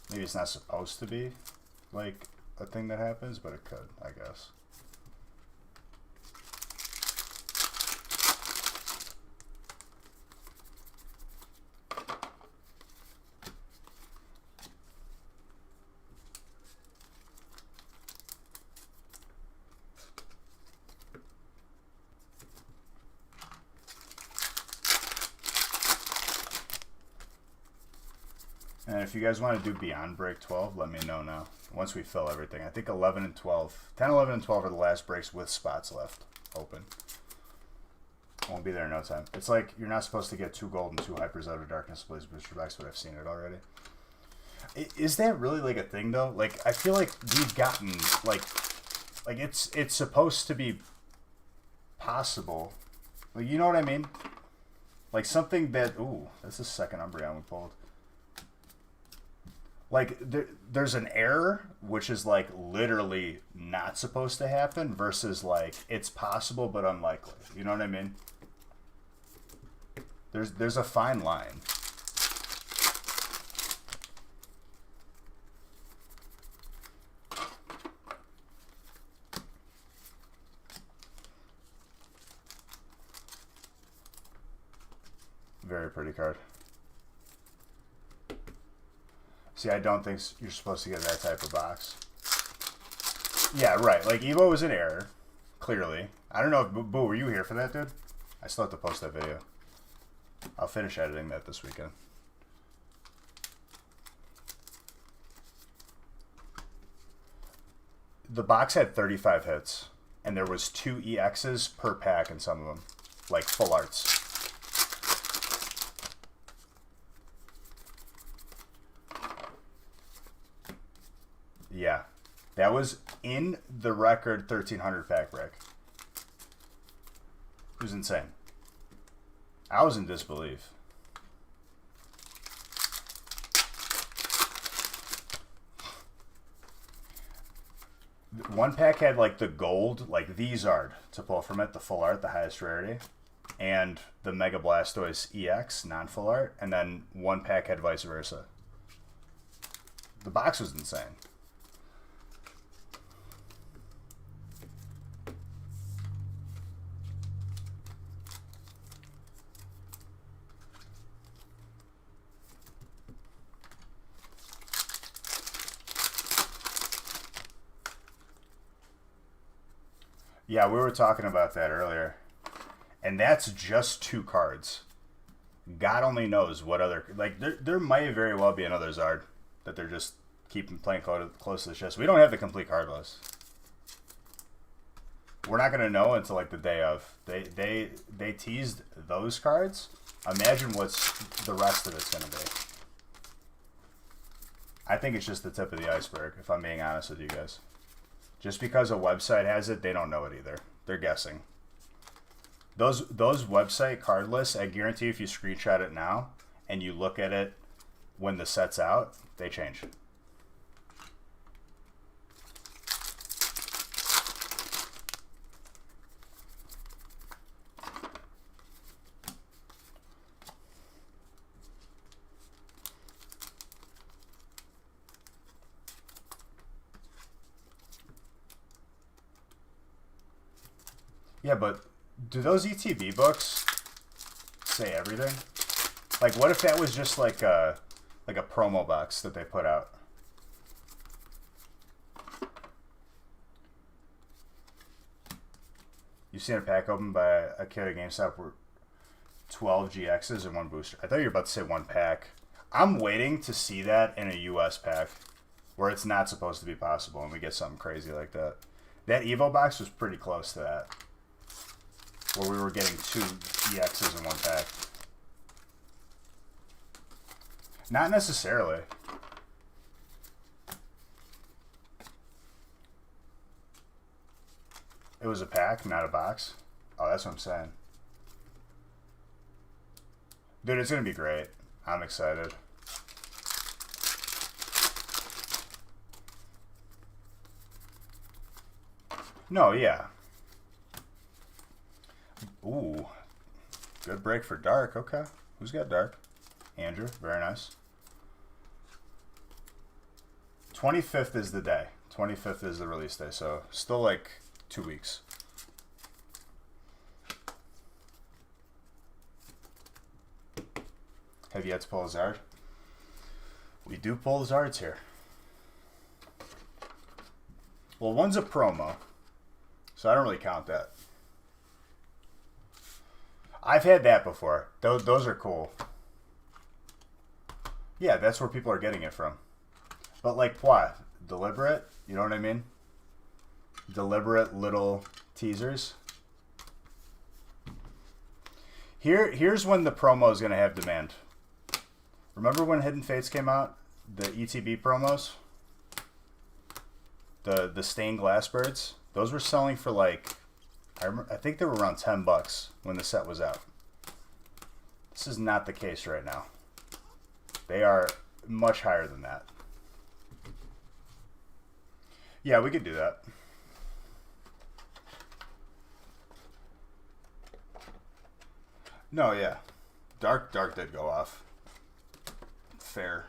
Maybe it's not supposed to be, like, a thing that happens, but it could, I guess. And if you guys want to do beyond break 12, let me know now. Once we fill everything. I think 11 and 12. 10, 11, and 12 are the last breaks with spots left open. Won't be there in no time. It's like you're not supposed to get 2 gold and 2 hypers out of Darkness Blaze booster packs, but I've seen it already. Is that really like a thing though? Like, I feel like we've gotten like it's supposed to be possible. Like, you know what I mean? Like something that, ooh, that's the second Umbreon we pulled. Like, there's an error, which is, like, literally not supposed to happen, versus, like, it's possible but unlikely. You know what I mean? There's a fine line. Very pretty card. See, I don't think you're supposed to get that type of box. Yeah, right. Like, Evo was an error, clearly. I don't know if, Boo, were you here for that, dude? I still have to post that video. I'll finish editing that this weekend. The box had 35 hits, and there was 2 EXs per pack in some of them. Like, full arts. Yeah, that was in the record 1300 pack break. It was insane. I was in disbelief. One pack had like the gold, like the Zard to pull from it, the full art, the highest rarity, and the Mega Blastoise EX, non-full art, and then one pack had vice versa. The box was insane. Yeah, we were talking about that earlier. And that's just 2 cards. God only knows what other... Like, there might very well be another Zard that they're just keeping playing close to the chest. We don't have the complete card list. We're not going to know until, like, the day of. They teased those cards. Imagine what's the rest of it's going to be. I think it's just the tip of the iceberg, if I'm being honest with you guys. Just because a website has it, they don't know it either. They're guessing. Those website card lists, I guarantee if you screenshot it now and you look at it when the set's out, they change. Yeah, but do those ETB books say everything? Like, what if that was just like a promo box that they put out? You seen a pack opened by a kid at GameStop where 12 GXs and one booster. I thought you were about to say one pack. I'm waiting to see that in a US pack where it's not supposed to be possible and we get something crazy like that. That Evo box was pretty close to that, where we were getting 2 EXs in one pack. Not necessarily. It was a pack, not a box. Oh, that's what I'm saying. Dude, it's going to be great. I'm excited. No, yeah. Ooh. Good break for Dark. Okay. Who's got Dark? Andrew. Very nice. 25th is the day. 25th is the release day. So still like 2 weeks. Have you yet to pull a Zard? We do pull Zards here. Well, one's a promo, so I don't really count that. I've had that before. Those are cool. Yeah, that's where people are getting it from. But like what? Deliberate? You know what I mean? Deliberate little teasers. Here's when the promo is going to have demand. Remember when Hidden Fates came out? The ETB promos? The stained glass birds? Those were selling for like, I think they were around $10 when the set was out. This is not the case right now. They are much higher than that. Yeah, we could do that. No, yeah. Dark did go off. Fair.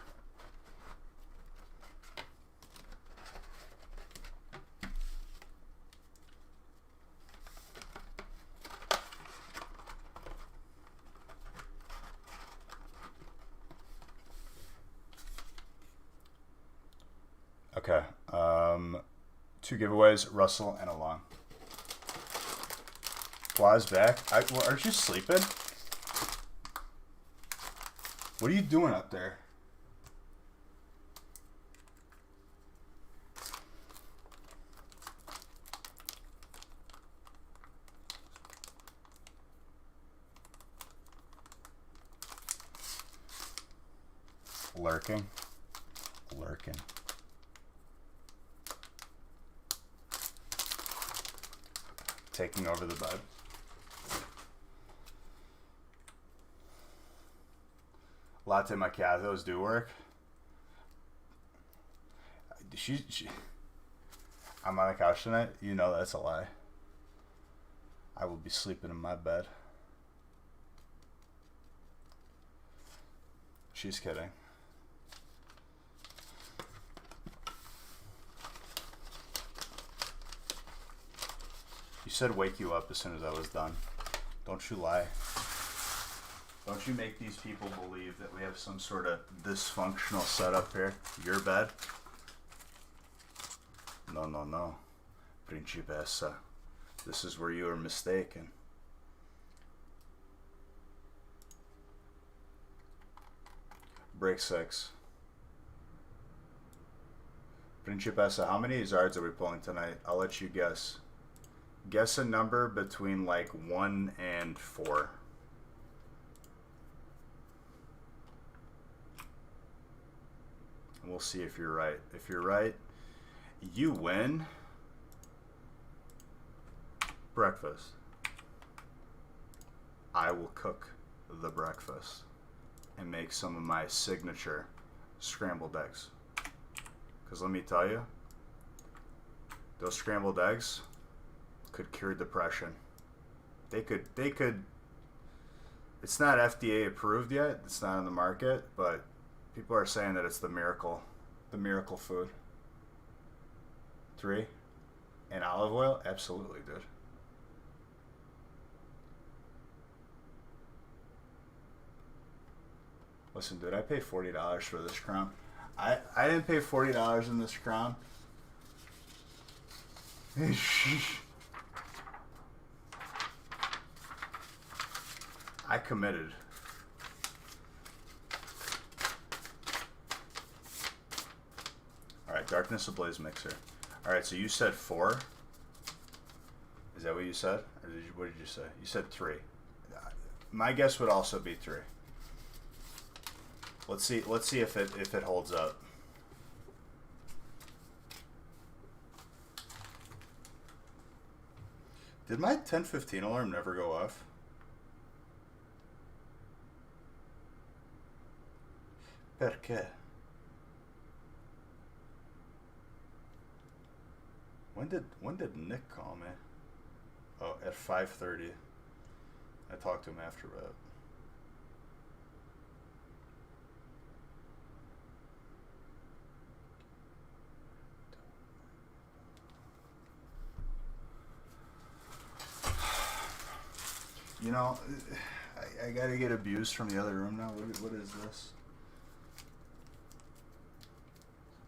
Okay. 2 giveaways, Russell and a long. Fly's back. Well, aren't you sleeping? What are you doing up there? Lurking. Taking over the bud. Latte macchiatos do work. I'm on the couch tonight. You know that's a lie. I will be sleeping in my bed. She's kidding. You said wake you up as soon as I was done. Don't you lie. Don't you make these people believe that we have some sort of dysfunctional setup here? Your bed? No. Principessa. This is where you are mistaken. Break 6. Principessa, how many Zards are we pulling tonight? I'll let you guess. Guess a number between like 1 and 4. And we'll see if you're right. If you're right, you win breakfast. I will cook the breakfast and make some of my signature scrambled eggs. Because let me tell you, those scrambled eggs could cure depression. They could, it's not FDA approved yet. It's not on the market, but people are saying that it's the miracle food. 3. And olive oil? Absolutely, dude. Listen, dude, I paid $40 for this crown. I didn't pay $40 in this crown. I committed. Alright, Darkness Ablaze mixer. Alright, so you said 4. Is that what you said? Or what did you say? You said 3. My guess would also be 3. Let's see if it holds up. Did my 10:15 alarm never go off? Perché? When did Nick call me? Oh, at 5:30. I talked to him after that. You know, I gotta get abused from the other room now. What is this?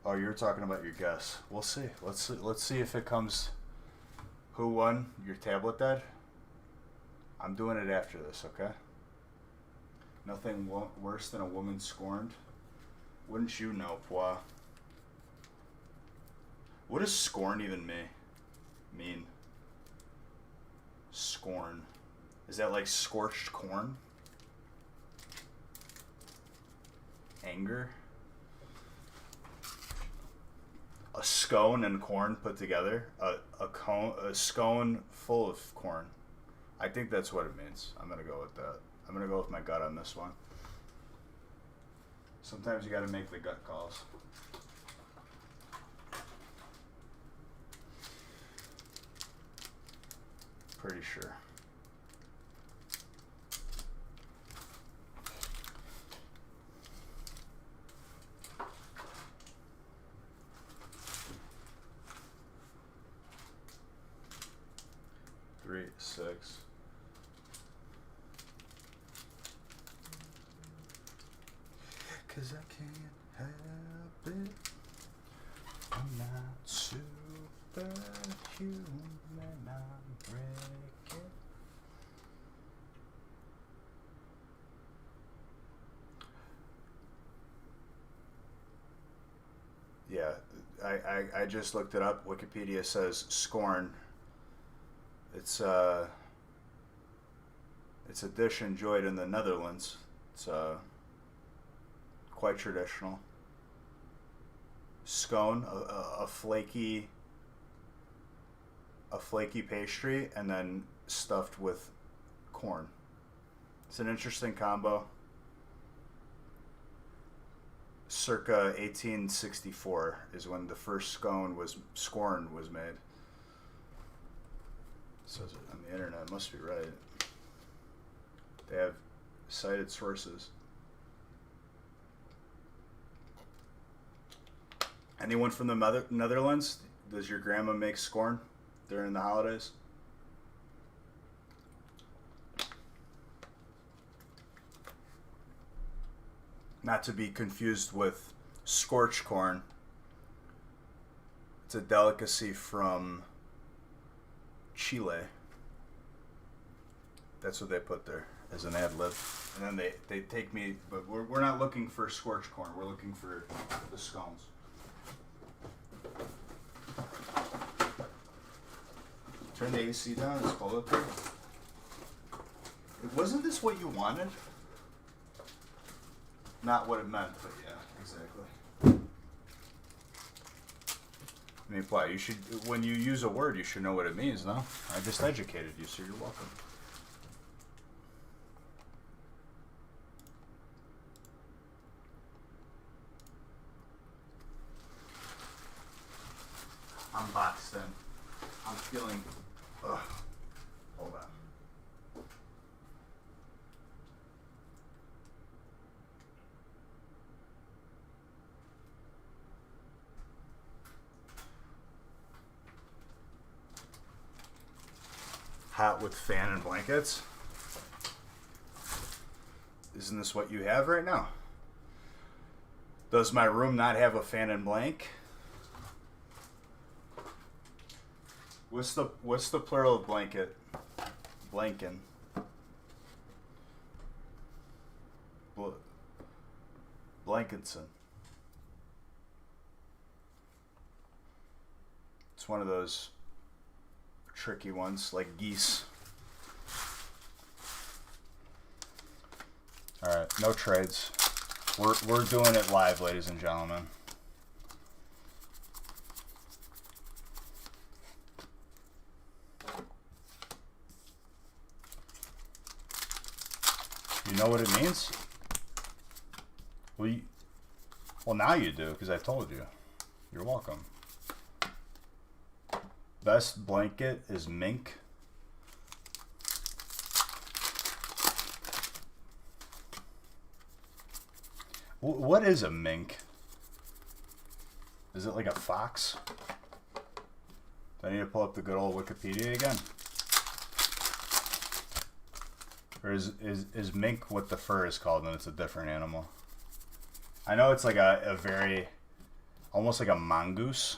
Oh, you're talking about your guess. We'll see. Let's see if it comes. Who won? Your tablet dead? I'm doing it after this, okay? Nothing worse than a woman scorned. Wouldn't you know, Poi? What does scorn even mean? Scorn. Is that like scorched corn? Anger? A scone and corn put together? A scone full of corn. I think that's what it means. I'm going to go with that. I'm going to go with my gut on this one. Sometimes you got to make the gut calls. Pretty sure. Three, 6. Cause I can't help it. I'm not superhuman. I'm breaking. Yeah, I just looked it up. Wikipedia says scorn. It's a dish enjoyed in the Netherlands. It's quite traditional. Scone, a flaky pastry, and then stuffed with corn. It's an interesting combo. Circa 1864 is when the first scorn was made. Says it on the internet. Must be right. They have cited sources. Anyone from the Netherlands? Does your grandma make scorn during the holidays? Not to be confused with scorched corn. It's a delicacy from Chile. That's what they put there as an ad lib. And then they take me, but we're not looking for scorched corn. We're looking for the scones. Turn the AC down. It's cold up there. Wasn't this what you wanted? Not what it meant, but yeah, exactly. I mean, why? You should, when you use a word, you should know what it means, no? I just educated you, so you're welcome. I'm boxed in. I'm feeling. Ugh. Hold on. Hot with fan and blankets. Isn't this what you have right now? Does my room not have a fan and blank? What's the plural of blanket? Blankin. Blankinson. It's one of those tricky ones, like geese. All right, no trades. We're doing it live, ladies and gentlemen. You know what it means? Well, now you do, because I told you. You're welcome. Best blanket is mink. What is a mink? Is it like a fox? Do I need to pull up the good old Wikipedia again? Or is mink what the fur is called and it's a different animal? I know it's like a very, almost like a mongoose.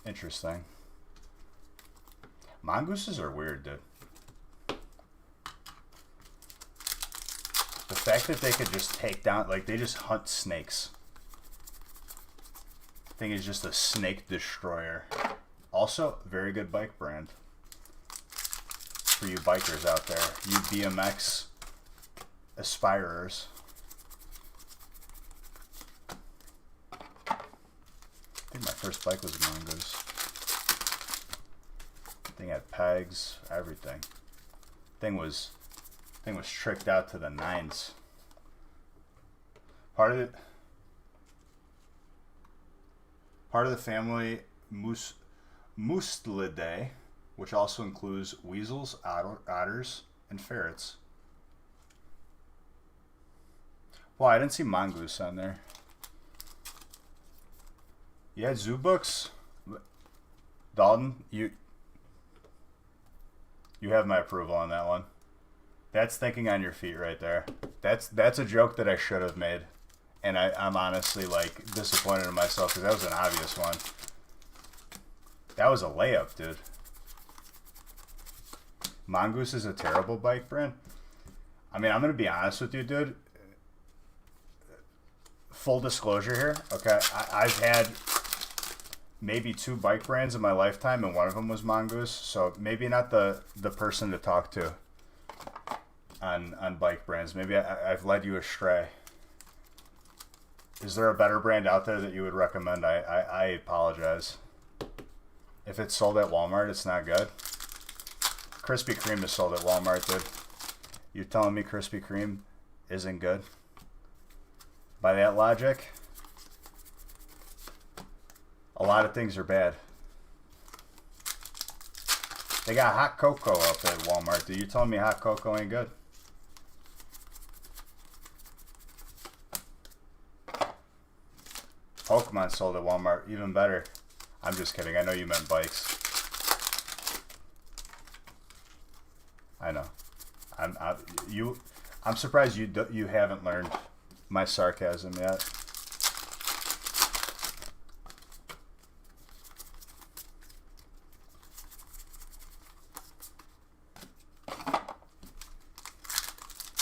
Interesting. Mongooses are weird, dude. The fact that they could just take down, like they just hunt snakes. Thing is just a snake destroyer. Also, very good bike brand. For you bikers out there, you BMX aspirers. I think my first bike was a Mongoose. Thing had pegs, everything. Thing was tricked out to the nines. Part of the family Mustelidae, which also includes weasels, otters, and ferrets. Well, I didn't see mongoose on there. Yeah, zoo books. Dalton, you have my approval on that one. That's thinking on your feet right there. That's a joke that I should have made. And I'm honestly like disappointed in myself because that was an obvious one. That was a layup, dude. Mongoose is a terrible bike brand. I mean, I'm going to be honest with you, dude. Full disclosure here. Okay, I've had maybe 2 bike brands in my lifetime, and one of them was Mongoose. So maybe not the person to talk to on bike brands. Maybe I've led you astray. Is there a better brand out there that you would recommend? I apologize. If it's sold at Walmart, it's not good. Krispy Kreme is sold at Walmart, dude. You're telling me Krispy Kreme isn't good? By that logic, a lot of things are bad. They got hot cocoa up at Walmart, dude. You telling me hot cocoa ain't good? Pokemon sold at Walmart, even better. I'm just kidding. I know you meant bikes. I know. I'm surprised you haven't learned my sarcasm yet.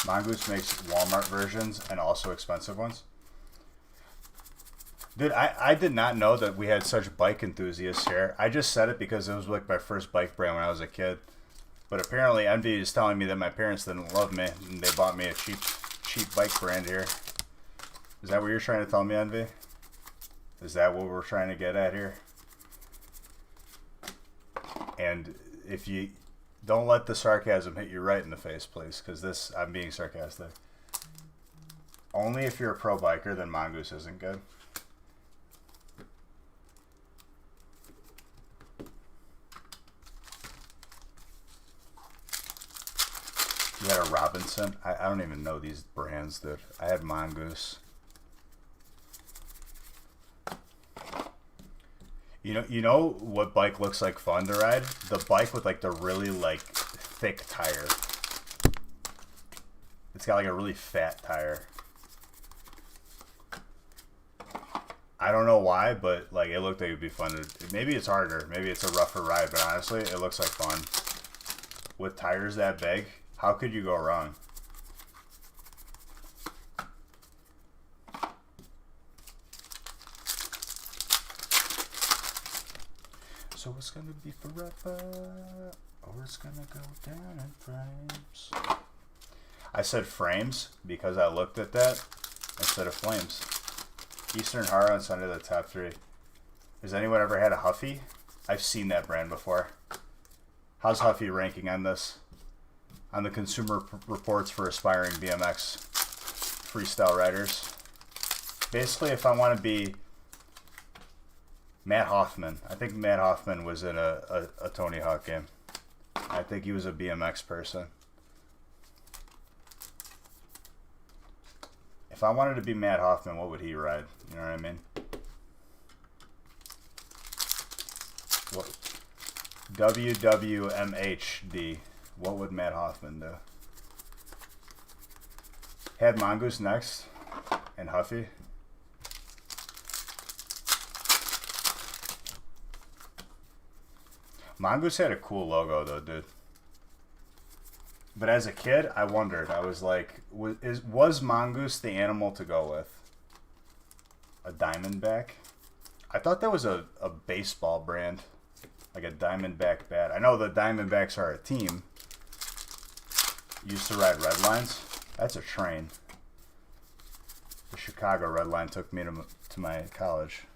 Mongoose makes Walmart versions and also expensive ones. Dude, I did not know that we had such bike enthusiasts here. I just said it because it was like my first bike brand when I was a kid. But apparently Envy is telling me that my parents didn't love me and they bought me a cheap bike brand here. Is that what you're trying to tell me, Envy? Is that what we're trying to get at here? And if you don't let the sarcasm hit you right in the face, please, because this, I'm being sarcastic. Only if you're a pro biker, then Mongoose isn't good. You had a Robinson. I don't even know these brands, dude. I had Mongoose. You know what bike looks like fun to ride? The bike with like the really like thick tire. It's got like a really fat tire. I don't know why, but like it looked like it'd be fun to. Maybe it's harder. Maybe it's a rougher ride, but honestly, it looks like fun. With tires that big, how could you go wrong? So it's gonna be forever, or it's gonna go down in flames. I said frames because I looked at that instead of flames. Eastern Harlan's under the top 3. Has anyone ever had a Huffy? I've seen that brand before. How's Huffy ranking on this? On the Consumer Reports for aspiring BMX freestyle riders. Basically, if I want to be Matt Hoffman. I think Matt Hoffman was in a Tony Hawk game. I think he was a BMX person. If I wanted to be Matt Hoffman, what would he ride? You know what I mean? What? WWMHD. What would Matt Hoffman do? Had Mongoose next and Huffy. Mongoose had a cool logo though, dude. But as a kid, I wondered. I was like, was Mongoose the animal to go with? A Diamondback? I thought that was a baseball brand. Like a Diamondback bat. I know the Diamondbacks are a team. Used to ride Redlines. That's a train. The Chicago Redline took me to my college.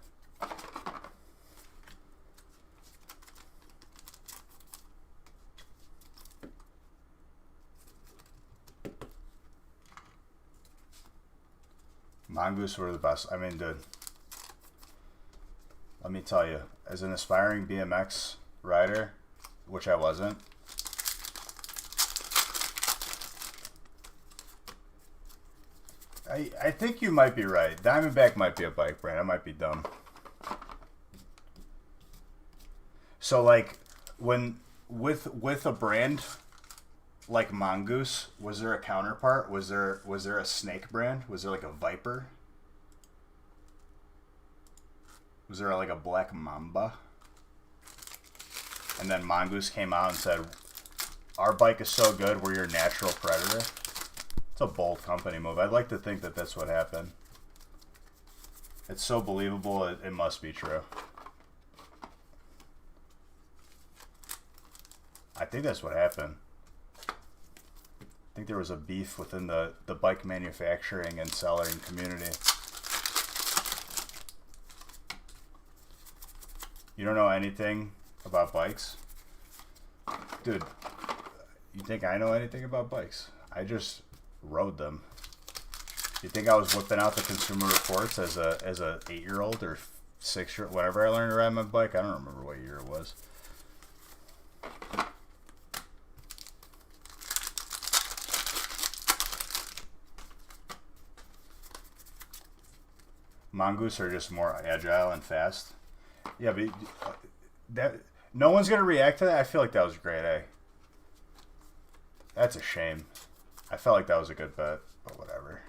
Mongoose were the best. I mean, dude, let me tell you, as an aspiring BMX rider, which I wasn't, I think you might be right. Diamondback might be a bike brand. I might be dumb. So, like, when with a brand like Mongoose, was there a counterpart? Was there a snake brand? Was there like a Viper? Was there like a Black Mamba? And then Mongoose came out and said, "Our bike is so good, we're your natural predator." It's a bold company move. I'd like to think that that's what happened. It's so believable, it must be true. I think that's what happened. I think there was a beef within the bike manufacturing and selling community. You don't know anything about bikes? Dude, you think I know anything about bikes? I just rode them. You think I was whipping out the Consumer Reports as a 8-year-old or 6-year-old? Whenever I learned to ride my bike, I don't remember what year it was. Mongoose are just more agile and fast. Yeah, but that no one's gonna react to that. I feel like that was a great A. That's a shame. I felt like that was a good bet, but whatever.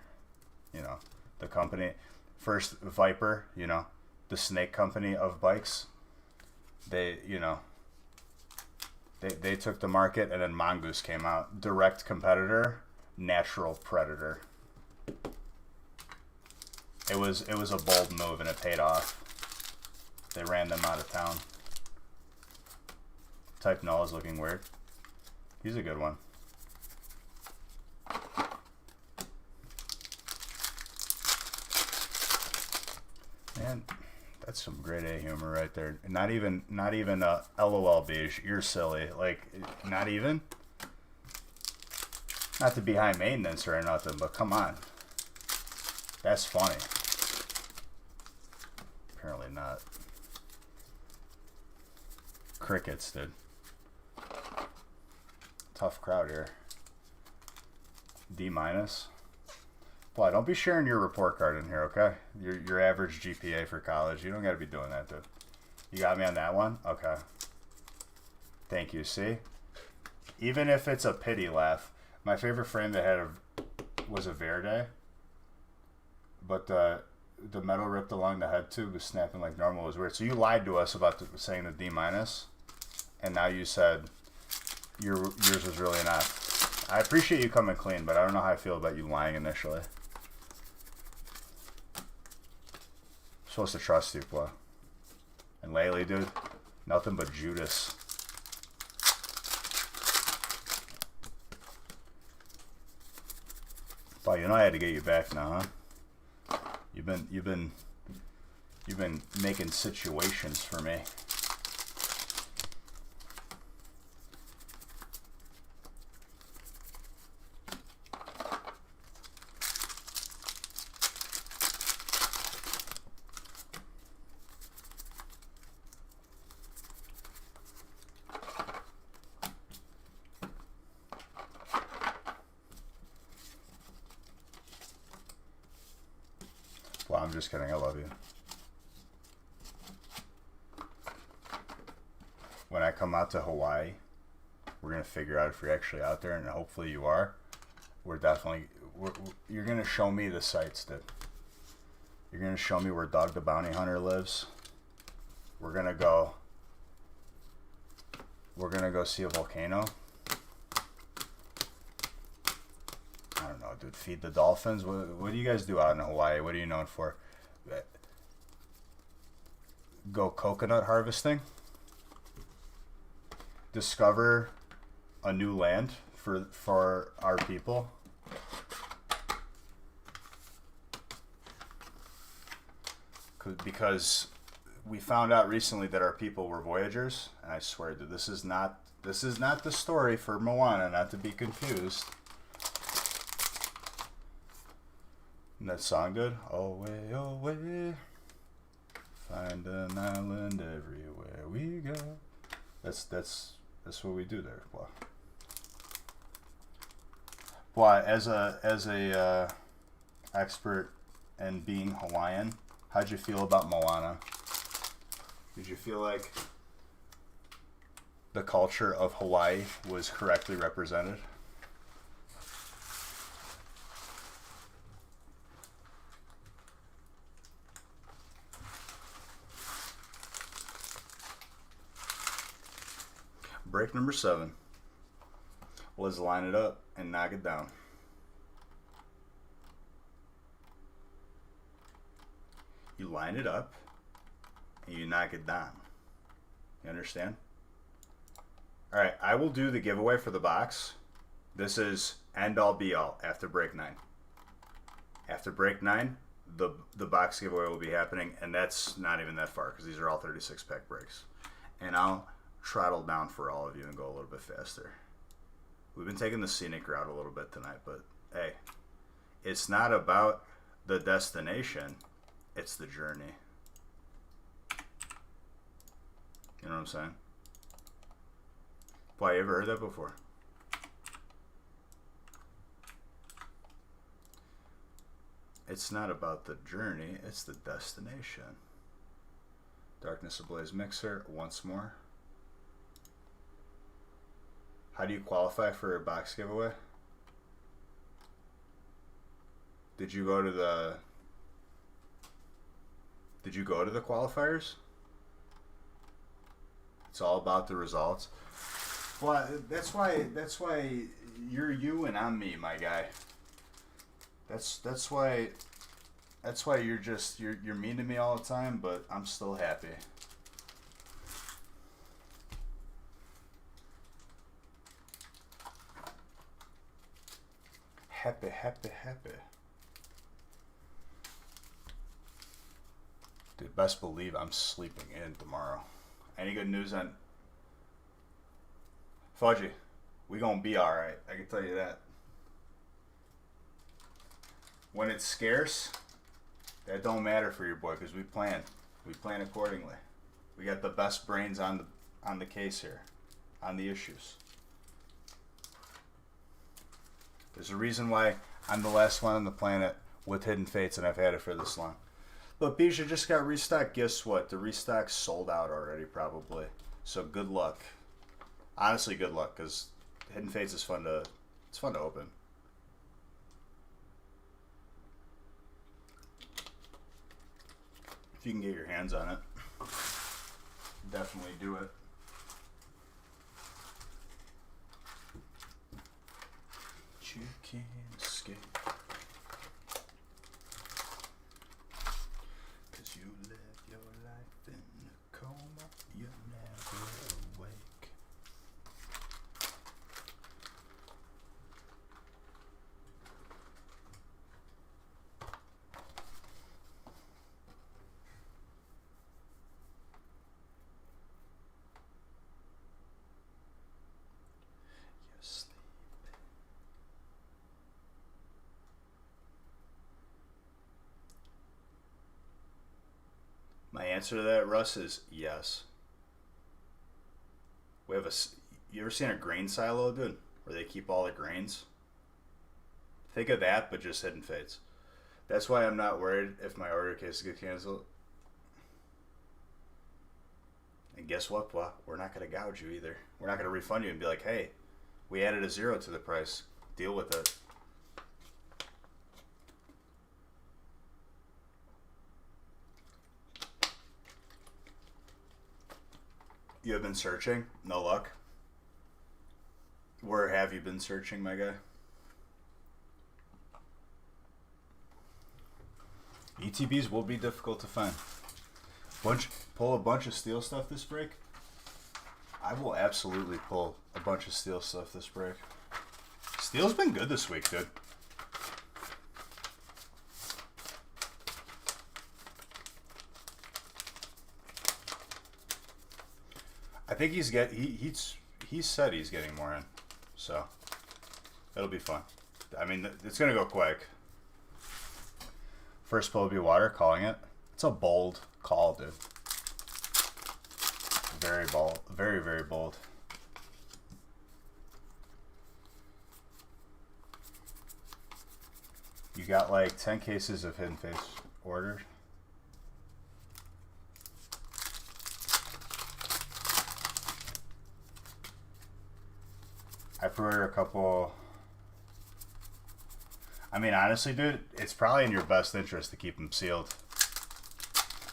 You know, the company, first Viper, you know, the snake company of bikes. They took the market, and then Mongoose came out, direct competitor, natural predator. It was a bold move, and it paid off. They ran them out of town. Type Null is looking weird. He's a good one. Man, That's some grade A humor right there. Not even LOL beige. You're silly. Like, not even. Not to be high maintenance or nothing, but come on. That's funny. Apparently not. Crickets, dude. Tough crowd here. D minus. Boy, don't be sharing your report card in here, okay? Your average GPA for college. You don't gotta be doing that, dude. You got me on that one? Okay. Thank you. See? Even if it's a pity laugh. My favorite frame that had was a Verde. But the metal ripped along the head tube was snapping like normal. It was weird. So you lied to us about saying the D minus. And now you said yours was really an F. I appreciate you coming clean, but I don't know how I feel about you lying initially. I'm supposed to trust you, boy. And lately, dude, nothing but Judas. Boy, you know I had to get you back now, huh? You've been making situations for me. Well, I'm just kidding. I love you. When I come out to Hawaii, we're going to figure out if you're actually out there, and hopefully you are. You're going to show me the sights, dude. You're going to show me where Dog the Bounty Hunter lives. We're going to go see a volcano. I don't know, dude. Feed the dolphins. What do you guys do out in Hawaii? What are you known for? Go coconut harvesting. Discover a new land for our people. Because we found out recently that our people were voyagers, and I swear, dude, this is not the story for Moana, not to be confused. Isn't that song good? Away, away, find an island everywhere we go. That's what we do there, boy. Boy, as a expert in being Hawaiian, how'd you feel about Moana? Did you feel like the culture of Hawaii was correctly represented? Break number 7 was line it up and knock it down. You line it up and you knock it down. You understand? Alright, I will do the giveaway for the box. This is end all be all after break 9. After break 9, the box giveaway will be happening, and that's not even that far because these are all 36 pack breaks. And I'll throttle down for all of you and go a little bit faster. We've been taking the scenic route a little bit tonight, but hey, it's not about the destination, it's the journey. You know what I'm saying? Boy, you ever heard that before? It's not about the journey, it's the destination. Darkness Ablaze Mixer, once more. How do you qualify for a box giveaway? Did you go to the qualifiers? It's all about the results. Well, that's why you're you and I'm me, my guy. That's why you're mean to me all the time, but I'm still happy. Happy. Dude, best believe I'm sleeping in tomorrow. Any good news on Fudgy? We gonna be alright, I can tell you that. When it's scarce, that don't matter for your boy, because we plan. We plan accordingly. We got the best brains on the case here, on the issues. There's a reason why I'm the last one on the planet with Hidden Fates, and I've had it for this long. But Bijou just got restocked. Guess what? The restock sold out already, probably. So good luck. Honestly, good luck, because Hidden Fates is fun to open. If you can get your hands on it, definitely do it. You can't escape, 'cause you live your life in a coma, you're never awake. You're sleeping. My answer to that, Russ, is yes. We have you ever seen a grain silo, dude? Where they keep all the grains? Think of that, but just Hidden Fates. That's why I'm not worried if my order case gets canceled. And guess what, Blah? We're not going to gouge you either. We're not going to refund you and be like, hey, we added a 0 to the price. Deal with it. You have been searching? No luck? Where have you been searching, my guy? ETBs will be difficult to find. Pull a bunch of steel stuff this break? I will absolutely pull a bunch of steel stuff this break. Steel's been good this week, dude. I think he said he's getting more in, so it'll be fun. I mean, it's gonna go quick. First pull will be water, calling it. It's a bold call, dude. Very bold, very, very bold. You got like 10 cases of Hidden Face ordered. I pre-ordered a couple. I mean, honestly, dude, it's probably in your best interest to keep them sealed.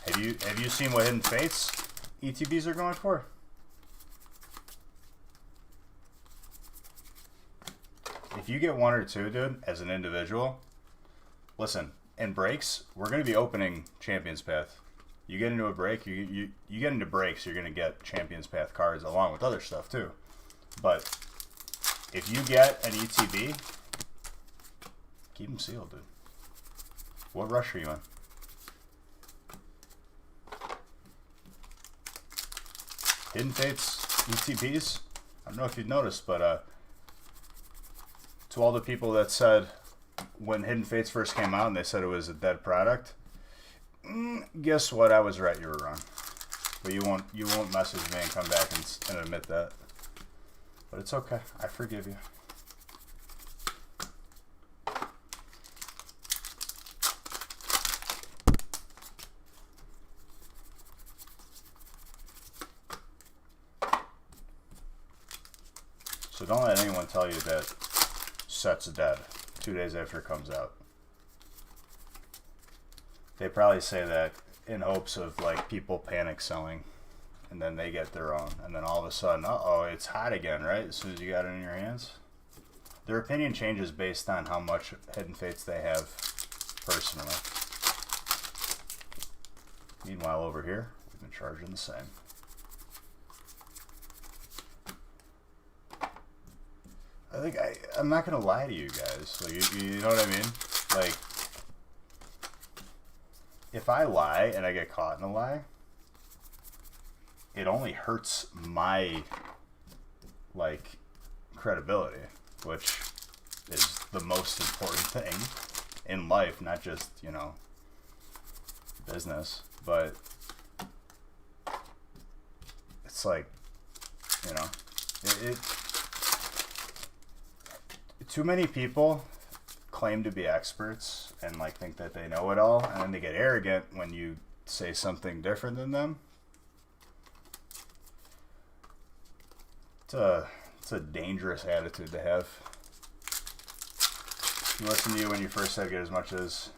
Have you seen what Hidden Fates ETBs are going for? If you get one or two, dude, as an individual, listen, in breaks, we're going to be opening Champions Path. You get into a break, you get into breaks, you're going to get Champions Path cards along with other stuff too. But if you get an ETB, keep them sealed, dude. What rush are you in? Hidden Fates ETBs? I don't know if you've noticed, but to all the people that said when Hidden Fates first came out and they said it was a dead product, guess what? I was right. You were wrong. But you won't message me and come back and admit that. But it's okay. I forgive you. So don't let anyone tell you that set's dead 2 days after it comes out. They probably say that in hopes of like people panic selling, and then they get their own, and then all of a sudden, uh-oh, it's hot again, right? As soon as you got it in your hands. Their opinion changes based on how much Hidden Fates they have personally. Meanwhile, over here, we've been charging the same. I think I'm not gonna lie to you guys. Like you know what I mean? Like if I lie and I get caught in a lie, it only hurts my, like, credibility, which is the most important thing in life, not just, you know, business, but it's like, you know, too many people claim to be experts and like think that they know it all, and then they get arrogant when you say something different than them. It's a dangerous attitude to have. You listen to you when you first said get as much as.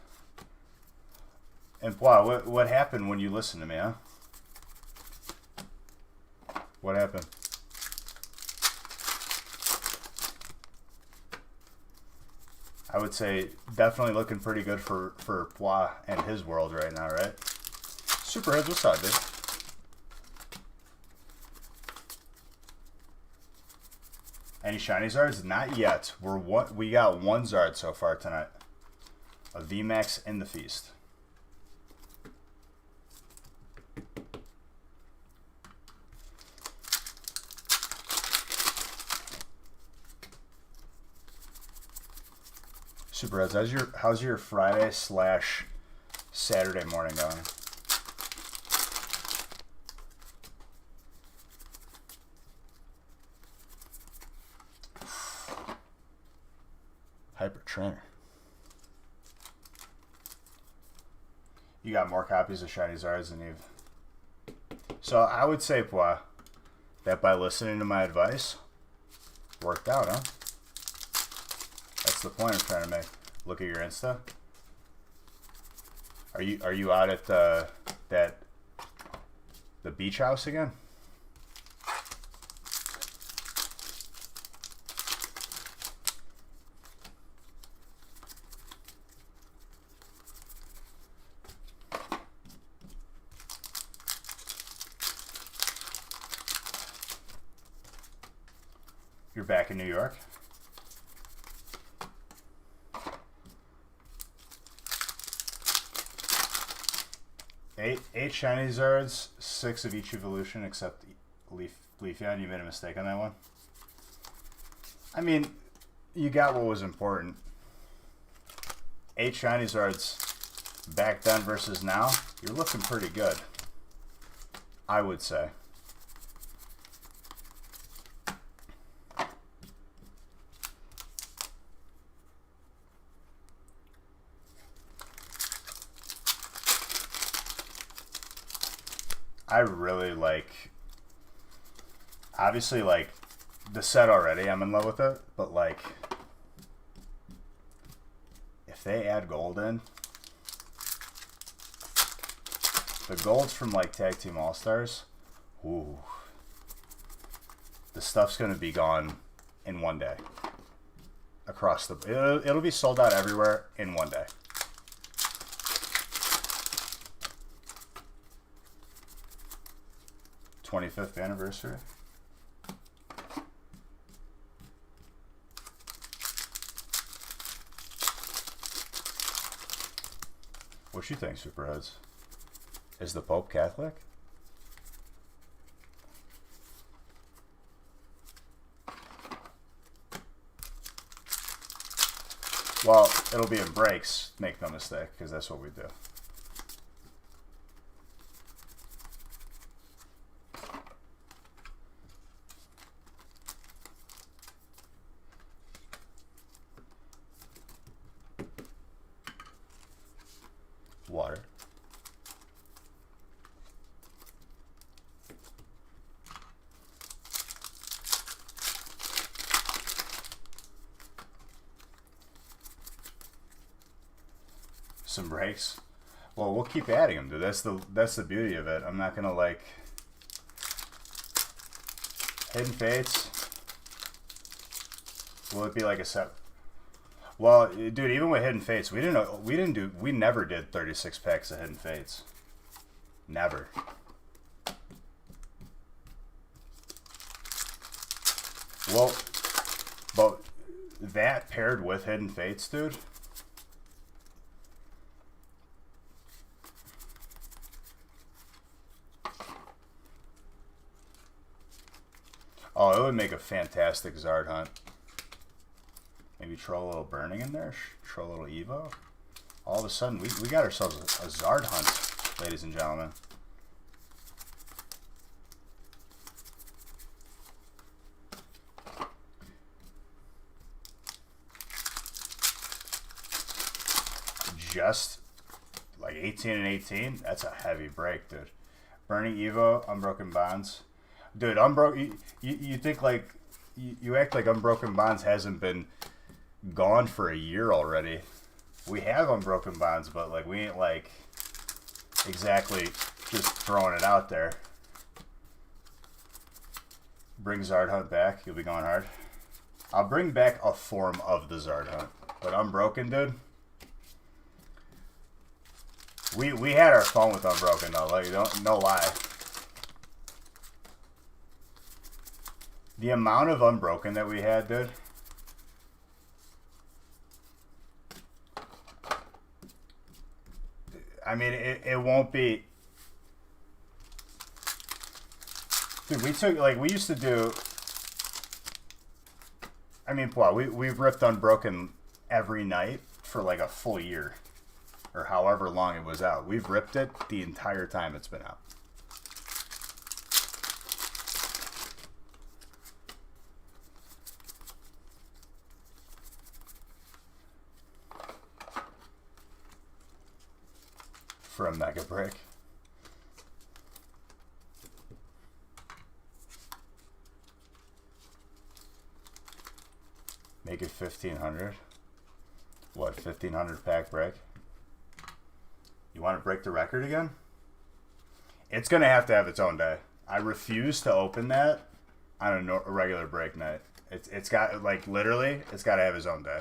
And wow, what happened when you listened to me, huh? What happened? I would say definitely looking pretty good for Pwa and his world right now, right? Superheads, what's up, dude? Any shiny Zards? Not yet. We got one Zard so far tonight. A VMAX in the feast. Superheads, how's your Friday / Saturday morning going? Hyper Trainer. You got more copies of Shiny Zards than you've. So I would say, Pwa, that by listening to my advice, worked out, huh? That's the point I'm trying to make. Look at your Insta. Are you out at the beach house again? You're back in New York? Eight shiny Zards, 6 of each evolution except Leafeon. You made a mistake on that one. I mean, you got what was important. 8 shiny Zards back then versus now. You're looking pretty good, I would say. I really like, obviously, like, the set already, I'm in love with it, but, like, if they add gold in, the golds from, like, Tag Team All-Stars, ooh, the stuff's going to be gone in one day. Across the, it'll be sold out everywhere in one day. 25th anniversary. What you think, Superheads? Is the Pope Catholic? Well, it'll be in breaks, make no mistake, because that's what we do. Water. Some breaks. Well, we'll keep adding them, dude. That's the beauty of it. I'm not gonna like Hidden Fates. Will it be like a set? Well, dude, even with Hidden Fates, we never did 36 packs of Hidden Fates. Never. Well, but that paired with Hidden Fates, dude, Oh, it would make a fantastic Zard hunt. Maybe throw a little burning in there. Throw a little Evo. All of a sudden, we got ourselves a Zard hunt, ladies and gentlemen. Just like 18 and 18, that's a heavy break, dude. Burning Evo, Unbroken Bonds. Dude, you think like, you act like Unbroken Bonds hasn't been gone for a year already. We have Unbroken Bonds, but like, we ain't like exactly just throwing it out there. Bring Zard Hunt back, you'll be going hard. I'll bring back a form of the Zard Hunt, but Unbroken, dude. We had our fun with Unbroken though, like no lie. The amount of Unbroken that we had, dude. I mean, it won't be. Dude, we used to do. I mean, wow, we've ripped Unbroken every night for like a full year. Or however long it was out. We've ripped it the entire time it's been out. For a mega brick. Make it 1,500. What, 1,500 pack break? You want to break the record again? It's going to have its own day. I refuse to open that on a regular break night. It's got, like, literally, it's got to have its own day.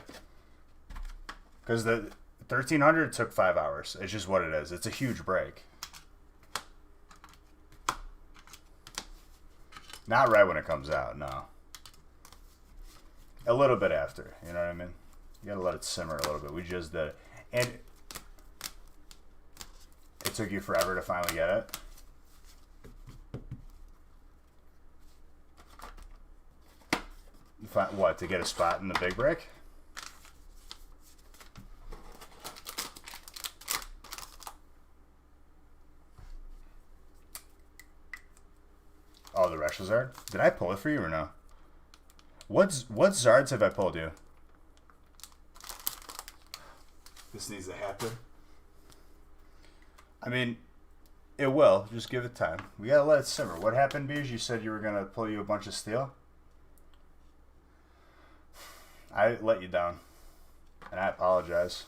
Because the 1,300 took 5 hours. It's just what it is. It's a huge break. Not right when it comes out, no. A little bit after, you know what I mean? You got to let it simmer a little bit. We just did it. And it took you forever to finally get it. What, to get a spot in the big break? Oh, the Resha Zard? Did I pull it for you or no? What Zards have I pulled you? This needs to happen. I mean, it will. Just give it time. We gotta let it simmer. What happened, Beige? You said you were gonna pull you a bunch of steel? I let you down. And I apologize.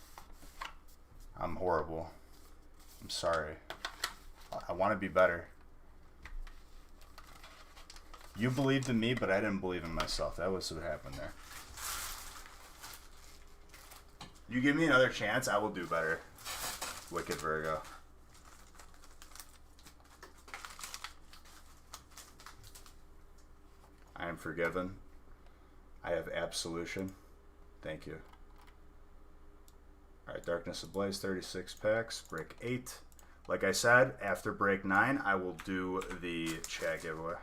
I'm horrible. I'm sorry. I want to be better. You believed in me, but I didn't believe in myself. That was what happened there. You give me another chance, I will do better. Wicked Virgo. I am forgiven. I have absolution. Thank you. Alright, Darkness Ablaze, 36 packs. Break 8. Like I said, after break 9, I will do the chat giveaway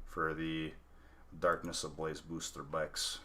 for the Darkness Ablaze booster bikes.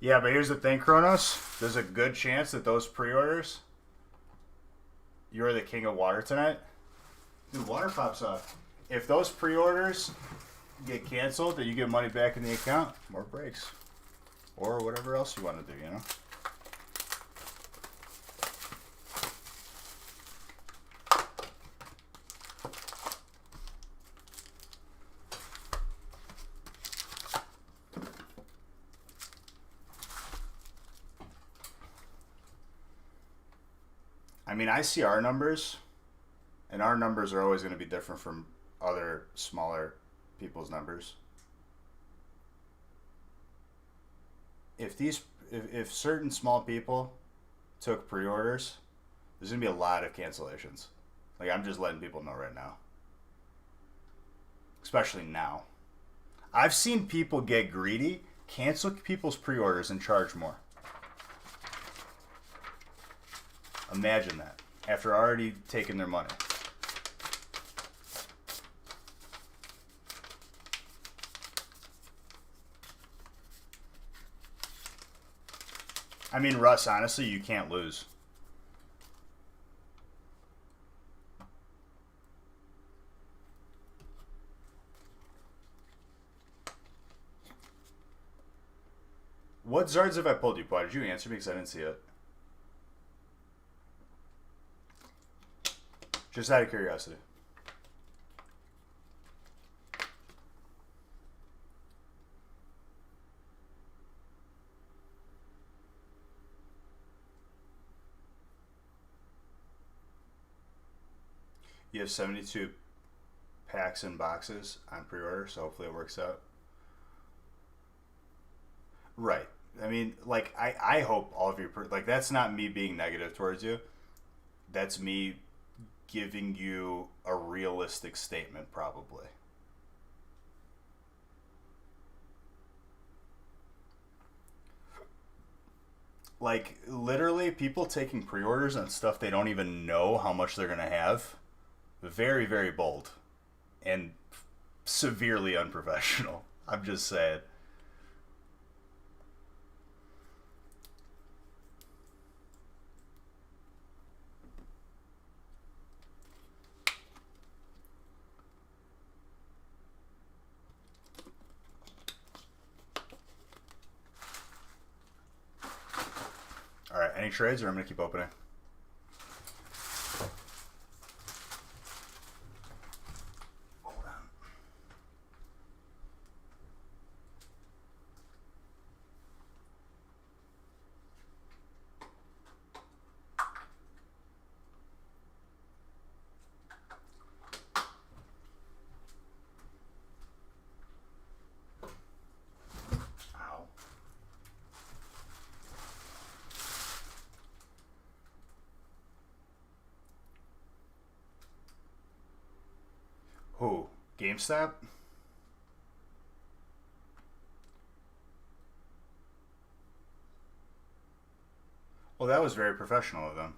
Yeah, but here's the thing, Kronos. There's a good chance that those pre-orders, you're the king of water tonight. Dude, water pops off. If those pre-orders get canceled, then you get money back in the account. More breaks. Or whatever else you want to do, you know? mean, I see our numbers, and our numbers are always going to be different from other smaller people's numbers. If certain small people took pre-orders, there's going to be a lot of cancellations. Like, I'm just letting people know right now. Especially now. I've seen people get greedy, cancel people's pre-orders, and charge more. Imagine that. After already taking their money. I mean, Russ, honestly, you can't lose. What Zards have I pulled you, Paul? Did you answer me? Because I didn't see it. Just out of curiosity. You have 72 packs and boxes on pre-order, so hopefully it works out. Right. I mean, like, I hope all of your... Like, that's not me being negative towards you. That's me giving you a realistic statement, probably. Like, literally, people taking pre-orders on stuff they don't even know how much they're going to have. Very, very bold. And severely unprofessional. I'm just saying. Alright, any trades or I'm going to keep opening? Hold on. Ow. Who? GameStop? Well, that was very professional of them.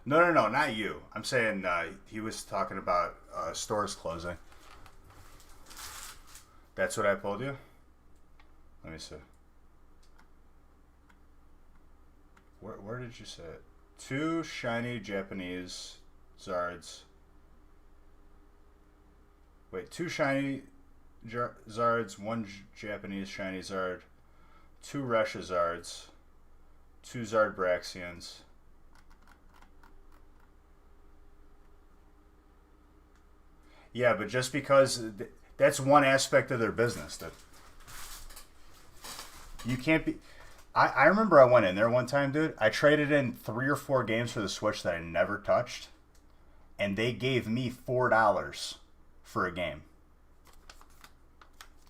No, not you. I'm saying he was talking about stores closing. That's what I told you? Let me see. Where did you say it? 2 shiny Japanese Zards. Wait, 2 shiny Zards, 1 Japanese shiny Zard, 2 Resha Zards, 2 Zard Braxians. Yeah, but just because that's one aspect of their business that you can't be. I remember I went in there one time, dude. I traded in 3 or 4 games for the Switch that I never touched, and they gave me $4 for a game.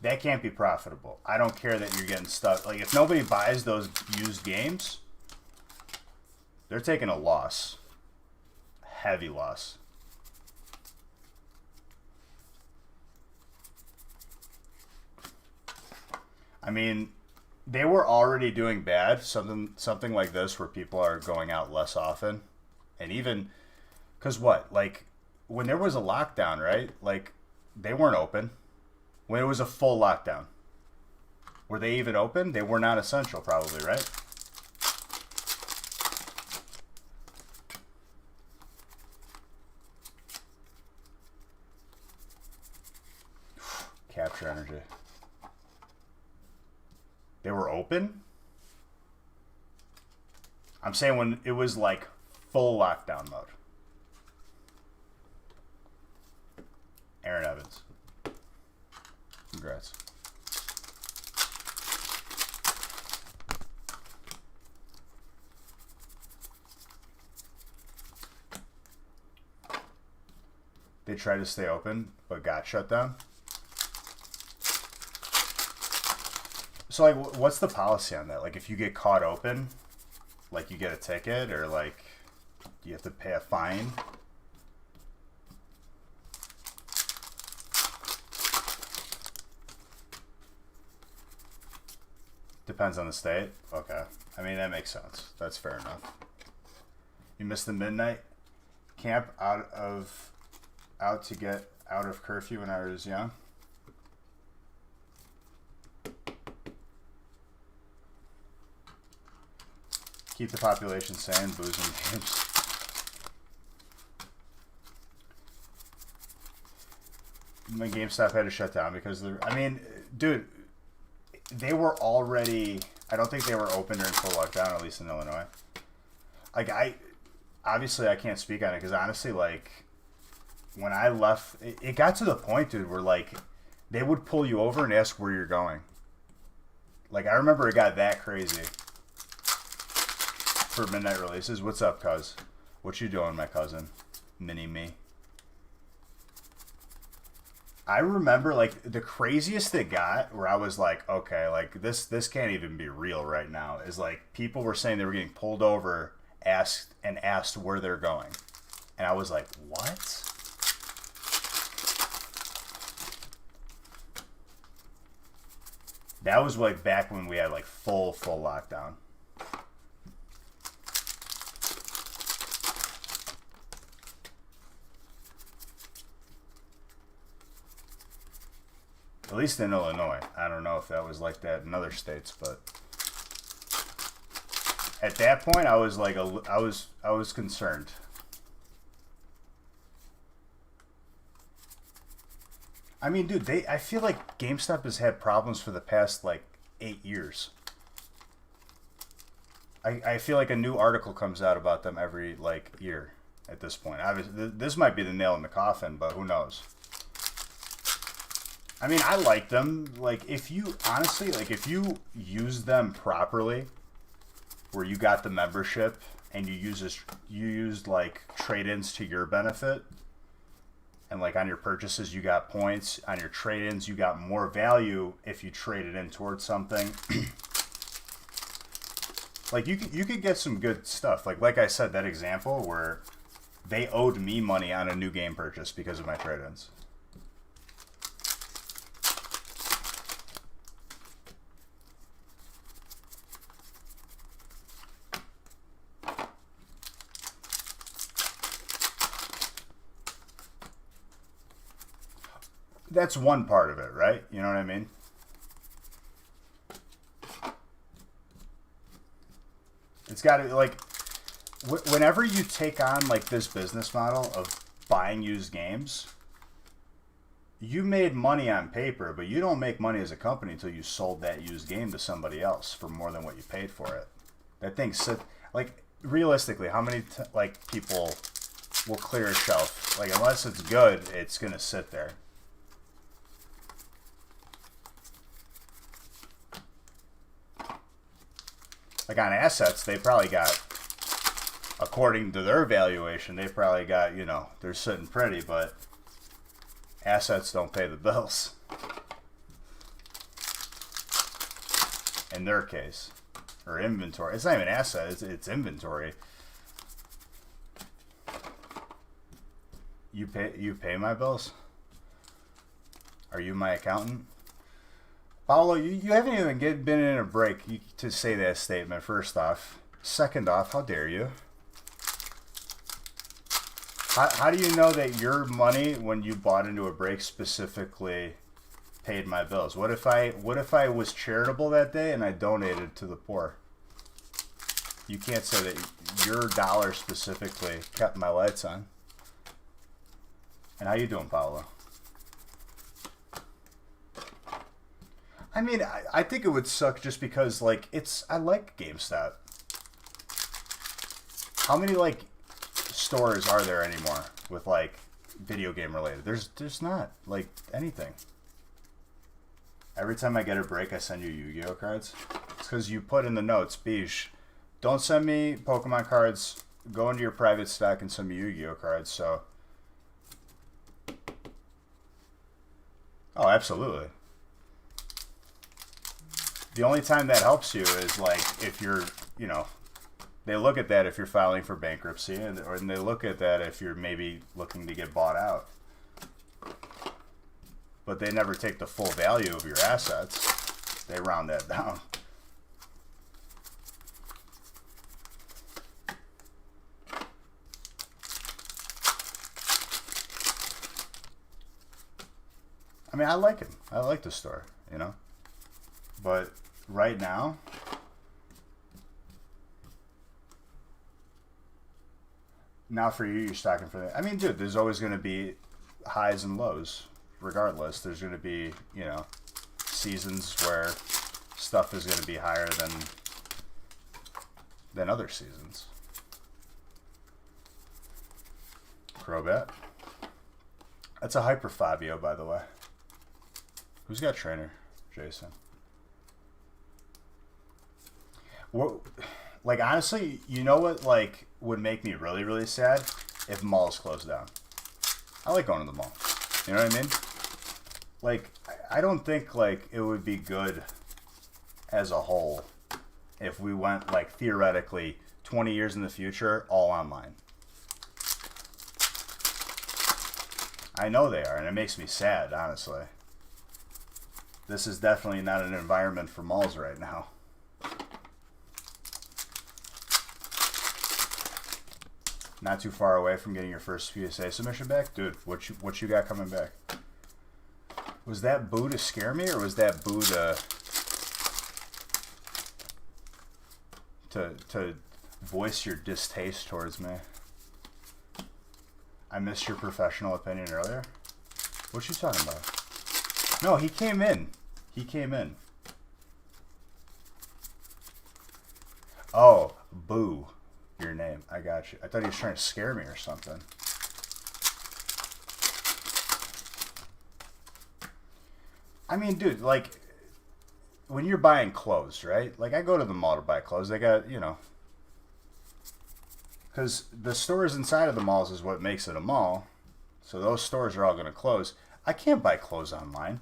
That can't be profitable. I don't care that you're getting stuck. Like, if nobody buys those used games, they're taking a loss. Heavy loss. I mean, they were already doing bad. Something like this where people are going out less often. And even, because what? Like, when there was a lockdown, right? Like, they weren't open. When it was a full lockdown. Were they even open? They were not essential, probably, right? Capture energy. They were open? I'm saying when it was like full lockdown mode. Aaron Evans. Congrats. They tried to stay open, but got shut down. So, like, what's the policy on that? Like, if you get caught open, like, you get a ticket, or, like, you have to pay a fine? Depends on the state? Okay. I mean, that makes sense. That's fair enough. You missed the midnight camp out to get out of curfew when I was young? Keep the population sane, booze and games. When GameStop had to shut down because I mean, dude, they were already, I don't think they were open during full lockdown, at least in Illinois. Like, obviously I can't speak on it because honestly, like, when I left, it got to the point, dude, where, like, they would pull you over and ask where you're going. Like, I remember it got that crazy for midnight releases. What's up, cuz? What you doing, my cousin? Mini-me. I remember, like, the craziest it got, where I was like, okay, like, this can't even be real right now, is, like, people were saying they were getting pulled over, asked where they're going. And I was like, what? That was, like, back when we had, like, full lockdown. At least in Illinois. I don't know if that was like that in other states, but at that point, I was like, I was concerned. I mean, dude, I feel like GameStop has had problems for the past like 8 years. I feel like a new article comes out about them every like year at this point. Obviously, this might be the nail in the coffin, but who knows? I mean, I like them. Like, if you honestly, like, if you use them properly, where you got the membership and you used like trade-ins to your benefit, and like on your purchases you got points, on your trade-ins you got more value if you traded in towards something. Like, you could get some good stuff. Like I said, that example where they owed me money on a new game purchase because of my trade-ins. That's one part of it, right? You know what I mean? It's got to, like, whenever you take on, like, this business model of buying used games, you made money on paper, but you don't make money as a company until you sold that used game to somebody else for more than what you paid for it. That thing like, realistically, how many, like, people will clear a shelf? Like, unless it's good, it's going to sit there. Like, on assets, they probably got, according to their valuation, they probably got, you know, they're sitting pretty, but assets don't pay the bills. In their case. Or inventory. It's not even asset, it's inventory. You pay my bills? Are you my accountant? Paulo, you haven't even been in a break to say that statement, first off. Second off, how dare you? How do you know that your money, when you bought into a break, specifically paid my bills? What if I was charitable that day and I donated to the poor? You can't say that your dollar specifically kept my lights on. And how you doing, Paulo? I mean, I think it would suck just because, like, I like GameStop. How many, like, stores are there anymore with, like, video game related? There's not, like, anything. Every time I get a break, I send you Yu-Gi-Oh cards. It's because you put in the notes, Beige, don't send me Pokemon cards. Go into your private stack and send me Yu-Gi-Oh cards. So Oh, absolutely. The only time that helps you is like if you're, you know, they look at that if you're filing for bankruptcy, or they look at that if you're maybe looking to get bought out. But they never take the full value of your assets. They round that down. I mean, I like him. I like the store, you know? But right now, now for you, you're stocking for that. I mean, dude, there's always going to be highs and lows. Regardless, there's going to be, you know, seasons where stuff is going to be higher than other seasons. Crobat. That's a Hyper Fabio, by the way. Who's got trainer? Jason. What, like, honestly, you know what, like, would make me really, really sad? If malls closed down. I like going to the mall. You know what I mean? Like, I don't think, like, it would be good as a whole if we went, like, theoretically 20 years in the future, all online. I know they are, and it makes me sad, honestly. This is definitely not an environment for malls right now. Not too far away from getting your first PSA submission back? Dude, what you got coming back? Was that boo to scare me, or was that boo to voice your distaste towards me? I missed your professional opinion earlier. What you talking about? No, he came in. He came in. Oh, boo. Your name. I got you. I thought he was trying to scare me or something. I mean, dude, like, when you're buying clothes, right? Like, I go to the mall to buy clothes. They got, you know, because the stores inside of the malls is what makes it a mall. So those stores are all going to close. I can't buy clothes online.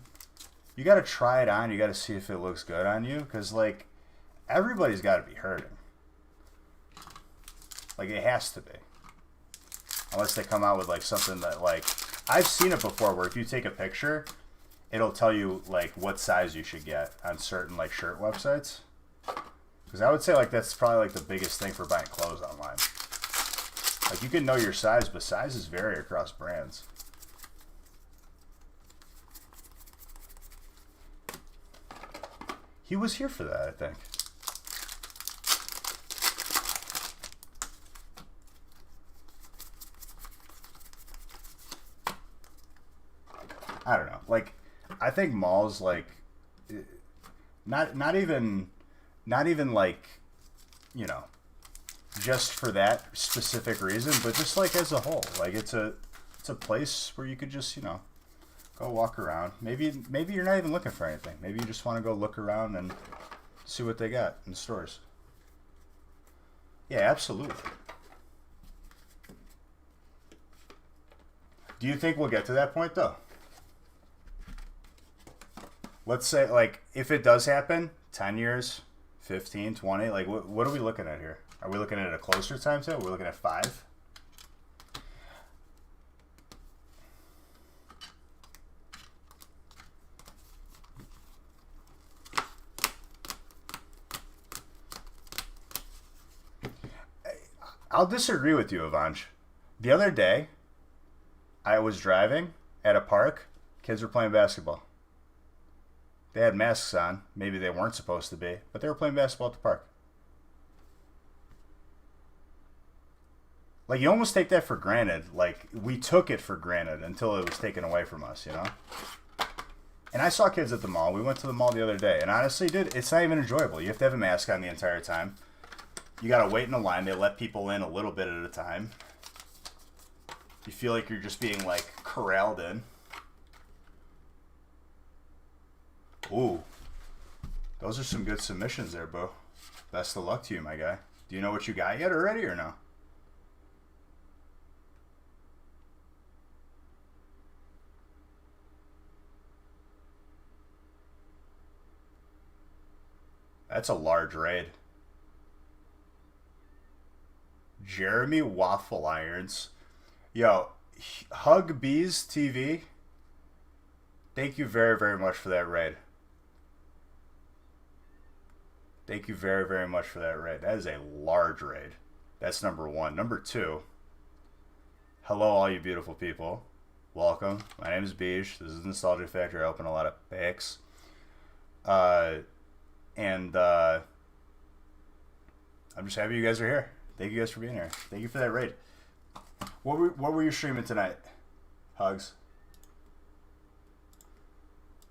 You got to try it on. You got to see if it looks good on you. Because, like, everybody's got to be hurting. Like, it has to be. Unless they come out with, like, something that, like... I've seen it before where if you take a picture, it'll tell you, like, what size you should get on certain, like, shirt websites. Because I would say, like, that's probably, like, the biggest thing for buying clothes online. Like, you can know your size, but sizes vary across brands. He was here for that, I think. I don't know. Like, I think malls, like, not even like, you know, just for that specific reason, but just like as a whole. Like, it's a place where you could just, you know, go walk around. Maybe you're not even looking for anything. Maybe you just want to go look around and see what they got in the stores. Yeah, absolutely. Do you think we'll get to that point, though? Let's say, like, if it does happen, 10 years, 15, 20, like, what are we looking at here? Are we looking at a closer time to it? We're looking at 5? I'll disagree with you, Avanj. The other day, I was driving at a park. Kids were playing basketball. They had masks on. Maybe they weren't supposed to be, but they were playing basketball at the park. Like, you almost take that for granted. Like, we took it for granted until it was taken away from us, you know? And I saw kids at the mall. We went to the mall the other day. And honestly, dude, it's not even enjoyable. You have to have a mask on the entire time. You got to wait in a line. They let people in a little bit at a time. You feel like you're just being, like, corralled in. Ooh. Those are some good submissions there, Bo. Best of luck to you, my guy. Do you know what you got yet already or no? That's a large raid. Jeremy Waffle Irons. Yo, Hug Bees TV. Thank you very, very much for that raid. Thank you very, very much for that raid. That is a large raid. That's number one. Number two. Hello, all you beautiful people. Welcome. My name is Beige. This is Nostalgia Factory. I open a lot of packs. I'm just happy you guys are here. Thank you guys for being here. Thank you for that raid. What were you streaming tonight? Hugs.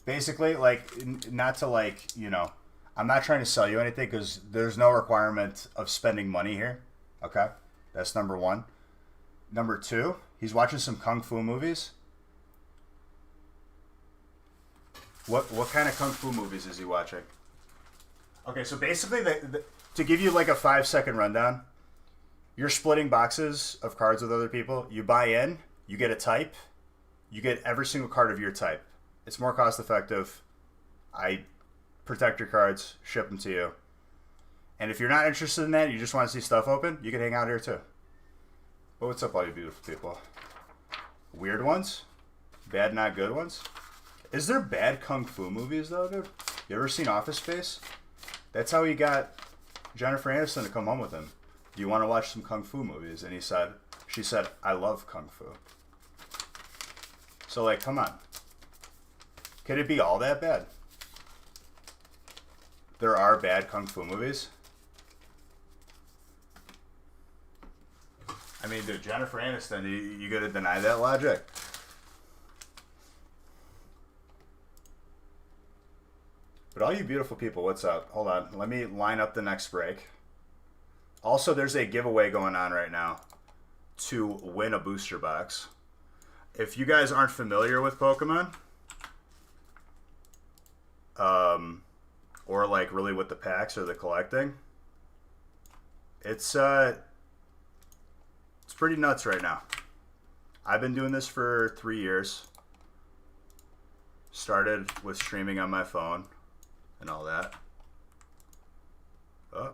Basically, like, not to, like, you know, I'm not trying to sell you anything because there's no requirement of spending money here. Okay? That's number one. Number two, he's watching some Kung Fu movies. What kind of Kung Fu movies is he watching? Okay, so basically, to give you like a 5-second rundown, you're splitting boxes of cards with other people. You buy in, you get a type, you get every single card of your type. It's more cost effective. I protect your cards, ship them to you. And if you're not interested in that, you just want to see stuff open, you can hang out here too. But what's up, all you beautiful people? Weird ones? Bad, not good ones? Is there bad Kung Fu movies though, dude? You ever seen Office Space? That's how he got Jennifer Aniston to come home with him. Do you want to watch some Kung Fu movies? And she said, I love Kung Fu. So, like, come on. Could it be all that bad? There are bad Kung Fu movies. I mean, dude, Jennifer Aniston, you gotta deny that logic. But all you beautiful people, what's up? Hold on. Let me line up the next break. Also, there's a giveaway going on right now to win a booster box. If you guys aren't familiar with Pokemon, or like really with the packs or the collecting, it's pretty nuts right now. I've been doing this for 3 years. Started with streaming on my phone and all that. Oh,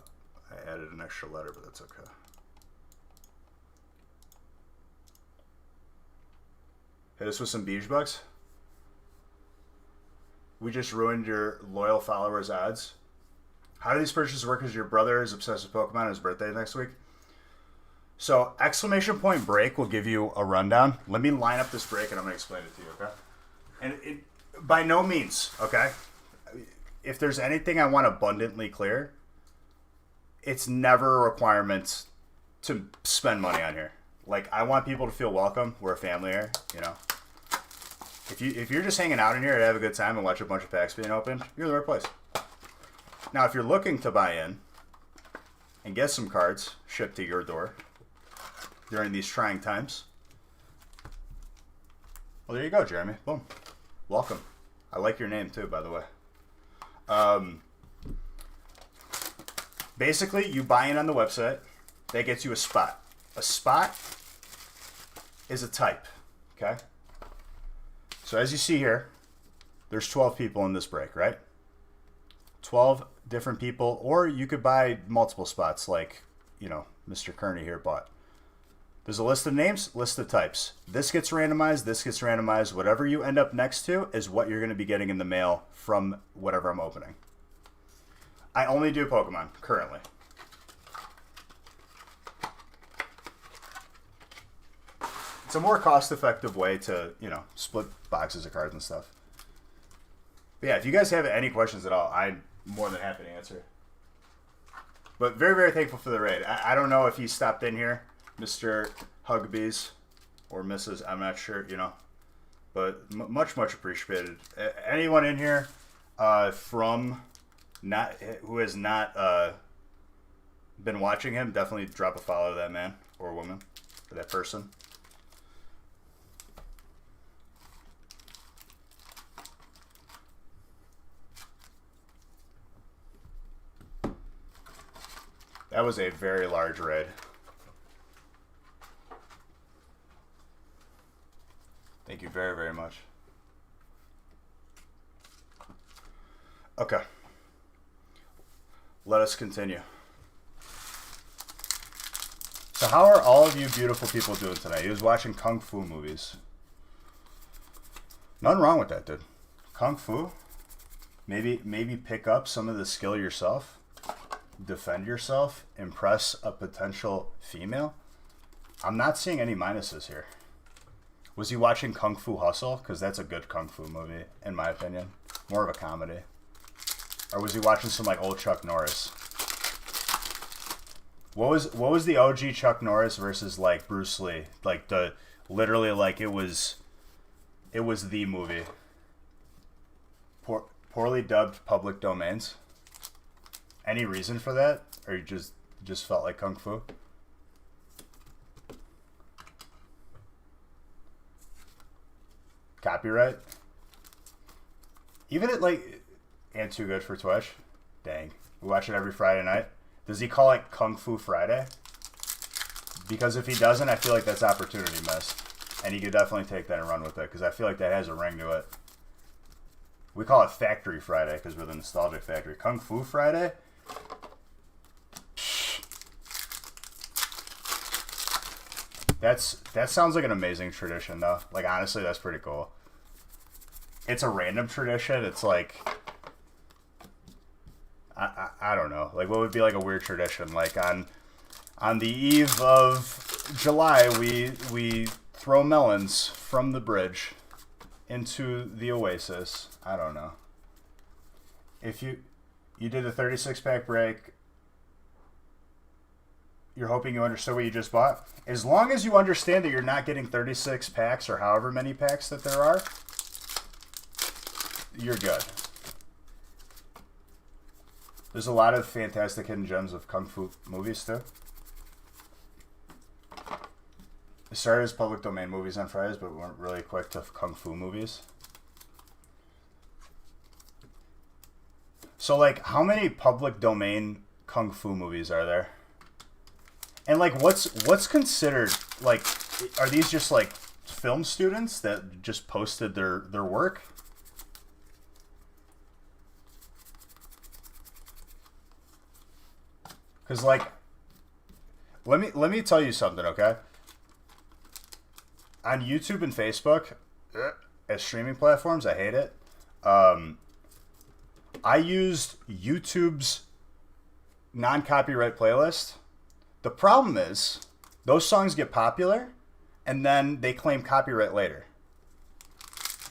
I added an extra letter, but that's okay. Hit us with some Beige Bucks. We just ruined your loyal followers' odds. How do these purchases work? Because your brother is obsessed with Pokemon and his birthday next week. So, exclamation point break will give you a rundown. Let me line up this break and I'm going to explain it to you, okay? And it, by no means, okay? If there's anything I want abundantly clear, it's never a requirement to spend money on here. Like, I want people to feel welcome. We're a family here, you know? If you're just hanging out in here to have a good time and watch a bunch of packs being opened, you're in the right place. Now, if you're looking to buy in and get some cards shipped to your door during these trying times, well, there you go, Jeremy. Boom. Welcome. I like your name, too, by the way. Basically, you buy in on the website. That gets you a spot. A spot is a type, okay? So as you see here, there's 12 people in this break, right? 12 different people, or you could buy multiple spots like, you know, Mr. Kearney here bought. There's a list of names, list of types. This gets randomized, this gets randomized. Whatever you end up next to is what you're going to be getting in the mail from whatever I'm opening. I only do Pokemon, currently. It's a more cost-effective way to, you know, split boxes of cards and stuff. But yeah, if you guys have any questions at all, I'm more than happy to answer. But very, very thankful for the raid. I don't know if he stopped in here, Mr. Hugbees, or Mrs. I'm not sure, you know. But much, much appreciated. Anyone in here from who has not been watching him, definitely drop a follow to that man or woman, or that person. That was a very large raid. Thank you very, very much. Okay. let us continue. So how are all of you beautiful people doing tonight? He was watching Kung Fu movies. Nothing wrong with that, dude. Kung Fu. Maybe pick up some of the skill yourself. Defend yourself. Impress a potential female. I'm not seeing any minuses here. Was he watching Kung Fu Hustle? Because that's a good Kung Fu movie, in my opinion. More of a comedy. Or was he watching some like old Chuck Norris? What was the OG Chuck Norris versus like Bruce Lee? Like the literally like it was the movie. Poorly dubbed public domains. Any reason for that? Or you just felt like Kung Fu? Copyright? Even it like and too good for Twitch? Dang. We watch it every Friday night. Does he call it Kung Fu Friday? Because if he doesn't, I feel like that's opportunity missed. And he could definitely take that and run with it, because I feel like that has a ring to it. We call it Factory Friday, because we're the Nostalgic Factory. Kung Fu Friday? That sounds like an amazing tradition, though. Like, honestly, that's pretty cool. It's a random tradition. It's like... I don't know. Like, what would be like a weird tradition? Like, on the eve of July, we throw melons from the bridge into the oasis. I don't know. If you did a 36-pack break, you're hoping you understood what you just bought. As long as you understand that you're not getting 36 packs or however many packs that there are, you're good. There's a lot of fantastic hidden gems of Kung Fu movies, too. It started as public domain movies on Fridays, but we weren't really quick to Kung Fu movies. So, like, how many public domain Kung Fu movies are there? And, like, what's considered, like, are these just, like, film students that just posted their work? Because, like, let me tell you something, okay? On YouTube and Facebook, as streaming platforms, I hate it. I used YouTube's non-copyright playlist. The problem is, those songs get popular, and then they claim copyright later.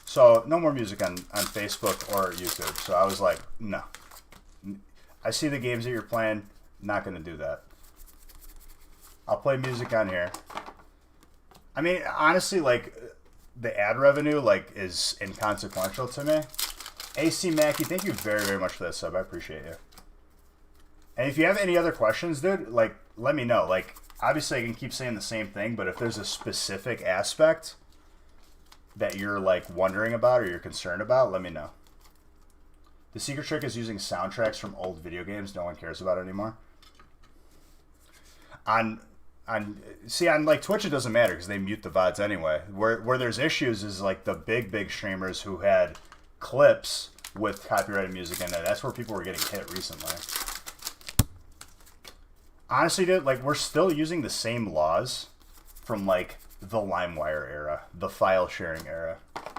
So, no more music on Facebook or YouTube. So I was like, no. I see the games that you're playing. Not going to do that. I'll play music on here. I mean, honestly, like, the ad revenue, like, is inconsequential to me. AC Mackey, thank you very, very much for that sub. I appreciate you. And if you have any other questions, dude, like, let me know. Like, obviously I can keep saying the same thing, but if there's a specific aspect that you're, like, wondering about or you're concerned about, let me know. The secret trick is using soundtracks from old video games no one cares about anymore. On like Twitch it doesn't matter because they mute the VODs anyway. Where there's issues is like the big streamers who had clips with copyrighted music in it. That's where people were getting hit recently. Honestly, dude, like we're still using the same laws from like the LimeWire era, the file sharing era.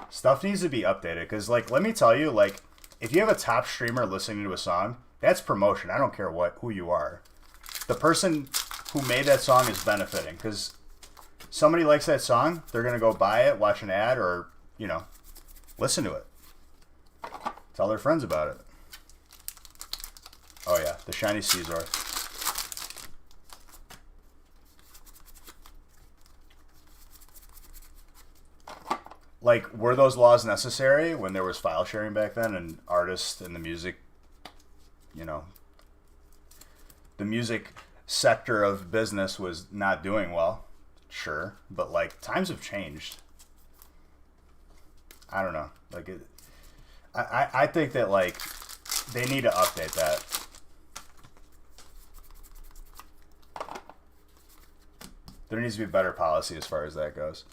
Stuff needs to be updated because like let me tell you, like if you have a top streamer listening to a song, that's promotion. I don't care who you are. The person who made that song is benefiting because somebody likes that song, they're going to go buy it, watch an ad, or, you know, listen to it. Tell their friends about it. Oh, yeah, the Shiny Caesar. Like, were those laws necessary when there was file sharing back then and artists and the music, you know, the music sector of business was not doing well? Sure, but like times have changed. I don't know. Like, I think that like they need to update that. There needs to be better policy as far as that goes.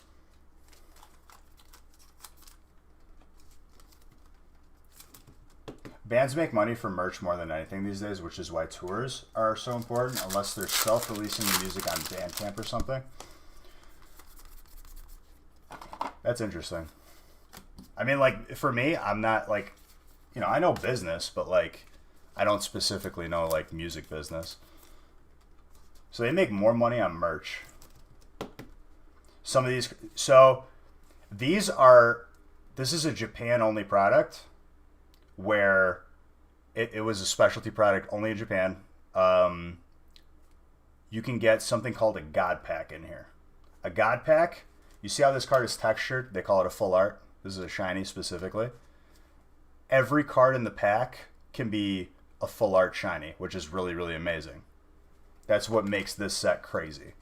bands make money from merch more than anything these days, which is why tours are so important, unless they're self-releasing the music on Bandcamp or something. That's interesting. I mean, like, for me, I'm not, like, you know, I know business, but, like, I don't specifically know, like, music business. So they make more money on merch. Some of these, so these are, this is a Japan-only product where it was a specialty product only in Japan. You can get something called a God Pack in here. A God Pack, you see how this card is textured? They call it a full art. This is a shiny specifically. Every card in the pack can be a full art shiny, which is really, really amazing. That's what makes this set crazy.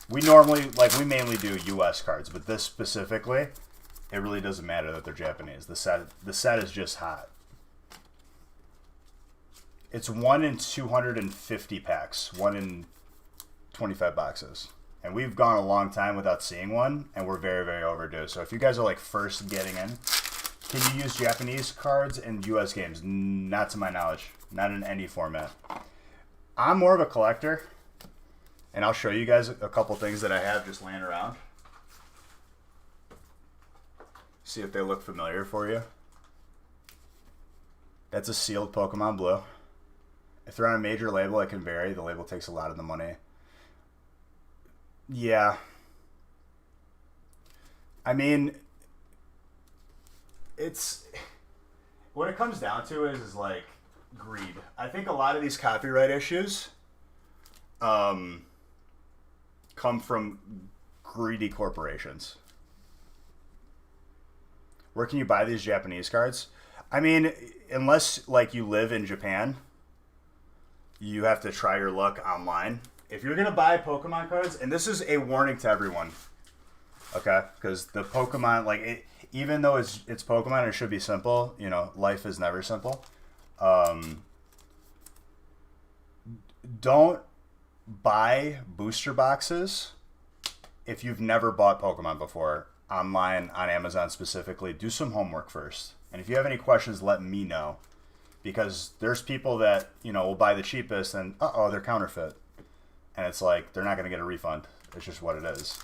We normally, like, we mainly do US cards, but this specifically, it really doesn't matter that they're Japanese. The set is just hot. It's 1 in 250 packs, 1 in 25 boxes. And we've gone a long time without seeing one, and we're very, very overdue. So if you guys are, like, first getting in, can you use Japanese cards in US games? Not to my knowledge. Not in any format. I'm more of a collector, and I'll show you guys a couple things that I have just laying around. See if they look familiar for you. That's a sealed Pokemon Blue. If they're on a major label, it can vary. The label takes a lot of the money. Yeah. I mean, it's... What it comes down to is like, greed. I think a lot of these copyright issues come from greedy corporations. Where can you buy these Japanese cards? I mean, unless, like, you live in Japan, you have to try your luck online. If you're going to buy Pokemon cards, and this is a warning to everyone, okay? Because the Pokemon, like, even though it's Pokemon, it should be simple. You know, life is never simple. Don't buy booster boxes if you've never bought Pokemon before, online, on Amazon specifically. Do some homework first. And if you have any questions, let me know. Because there's people that, you know, will buy the cheapest and, uh-oh, they're counterfeit. And it's like, they're not going to get a refund. It's just what it is.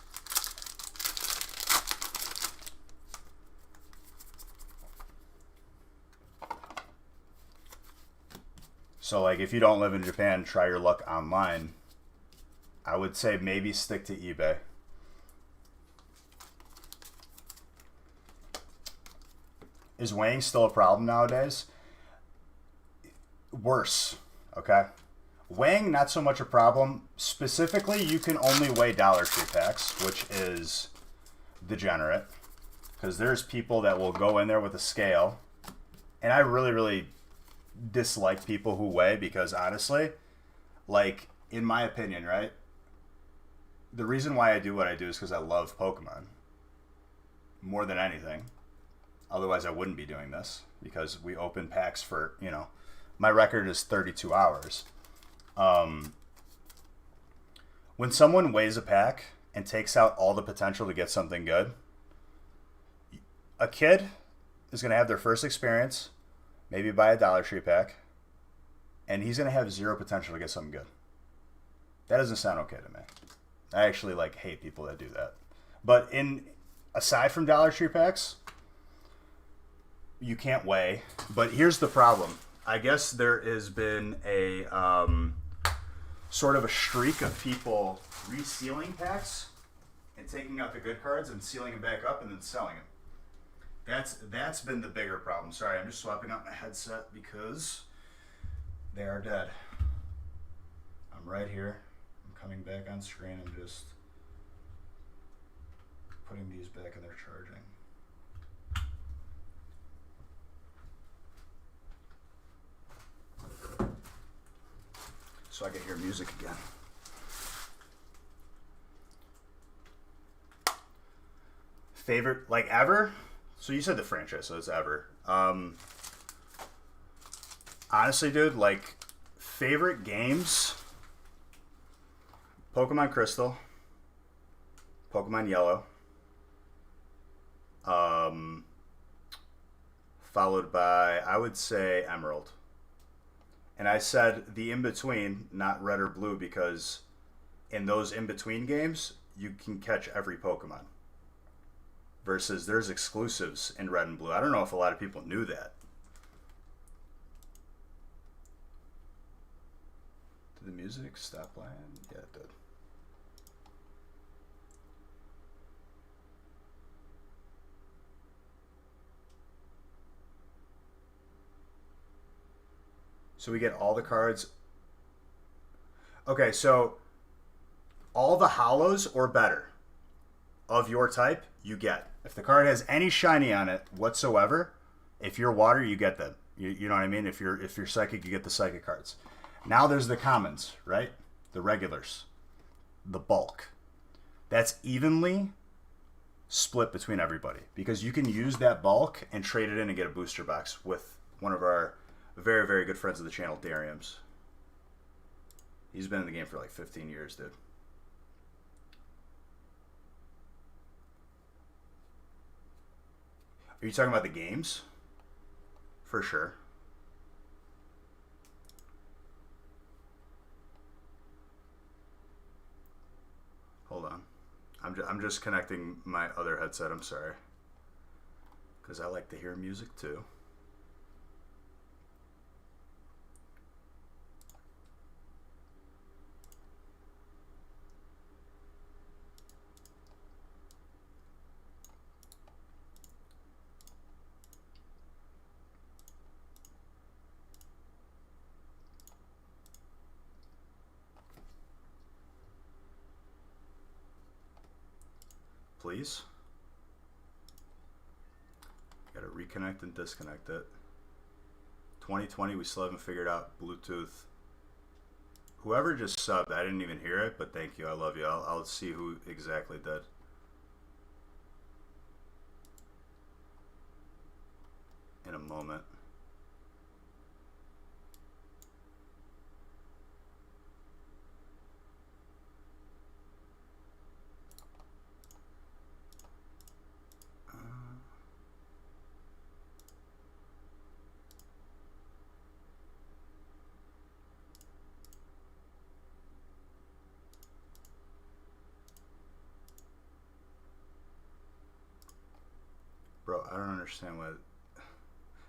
So, like, if you don't live in Japan, try your luck online. I would say maybe stick to eBay. Is weighing still a problem nowadays? Worse, okay? Weighing, not so much a problem. Specifically, you can only weigh Dollar Tree packs, which is degenerate. Because there's people that will go in there with a scale. And I really, really dislike people who weigh because, honestly, like, in my opinion, right? The reason why I do what I do is because I love Pokemon. More than anything. Otherwise, I wouldn't be doing this. Because we open packs for, you know, my record is 32 hours. When someone weighs a pack and takes out all the potential to get something good, a kid is going to have their first experience, maybe buy a Dollar Tree pack, and he's going to have zero potential to get something good. That doesn't sound okay to me. I actually, like, hate people that do that. But aside from Dollar Tree packs, you can't weigh. But here's the problem. I guess there has been a sort of a streak of people resealing packs and taking out the good cards and sealing them back up and then selling them. That's been the bigger problem. Sorry, I'm just swapping out my headset because they are dead. I'm right here. I'm coming back on screen and just putting these back in their charging. So I can hear music again. Favorite, like, ever? So you said the franchise, so it's ever. Honestly, dude, like, favorite games? Pokemon Crystal. Pokemon Yellow. followed by, I would say, Emerald. And I said the in-between, not red or blue, because in those in-between games, you can catch every Pokemon. Versus there's exclusives in red and blue. I don't know if a lot of people knew that. Did the music stop playing? Yeah, it did. So we get all the cards. Okay, so all the hollows or better of your type, you get. If the card has any shiny on it whatsoever, if you're water, you get them. You know what I mean? If you're psychic, you get the psychic cards. Now there's the commons, right? The regulars. The bulk. That's evenly split between everybody. Because you can use that bulk and trade it in and get a booster box with one of our very, very good friends of the channel, Dariums. He's been in the game for like 15 years, dude. Are you talking about the games? For sure. Hold on. I'm just connecting my other headset. I'm sorry. Because I like to hear music too. Please. Gotta reconnect and disconnect it. 2020, we still haven't figured out Bluetooth. Whoever just subbed, I didn't even hear it, but thank you. I love you. I'll see who exactly did. In a moment. Bro, I don't understand why.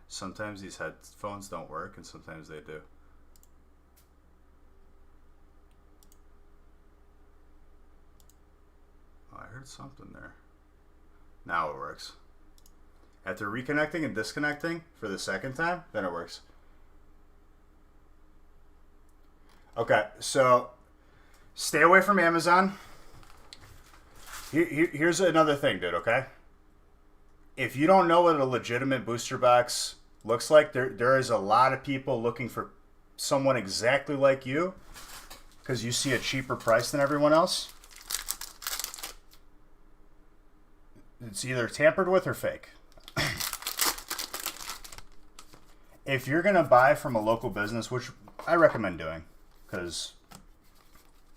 Sometimes these headphones don't work and sometimes they do. Oh, I heard something there. Now it works. After reconnecting and disconnecting for the second time, then it works. Okay, so stay away from Amazon. Here's another thing, dude, okay? If you don't know what a legitimate booster box looks like, there is a lot of people looking for someone exactly like you because you see a cheaper price than everyone else. It's either tampered with or fake. If you're going to buy from a local business, which I recommend doing, because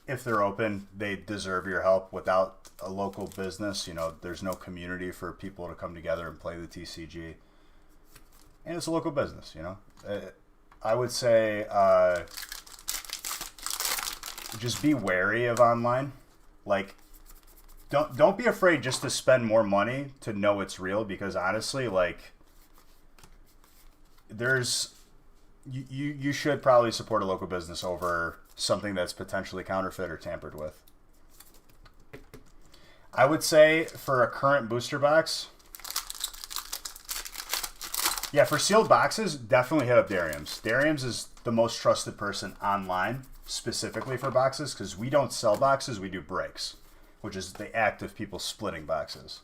if they're open, they deserve your help. Without a local business, you know, there's no community for people to come together and play the TCG. And it's a local business, you know. I would say just be wary of online. Like, don't be afraid just to spend more money to know it's real, because honestly, like, you should probably support a local business over something that's potentially counterfeit or tampered with. I would say for a current booster box, yeah, for sealed boxes, definitely hit up Dariums. Dariums is the most trusted person online, specifically for boxes, because we don't sell boxes, we do breaks, which is the act of people splitting boxes.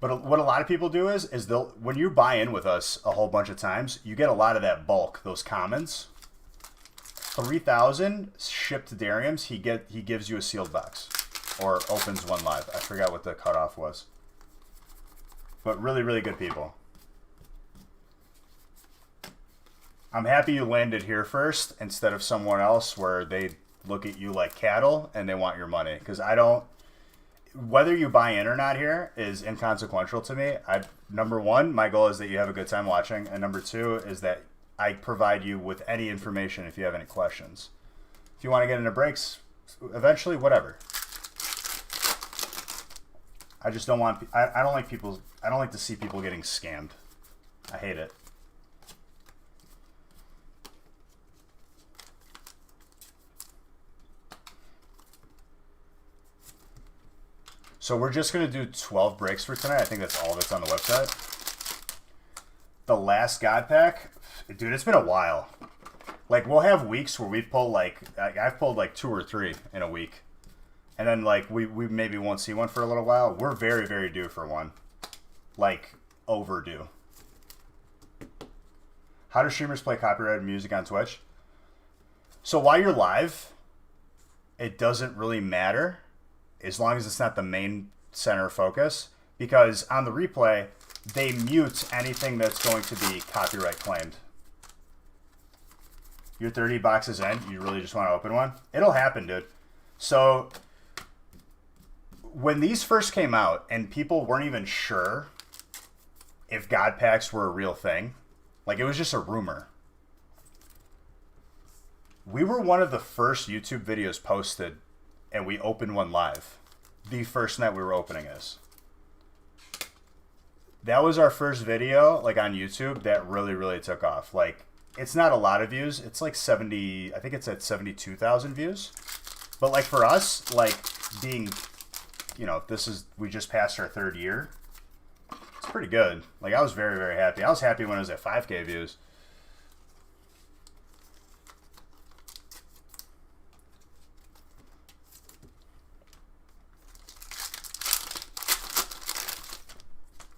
But what a lot of people do is they'll, when you buy in with us a whole bunch of times, you get a lot of that bulk, those commons. 3,000 shipped to Dariums, he gives you a sealed box, or opens one live. I forgot what the cutoff was. But really, really good people. I'm happy you landed here first instead of someone else where they look at you like cattle and they want your money. Because I don't... whether you buy in or not here is inconsequential to me. Number one, my goal is that you have a good time watching, and number two is that I provide you with any information if you have any questions. If you want to get into breaks, eventually, whatever. I just don't want. I don't like people. I don't like to see people getting scammed. I hate it. So we're just going to do 12 breaks for tonight. I think that's all that's on the website. The last God Pack, dude, it's been a while. Like, we'll have weeks where we pull, like, I've pulled, like, 2 or 3 in a week. And then, like, we maybe won't see one for a little while. We're very, very due for one. Like, overdue. How do streamers play copyrighted music on Twitch? So while you're live, it doesn't really matter as long as it's not the main center of focus, because on the replay, they mute anything that's going to be copyright claimed. You're 30 boxes in, you really just want to open one? It'll happen, dude. So when these first came out and people weren't even sure if God Packs were a real thing, like it was just a rumor, we were one of the first YouTube videos posted, and we opened one live. The first night we were opening this. That was our first video, like on YouTube, that really, really took off. Like, it's not a lot of views. It's like 70, I think it's at 72,000 views. But like for us, like being, you know, we just passed our 3rd year. It's pretty good. Like I was very, very happy. I was happy when it was at 5K views.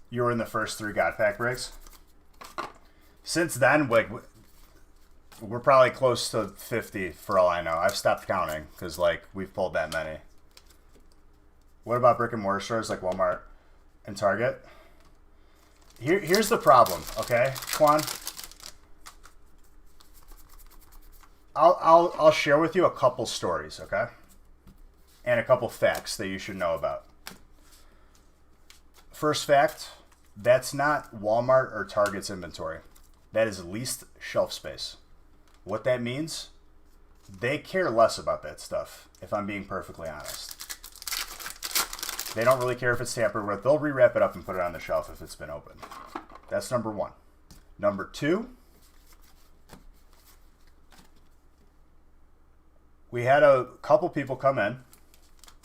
You were in the first 3 God Pack breaks. Since then, like, we're probably close to 50 for all I know. I've stopped counting because, like, we've pulled that many. What about brick and mortar stores like Walmart and Target? Here's the problem, okay, Quan? I'll share with you a couple stories, okay, and a couple facts that you should know about. First fact. That's not Walmart or Target's inventory. That is leased shelf space. What that means, they care less about that stuff, if I'm being perfectly honest. They don't really care if it's tampered with. They'll rewrap it up and put it on the shelf if it's been opened. That's number one. Number two, we had a couple people come in.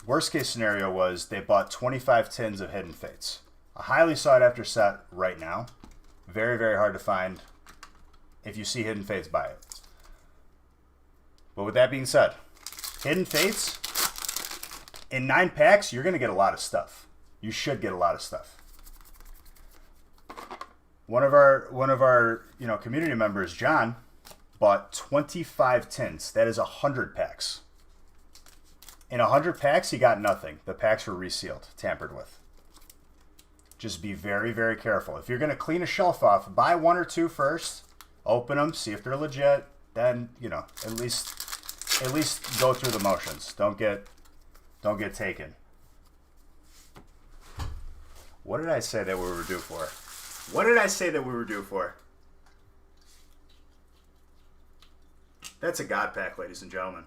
Worst case scenario was they bought 25 tins of Hidden Fates. A highly sought after set right now. Very, very hard to find. If you see Hidden Fates, buy it. But with that being said, Hidden Fates, in 9 packs, you're going to get a lot of stuff. You should get a lot of stuff. One of our community members, John, bought 25 tins. That is 100 packs. In 100 packs, he got nothing. The packs were resealed, tampered with. Just be very, very careful. If you're going to clean a shelf off, buy 1 or 2 first. Open them, see if they're legit. Then, you know, at least go through the motions. Don't get taken. What did I say that we were due for? What did I say that we were due for? That's a God Pack, ladies and gentlemen.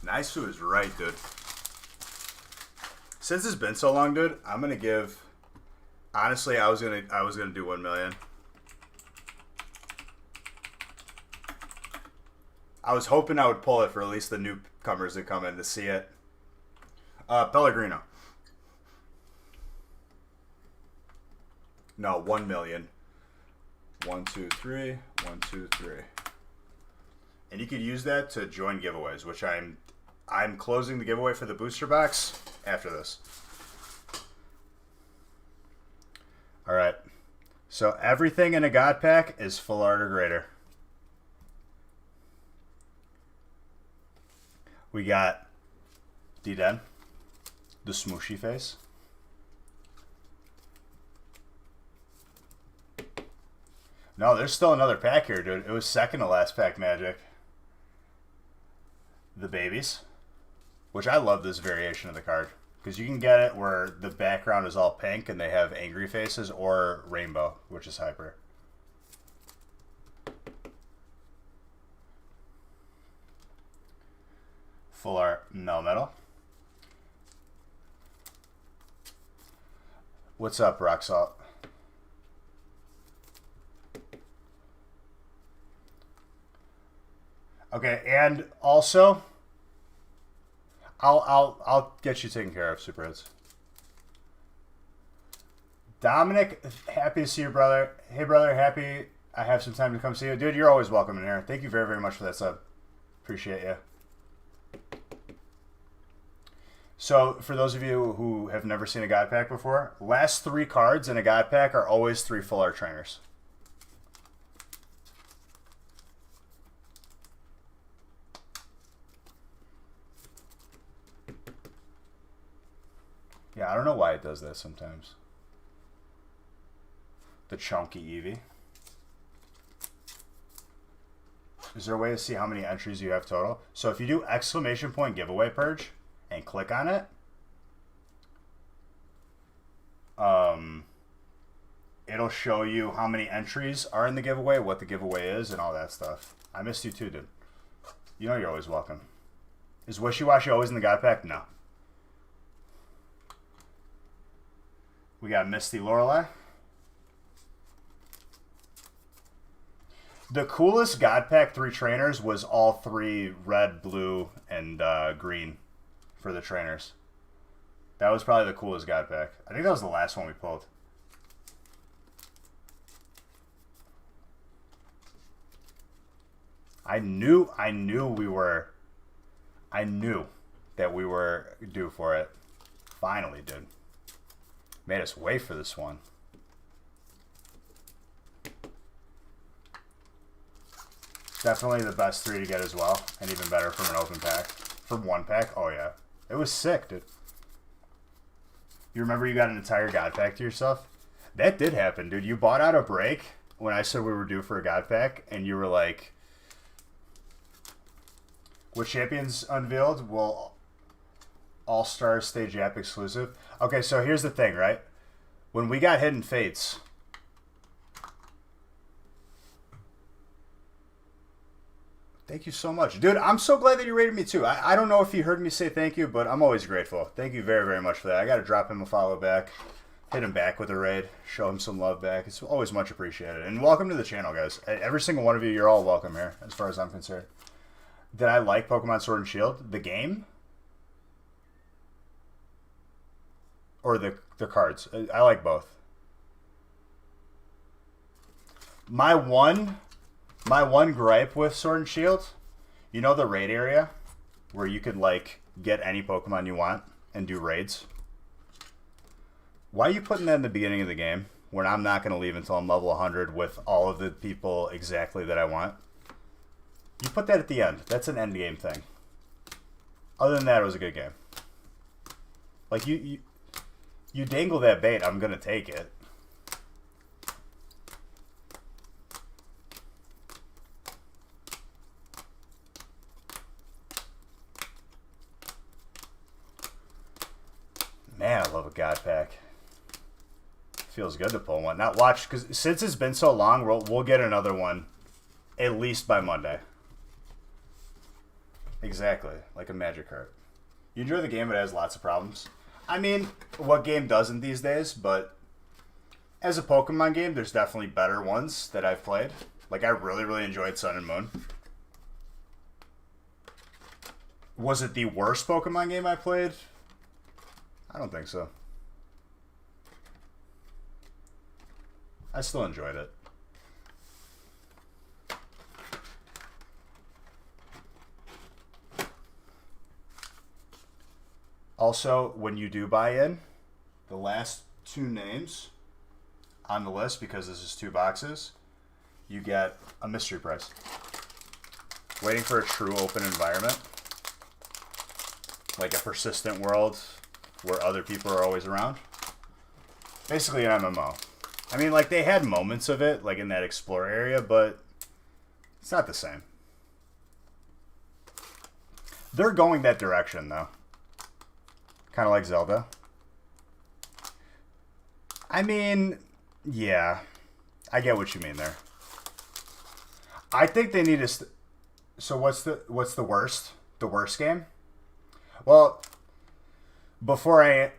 Naisu is right, dude. Since it's been so long, dude, I'm gonna give. Honestly, I was gonna do 1 million. I was hoping I would pull it for at least the newcomers that come in to see it. Pellegrino. No, 1 million. 1, 2, 3. 1, 2, 3. And you could use that to join giveaways, which I'm closing the giveaway for the booster box after this. All right. So everything in a God Pack is full art or greater. We got D-Den, the smooshy face. No, there's still another pack here, dude. It was second to last pack magic. The babies. Which I love this variation of the card. Because you can get it where the background is all pink and they have angry faces, or rainbow, which is hyper. Full art Melmetal. What's up, Rock Salt? Okay, and also, I'll get you taken care of, Super Hits. Dominic, happy to see you, brother. Hey, brother, happy I have some time to come see you. Dude, you're always welcome in here. Thank you very, very much for that sub. Appreciate you. So, for those of you who have never seen a God Pack before, last 3 cards in a God Pack are always 3 full art trainers. Yeah, I don't know why it does that sometimes. The chunky Eevee. Is there a way to see how many entries you have total? So if you do exclamation point giveaway purge and click on it, it'll show you how many entries are in the giveaway, what the giveaway is, and all that stuff. I missed you too, dude. You know you're always welcome. Is Wishy Washy always in the God Pack? No. We got Misty Lorelei. The coolest God Pack 3 trainers was all 3 red, blue, and green for the trainers. That was probably the coolest God Pack. I think that was the last one we pulled. I knew that we were due for it. Finally, dude. Made us wait for this one. Definitely the best 3 to get as well. And even better from an open pack. From 1 pack? Oh, yeah. It was sick, dude. You remember you got an entire God Pack to yourself? That did happen, dude. You bought out a break when I said we were due for a God Pack. And you were like, with Champions unveiled, will All-Stars Stage app exclusive? Okay, so here's the thing, right? When we got Hidden Fates, thank you so much. Dude, I'm so glad that you rated me too. I don't know if you heard me say thank you, but I'm always grateful. Thank you very, very much for that. I got to drop him a follow back, hit him back with a raid, show him some love back. It's always much appreciated. And welcome to the channel, guys. Every single one of you, you're all welcome here, as far as I'm concerned. Did I like Pokemon Sword and Shield? The game? Or the cards? I like both. My one gripe with Sword and Shield, you know the raid area where you could like get any Pokemon you want and do raids? Why are you putting that in the beginning of the game when I'm not going to leave until I'm level 100 with all of the people exactly that I want? You put that at the end. That's an end game thing. Other than that, it was a good game. Like you dangle that bait, I'm going to take it. Man, I love a God Pack. Feels good to pull one. Not watch, because since it's been so long, we'll get another one at least by Monday. Exactly, like a magic card. You enjoy the game, it has lots of problems. I mean, what game doesn't these days, but as a Pokemon game, there's definitely better ones that I've played. Like, I really, really enjoyed Sun and Moon. Was it the worst Pokemon game I played? I don't think so. I still enjoyed it. Also, when you do buy in, the last 2 names on the list, because this is 2 boxes, you get a mystery prize. Waiting for a true open environment, like a persistent world where other people are always around. Basically an MMO. I mean, like, they had moments of it, like in that explore area, but it's not the same. They're going that direction, though. Kind of like Zelda. I mean, yeah. I get what you mean there. I think they need to... So what's the worst? The worst game? Well, before I...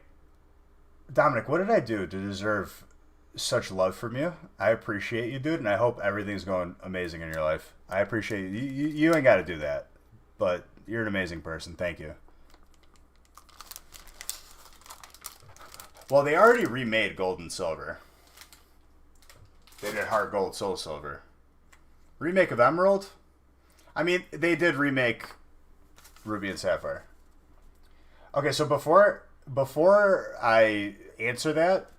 Dominic, what did I do to deserve such love from you? I appreciate you, dude, and I hope everything's going amazing in your life. I appreciate you. You ain't got to do that, but you're an amazing person. Thank you. Well, they already remade Gold and Silver. They did Heart Gold, Soul Silver. Remake of Emerald? I mean, they did remake Ruby and Sapphire. Okay, so before I answer that,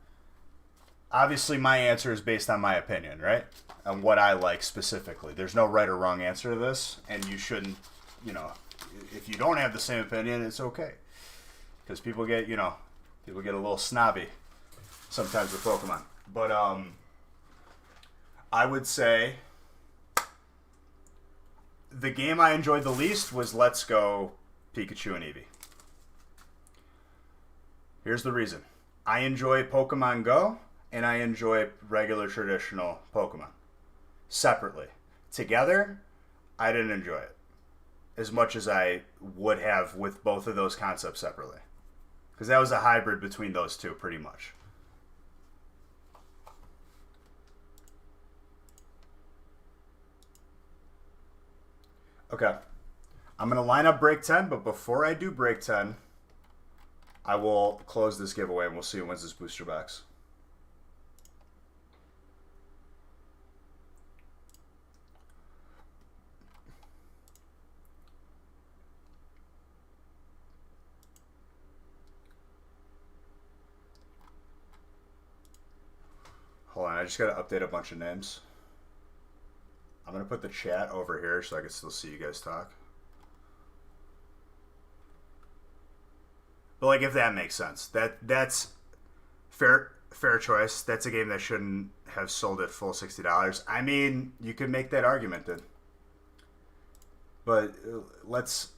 obviously my answer is based on my opinion, right? On what I like specifically. There's no right or wrong answer to this, and you shouldn't, you know, if you don't have the same opinion, it's okay. Because people get, you know, people get a little snobby sometimes with Pokemon. But I would say the game I enjoyed the least was Let's Go Pikachu and Eevee. Here's the reason. I enjoy Pokemon Go, and I enjoy regular traditional Pokemon. Separately. Together, I didn't enjoy it as much as I would have with both of those concepts separately. Because that was a hybrid between those two, pretty much. Okay. I'm going to line up break 10, but before I do break 10, I will close this giveaway and we'll see who wins this booster box. Hold on, I just got to update a bunch of names. I'm going to put the chat over here so I can still see you guys talk. But, like, if that makes sense. That's fair choice. That's a game that shouldn't have sold at full $60. I mean, you could make that argument then. But let's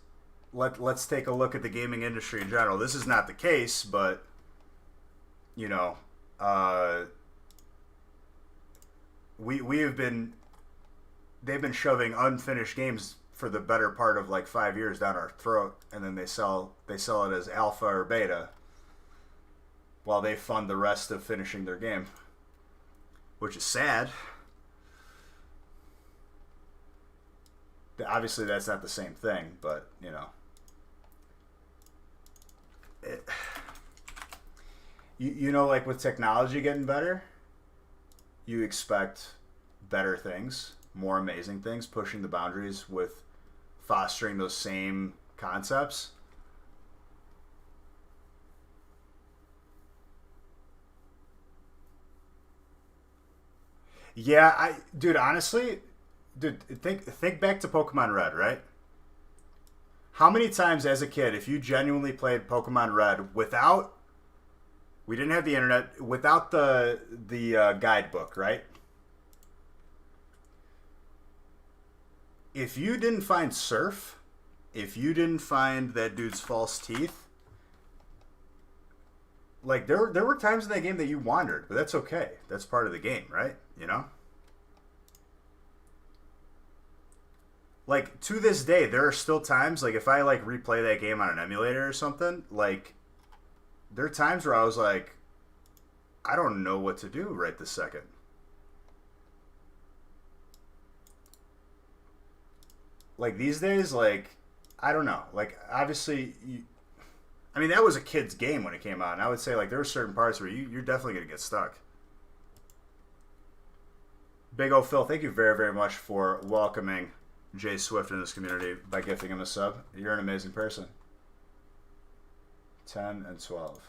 take a look at the gaming industry in general. This is not the case, but, you know, we have been... They've been shoving unfinished games for the better part of like 5 years down our throat, and then they sell it as alpha or beta while they fund the rest of finishing their game, which is sad. Obviously, that's not the same thing, but you know, you know, like with technology getting better, you expect better things. More amazing things, pushing the boundaries with fostering those same concepts. Yeah, dude, honestly, dude, think back to Pokemon Red, right? How many times as a kid, if you genuinely played Pokemon Red without, we didn't have the internet, without the guidebook, right? If you didn't find Surf, if you didn't find that dude's false teeth, like there were times in that game that you wandered, but that's okay. That's part of the game, right? You know? Like to this day, there are still times, like if I like replay that game on an emulator or something, like there are times where I was like, I don't know what to do right this second. Like these days, like I don't know. Like obviously, I mean that was a kid's game when it came out, and I would say like there are certain parts where you're definitely gonna get stuck. Big O Phil, thank you very very much for welcoming Jay Swift in this community by gifting him a sub. You're an amazing person. 10 and 12.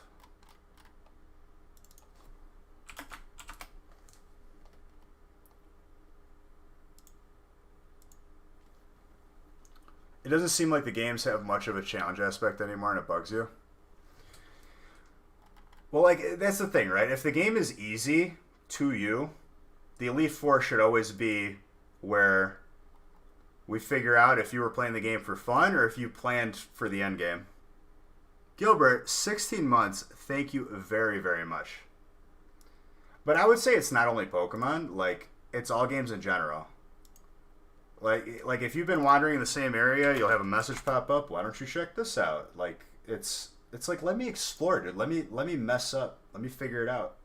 It doesn't seem like the games have much of a challenge aspect anymore, and it bugs you. Well, like, that's the thing, right? If the game is easy, to you, the Elite Four should always be where we figure out if you were playing the game for fun or if you planned for the end game. Gilbert, 16 months, thank you very, very much. But I would say it's not only Pokemon, like, it's all games in general. Like if you've been wandering in the same area, you'll have a message pop up, why don't you check this out? Like, it's like, let me explore, dude. Let me mess up. Let me figure it out.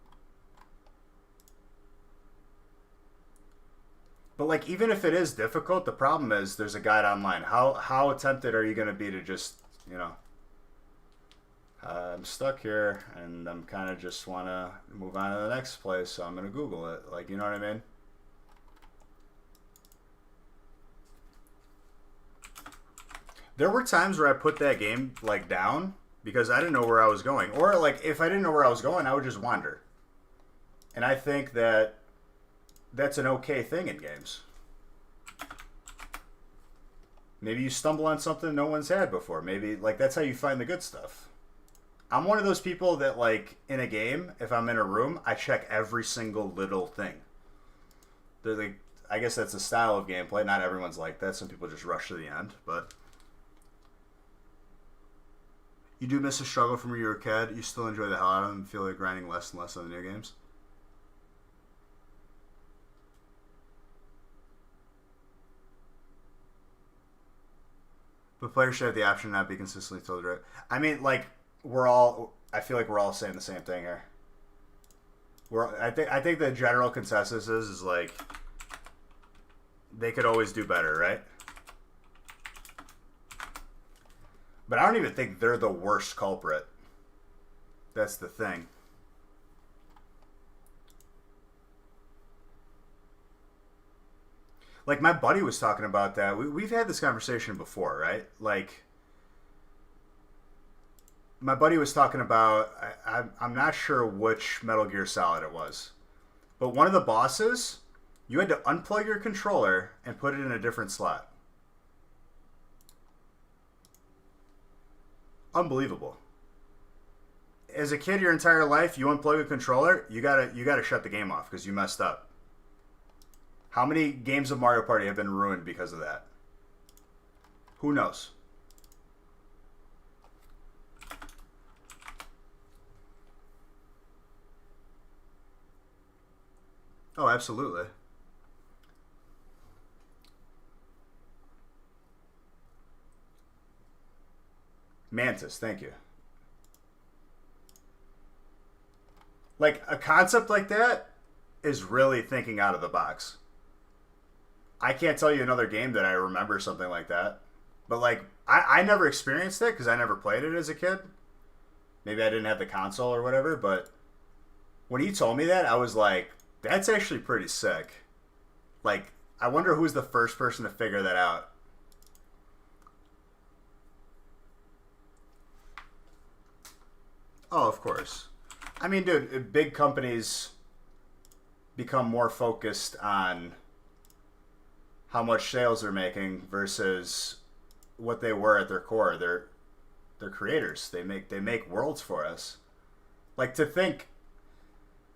But, like, even if it is difficult, the problem is there's a guide online. How tempted are you going to be to just, you know, I'm stuck here, and I'm kind of just want to move on to the next place, so I'm going to Google it. Like, you know what I mean? There were times where I put that game, like, down because I didn't know where I was going. Or, like, if I didn't know where I was going, I would just wander. And I think that that's an okay thing in games. Maybe you stumble on something no one's had before. Maybe, like, that's how you find the good stuff. I'm one of those people that, like, in a game, if I'm in a room, I check every single little thing. Like, I guess that's a style of gameplay. Not everyone's like that. Some people just rush to the end. But you do miss a struggle from when you were a kid. You still enjoy the hell out of them and feel like grinding less and less on the new games. But players should have the option to not be consistently told right. I mean, like, I feel like we're all saying the same thing here. I think the general consensus is like, they could always do better, right? But I don't even think they're the worst culprit. That's the thing. Like, my buddy was talking about that. We've had this conversation before, right? Like, my buddy was talking about, I'm not sure which Metal Gear Solid it was, but one of the bosses, you had to unplug your controller and put it in a different slot. Unbelievable. As a kid, your entire life, you unplug a controller, you gotta shut the game off because you messed up. How many games of Mario Party have been ruined because of that? Who knows? Oh, absolutely. Mantis, thank you. Like, a concept like that is really thinking out of the box. I can't tell you another game that I remember something like that. But, like, I never experienced it because I never played it as a kid. Maybe I didn't have the console or whatever, but when he told me that, I was like, that's actually pretty sick. Like, I wonder who's the first person to figure that out. Oh, of course. I mean, dude, big companies become more focused on how much sales they're making versus what they were at their core. They're creators. They make worlds for us. Like, to think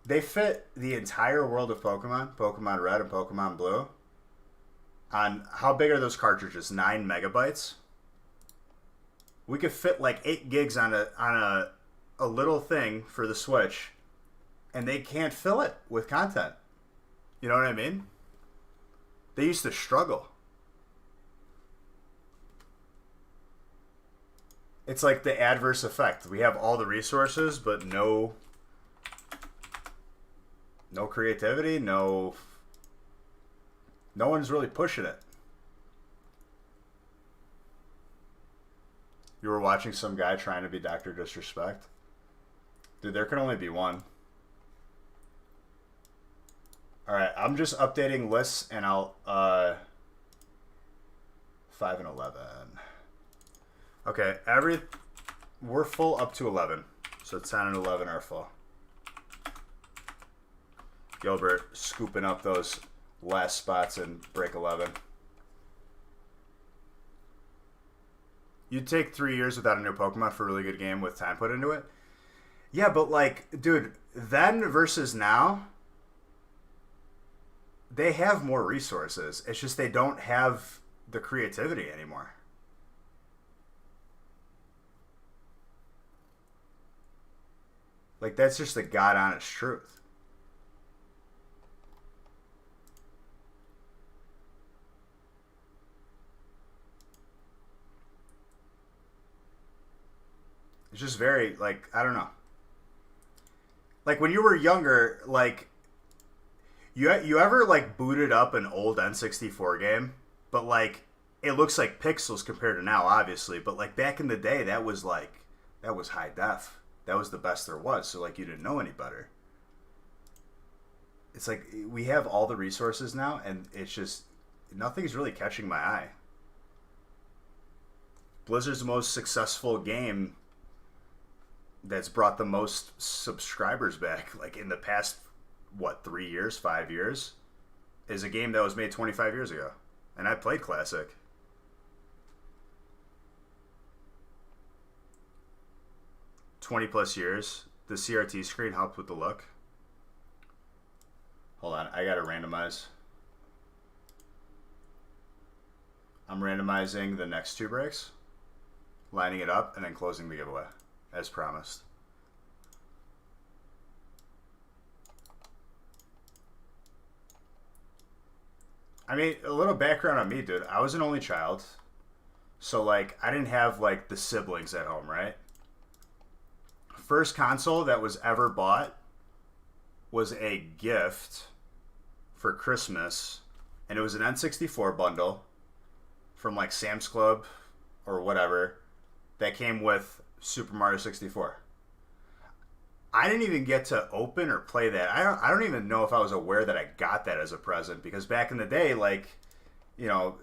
they fit the entire world of Pokemon Red and Pokemon Blue on how big are those cartridges? 9 megabytes? We could fit like 8 gigs on a little thing for the Switch, and they can't fill it with content. You know what I mean? They used to struggle. It's like the adverse effect. We have all the resources, but no creativity, no one's really pushing it. You were watching some guy trying to be Dr. Disrespect? Dude, there can only be one. Alright, I'm just updating lists, and I'll, 5 and 11. Okay, we're full up to 11. So 10 and 11 are full. Gilbert scooping up those last spots in break 11. You'd take 3 years without a new Pokemon for a really good game with time put into it? Yeah, but like, dude, then versus now, they have more resources. It's just they don't have the creativity anymore. Like, that's just the God honest truth. It's just very, like, I don't know. Like, when you were younger, like, you ever, like, booted up an old N64 game, but, like, it looks like pixels compared to now, obviously, but, like, back in the day, that was high def. That was the best there was, so, like, you didn't know any better. It's like, we have all the resources now, and it's just, nothing's really catching my eye. Blizzard's most successful game that's brought the most subscribers back, like, in the past, 3 years, 5 years, is a game that was made 25 years ago. And I played Classic. +20 years. The CRT screen helped with the look. Hold on, I gotta randomize. I'm randomizing the next 2 breaks, lining it up, and then closing the giveaway, as promised. I mean, a little background on me, dude. I was an only child. So, like, I didn't have, like, the siblings at home, right? First console that was ever bought was a gift for Christmas. And it was an N64 bundle from, like, Sam's Club or whatever that came with Super Mario 64. I didn't even get to open or play that. I don't even know if I was aware that I got that as a present, because back in the day, like, you know,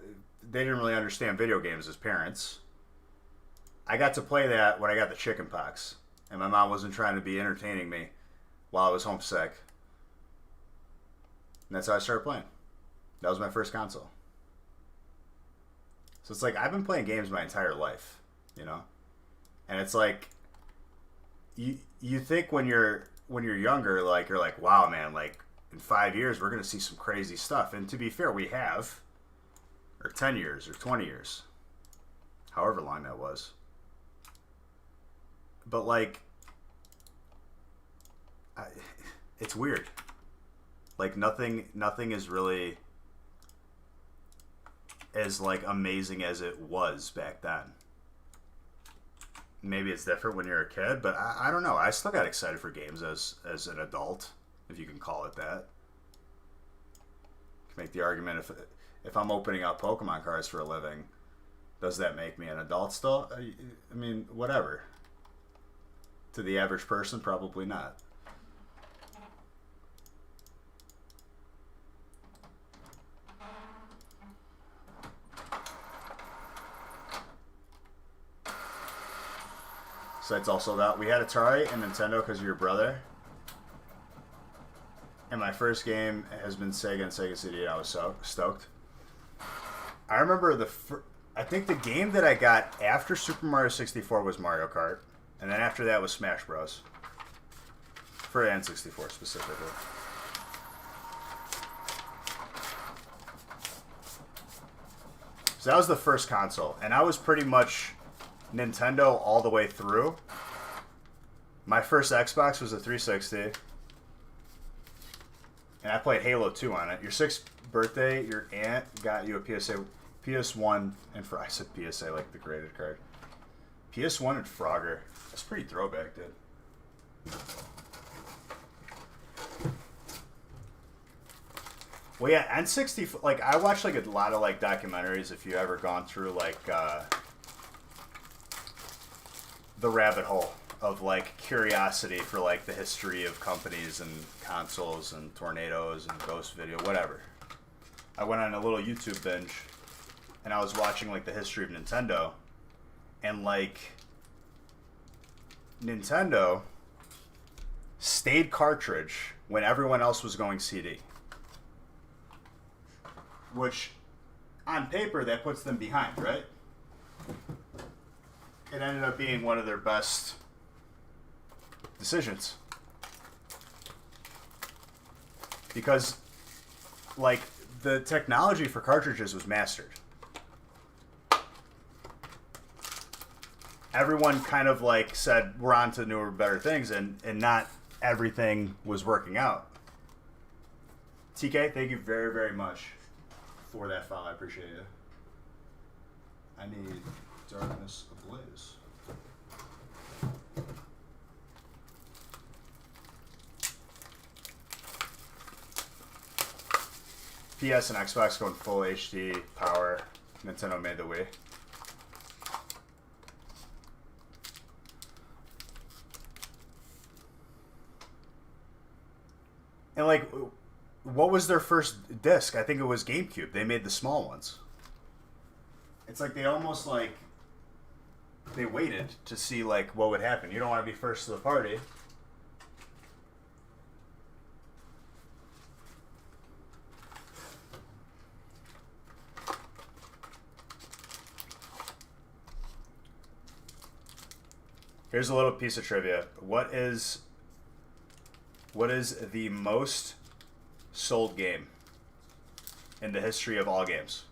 they didn't really understand video games as parents. I got to play that when I got the chicken pox, and my mom wasn't trying to be entertaining me while I was homesick. And that's how I started playing. That was my first console. So it's like, I've been playing games my entire life, you know? And it's like, you think when you're younger, like, you're like, wow, man, like, in 5 years we're gonna see some crazy stuff. And to be fair, we have. Or 10 years or 20 years, however long that was. But, like, it's weird. Like, nothing is really as, like, amazing as it was back then. Maybe it's different when you're a kid, but I don't know. I still got excited for games as an adult, if you can call it that. You can make the argument, if I'm opening up Pokemon cards for a living, does that make me an adult still? I mean, whatever. To the average person, probably not. Site's also that. We had Atari and Nintendo because of your brother. And my first game has been Sega and Sega CD, and I was so stoked. I remember I think the game that I got after Super Mario 64 was Mario Kart. And then after that was Smash Bros. For N64 specifically. So that was the first console. And I was pretty much Nintendo all the way through. My first Xbox was a 360. And I played Halo 2 on it. Your 6th birthday, your aunt got you a PS1, and I said PSA like the graded card. PS1 and Frogger. That's pretty throwback, dude. Well, yeah, N64, like, I watched, like, a lot of, like, documentaries, if you ever gone through, like, the rabbit hole of, like, curiosity for, like, the history of companies and consoles and tornadoes and ghost video, whatever. I went on a little YouTube binge, and I was watching, like, the history of Nintendo, and, like, Nintendo stayed cartridge when everyone else was going CD. Which, on paper, that puts them behind, right? It ended up being one of their best decisions. Because like the technology for cartridges was mastered. Everyone kind of like said we're on to newer, better things, and not everything was working out. TK, thank you very, very much for that file. I appreciate you. I need darkness ablaze. PS and Xbox going full HD power. Nintendo made the Wii. And like, what was their first disc? I think it was GameCube. They made the small ones. It's like they almost like they waited to see like what would happen. You don't want to be first to the party. Here's a little piece of trivia. What is the most sold game in the history of all games?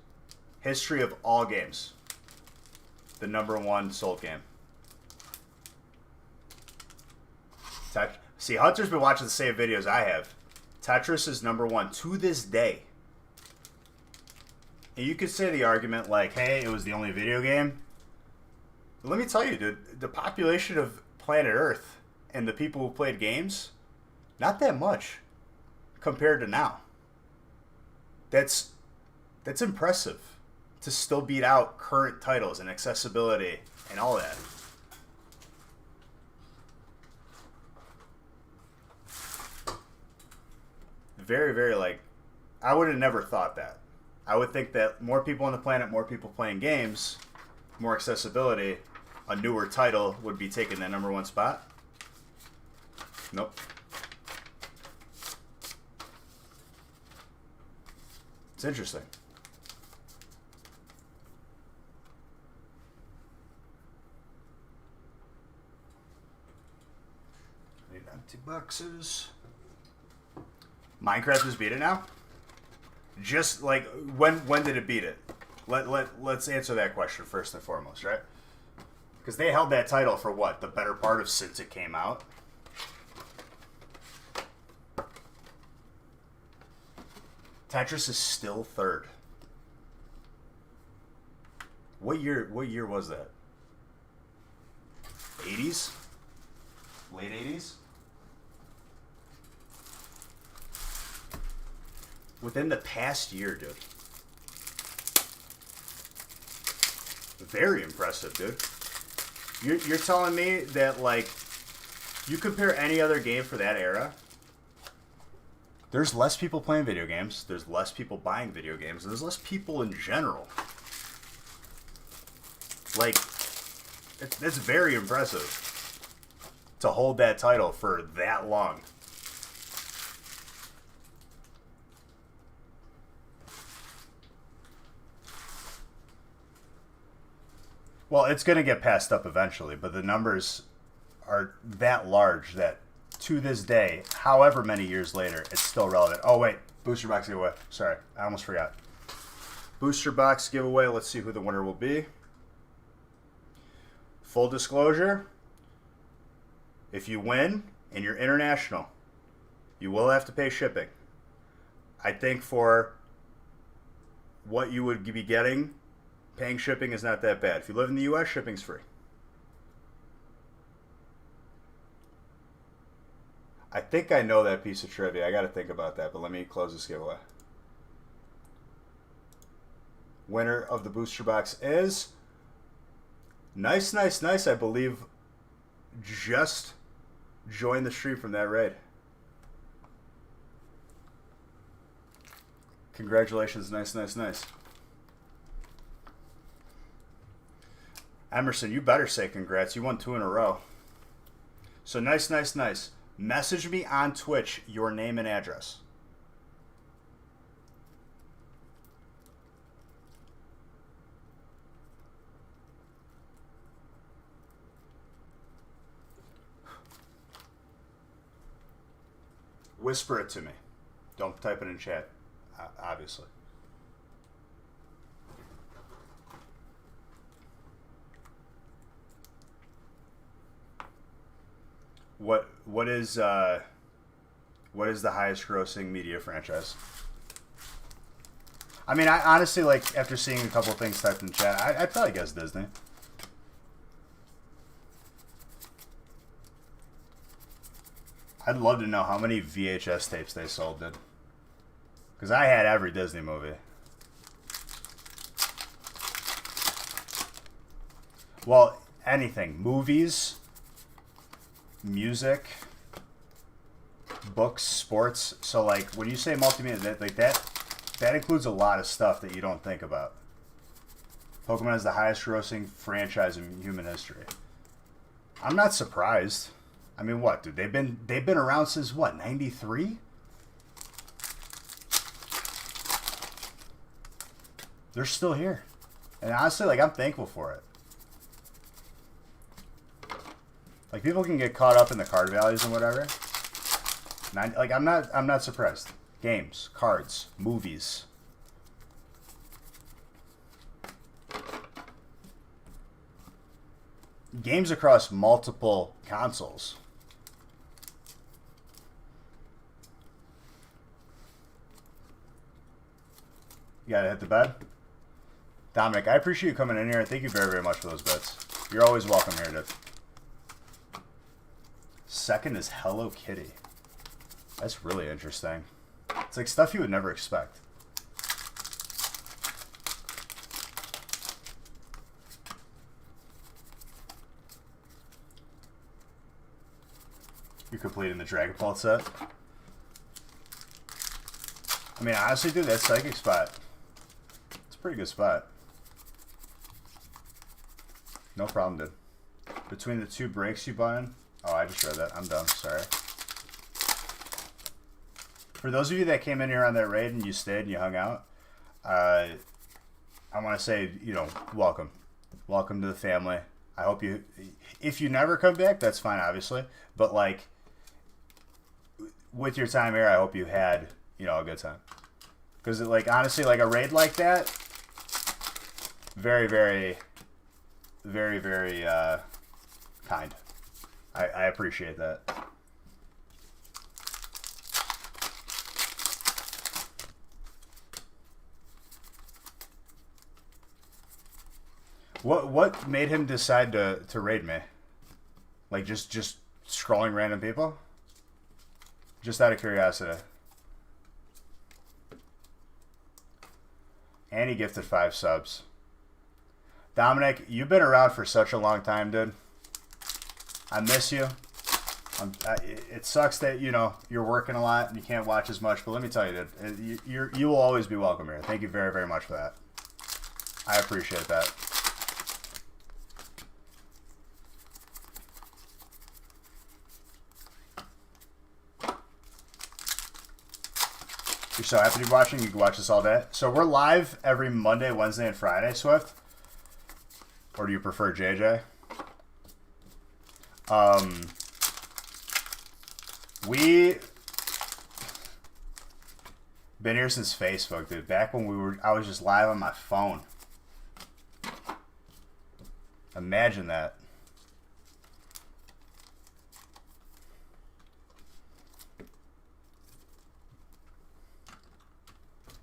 History of all games. The #1 sold game. See, Hunter's been watching the same videos I have. Tetris is #1 to this day. And you could say the argument like, hey, it was the only video game. But let me tell you, dude, the population of planet Earth and the people who played games, not that much compared to now. That's impressive to still beat out current titles and accessibility and all that. Very, very like, I would have never thought that. I would think that more people on the planet, more people playing games, more accessibility, a newer title would be taking that #1 spot. Nope. It's interesting. Need empty boxes. Minecraft has beat it now? Just like when did it beat it? Let's answer that question first and foremost, right? Because they held that title for what? The better part of since it came out. Tetris is still third. What year was that? 80s? Late 80s? Within the past year, dude. Very impressive, dude. You're telling me that, like, you compare any other game for that era, there's less people playing video games, there's less people buying video games, there's less people in general. Like, it's very impressive to hold that title for that long. Well, it's going to get passed up eventually, but the numbers are that large that to this day, however many years later, it's still relevant. Oh, wait. Booster box giveaway. Sorry. I almost forgot. Booster box giveaway. Let's see who the winner will be. Full disclosure. If you win and you're international, you will have to pay shipping. I think for what you would be getting, paying shipping is not that bad. If you live in the U.S., shipping's free. I think I know that piece of trivia. I got to think about that, but let me close this giveaway. Winner of the booster box is Nice. I believe just joined the stream from that raid. Congratulations. Nice. Emerson, you better say congrats. You won 2 in a row. So nice. Message me on Twitch your name and address. Whisper it to me. Don't type it in chat. obviously. What is the highest grossing media franchise? I mean, I honestly, like, after seeing a couple of things typed in the chat, I'd probably guess Disney. I'd love to know how many VHS tapes they sold, dude. Because I had every Disney movie. Well, anything. Movies, music, books, sports. So, like, when you say multimedia, that includes a lot of stuff that you don't think about. Pokemon is the highest grossing franchise in human history. I'm not surprised. I mean, what, dude? They've been around since what, 93? They're still here. And honestly, like, I'm thankful for it. Like, people can get caught up in the card values and whatever. Like, I'm not surprised. Games, cards, movies. Games across multiple consoles. You gotta hit the bed? Dominic, I appreciate you coming in here. Thank you very, very much for those bets. You're always welcome here, dude. Second is Hello Kitty. That's really interesting. It's like stuff you would never expect. You're completing the Dragon Ball set? I mean, honestly, dude, that psychic spot. It's a pretty good spot. No problem, dude. Between the two breaks you bought in. Oh, I just read that. I'm dumb. Sorry. For those of you that came in here on that raid and you stayed and you hung out, I want to say, you know, welcome. Welcome to the family. I hope you... If you never come back, that's fine, obviously. But, like, with your time here, I hope you had, you know, a good time. Because, like, honestly, like, a raid like that, very, very, very, very kind. I appreciate that. What made him decide to raid me? Like, just scrolling random people? Just out of curiosity. And he gifted 5 subs. Dominic, you've been around for such a long time, dude. I miss you. It sucks that, you know, you're working a lot and you can't watch as much, but let me tell you, dude, you will always be welcome here. Thank you very, very much for that. I appreciate that. You're so happy to be watching. You can watch this all day. So we're live every Monday, Wednesday, and Friday, Swift. Or do you prefer JJ? We been here since Facebook, dude. Back when I was just live on my phone. Imagine that.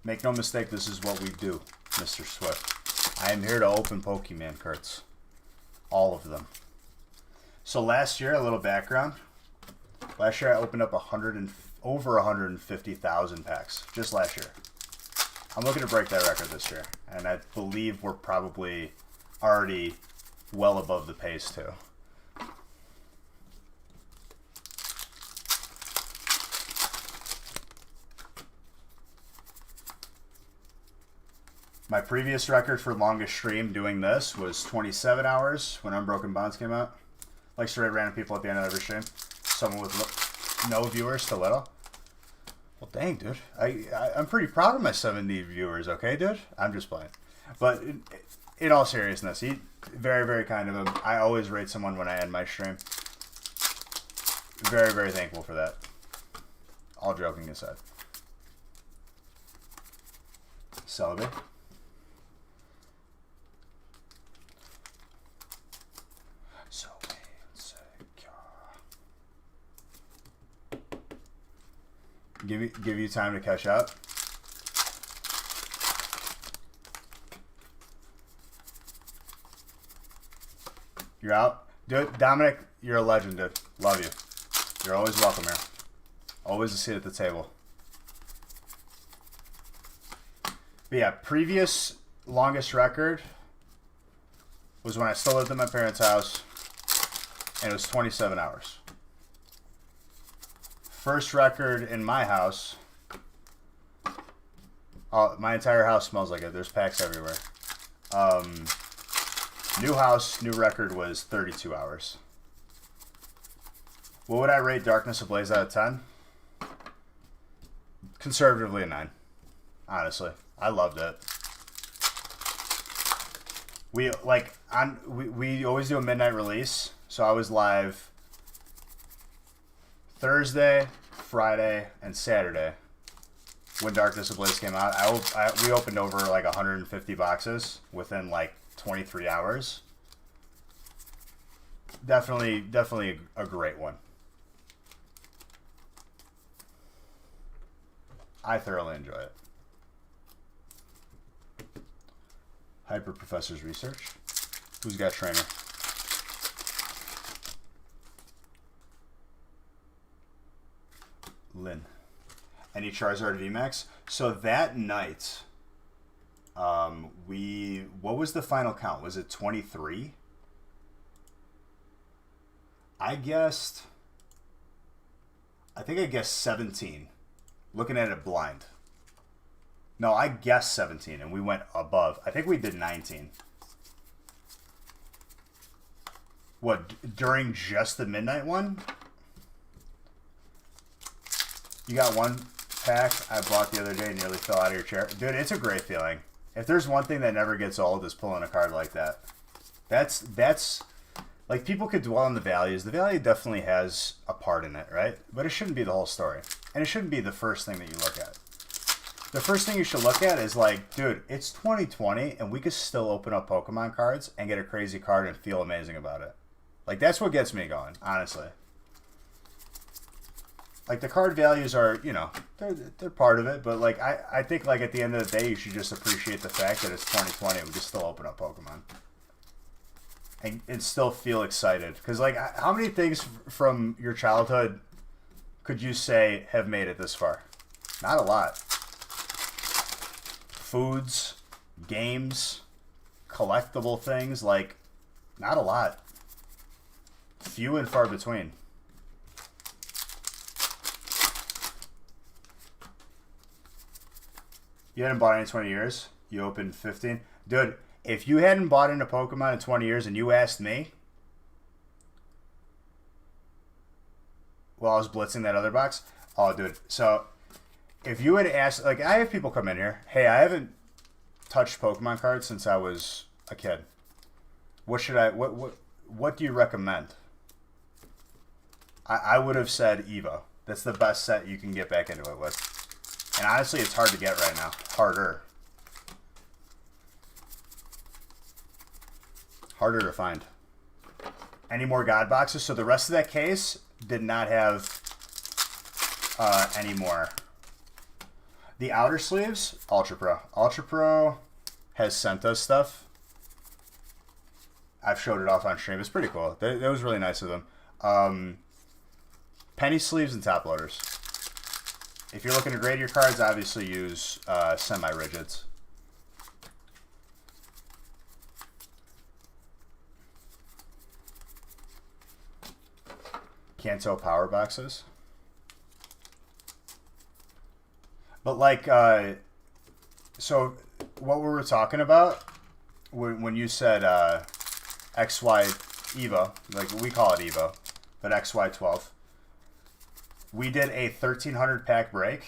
Make no mistake, this is what we do, Mr. Swift. I am here to open Pokemon cards. All of them. So last year, a little background. Last year I opened up over 150,000 packs. Just last year. I'm looking to break that record this year. And I believe we're probably already well above the pace too. My previous record for longest stream doing this was 27 hours when Unbroken Bonds came out. Like to raid random people at the end of every stream. Someone with no viewers to little. Well, dang, dude. I'm pretty proud of my 70 viewers, okay, dude? I'm just playing. But in all seriousness, he very, very kind of him. I always raid someone when I end my stream. Very, very thankful for that. All joking aside. Selby. So insecure. Give you time to catch up. You're out. Dude, Dominic, you're a legend, dude. Love you. You're always welcome here. Always a seat at the table. But yeah, previous longest record was when I still lived at my parents' house, and it was 27 hours. First record in my house, my entire house smells like it. There's packs everywhere. New house, new record was 32 hours. What would I rate Darkness Ablaze out of 10? Conservatively a 9. Honestly. I loved it. We always do a midnight release, so I was live Thursday, Friday, and Saturday when Darkness Ablaze came out. We opened over like 150 boxes within like 23 hours. Definitely a great one. I thoroughly enjoy it. Hyper Professor's Research. Who's got Trainer? Lynn. Any Charizard VMAX? So that night, what was the final count? Was it 23? I think I guessed 17. Looking at it blind. No, I guessed 17, and we went above. I think we did 19. What, during just the midnight one? You got one pack I bought the other day and nearly fell out of your chair. Dude, it's a great feeling. If there's one thing that never gets old, is pulling a card like that. That's like, people could dwell on the values. The value definitely has a part in it, right? But it shouldn't be the whole story. And it shouldn't be the first thing that you look at. The first thing you should look at is like, dude, it's 2020 and we could still open up Pokemon cards and get a crazy card and feel amazing about it. Like, that's what gets me going, honestly. Like, the card values are, you know, they're part of it, but like, I think like at the end of the day, you should just appreciate the fact that it's 2020 and we can still open up Pokemon. And still feel excited. Because like, how many things from your childhood could you say have made it this far? Not a lot. Foods, games, collectible things, like, not a lot. Few and far between. You hadn't bought any in 20 years? You opened 15? Dude, if you hadn't bought into Pokemon in 20 years and you asked me, while I was blitzing that other box, oh, dude, so if you had asked, like, I have people come in here, hey, I haven't touched Pokemon cards since I was a kid. What do you recommend? I would have said Evo. That's the best set you can get back into it with. And honestly, it's hard to get right now. Harder to find. Any more God boxes? So the rest of that case did not have any more. The outer sleeves, Ultra Pro. Ultra Pro has sent us stuff. I've showed it off on stream. It's pretty cool. That was really nice of them. Penny sleeves and top loaders. If you're looking to grade your cards, obviously use semi-rigids. Kanto power boxes. But like, so what we were talking about when you said XY Evo, like we call it Evo, but XY12. We did a 1,300 pack break,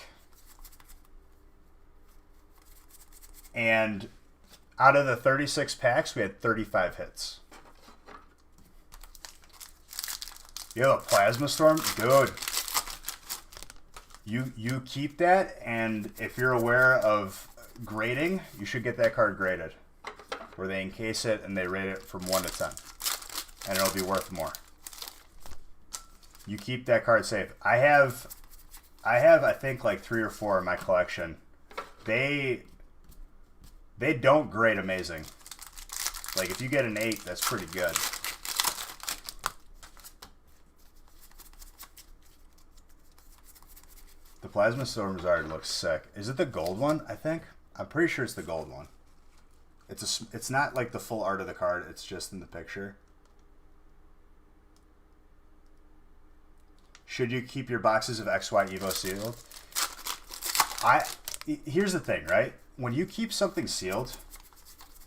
and out of the 36 packs, we had 35 hits. You have a Plasma Storm? Dude. You keep that, and if you're aware of grading, you should get that card graded, where they encase it and they rate it from 1 to 10, and it'll be worth more. You keep that card safe. I have I think like 3 or 4 in my collection. They don't grade amazing. Like if you get an 8, that's pretty good. The Plasma Storm Zard looks sick. Is it the gold one? I think. I'm pretty sure it's the gold one. It's not like the full art of the card. It's just in the picture. Should you keep your boxes of XY Evo sealed? Here's the thing, right? When you keep something sealed,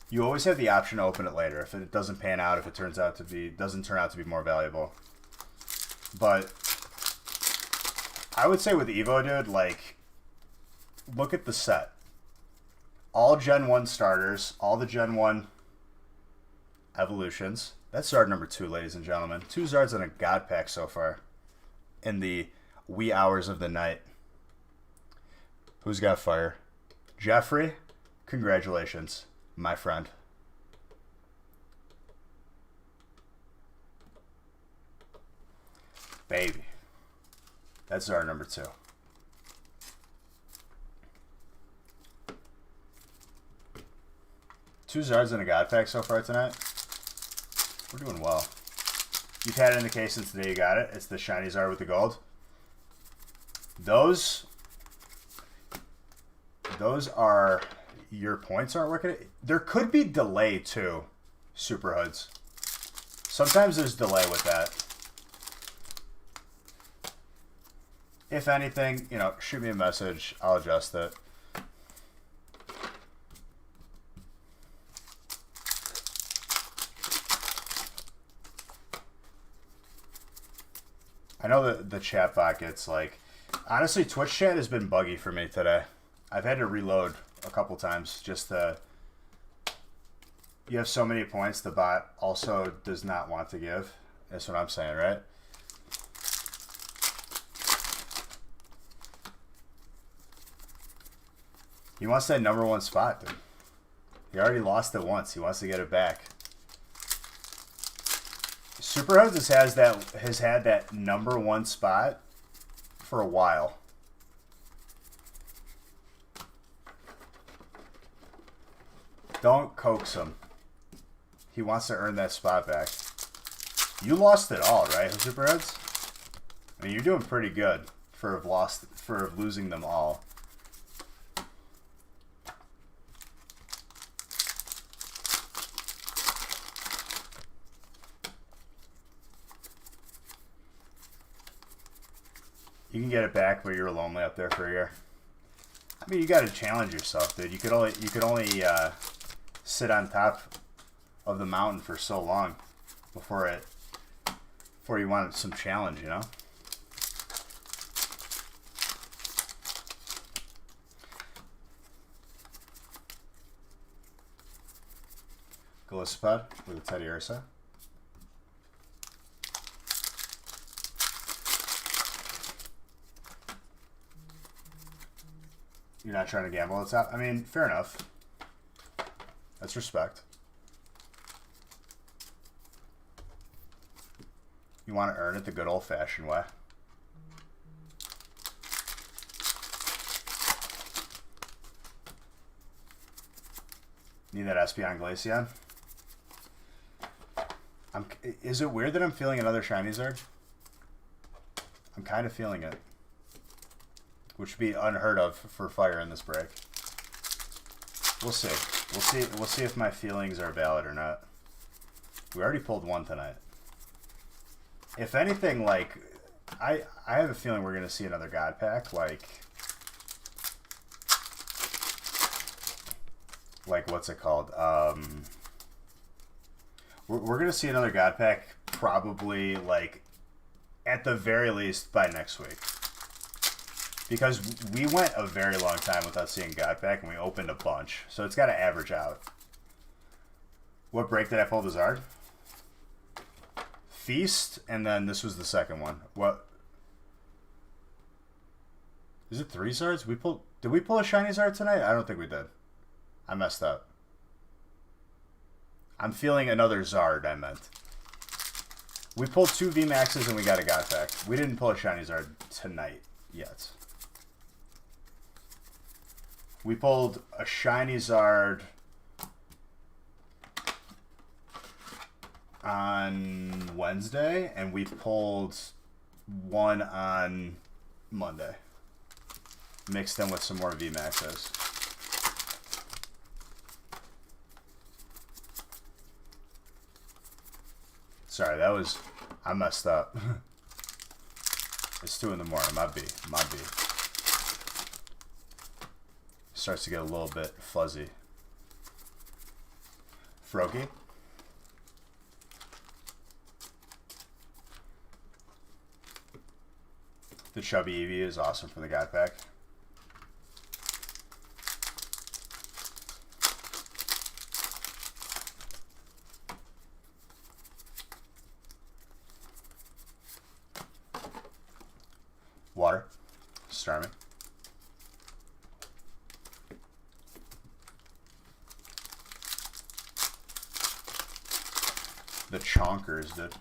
you always have the option to open it later if it doesn't pan out, if it doesn't turn out to be more valuable. But I would say with Evo, dude, like, look at the set. All Gen 1 starters, all the Gen 1 evolutions. That's Zard number 2, ladies and gentlemen. 2 Zards in a God Pack so far in the wee hours of the night. Who's got fire? Jeffrey, congratulations, my friend. Baby. That's our number 2. Two Zards in a God Pack so far tonight. We're doing well. You've had it in the case since the day you got it. It's the shiny Zard with the gold. Those are... Your points aren't working. There could be delay too, Super Hoods. Sometimes there's delay with that. If anything, you know, shoot me a message. I'll adjust it. I know that the chat bot gets like... Honestly, Twitch chat has been buggy for me today. I've had to reload a couple times just to... You have so many points, the bot also does not want to give. That's what I'm saying, right? He wants that number 1 spot, dude. He already lost it once. He wants to get it back. Super Hoods has had that number 1 spot for a while. Don't coax him. He wants to earn that spot back. You lost it all, right, Super Hoods? I mean, you're doing pretty good for losing them all. You can get it back, but you're lonely up there for a year. I mean, you got to challenge yourself, dude. You could only sit on top of the mountain for so long before you wanted some challenge, you know? Gallisapod with a Teddy Ursa. You're not trying to gamble at the top? I mean, fair enough. That's respect. You want to earn it the good old-fashioned way. Need that Espeon Glaceon? Is it weird that I'm feeling another shiny Zard? I'm kind of feeling it. Which would be unheard of for fire in this break. We'll see. We'll see if my feelings are valid or not. We already pulled 1 tonight. If anything, like, I have a feeling we're gonna see another God Pack, like what's it called? We're gonna see another God Pack probably, like, at the very least by next week. Because we went a very long time without seeing God Pack, and we opened a bunch. So it's got to average out. What break did I pull the Zard? Feast, and then this was the second one. What? Is it 3 Zards? Did we pull a shiny Zard tonight? I don't think we did. I messed up. I'm feeling another Zard, I meant. We pulled 2 VMAXs and we got a God Pack. We didn't pull a Shiny Zard tonight yet. We pulled a Shiny Zard on Wednesday, and we pulled one on Monday. Mixed them with some more VMAXs. Sorry, that was... I messed up. It's 2 in the morning. My B. Starts to get a little bit fuzzy. Froakie. The Chubby Eevee is awesome for the God Pack. Water. Starmie. The Chonkers did.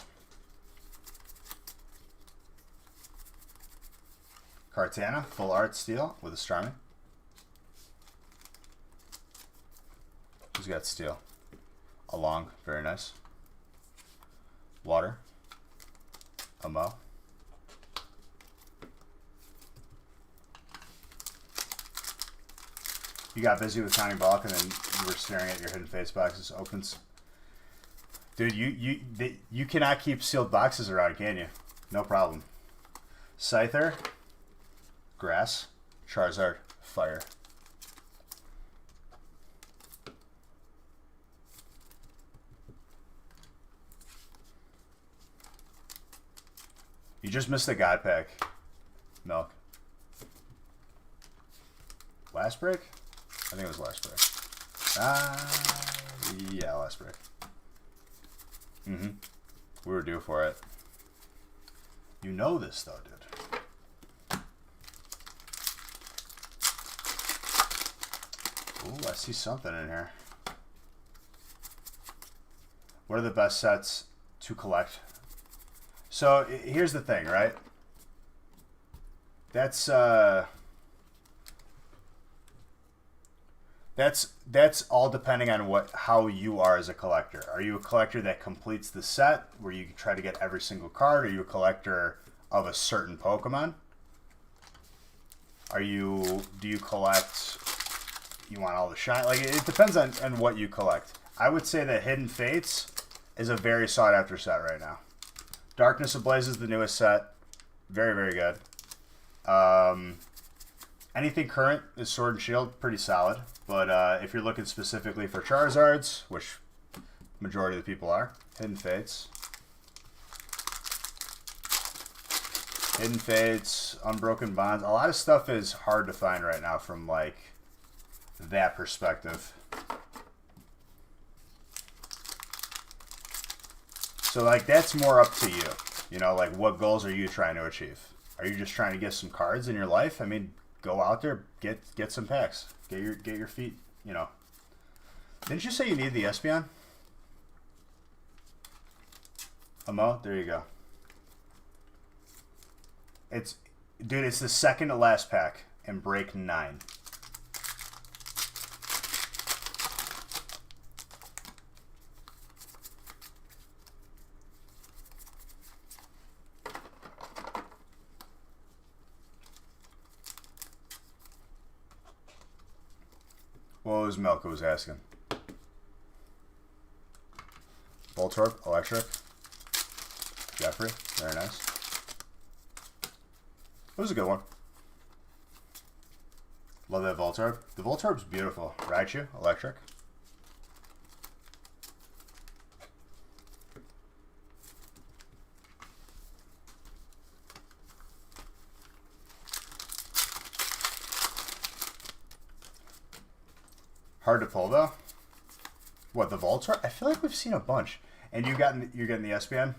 Kartana, full art steel with a Starmie. Who's got steel? Along, very nice. Water. Amo. You got busy with counting bulk and then you were staring at your Hidden Fates boxes. Opens. Dude, you cannot keep sealed boxes around, can you? No problem. Scyther. Grass. Charizard. Fire. You just missed the God Pack. Milk. Last break? I think it was last break. Yeah, last break. We were due for it. You know this, though, dude. Ooh, I see something in here. What are the best sets to collect? So, here's the thing, right? That's all depending on how you are as a collector. Are you a collector that completes the set, where you try to get every single card? Are you a collector of a certain Pokemon? Do you collect, you want all the shine? Like, it depends on what you collect. I would say that Hidden Fates is a very sought after set right now. Darkness Ablaze is the newest set. Very, very good. Anything current is Sword and Shield, pretty solid. But if you're looking specifically for Charizards, which majority of the people are, Hidden Fates. Hidden Fates, Unbroken Bonds. A lot of stuff is hard to find right now from, like, that perspective. So, like, that's more up to you. You know, like, what goals are you trying to achieve? Are you just trying to get some cards in your life? I mean, go out there, get some packs. Get your feet, you know. Didn't you say you need the Espeon? Amo, there you go. Dude, it's the second to last pack in break 9. What was Melka was asking? Voltorb, Electric, Jeffrey, very nice. It was a good one. Love that Voltorb. The Voltorb's beautiful. Raichu, Electric. Hard to pull though. What, the Voltorb? I feel like we've seen a bunch. And you're getting the Espeon.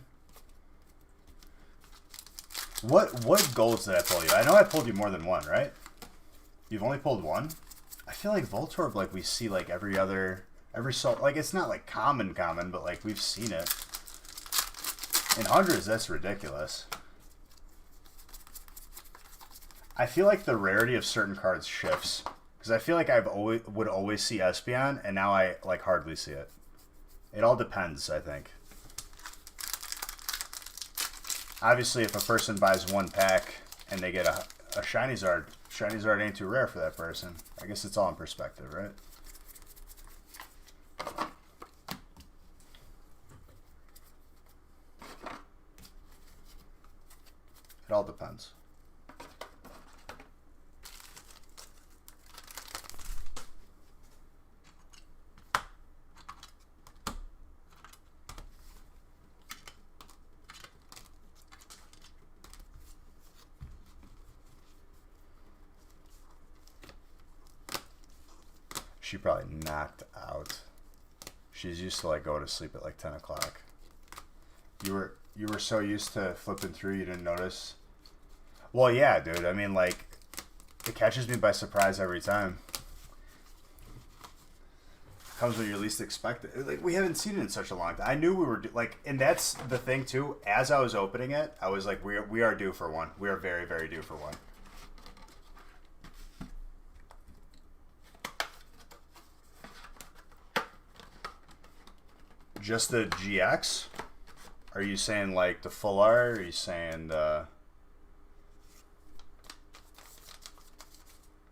What golds did I pull you? I know I pulled you more than one, right? You've only pulled one. feel like Voltorb, like, we see, like, every so, like, it's not, like, common, but, like, we've seen it. In hundreds, that's ridiculous. I feel like the rarity of certain cards shifts. Because I feel like would always see Espeon, and now I, like, hardly see it. It all depends, I think. Obviously, if a person buys one pack and they get a Shiny Zard ain't too rare for that person. I guess it's all in perspective, right? It all depends. She probably knocked out. She's used to like go to sleep at like 10 o'clock. You were so used to flipping through you didn't notice. Well, yeah, dude. I mean, like, it catches me by surprise every time. Comes when you least expect it. Like, we haven't seen it in such a long time. I knew we were like, and that's the thing too. As I was opening it, I was like, we are due for one. We are very, very due for one. Just the GX? Are you saying like the full art? Are you saying the...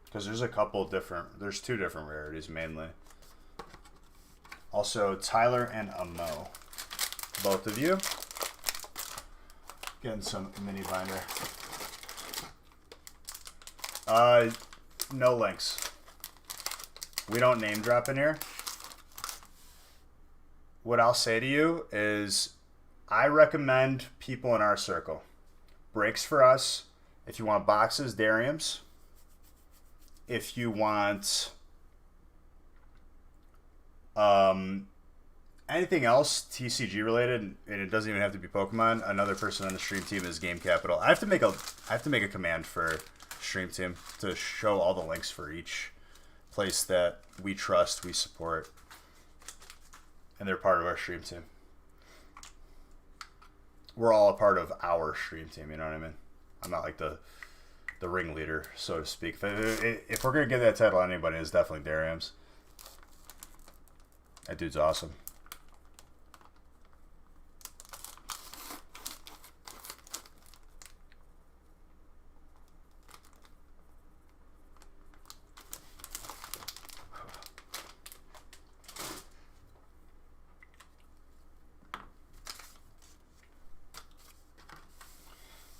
Because there's a couple different... There's two different rarities mainly. Also, Tyler and Amo. Both of you. Getting some mini binder. No links. We don't name drop in here. What I'll say to you is I recommend people in our circle. Breaks for us. If you want boxes, Dariums. If you want anything else TCG related, and it doesn't even have to be Pokemon, another person on the stream team is Game Capital. I have to make a command for stream team to show all the links for each place that we trust, we support. And they're part of our stream team. We're all a part of our stream team, you know what I mean? I'm not like the ringleader, so to speak. If we're going to give that title to anybody, it's definitely Dariums. That dude's awesome.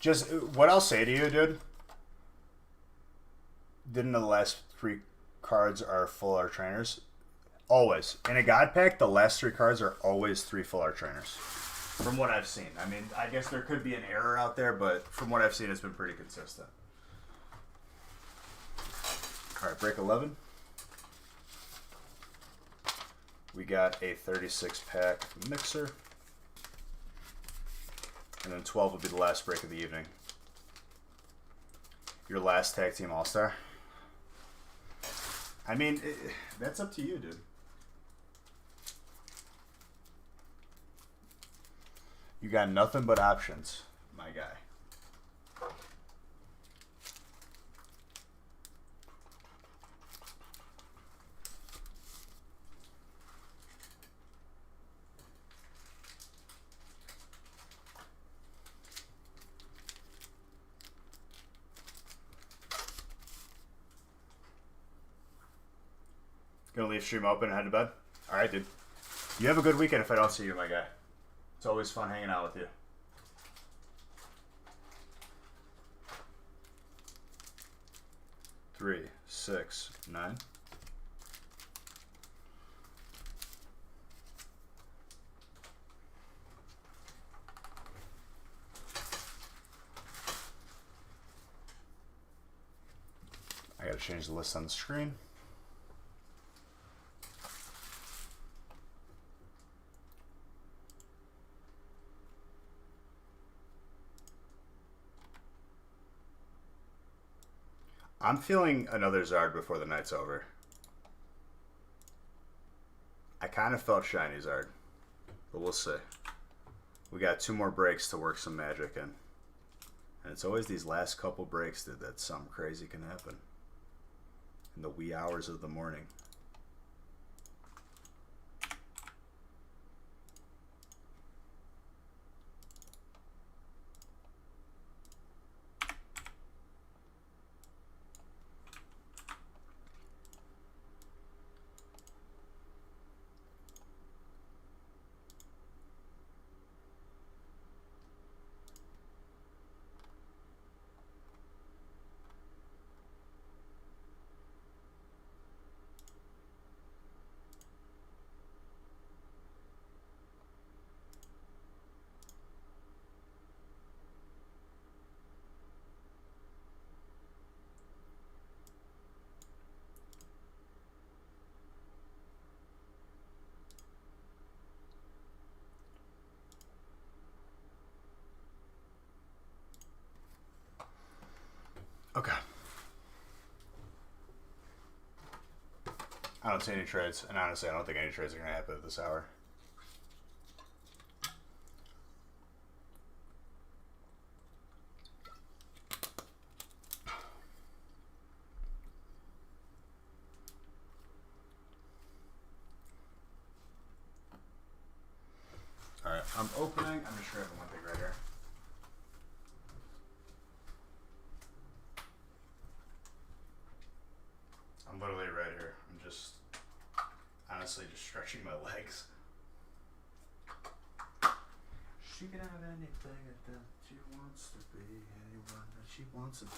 Just what I'll say to you, dude. Didn't know the last 3 cards are full art trainers? Always. In a God pack, the last 3 cards are always 3 full art trainers. From what I've seen. I mean, I guess there could be an error out there, but from what I've seen, it's been pretty consistent. Alright, break 11. We got a 36 pack mixer. And then 12 will be the last break of the evening. Your last tag team all-star. I mean, that's up to you, dude. You got nothing but options, my guy. Gonna leave stream open and head to bed? Alright, dude. You have a good weekend if I don't see you, my guy. It's always fun hanging out with you. Three, 6, 9. I gotta change the list on the screen. I'm feeling another Zard before the night's over. I kind of felt shiny Zard, but we'll see. We got 2 more breaks to work some magic in. And it's always these last couple breaks that something crazy can happen. In the wee hours of the morning. Okay. I don't see any trades, and honestly, I don't think any trades are going to happen at this hour. Alright, I'm opening. I'm just grabbing one thing right here. I'm literally right here. I'm just honestly just stretching my legs. She can have anything that she wants to be, anyone that she wants to be.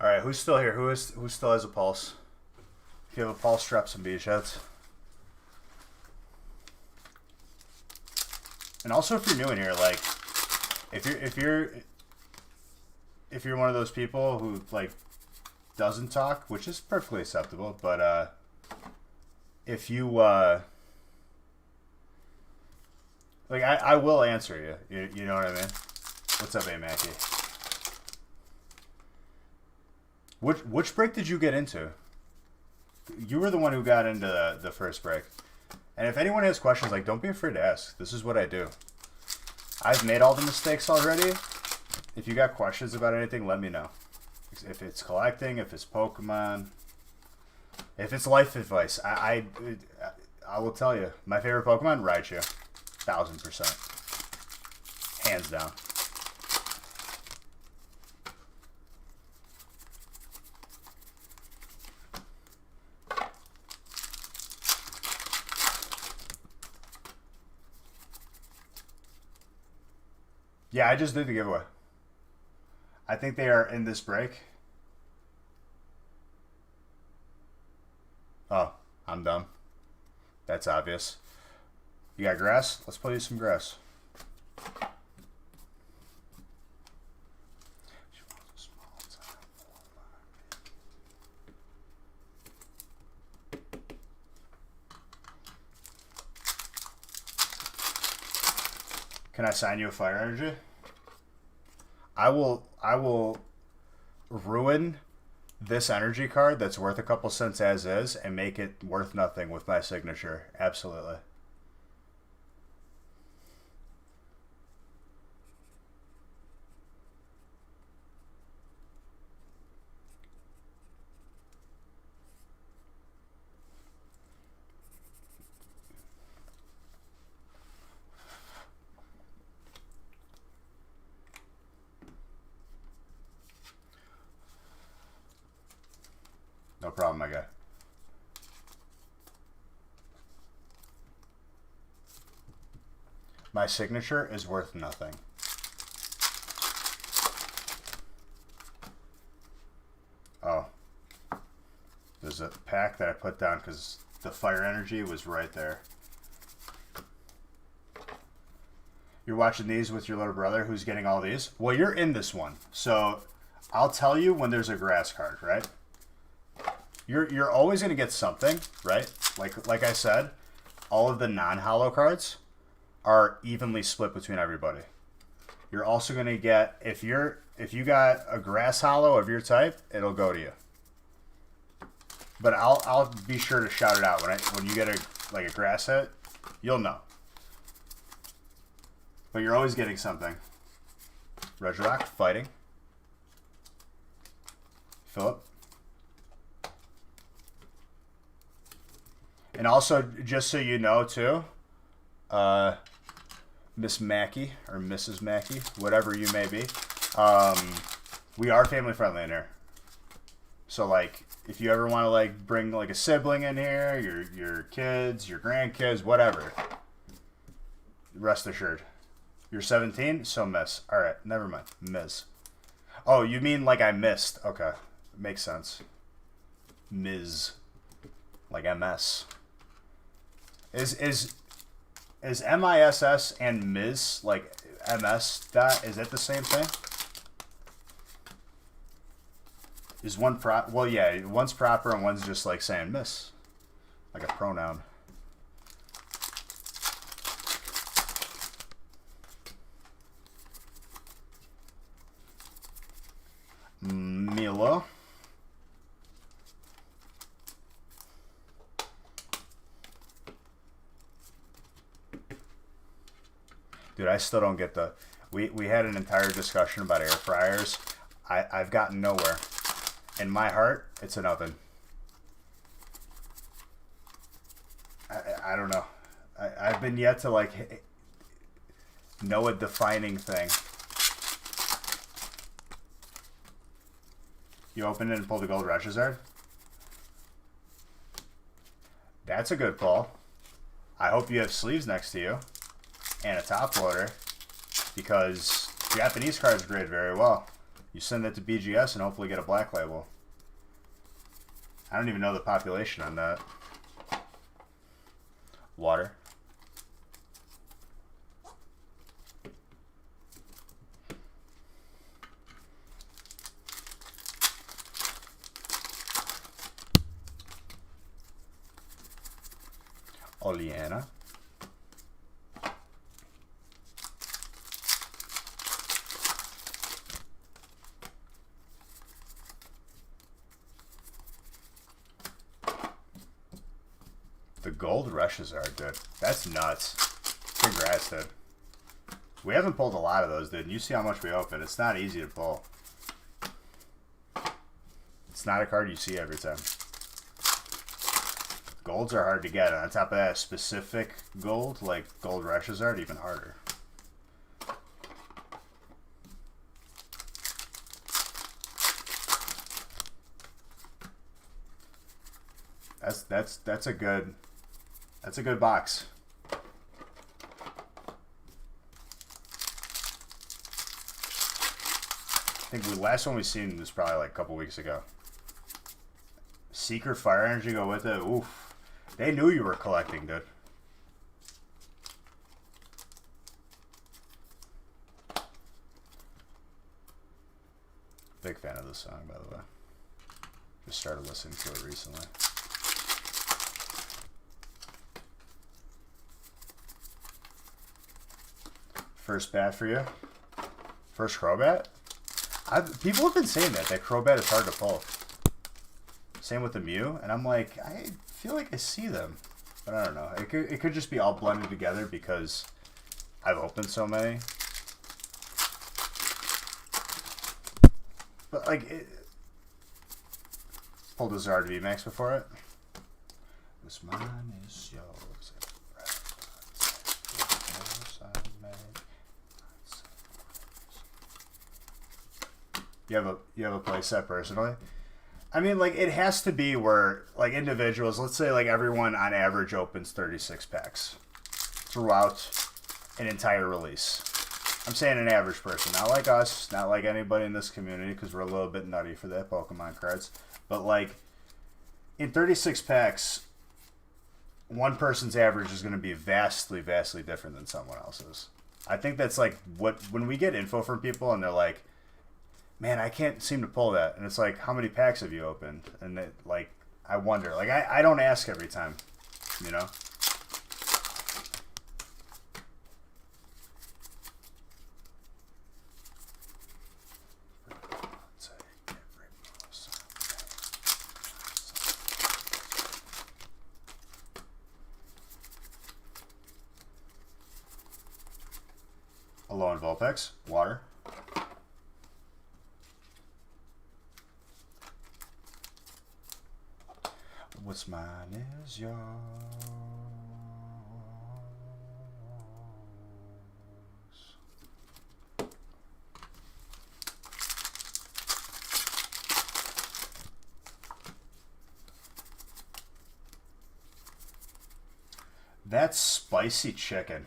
Alright, who's still here? Who still has a pulse? If you have a pulse, drop some beachheads. And also, if you're new in here, like, if you're one of those people who like doesn't talk, which is perfectly acceptable, but if you like, I will answer you. You know what I mean? What's up, A Mackie? Which break did you get into? You were the one who got into the first break. And if anyone has questions, like, don't be afraid to ask. This is what I do. I've made all the mistakes already. If you got questions about anything, let me know. If it's collecting, if it's Pokemon, if it's life advice, I will tell you. My favorite Pokemon, Raichu. 1000%. Hands down. Yeah, I just did the giveaway. I think they are in this break. Oh, I'm dumb. That's obvious. You got grass? Let's play you some grass. Can I sign you a fire energy? I will ruin this energy card that's worth a couple cents as is and make it worth nothing with my signature. Absolutely. No problem, my guy. My signature is worth nothing. Oh. There's a pack that I put down because the fire energy was right there. You're watching these with your little brother who's getting all these? Well, you're in this one. So I'll tell you when there's a grass card, right? You're always going to get something, right? Like I said, all of the non-hollow cards are evenly split between everybody. You're also going to get, if you got a grass hollow of your type, it'll go to you. But I'll be sure to shout it out when you get a grass hit, you'll know. But you're always getting something. Regirock, fighting. Philip. And also, just so you know, too, Miss Mackey, or Mrs. Mackey, whatever you may be, we are family friendly in here. So, like, if you ever want to, like, bring, like, a sibling in here, your kids, your grandkids, whatever, rest assured. You're 17? So miss. Alright, never mind. Ms. Oh, you mean like I missed. Okay. Makes sense. Ms. Like MS. Is MISS and Ms. like MS dot? Is that the same thing? Is one well, yeah, one's proper and one's just like saying miss. Like a pronoun. Milo. Dude, I still don't get the... We had an entire discussion about air fryers. I've gotten nowhere. In my heart, it's an oven. I don't know. I've been yet to, like, know a defining thing. You open it and pull the gold Reshizard? That's a good pull. I hope you have sleeves next to you. And a top loader. Because Japanese cards grade very well. You send that to BGS and hopefully get a black label. I don't even know the population on that. Water. Oleana. The gold rushes are, dude. That's nuts. Congrats, dude. We haven't pulled a lot of those, dude. You see how much we open. It's not easy to pull. It's not a card you see every time. Golds are hard to get. On top of that, specific gold, like gold rushes are, even harder. That's a good box. I think the last one we seen was probably like a couple weeks ago. Seeker Fire Energy go with it. Oof. They knew you were collecting, dude. Big fan of this song, by the way. Just started listening to it recently. First bat for you? First Crobat? People have been saying that Crobat is hard to pull. Same with the Mew, and I'm like, I feel like I see them. But I don't know. It could just be all blended together because I've opened so many. But like, pulled a Zard VMAX before it. This mine is yours. You have a play set personally? I mean, like, it has to be where, like, individuals, let's say, like, everyone on average opens 36 packs throughout an entire release. I'm saying an average person, not like us, not like anybody in this community, because we're a little bit nutty for that Pokemon cards. But, like, in 36 packs, one person's average is going to be vastly, vastly different than someone else's. I think that's, like, when we get info from people and they're like, man, I can't seem to pull that. And it's like, how many packs have you opened? And it, like, I wonder. Like, I don't ask every time, you know? Low and Vulpix. Water. What's mine is yours. That's spicy chicken.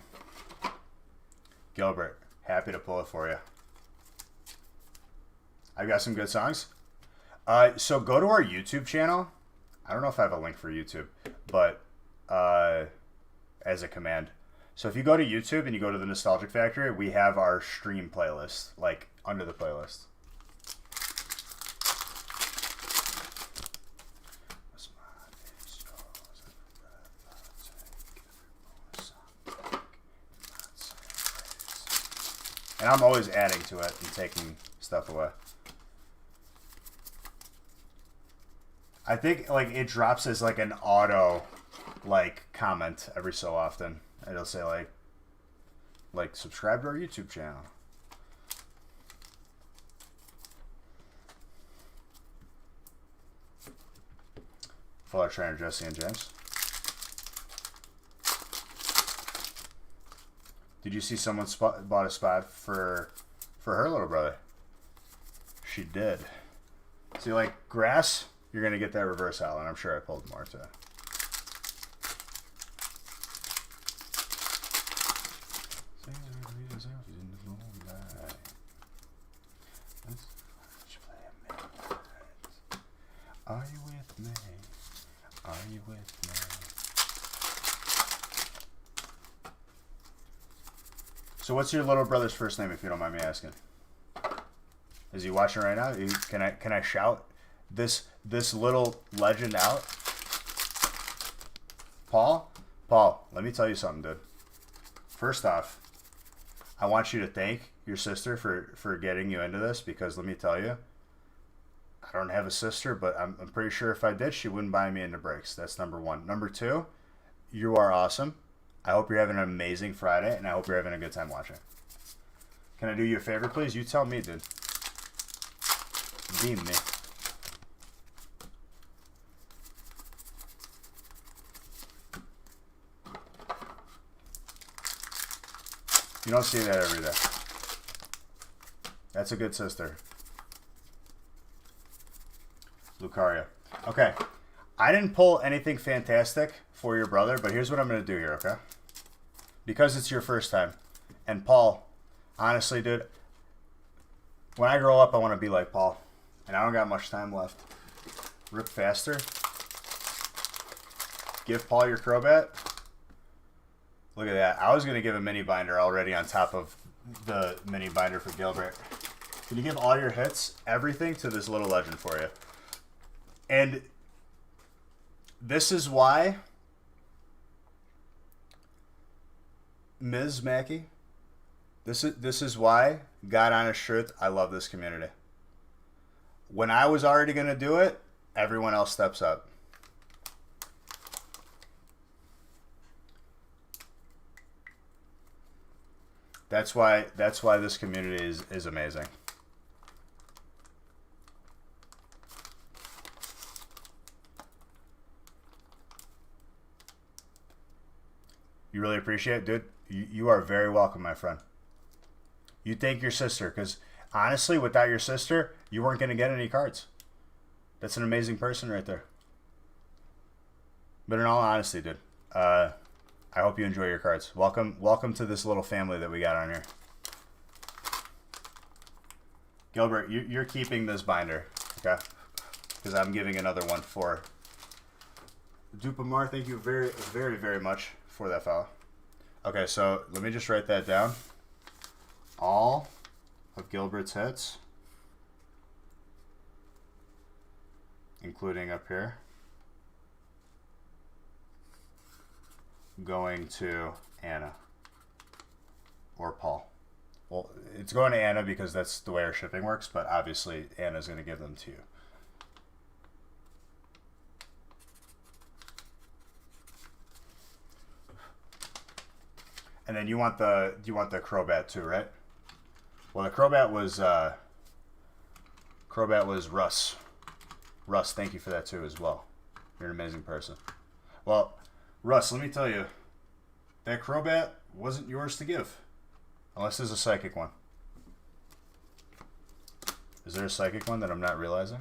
Gilbert, happy to pull it for you. I've got some good songs. So go to our YouTube channel. I don't know if I have a link for YouTube, but as a command. So if you go to YouTube and you go to the Nostalgic Factory, we have our stream playlist, like under the playlist. And I'm always adding to it and taking stuff away. I think like it drops as like an auto like comment every so often. It'll say like subscribe to our YouTube channel. Fuller Trainer Jesse and James. Did you see someone bought a spot for her little brother? She did. See, like grass, you're gonna get that reverse howl, and I'm sure I pulled more too. Are you with me? Are you with me? So what's your little brother's first name, if you don't mind me asking? Is he watching right now? Can I shout this little legend out? Paul, let me tell you something, dude. First off, I want you to thank your sister for getting you into this, because let me tell you, I don't have a sister, but I'm pretty sure if I did, she wouldn't buy me into brakes. That's number one. Number two, you are awesome. I hope you're having an amazing Friday, and I hope you're having a good time watching. Can I do you a favor, please? You tell me, dude. Deem me. You don't see that every day. That's a good sister. Lucaria. Okay. I didn't pull anything fantastic for your brother, but here's what I'm going to do here, okay? Because it's your first time. And Paul, honestly, dude, when I grow up, I want to be like Paul. And I don't got much time left. Rip faster. Give Paul your Crobat. Look at that. I was going to give a mini binder already on top of the mini binder for Gilbert. Can you give all your hits, everything, to this little legend for you? And this is why Ms. Mackey, this is why, God honest truth, I love this community. When I was already going to do it, everyone else steps up. That's why this community is amazing. You really appreciate it, dude? You are very welcome, my friend. You thank your sister, because honestly, without your sister, you weren't going to get any cards. That's an amazing person right there. But in all honesty, dude, I hope you enjoy your cards. Welcome to this little family that we got on here. Gilbert, you're keeping this binder, okay? Because I'm giving another one for Dupamar. Thank you very, very, very much for that fella. Okay, so let me just write that down. All of Gilbert's hits, including up here, going to Anna or Paul. Well, it's going to Anna because that's the way our shipping works, but obviously Anna's going to give them to you. And then you want the Crobat too, right? Well, the Crobat was Russ. Russ, thank you for that too as well. You're an amazing person. Well, Russ, let me tell you, that Crobat wasn't yours to give. Unless there's a psychic one. Is there a psychic one that I'm not realizing?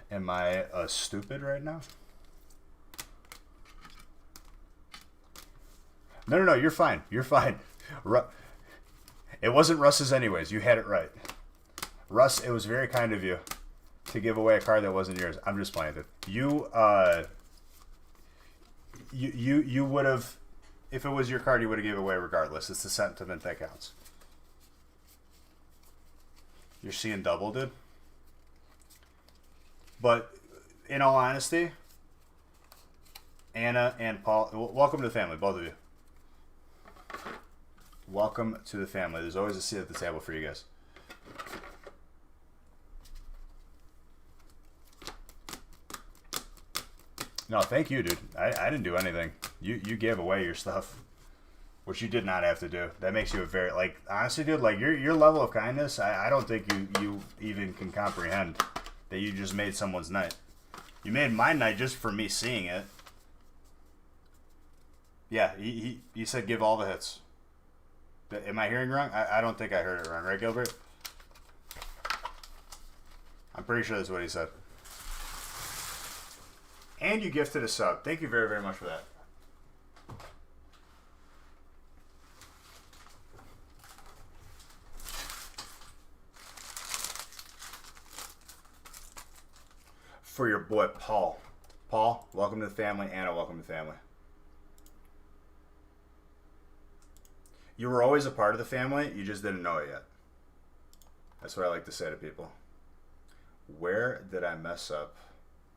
Am I stupid right now? No, you're fine. You're fine. It wasn't Russ's anyways. You had it right. Russ, it was very kind of you to give away a card that wasn't yours. I'm just playing it. You would have, if it was your card, you would have gave it away regardless. It's the sentiment that counts. You're seeing double, dude. But in all honesty, Anna and Paul, welcome to the family, both of you. Welcome to the family. There's always a seat at the table for you guys. No, thank you, dude. I didn't do anything. You gave away your stuff, which you did not have to do. That makes you a very, like, honestly, dude, like, your level of kindness, I don't think you even can comprehend that you just made someone's night. You made my night just for me seeing it. Yeah, he said give all the hits. Am I hearing wrong? I don't think I heard it wrong. Right, Gilbert? I'm pretty sure that's what he said. And you gifted a sub. Thank you very, very much for that. For your boy, Paul. Paul, welcome to the family. Anna, welcome to the family. You were always a part of the family, you just didn't know it yet. That's what I like to say to people. Where did I mess up?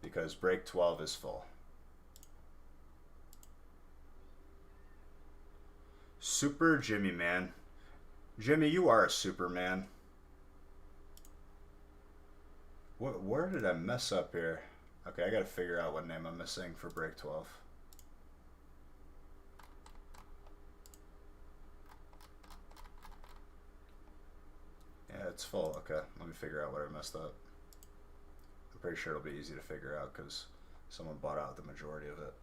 Because break 12 is full. Super Jimmy, man. Jimmy, you are a Superman. Where did I mess up here? Okay, I gotta figure out what name I'm missing for break 12. Yeah, it's full. Okay, let me figure out what I messed up. I'm pretty sure it'll be easy to figure out because someone bought out the majority of it.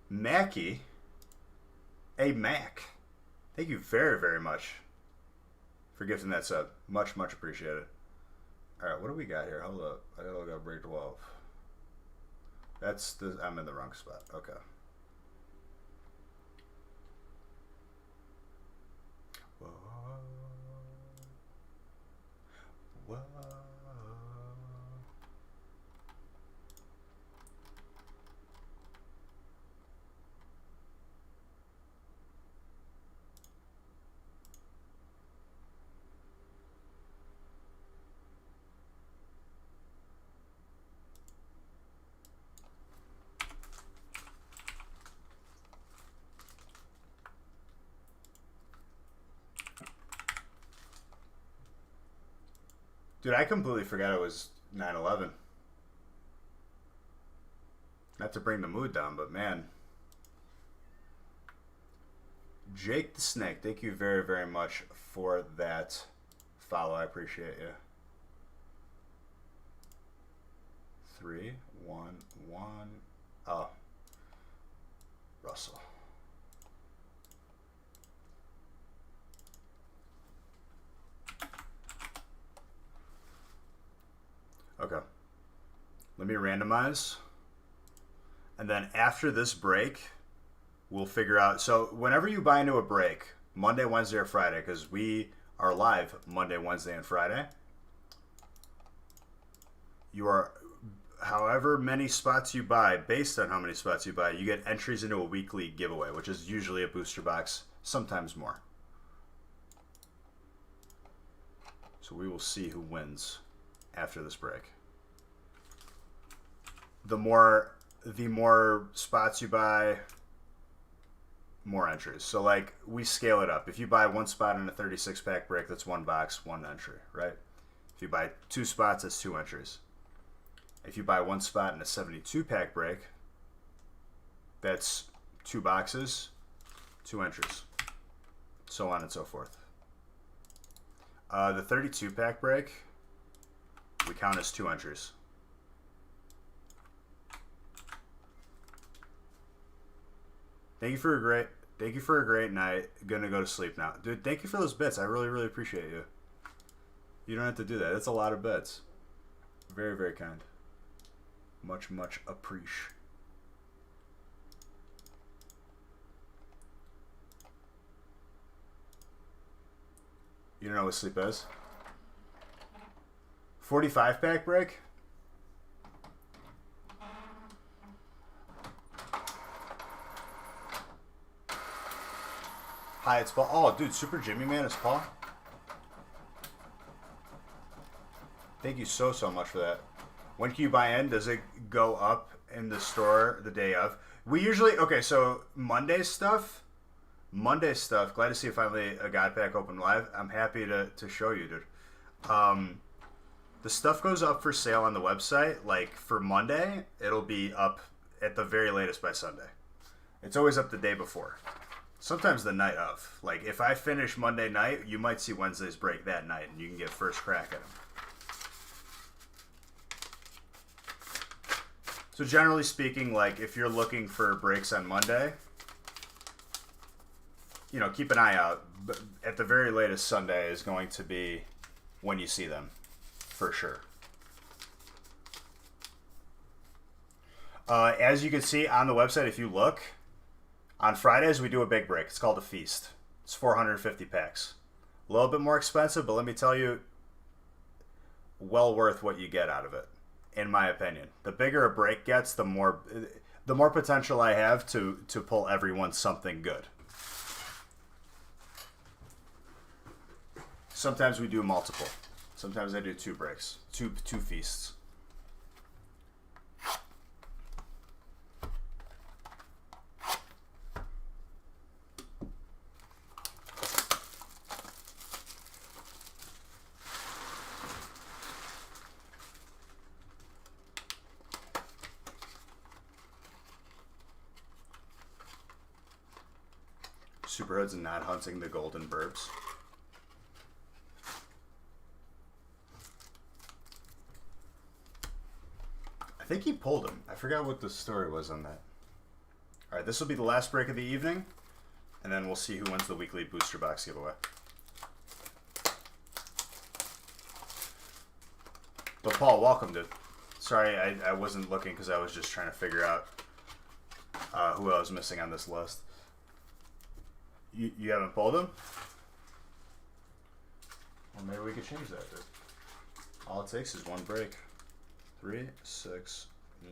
Mackie? Hey, Mac. Thank you very, very much for gifting that sub. Much, much appreciated. Alright, what do we got here? Hold up. I gotta look up break 12. That's the... I'm in the wrong spot. Okay. Whoa. Whoa. Dude, I completely forgot it was 9/11. Not to bring the mood down, but man. Jake the Snake, thank you very, very much for that follow. I appreciate you. 3, 1, 1. Oh. Russell. Okay. Let me randomize. And then after this break, we'll figure out. So whenever you buy into a break, Monday, Wednesday, or Friday, because we are live Monday, Wednesday, and Friday, you are, however many spots you buy, based on how many spots you buy, you get entries into a weekly giveaway, which is usually a booster box, sometimes more. So we will see who wins after this break. The more spots you buy, more entries. So like we scale it up. If you buy one spot in a 36 pack break, that's one box, one entry, right? If you buy 2 spots, that's 2 entries. If you buy one spot in a 72 pack break, that's 2 boxes, 2 entries, so on and so forth. The 32 pack break, we count as 2 entries. Thank you for a great night. Gonna go to sleep now. Dude, thank you for those bits. I really, really appreciate you. You don't have to do that. That's a lot of bits. Very, very kind. Much, much appreciate. You don't know what sleep is? 45 pack break? Hi, it's Paul. Oh, dude, Super Jimmy Man, it's Paul. Thank you so much for that. When can you buy in? Does it go up in the store the day of? We usually, okay, so Monday stuff, glad to see finally a God Pack open live. I'm happy to show you, dude. The stuff goes up for sale on the website. Like for Monday, it'll be up at the very latest by Sunday. It's always up the day before. Sometimes the night of. Like if I finish Monday night, you might see Wednesday's break that night and you can get first crack at them. So generally speaking, like if you're looking for breaks on Monday, you know, keep an eye out. But at the very latest, Sunday is going to be when you see them, for sure. As you can see on the website, if you look, on Fridays we do a big break. It's called a feast. It's 450 packs. A little bit more expensive, but let me tell you, well worth what you get out of it, in my opinion. The bigger a break gets, the more potential I have to pull everyone something good. Sometimes we do multiple. Sometimes I do 2 breaks, two feasts. Superhood's not hunting the golden burbs. I think he pulled him. I forgot what the story was on that. Alright, this will be the last break of the evening, and then we'll see who wins the weekly booster box giveaway. But Paul, welcome, dude. Sorry, I wasn't looking because I was just trying to figure out who I was missing on this list. You haven't pulled him? Well, maybe we could change that, dude. All it takes is 1 break. 3, 6,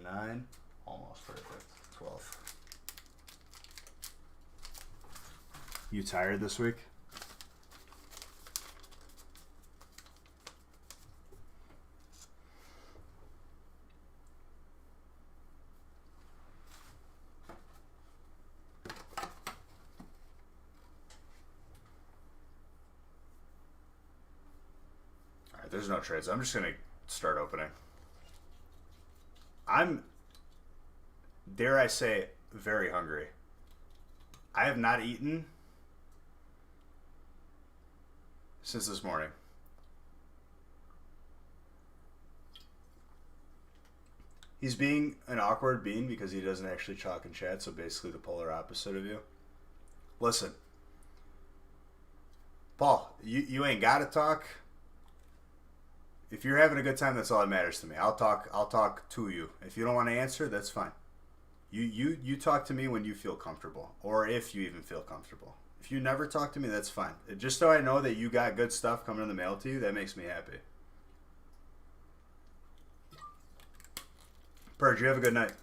9, almost perfect. 12. You tired this week? Alright, there's no trades. I'm just going to start opening. I'm, dare I say, very hungry. I have not eaten since this morning. He's being an awkward bean because he doesn't actually talk in chat, so basically the polar opposite of you. Listen, Paul, you ain't got to talk. If you're having a good time, that's all that matters to me. I'll talk to you. If you don't want to answer, that's fine. You talk to me when you feel comfortable, or if you even feel comfortable. If you never talk to me, that's fine. Just so I know that you got good stuff coming in the mail to you, that makes me happy. Purge, you have a good night.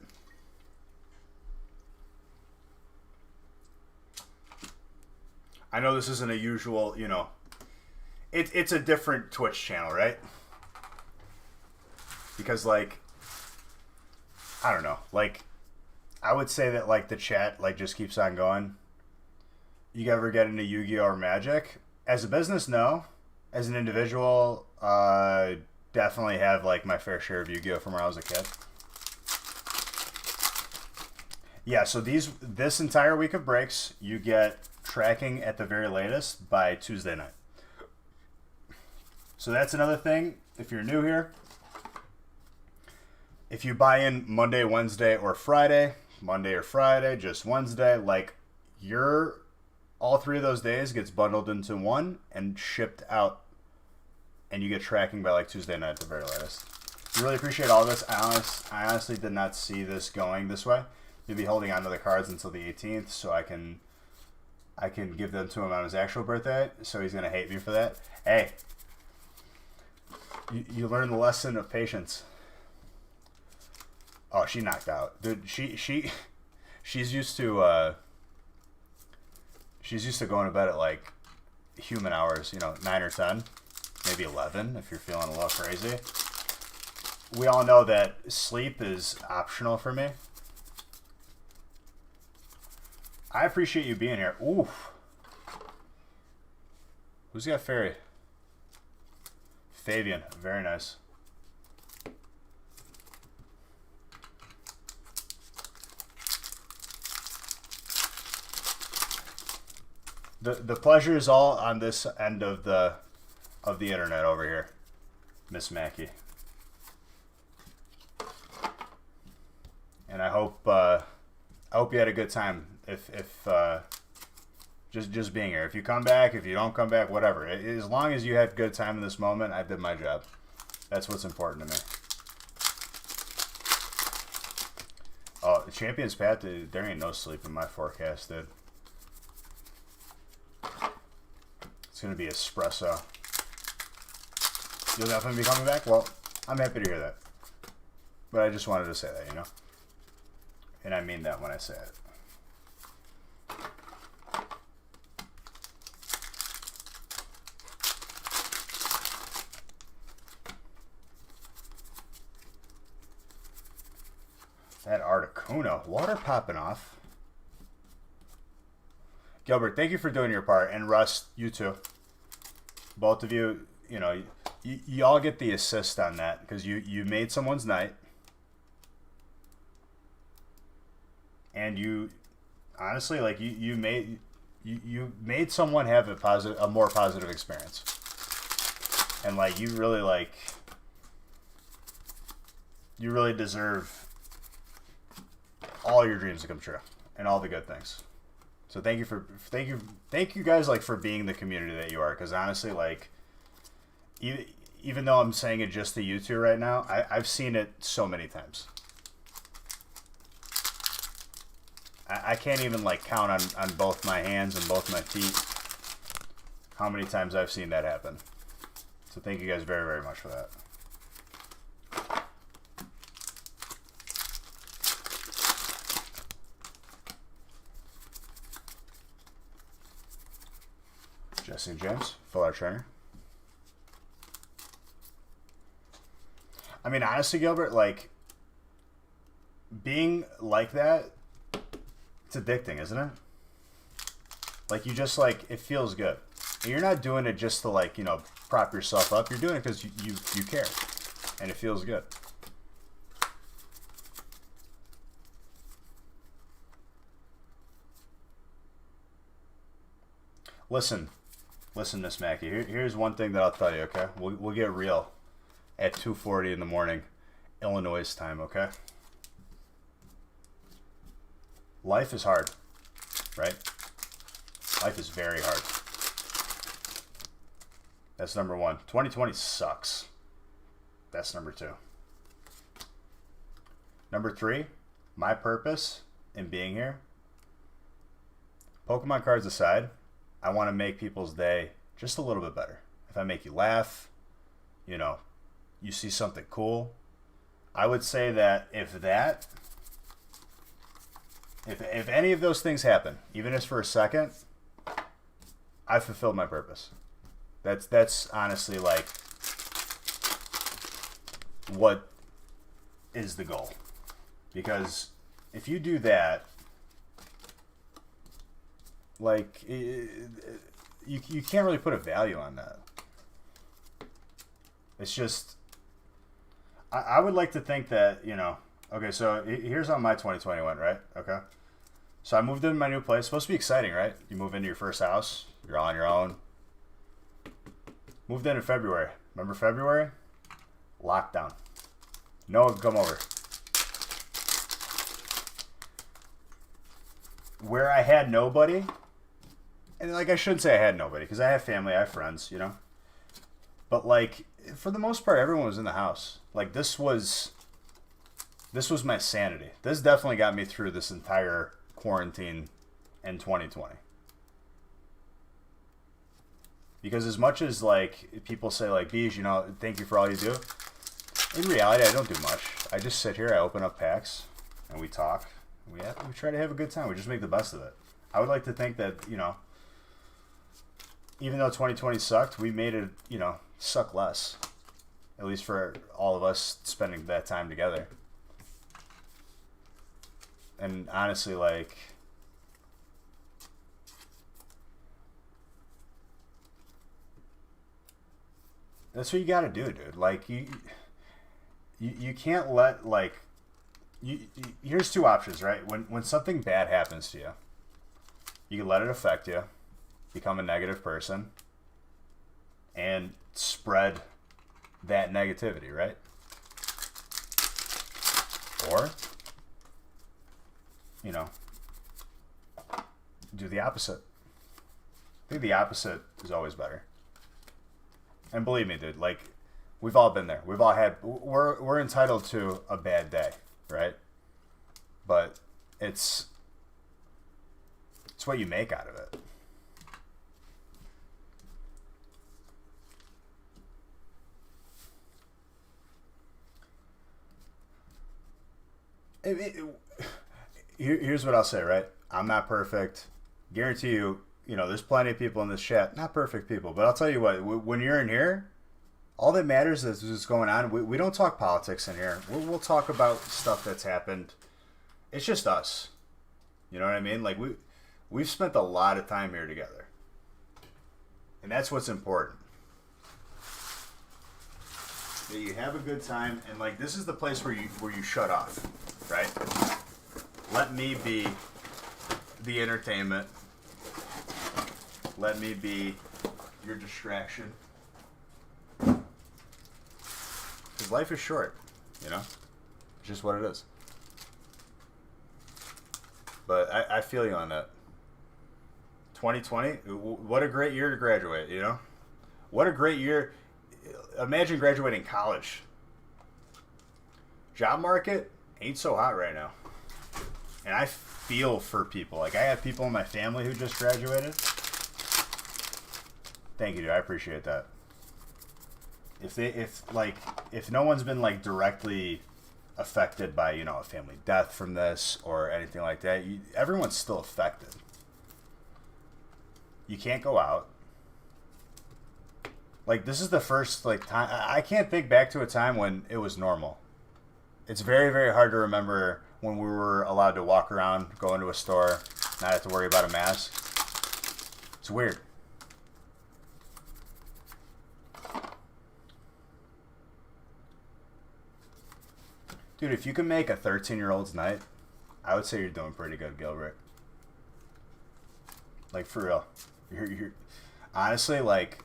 I know this isn't a usual, you know, it's a different Twitch channel, right? Because, like, I don't know, like, I would say that, like, the chat, like, just keeps on going. You ever get into Yu-Gi-Oh! Or Magic? As a business, no. As an individual, definitely have like my fair share of Yu-Gi-Oh from when I was a kid. Yeah, so this entire week of breaks, you get tracking at the very latest by Tuesday night. So that's another thing. If you're new here, if you buy in Monday, Wednesday, or Friday, Monday or Friday, just Wednesday, like all 3 of those days gets bundled into one and shipped out, and you get tracking by like Tuesday night at the very latest. Really appreciate all this. I honestly did not see this going this way. You'll be holding onto the cards until the 18th, so I can give them to him on his actual birthday. So he's gonna hate me for that. Hey, you learn the lesson of patience. Oh, she knocked out, dude. She's used to going to bed at like human hours. 9 or 10, maybe 11 if you're feeling a little crazy. We all know that sleep is optional for me. I appreciate you being here. Oof. Who's got fairy? Fabian. Very nice. The pleasure is all on this end of the internet over here, Miss Mackey. And I hope you had a good time. If just being here. If you come back, if you don't come back, whatever. As long as you had a good time in this moment, I did my job. That's what's important to me. Oh, Champions Path, dude, there ain't no sleep in my forecast, dude. It's gonna be espresso. You'll definitely be coming back? Well, I'm happy to hear that. But I just wanted to say that, And I mean that when I say it. That Articuno. Water popping off. Gilbert, thank you for doing your part. And Russ, you too. Both of you, you all get the assist on that because you made someone's night. And you, honestly, like you made someone have a more positive experience. And like you really deserve all your dreams to come true and all the good things. So thank you guys for being the community that you are. Because honestly, even though I'm saying it just to you two right now, I've seen it so many times. I can't even count on both my hands and both my feet how many times I've seen that happen. So thank you guys very, very much for that. Jesse and James, full art trainer. I mean, honestly, Gilbert, being like that, it's addicting, isn't it? You just it feels good. And you're not doing it just to prop yourself up. You're doing it because you care, and it feels good. Listen, Miss Mackey. Here's one thing that I'll tell you. Okay, we'll get real at 2:40 in the morning, Illinois time. Okay. Life is hard, right? Life is very hard. That's number one. 2020 sucks. That's number two. Number three, my purpose in being here, Pokemon cards aside, I want to make people's day just a little bit better. If I make you laugh, you see something cool, I would say that if any of those things happen, even if it's for a second, I fulfilled my purpose. That's honestly what is the goal. Because if you do that, you can't really put a value on that. It's just I would like to think that, okay, so here's how my 2020 went, right? Okay. So I moved into my new place. It's supposed to be exciting, right? You move into your first house. You're on your own. Moved in February. Remember February? Lockdown. No one could come over. Where I had nobody, and like I shouldn't say I had nobody because I have family, I have friends, But like for the most part, everyone was in the house. Like this was my sanity. This definitely got me through this entire quarantine in 2020. Because as much as like people say like, Beej, thank you for all you do. In reality, I don't do much. I just sit here, I open up packs, and we talk. We try to have a good time. We just make the best of it. I would like to think that, even though 2020 sucked, we made it, suck less. At least for all of us spending that time together. And honestly, like, that's what you gotta do, dude. Like, you can't let, like, here's two options, right? When something bad happens to you, you can let it affect you, become a negative person, and spread that negativity, right? Or, do the opposite. I think the opposite is always better. And believe me, dude, like, we've all been there. We're entitled to a bad day, right? But it's what you make out of it. Here's what I'll say, right? I'm not perfect. Guarantee you, there's plenty of people in this chat, not perfect people. But I'll tell you what, when you're in here, all that matters is what's going on. We don't talk politics in here. We'll talk about stuff that's happened. It's just us. You know what I mean? Like, we've spent a lot of time here together. And that's what's important. That you have a good time, and like, this is the place where you shut off, right? Let me be the entertainment. Let me be your distraction. Because life is short, It's just what it is. But I feel you on that. 2020, what a great year to graduate, What a great year. Imagine graduating college. Job market ain't so hot right now. And I feel for people. Like, I have people in my family who just graduated. Thank you, dude. I appreciate that. If no one's been like directly affected by, a family death from this or anything like that, everyone's still affected. You can't go out. Like, this is the first time. I can't think back to a time when it was normal. It's very, very hard to remember when we were allowed to walk around, go into a store, not have to worry about a mask. It's weird. Dude, if you can make a 13-year-old's night, I would say you're doing pretty good, Gilbert. Like, for real. You're honestly, like,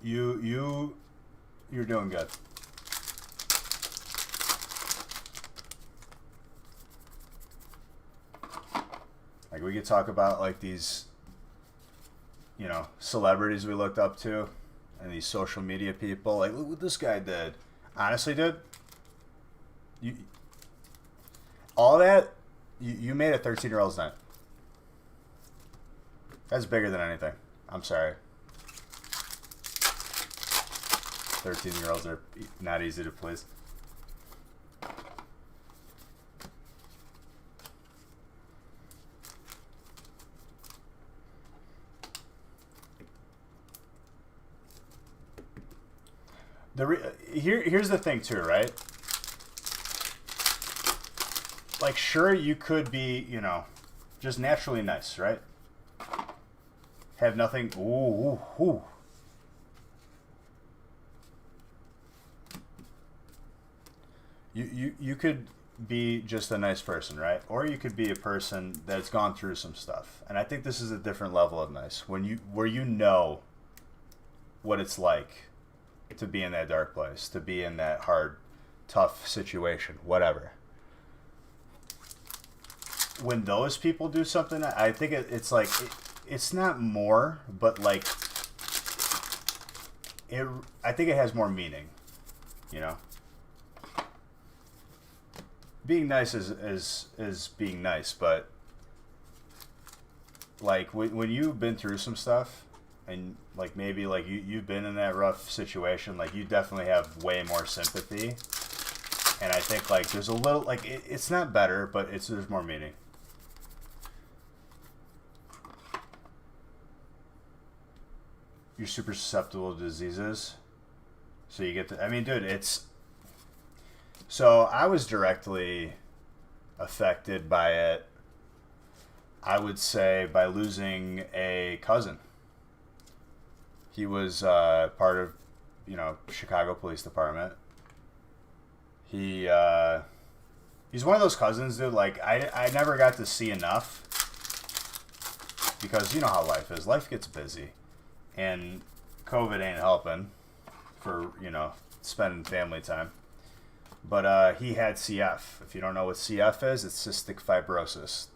you're doing good. Like, we could talk about like these, celebrities we looked up to, and these social media people. Like, look what this guy did. Honestly, dude, all that you made a 13-year-old's night. That's bigger than anything. I'm sorry. 13-year-olds are not easy to please. Here's the thing too, right? Like, sure, you could be, just naturally nice, right? Have nothing. Ooh. You could be just a nice person, right? Or you could be a person that's gone through some stuff. And I think this is a different level of nice. Where you know what it's like to be in that dark place, to be in that hard, tough situation, whatever. When those people do something, I think it's like it's not more, but like I think it has more meaning, you know. Being nice is being nice, but like when you've been through some stuff, and like maybe like you've been in that rough situation, like you definitely have way more sympathy, and I think like there's a little like it's not better, but there's more meaning. You're super susceptible to diseases, so you get to. I mean, dude, it's. So I was directly affected by it. I would say by losing a cousin. He was part of, Chicago Police Department. He's one of those cousins, dude. Like I never got to see enough because you know how life is. Life gets busy. And COVID ain't helping for, spending family time. But he had CF. If you don't know what CF is, it's cystic fibrosis.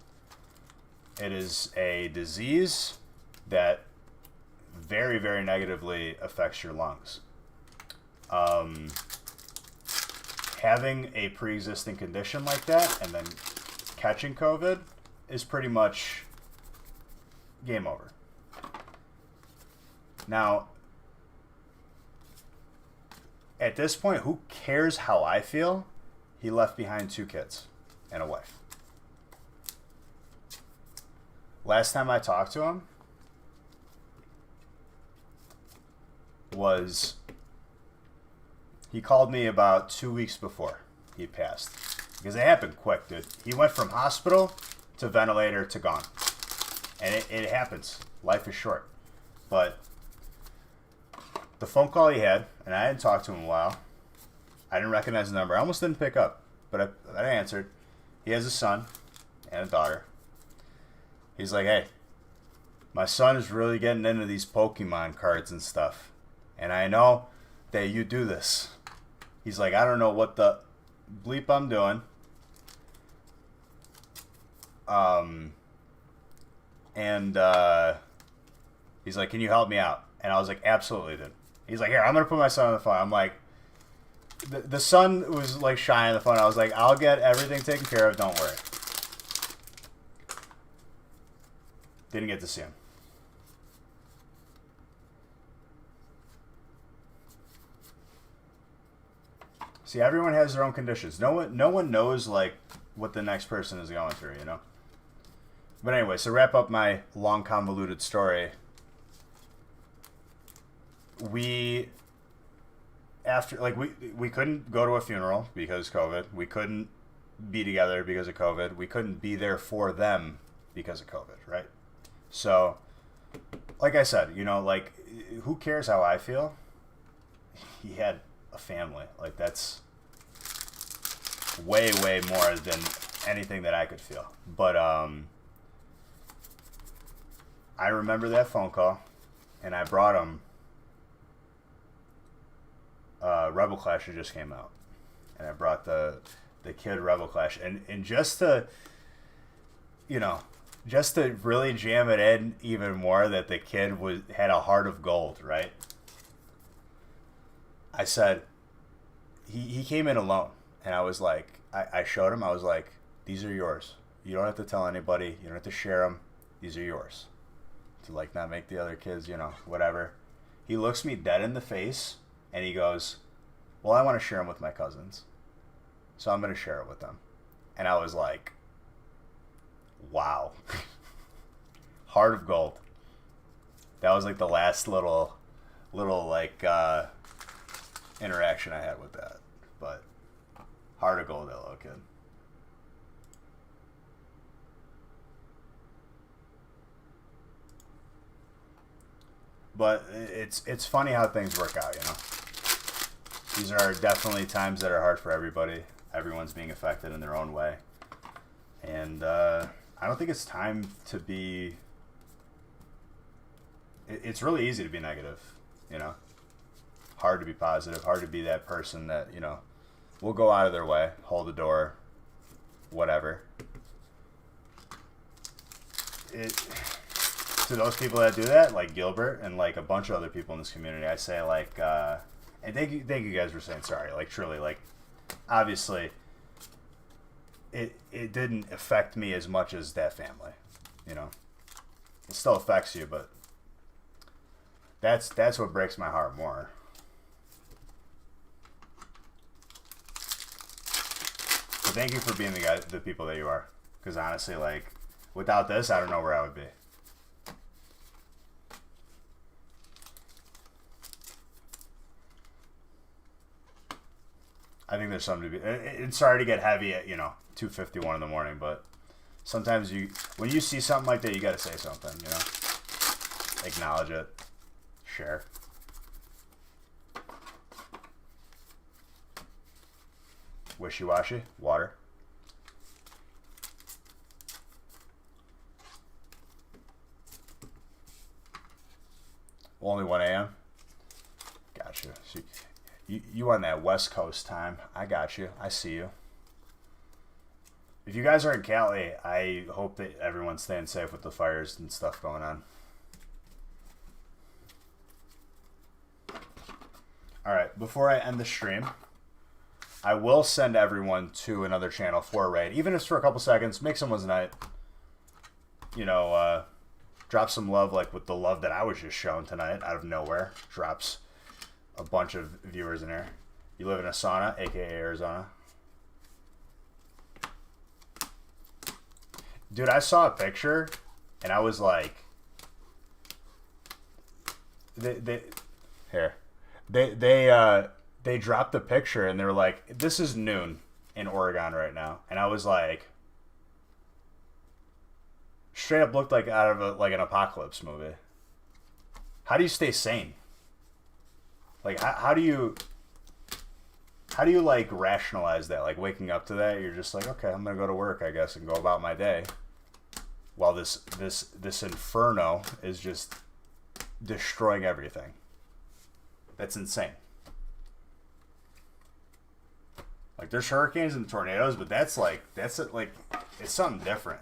It is a disease that very, very negatively affects your lungs. Having a pre-existing condition like that and then catching COVID is pretty much game over. Now, at this point, who cares how I feel? He left behind 2 kids and a wife. Last time I talked to him he called me about 2 weeks before he passed. Because it happened quick, dude. He went from hospital to ventilator to gone. And it happens. Life is short. But the phone call he had, and I hadn't talked to him in a while. I didn't recognize the number. I almost didn't pick up, but I answered. He has a son and a daughter. He's like, hey, my son is really getting into these Pokemon cards and stuff. And I know that you do this. He's like, I don't know what the bleep I'm doing. He's like, can you help me out? And I was like, absolutely, dude. He's like, here, I'm going to put my son on the phone. I'm like, the son was like shy on the phone. I was like, I'll get everything taken care of. Don't worry. Didn't get to see him. See, everyone has their own conditions. No one knows like what the next person is going through, you know? But anyway, so wrap up my long convoluted story. We couldn't go to a funeral because COVID. We couldn't be together because of COVID. We couldn't be there for them because of COVID, right? So, like I said, like, who cares how I feel? He had a family. Like, that's way, way more than anything that I could feel. But, I remember that phone call, and I brought him Rebel Clash that just came out. And I brought the kid Rebel Clash. And just to, just to really jam it in even more that the kid had a heart of gold, right? I said, he came in alone. And I was like, I showed him, I was like, these are yours. You don't have to tell anybody. You don't have to share them. These are yours. To, like, not make the other kids, whatever. He looks me dead in the face, and he goes, well, I want to share them with my cousins. So I'm going to share it with them. And I was like, wow. Heart of gold. That was, like, the last little like, interaction I had with that. But, heart of gold, that little kid. But it's funny how things work out, These are definitely times that are hard for everybody. everyone's being affected in their own way. And I don't think it's time to be... It's really easy to be negative, you know? Hard to be positive, hard to be that person that, you know, will go out of their way, hold the door, whatever. To those people that do that, like Gilbert and like a bunch of other people in this community, I say like, and thank you guys for saying sorry. Like truly, like obviously, it didn't affect me as much as that family, you know. It still affects you, but that's what breaks my heart more. So thank you for being the people that you are, because honestly, like without this, I don't know where I would be. I think there's something to be. It's sorry to get heavy at 2:51 in the morning, but sometimes when you see something like that, you got to say something. You know, acknowledge it, share. Wishy-washy, water. Only 1 a.m. Gotcha. So you on that West Coast time. I got you. I see you. If you guys are in Cali, I hope that everyone's staying safe with the fires and stuff going on. Alright, before I end the stream, I will send everyone to another channel for a raid. Even if it's for a couple seconds, make someone's night. You know, drop some love, like with the love that I was just shown tonight out of nowhere. Drops a bunch of viewers in here. You live in a sauna, aka Arizona. Dude, I saw a picture and I was like, they dropped the picture and they were like, this is noon in Oregon right now, and I was like, straight up looked like out of an apocalypse movie. How do you stay sane? Like, how do you like rationalize that? Like waking up to that, you're just like, okay, I'm gonna go to work, I guess, and go about my day, while this inferno is just destroying everything. That's insane. Like there's hurricanes and tornadoes, but that's it's something different.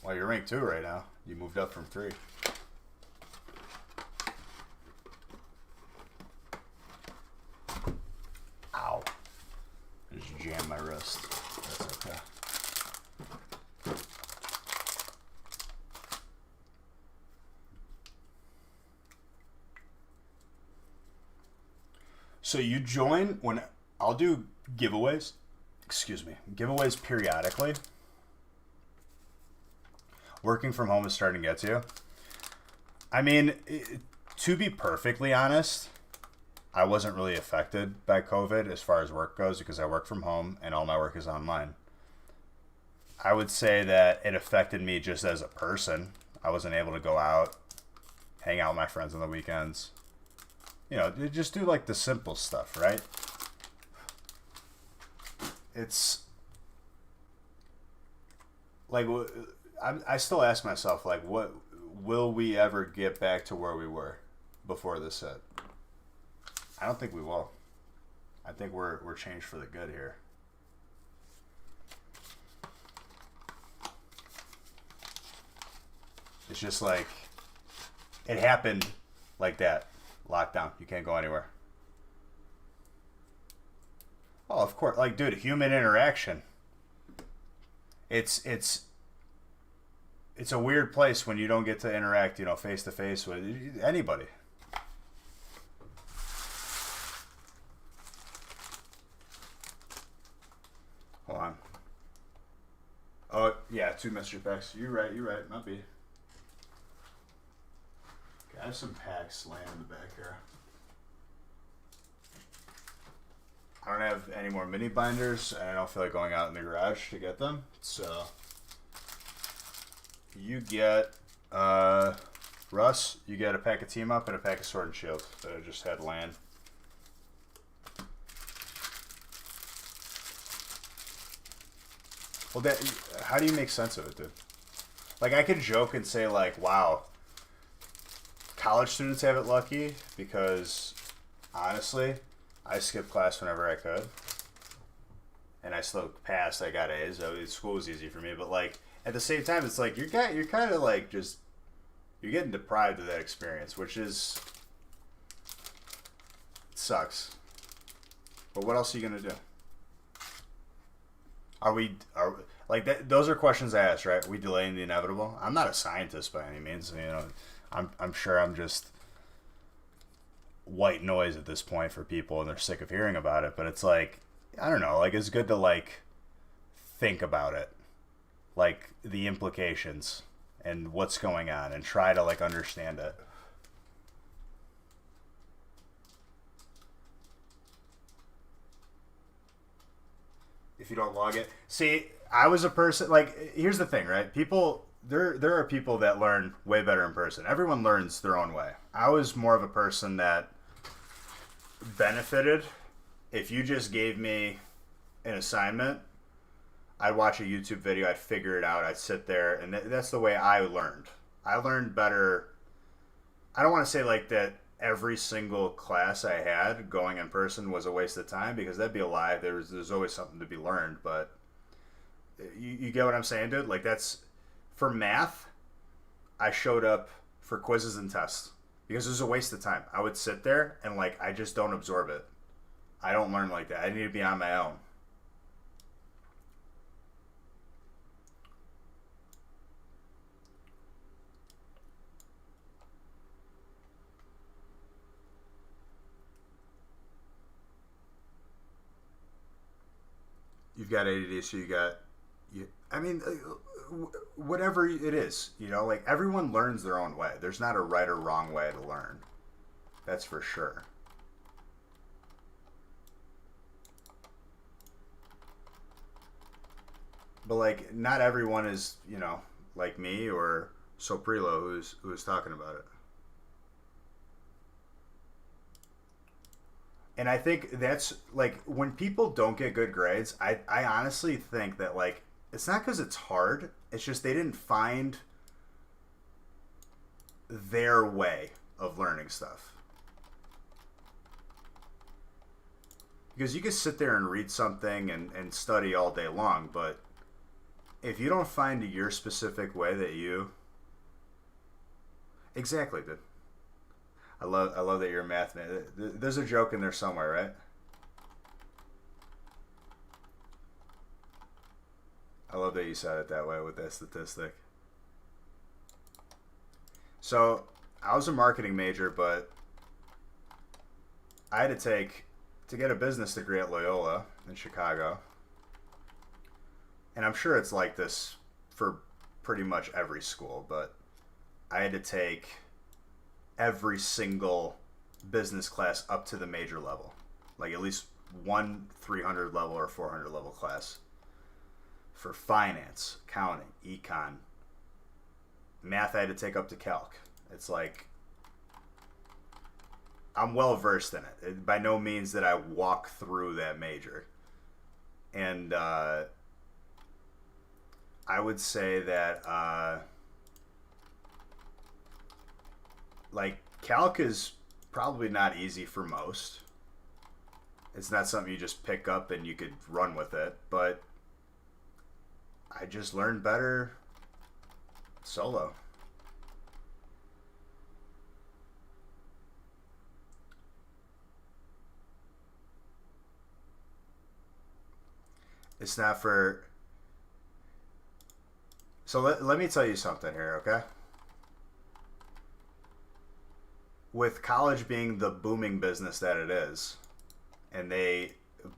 Well, you're ranked 2 right now. You moved up from 3. Ow. I just jammed my wrist. That's okay. So you join when I'll do giveaways. Excuse me. Giveaways periodically. Working from home is starting to get to you. I mean, to be perfectly honest, I wasn't really affected by COVID as far as work goes because I work from home and all my work is online. I would say that it affected me just as a person. I wasn't able to go out, hang out with my friends on the weekends. You know, just do like the simple stuff, right? It's like, I still ask myself, like, what will we ever get back to where we were before this hit? I don't think we will. I think we're changed for the good here. It's just like it happened like that. Lockdown. You can't go anywhere. Oh, of course. Like, dude, human interaction. It's a weird place when you don't get to interact, face to face with anybody. Hold on. Oh, yeah, 2 mystery packs. You're right. Might be. Okay, I have some packs laying in the back here. I don't have any more mini binders, and I don't feel like going out in the garage to get them, so... You get Red Russ, you get a pack of Team Up and a pack of Sword and Shield that I just had land. Well, how do you make sense of it, dude? Like, I could joke and say, like, wow, college students have it lucky because, honestly, I skipped class whenever I could. And I still passed. I got A's. So school was easy for me. But, like, at the same time, it's like, you're kind of, like, just, you're getting deprived of that experience, which is, it sucks. But what else are you going to do? Those are questions I ask, right? Are we delaying the inevitable? I'm not a scientist by any means. You know, I'm sure I'm just white noise at this point for people, and they're sick of hearing about it. But it's like, I don't know. Like, it's good to like think about it, like the implications and what's going on, and try to like understand it. If you don't log it, see, I was a person like. Here's the thing, right? People, there are people that learn way better in person. Everyone learns their own way. I was more of a person that benefited if you just gave me an assignment. I'd watch a YouTube video. I'd figure it out. I'd sit there, and that's the way I learned. I learned better. I don't want to say like that every single class I had going in person was a waste of time, because that'd be a lie. There's always something to be learned, but you get what I'm saying, dude? Like, that's for math. I showed up for quizzes and tests because it was a waste of time. I would sit there and like, I just don't absorb it. I don't learn like that. I need to be on my own. You've got ADD, so I mean, whatever it is, you know, like everyone learns their own way. There's not a right or wrong way to learn. That's for sure. But like, not everyone is, you know, like me or Soprilo who's talking about it. And I think that's like, when people don't get good grades, I honestly think that like, it's not because it's hard. It's just they didn't find their way of learning stuff. Because you can sit there and read something and study all day long, but if you don't find your specific way that you... Exactly, dude. I love that you're a math man. There's a joke in there somewhere, right? I love that you said it that way with that statistic. So, I was a marketing major, but I had to get a business degree at Loyola in Chicago. And I'm sure it's like this for pretty much every school, but I had to take every single business class up to the major level, like at least one 300 level or 400 level class for finance, accounting, econ. Math I had to take up to calc. It's like, I'm well versed in it. By no means did I walk through that major. And I would say that like, calc is probably not easy for most. It's not something you just pick up and you could run with it, but I just learned better solo. It's not for... So let me tell you something here, okay? With college being the booming business that it is, and they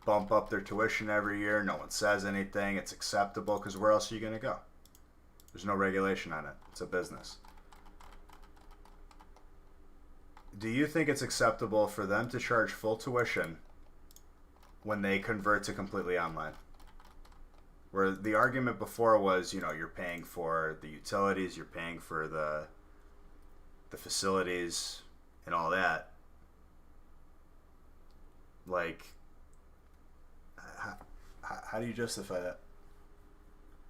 bump up their tuition every year, no one says anything, it's acceptable, because where else are you going to go? There's no regulation on it. It's a business. Do you think it's acceptable for them to charge full tuition when they convert to completely online? Where the argument before was, you know, you're paying for the utilities, you're paying for the facilities and all that, like, how do you justify that?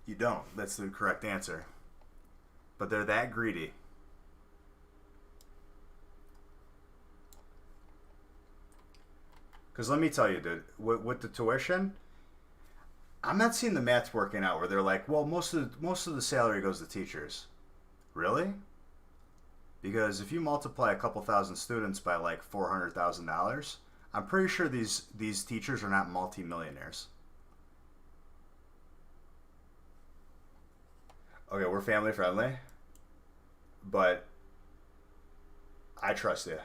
You don't. That's the correct answer. But they're that greedy. Because let me tell you, dude, with the tuition, I'm not seeing the math working out where they're like, well, most of the salary goes to teachers. Really? Because if you multiply a couple thousand students by like $400,000, I'm pretty sure these teachers are not multimillionaires. Okay, we're family friendly, but I trust you,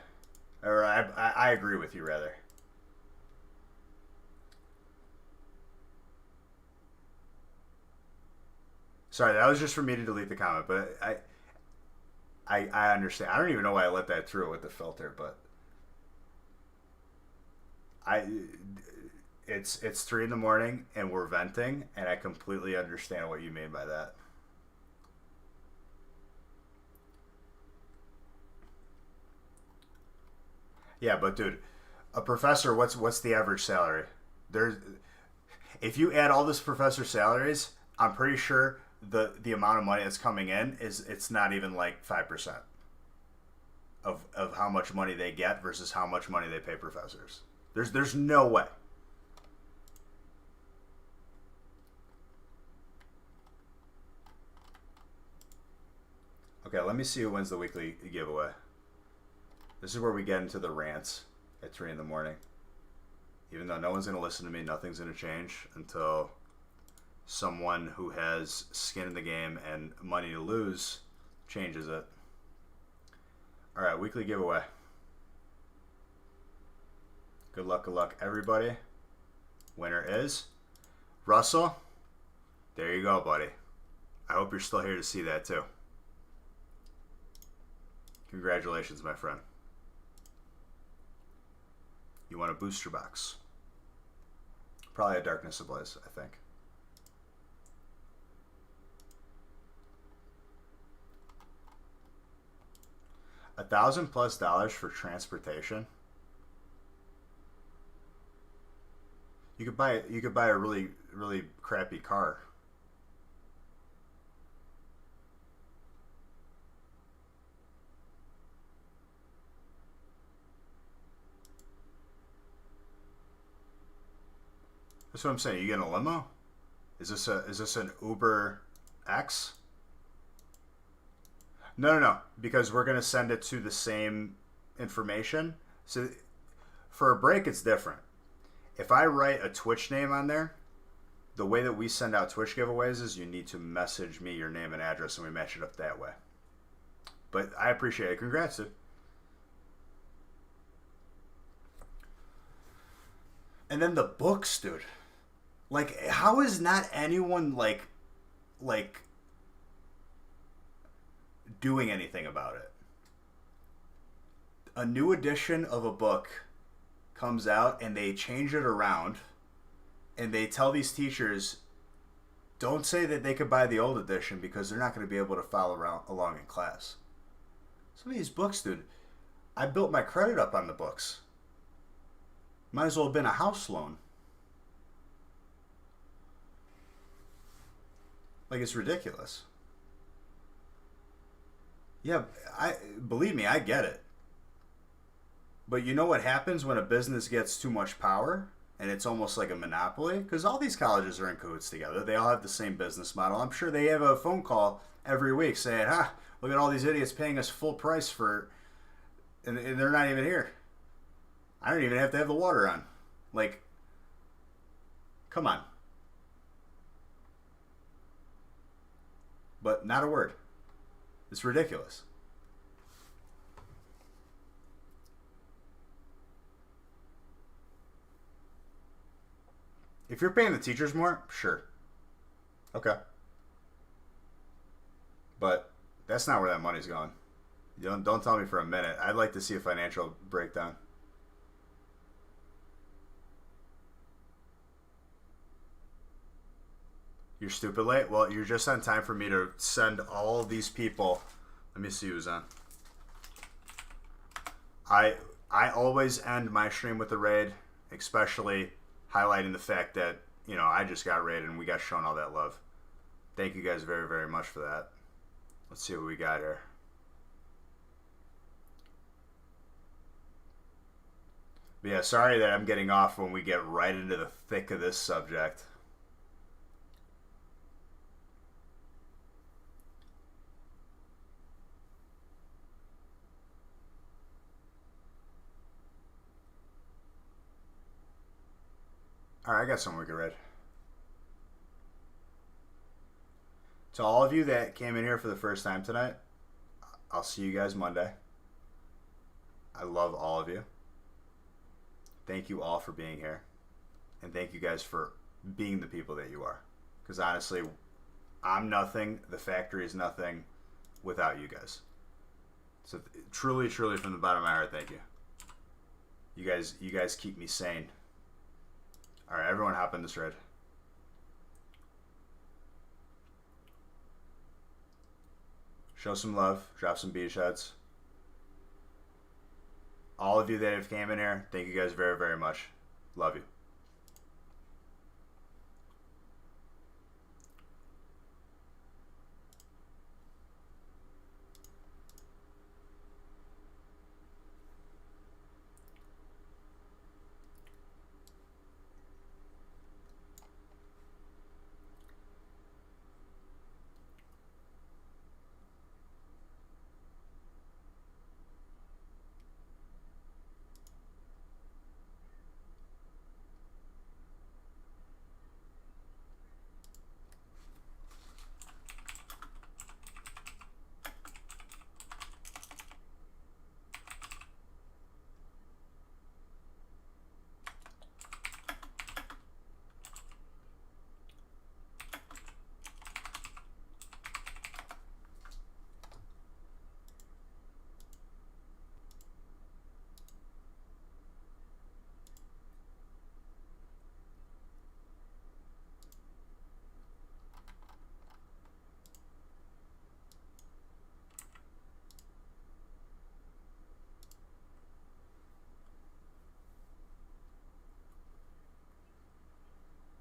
or I agree with you rather. Sorry, that was just for me to delete the comment, but I understand. I don't even know why I let that through with the filter, but it's 3 in the morning and we're venting, and I completely understand what you mean by that. Yeah, but dude, a professor, what's the average salary? There's, if you add all this professor salaries, I'm pretty sure the amount of money that's coming in it's not even like 5% of how much money they get versus how much money they pay professors. There's no way. Okay, let me see who wins the weekly giveaway. This is where we get into the rants at 3 in the morning. Even though no one's going to listen to me, nothing's going to change until someone who has skin in the game and money to lose changes it. All right, weekly giveaway. Good luck, everybody. Winner is Russell. There you go, buddy. I hope you're still here to see that too. Congratulations, my friend. You want a booster box. Probably a Darkness Ablaze, I think. $1,000+ for transportation. You could buy a really crappy car. That's what I'm saying. You get a limo? Is this an Uber X? No. Because we're gonna send it to the same information. So for a break, it's different. If I write a Twitch name on there, the way that we send out Twitch giveaways is you need to message me your name and address, and we match it up that way. But I appreciate it. Congrats, dude. And then the books, dude. Like, how is not anyone like doing anything about it? A new edition of a book comes out and they change it around and they tell these teachers, don't say that they could buy the old edition because they're not going to be able to follow along in class. Some of these books, dude, I built my credit up on the books. Might as well have been a house loan. Like, it's ridiculous. Yeah, believe me, I get it. But you know what happens when a business gets too much power and it's almost like a monopoly? Because all these colleges are in cahoots together. They all have the same business model. I'm sure they have a phone call every week saying, look at all these idiots paying us full price for... And they're not even here. I don't even have to have the water on. Like, come on. But not a word. It's ridiculous. If you're paying the teachers more, sure. Okay. But that's not where that money's going. Don't tell me for a minute. I'd like to see a financial breakdown. You're stupid late? Well, you're just on time for me to send all these people. Let me see who's on. I always end my stream with a raid, especially highlighting the fact that, you know, I just got raided and we got shown all that love. Thank you guys very, very much for that. Let's see what we got here. But yeah, sorry that I'm getting off when we get right into the thick of this subject. Alright, I got something we can read. To all of you that came in here for the first time tonight, I'll see you guys Monday. I love all of you. Thank you all for being here. And thank you guys for being the people that you are. Because honestly, I'm nothing. The factory is nothing without you guys. So truly, truly from the bottom of my heart, thank you. You guys keep me sane. Alright, everyone hop in this raid. Show some love. Drop some beach heads. All of you that have came in here, thank you guys very, very much. Love you.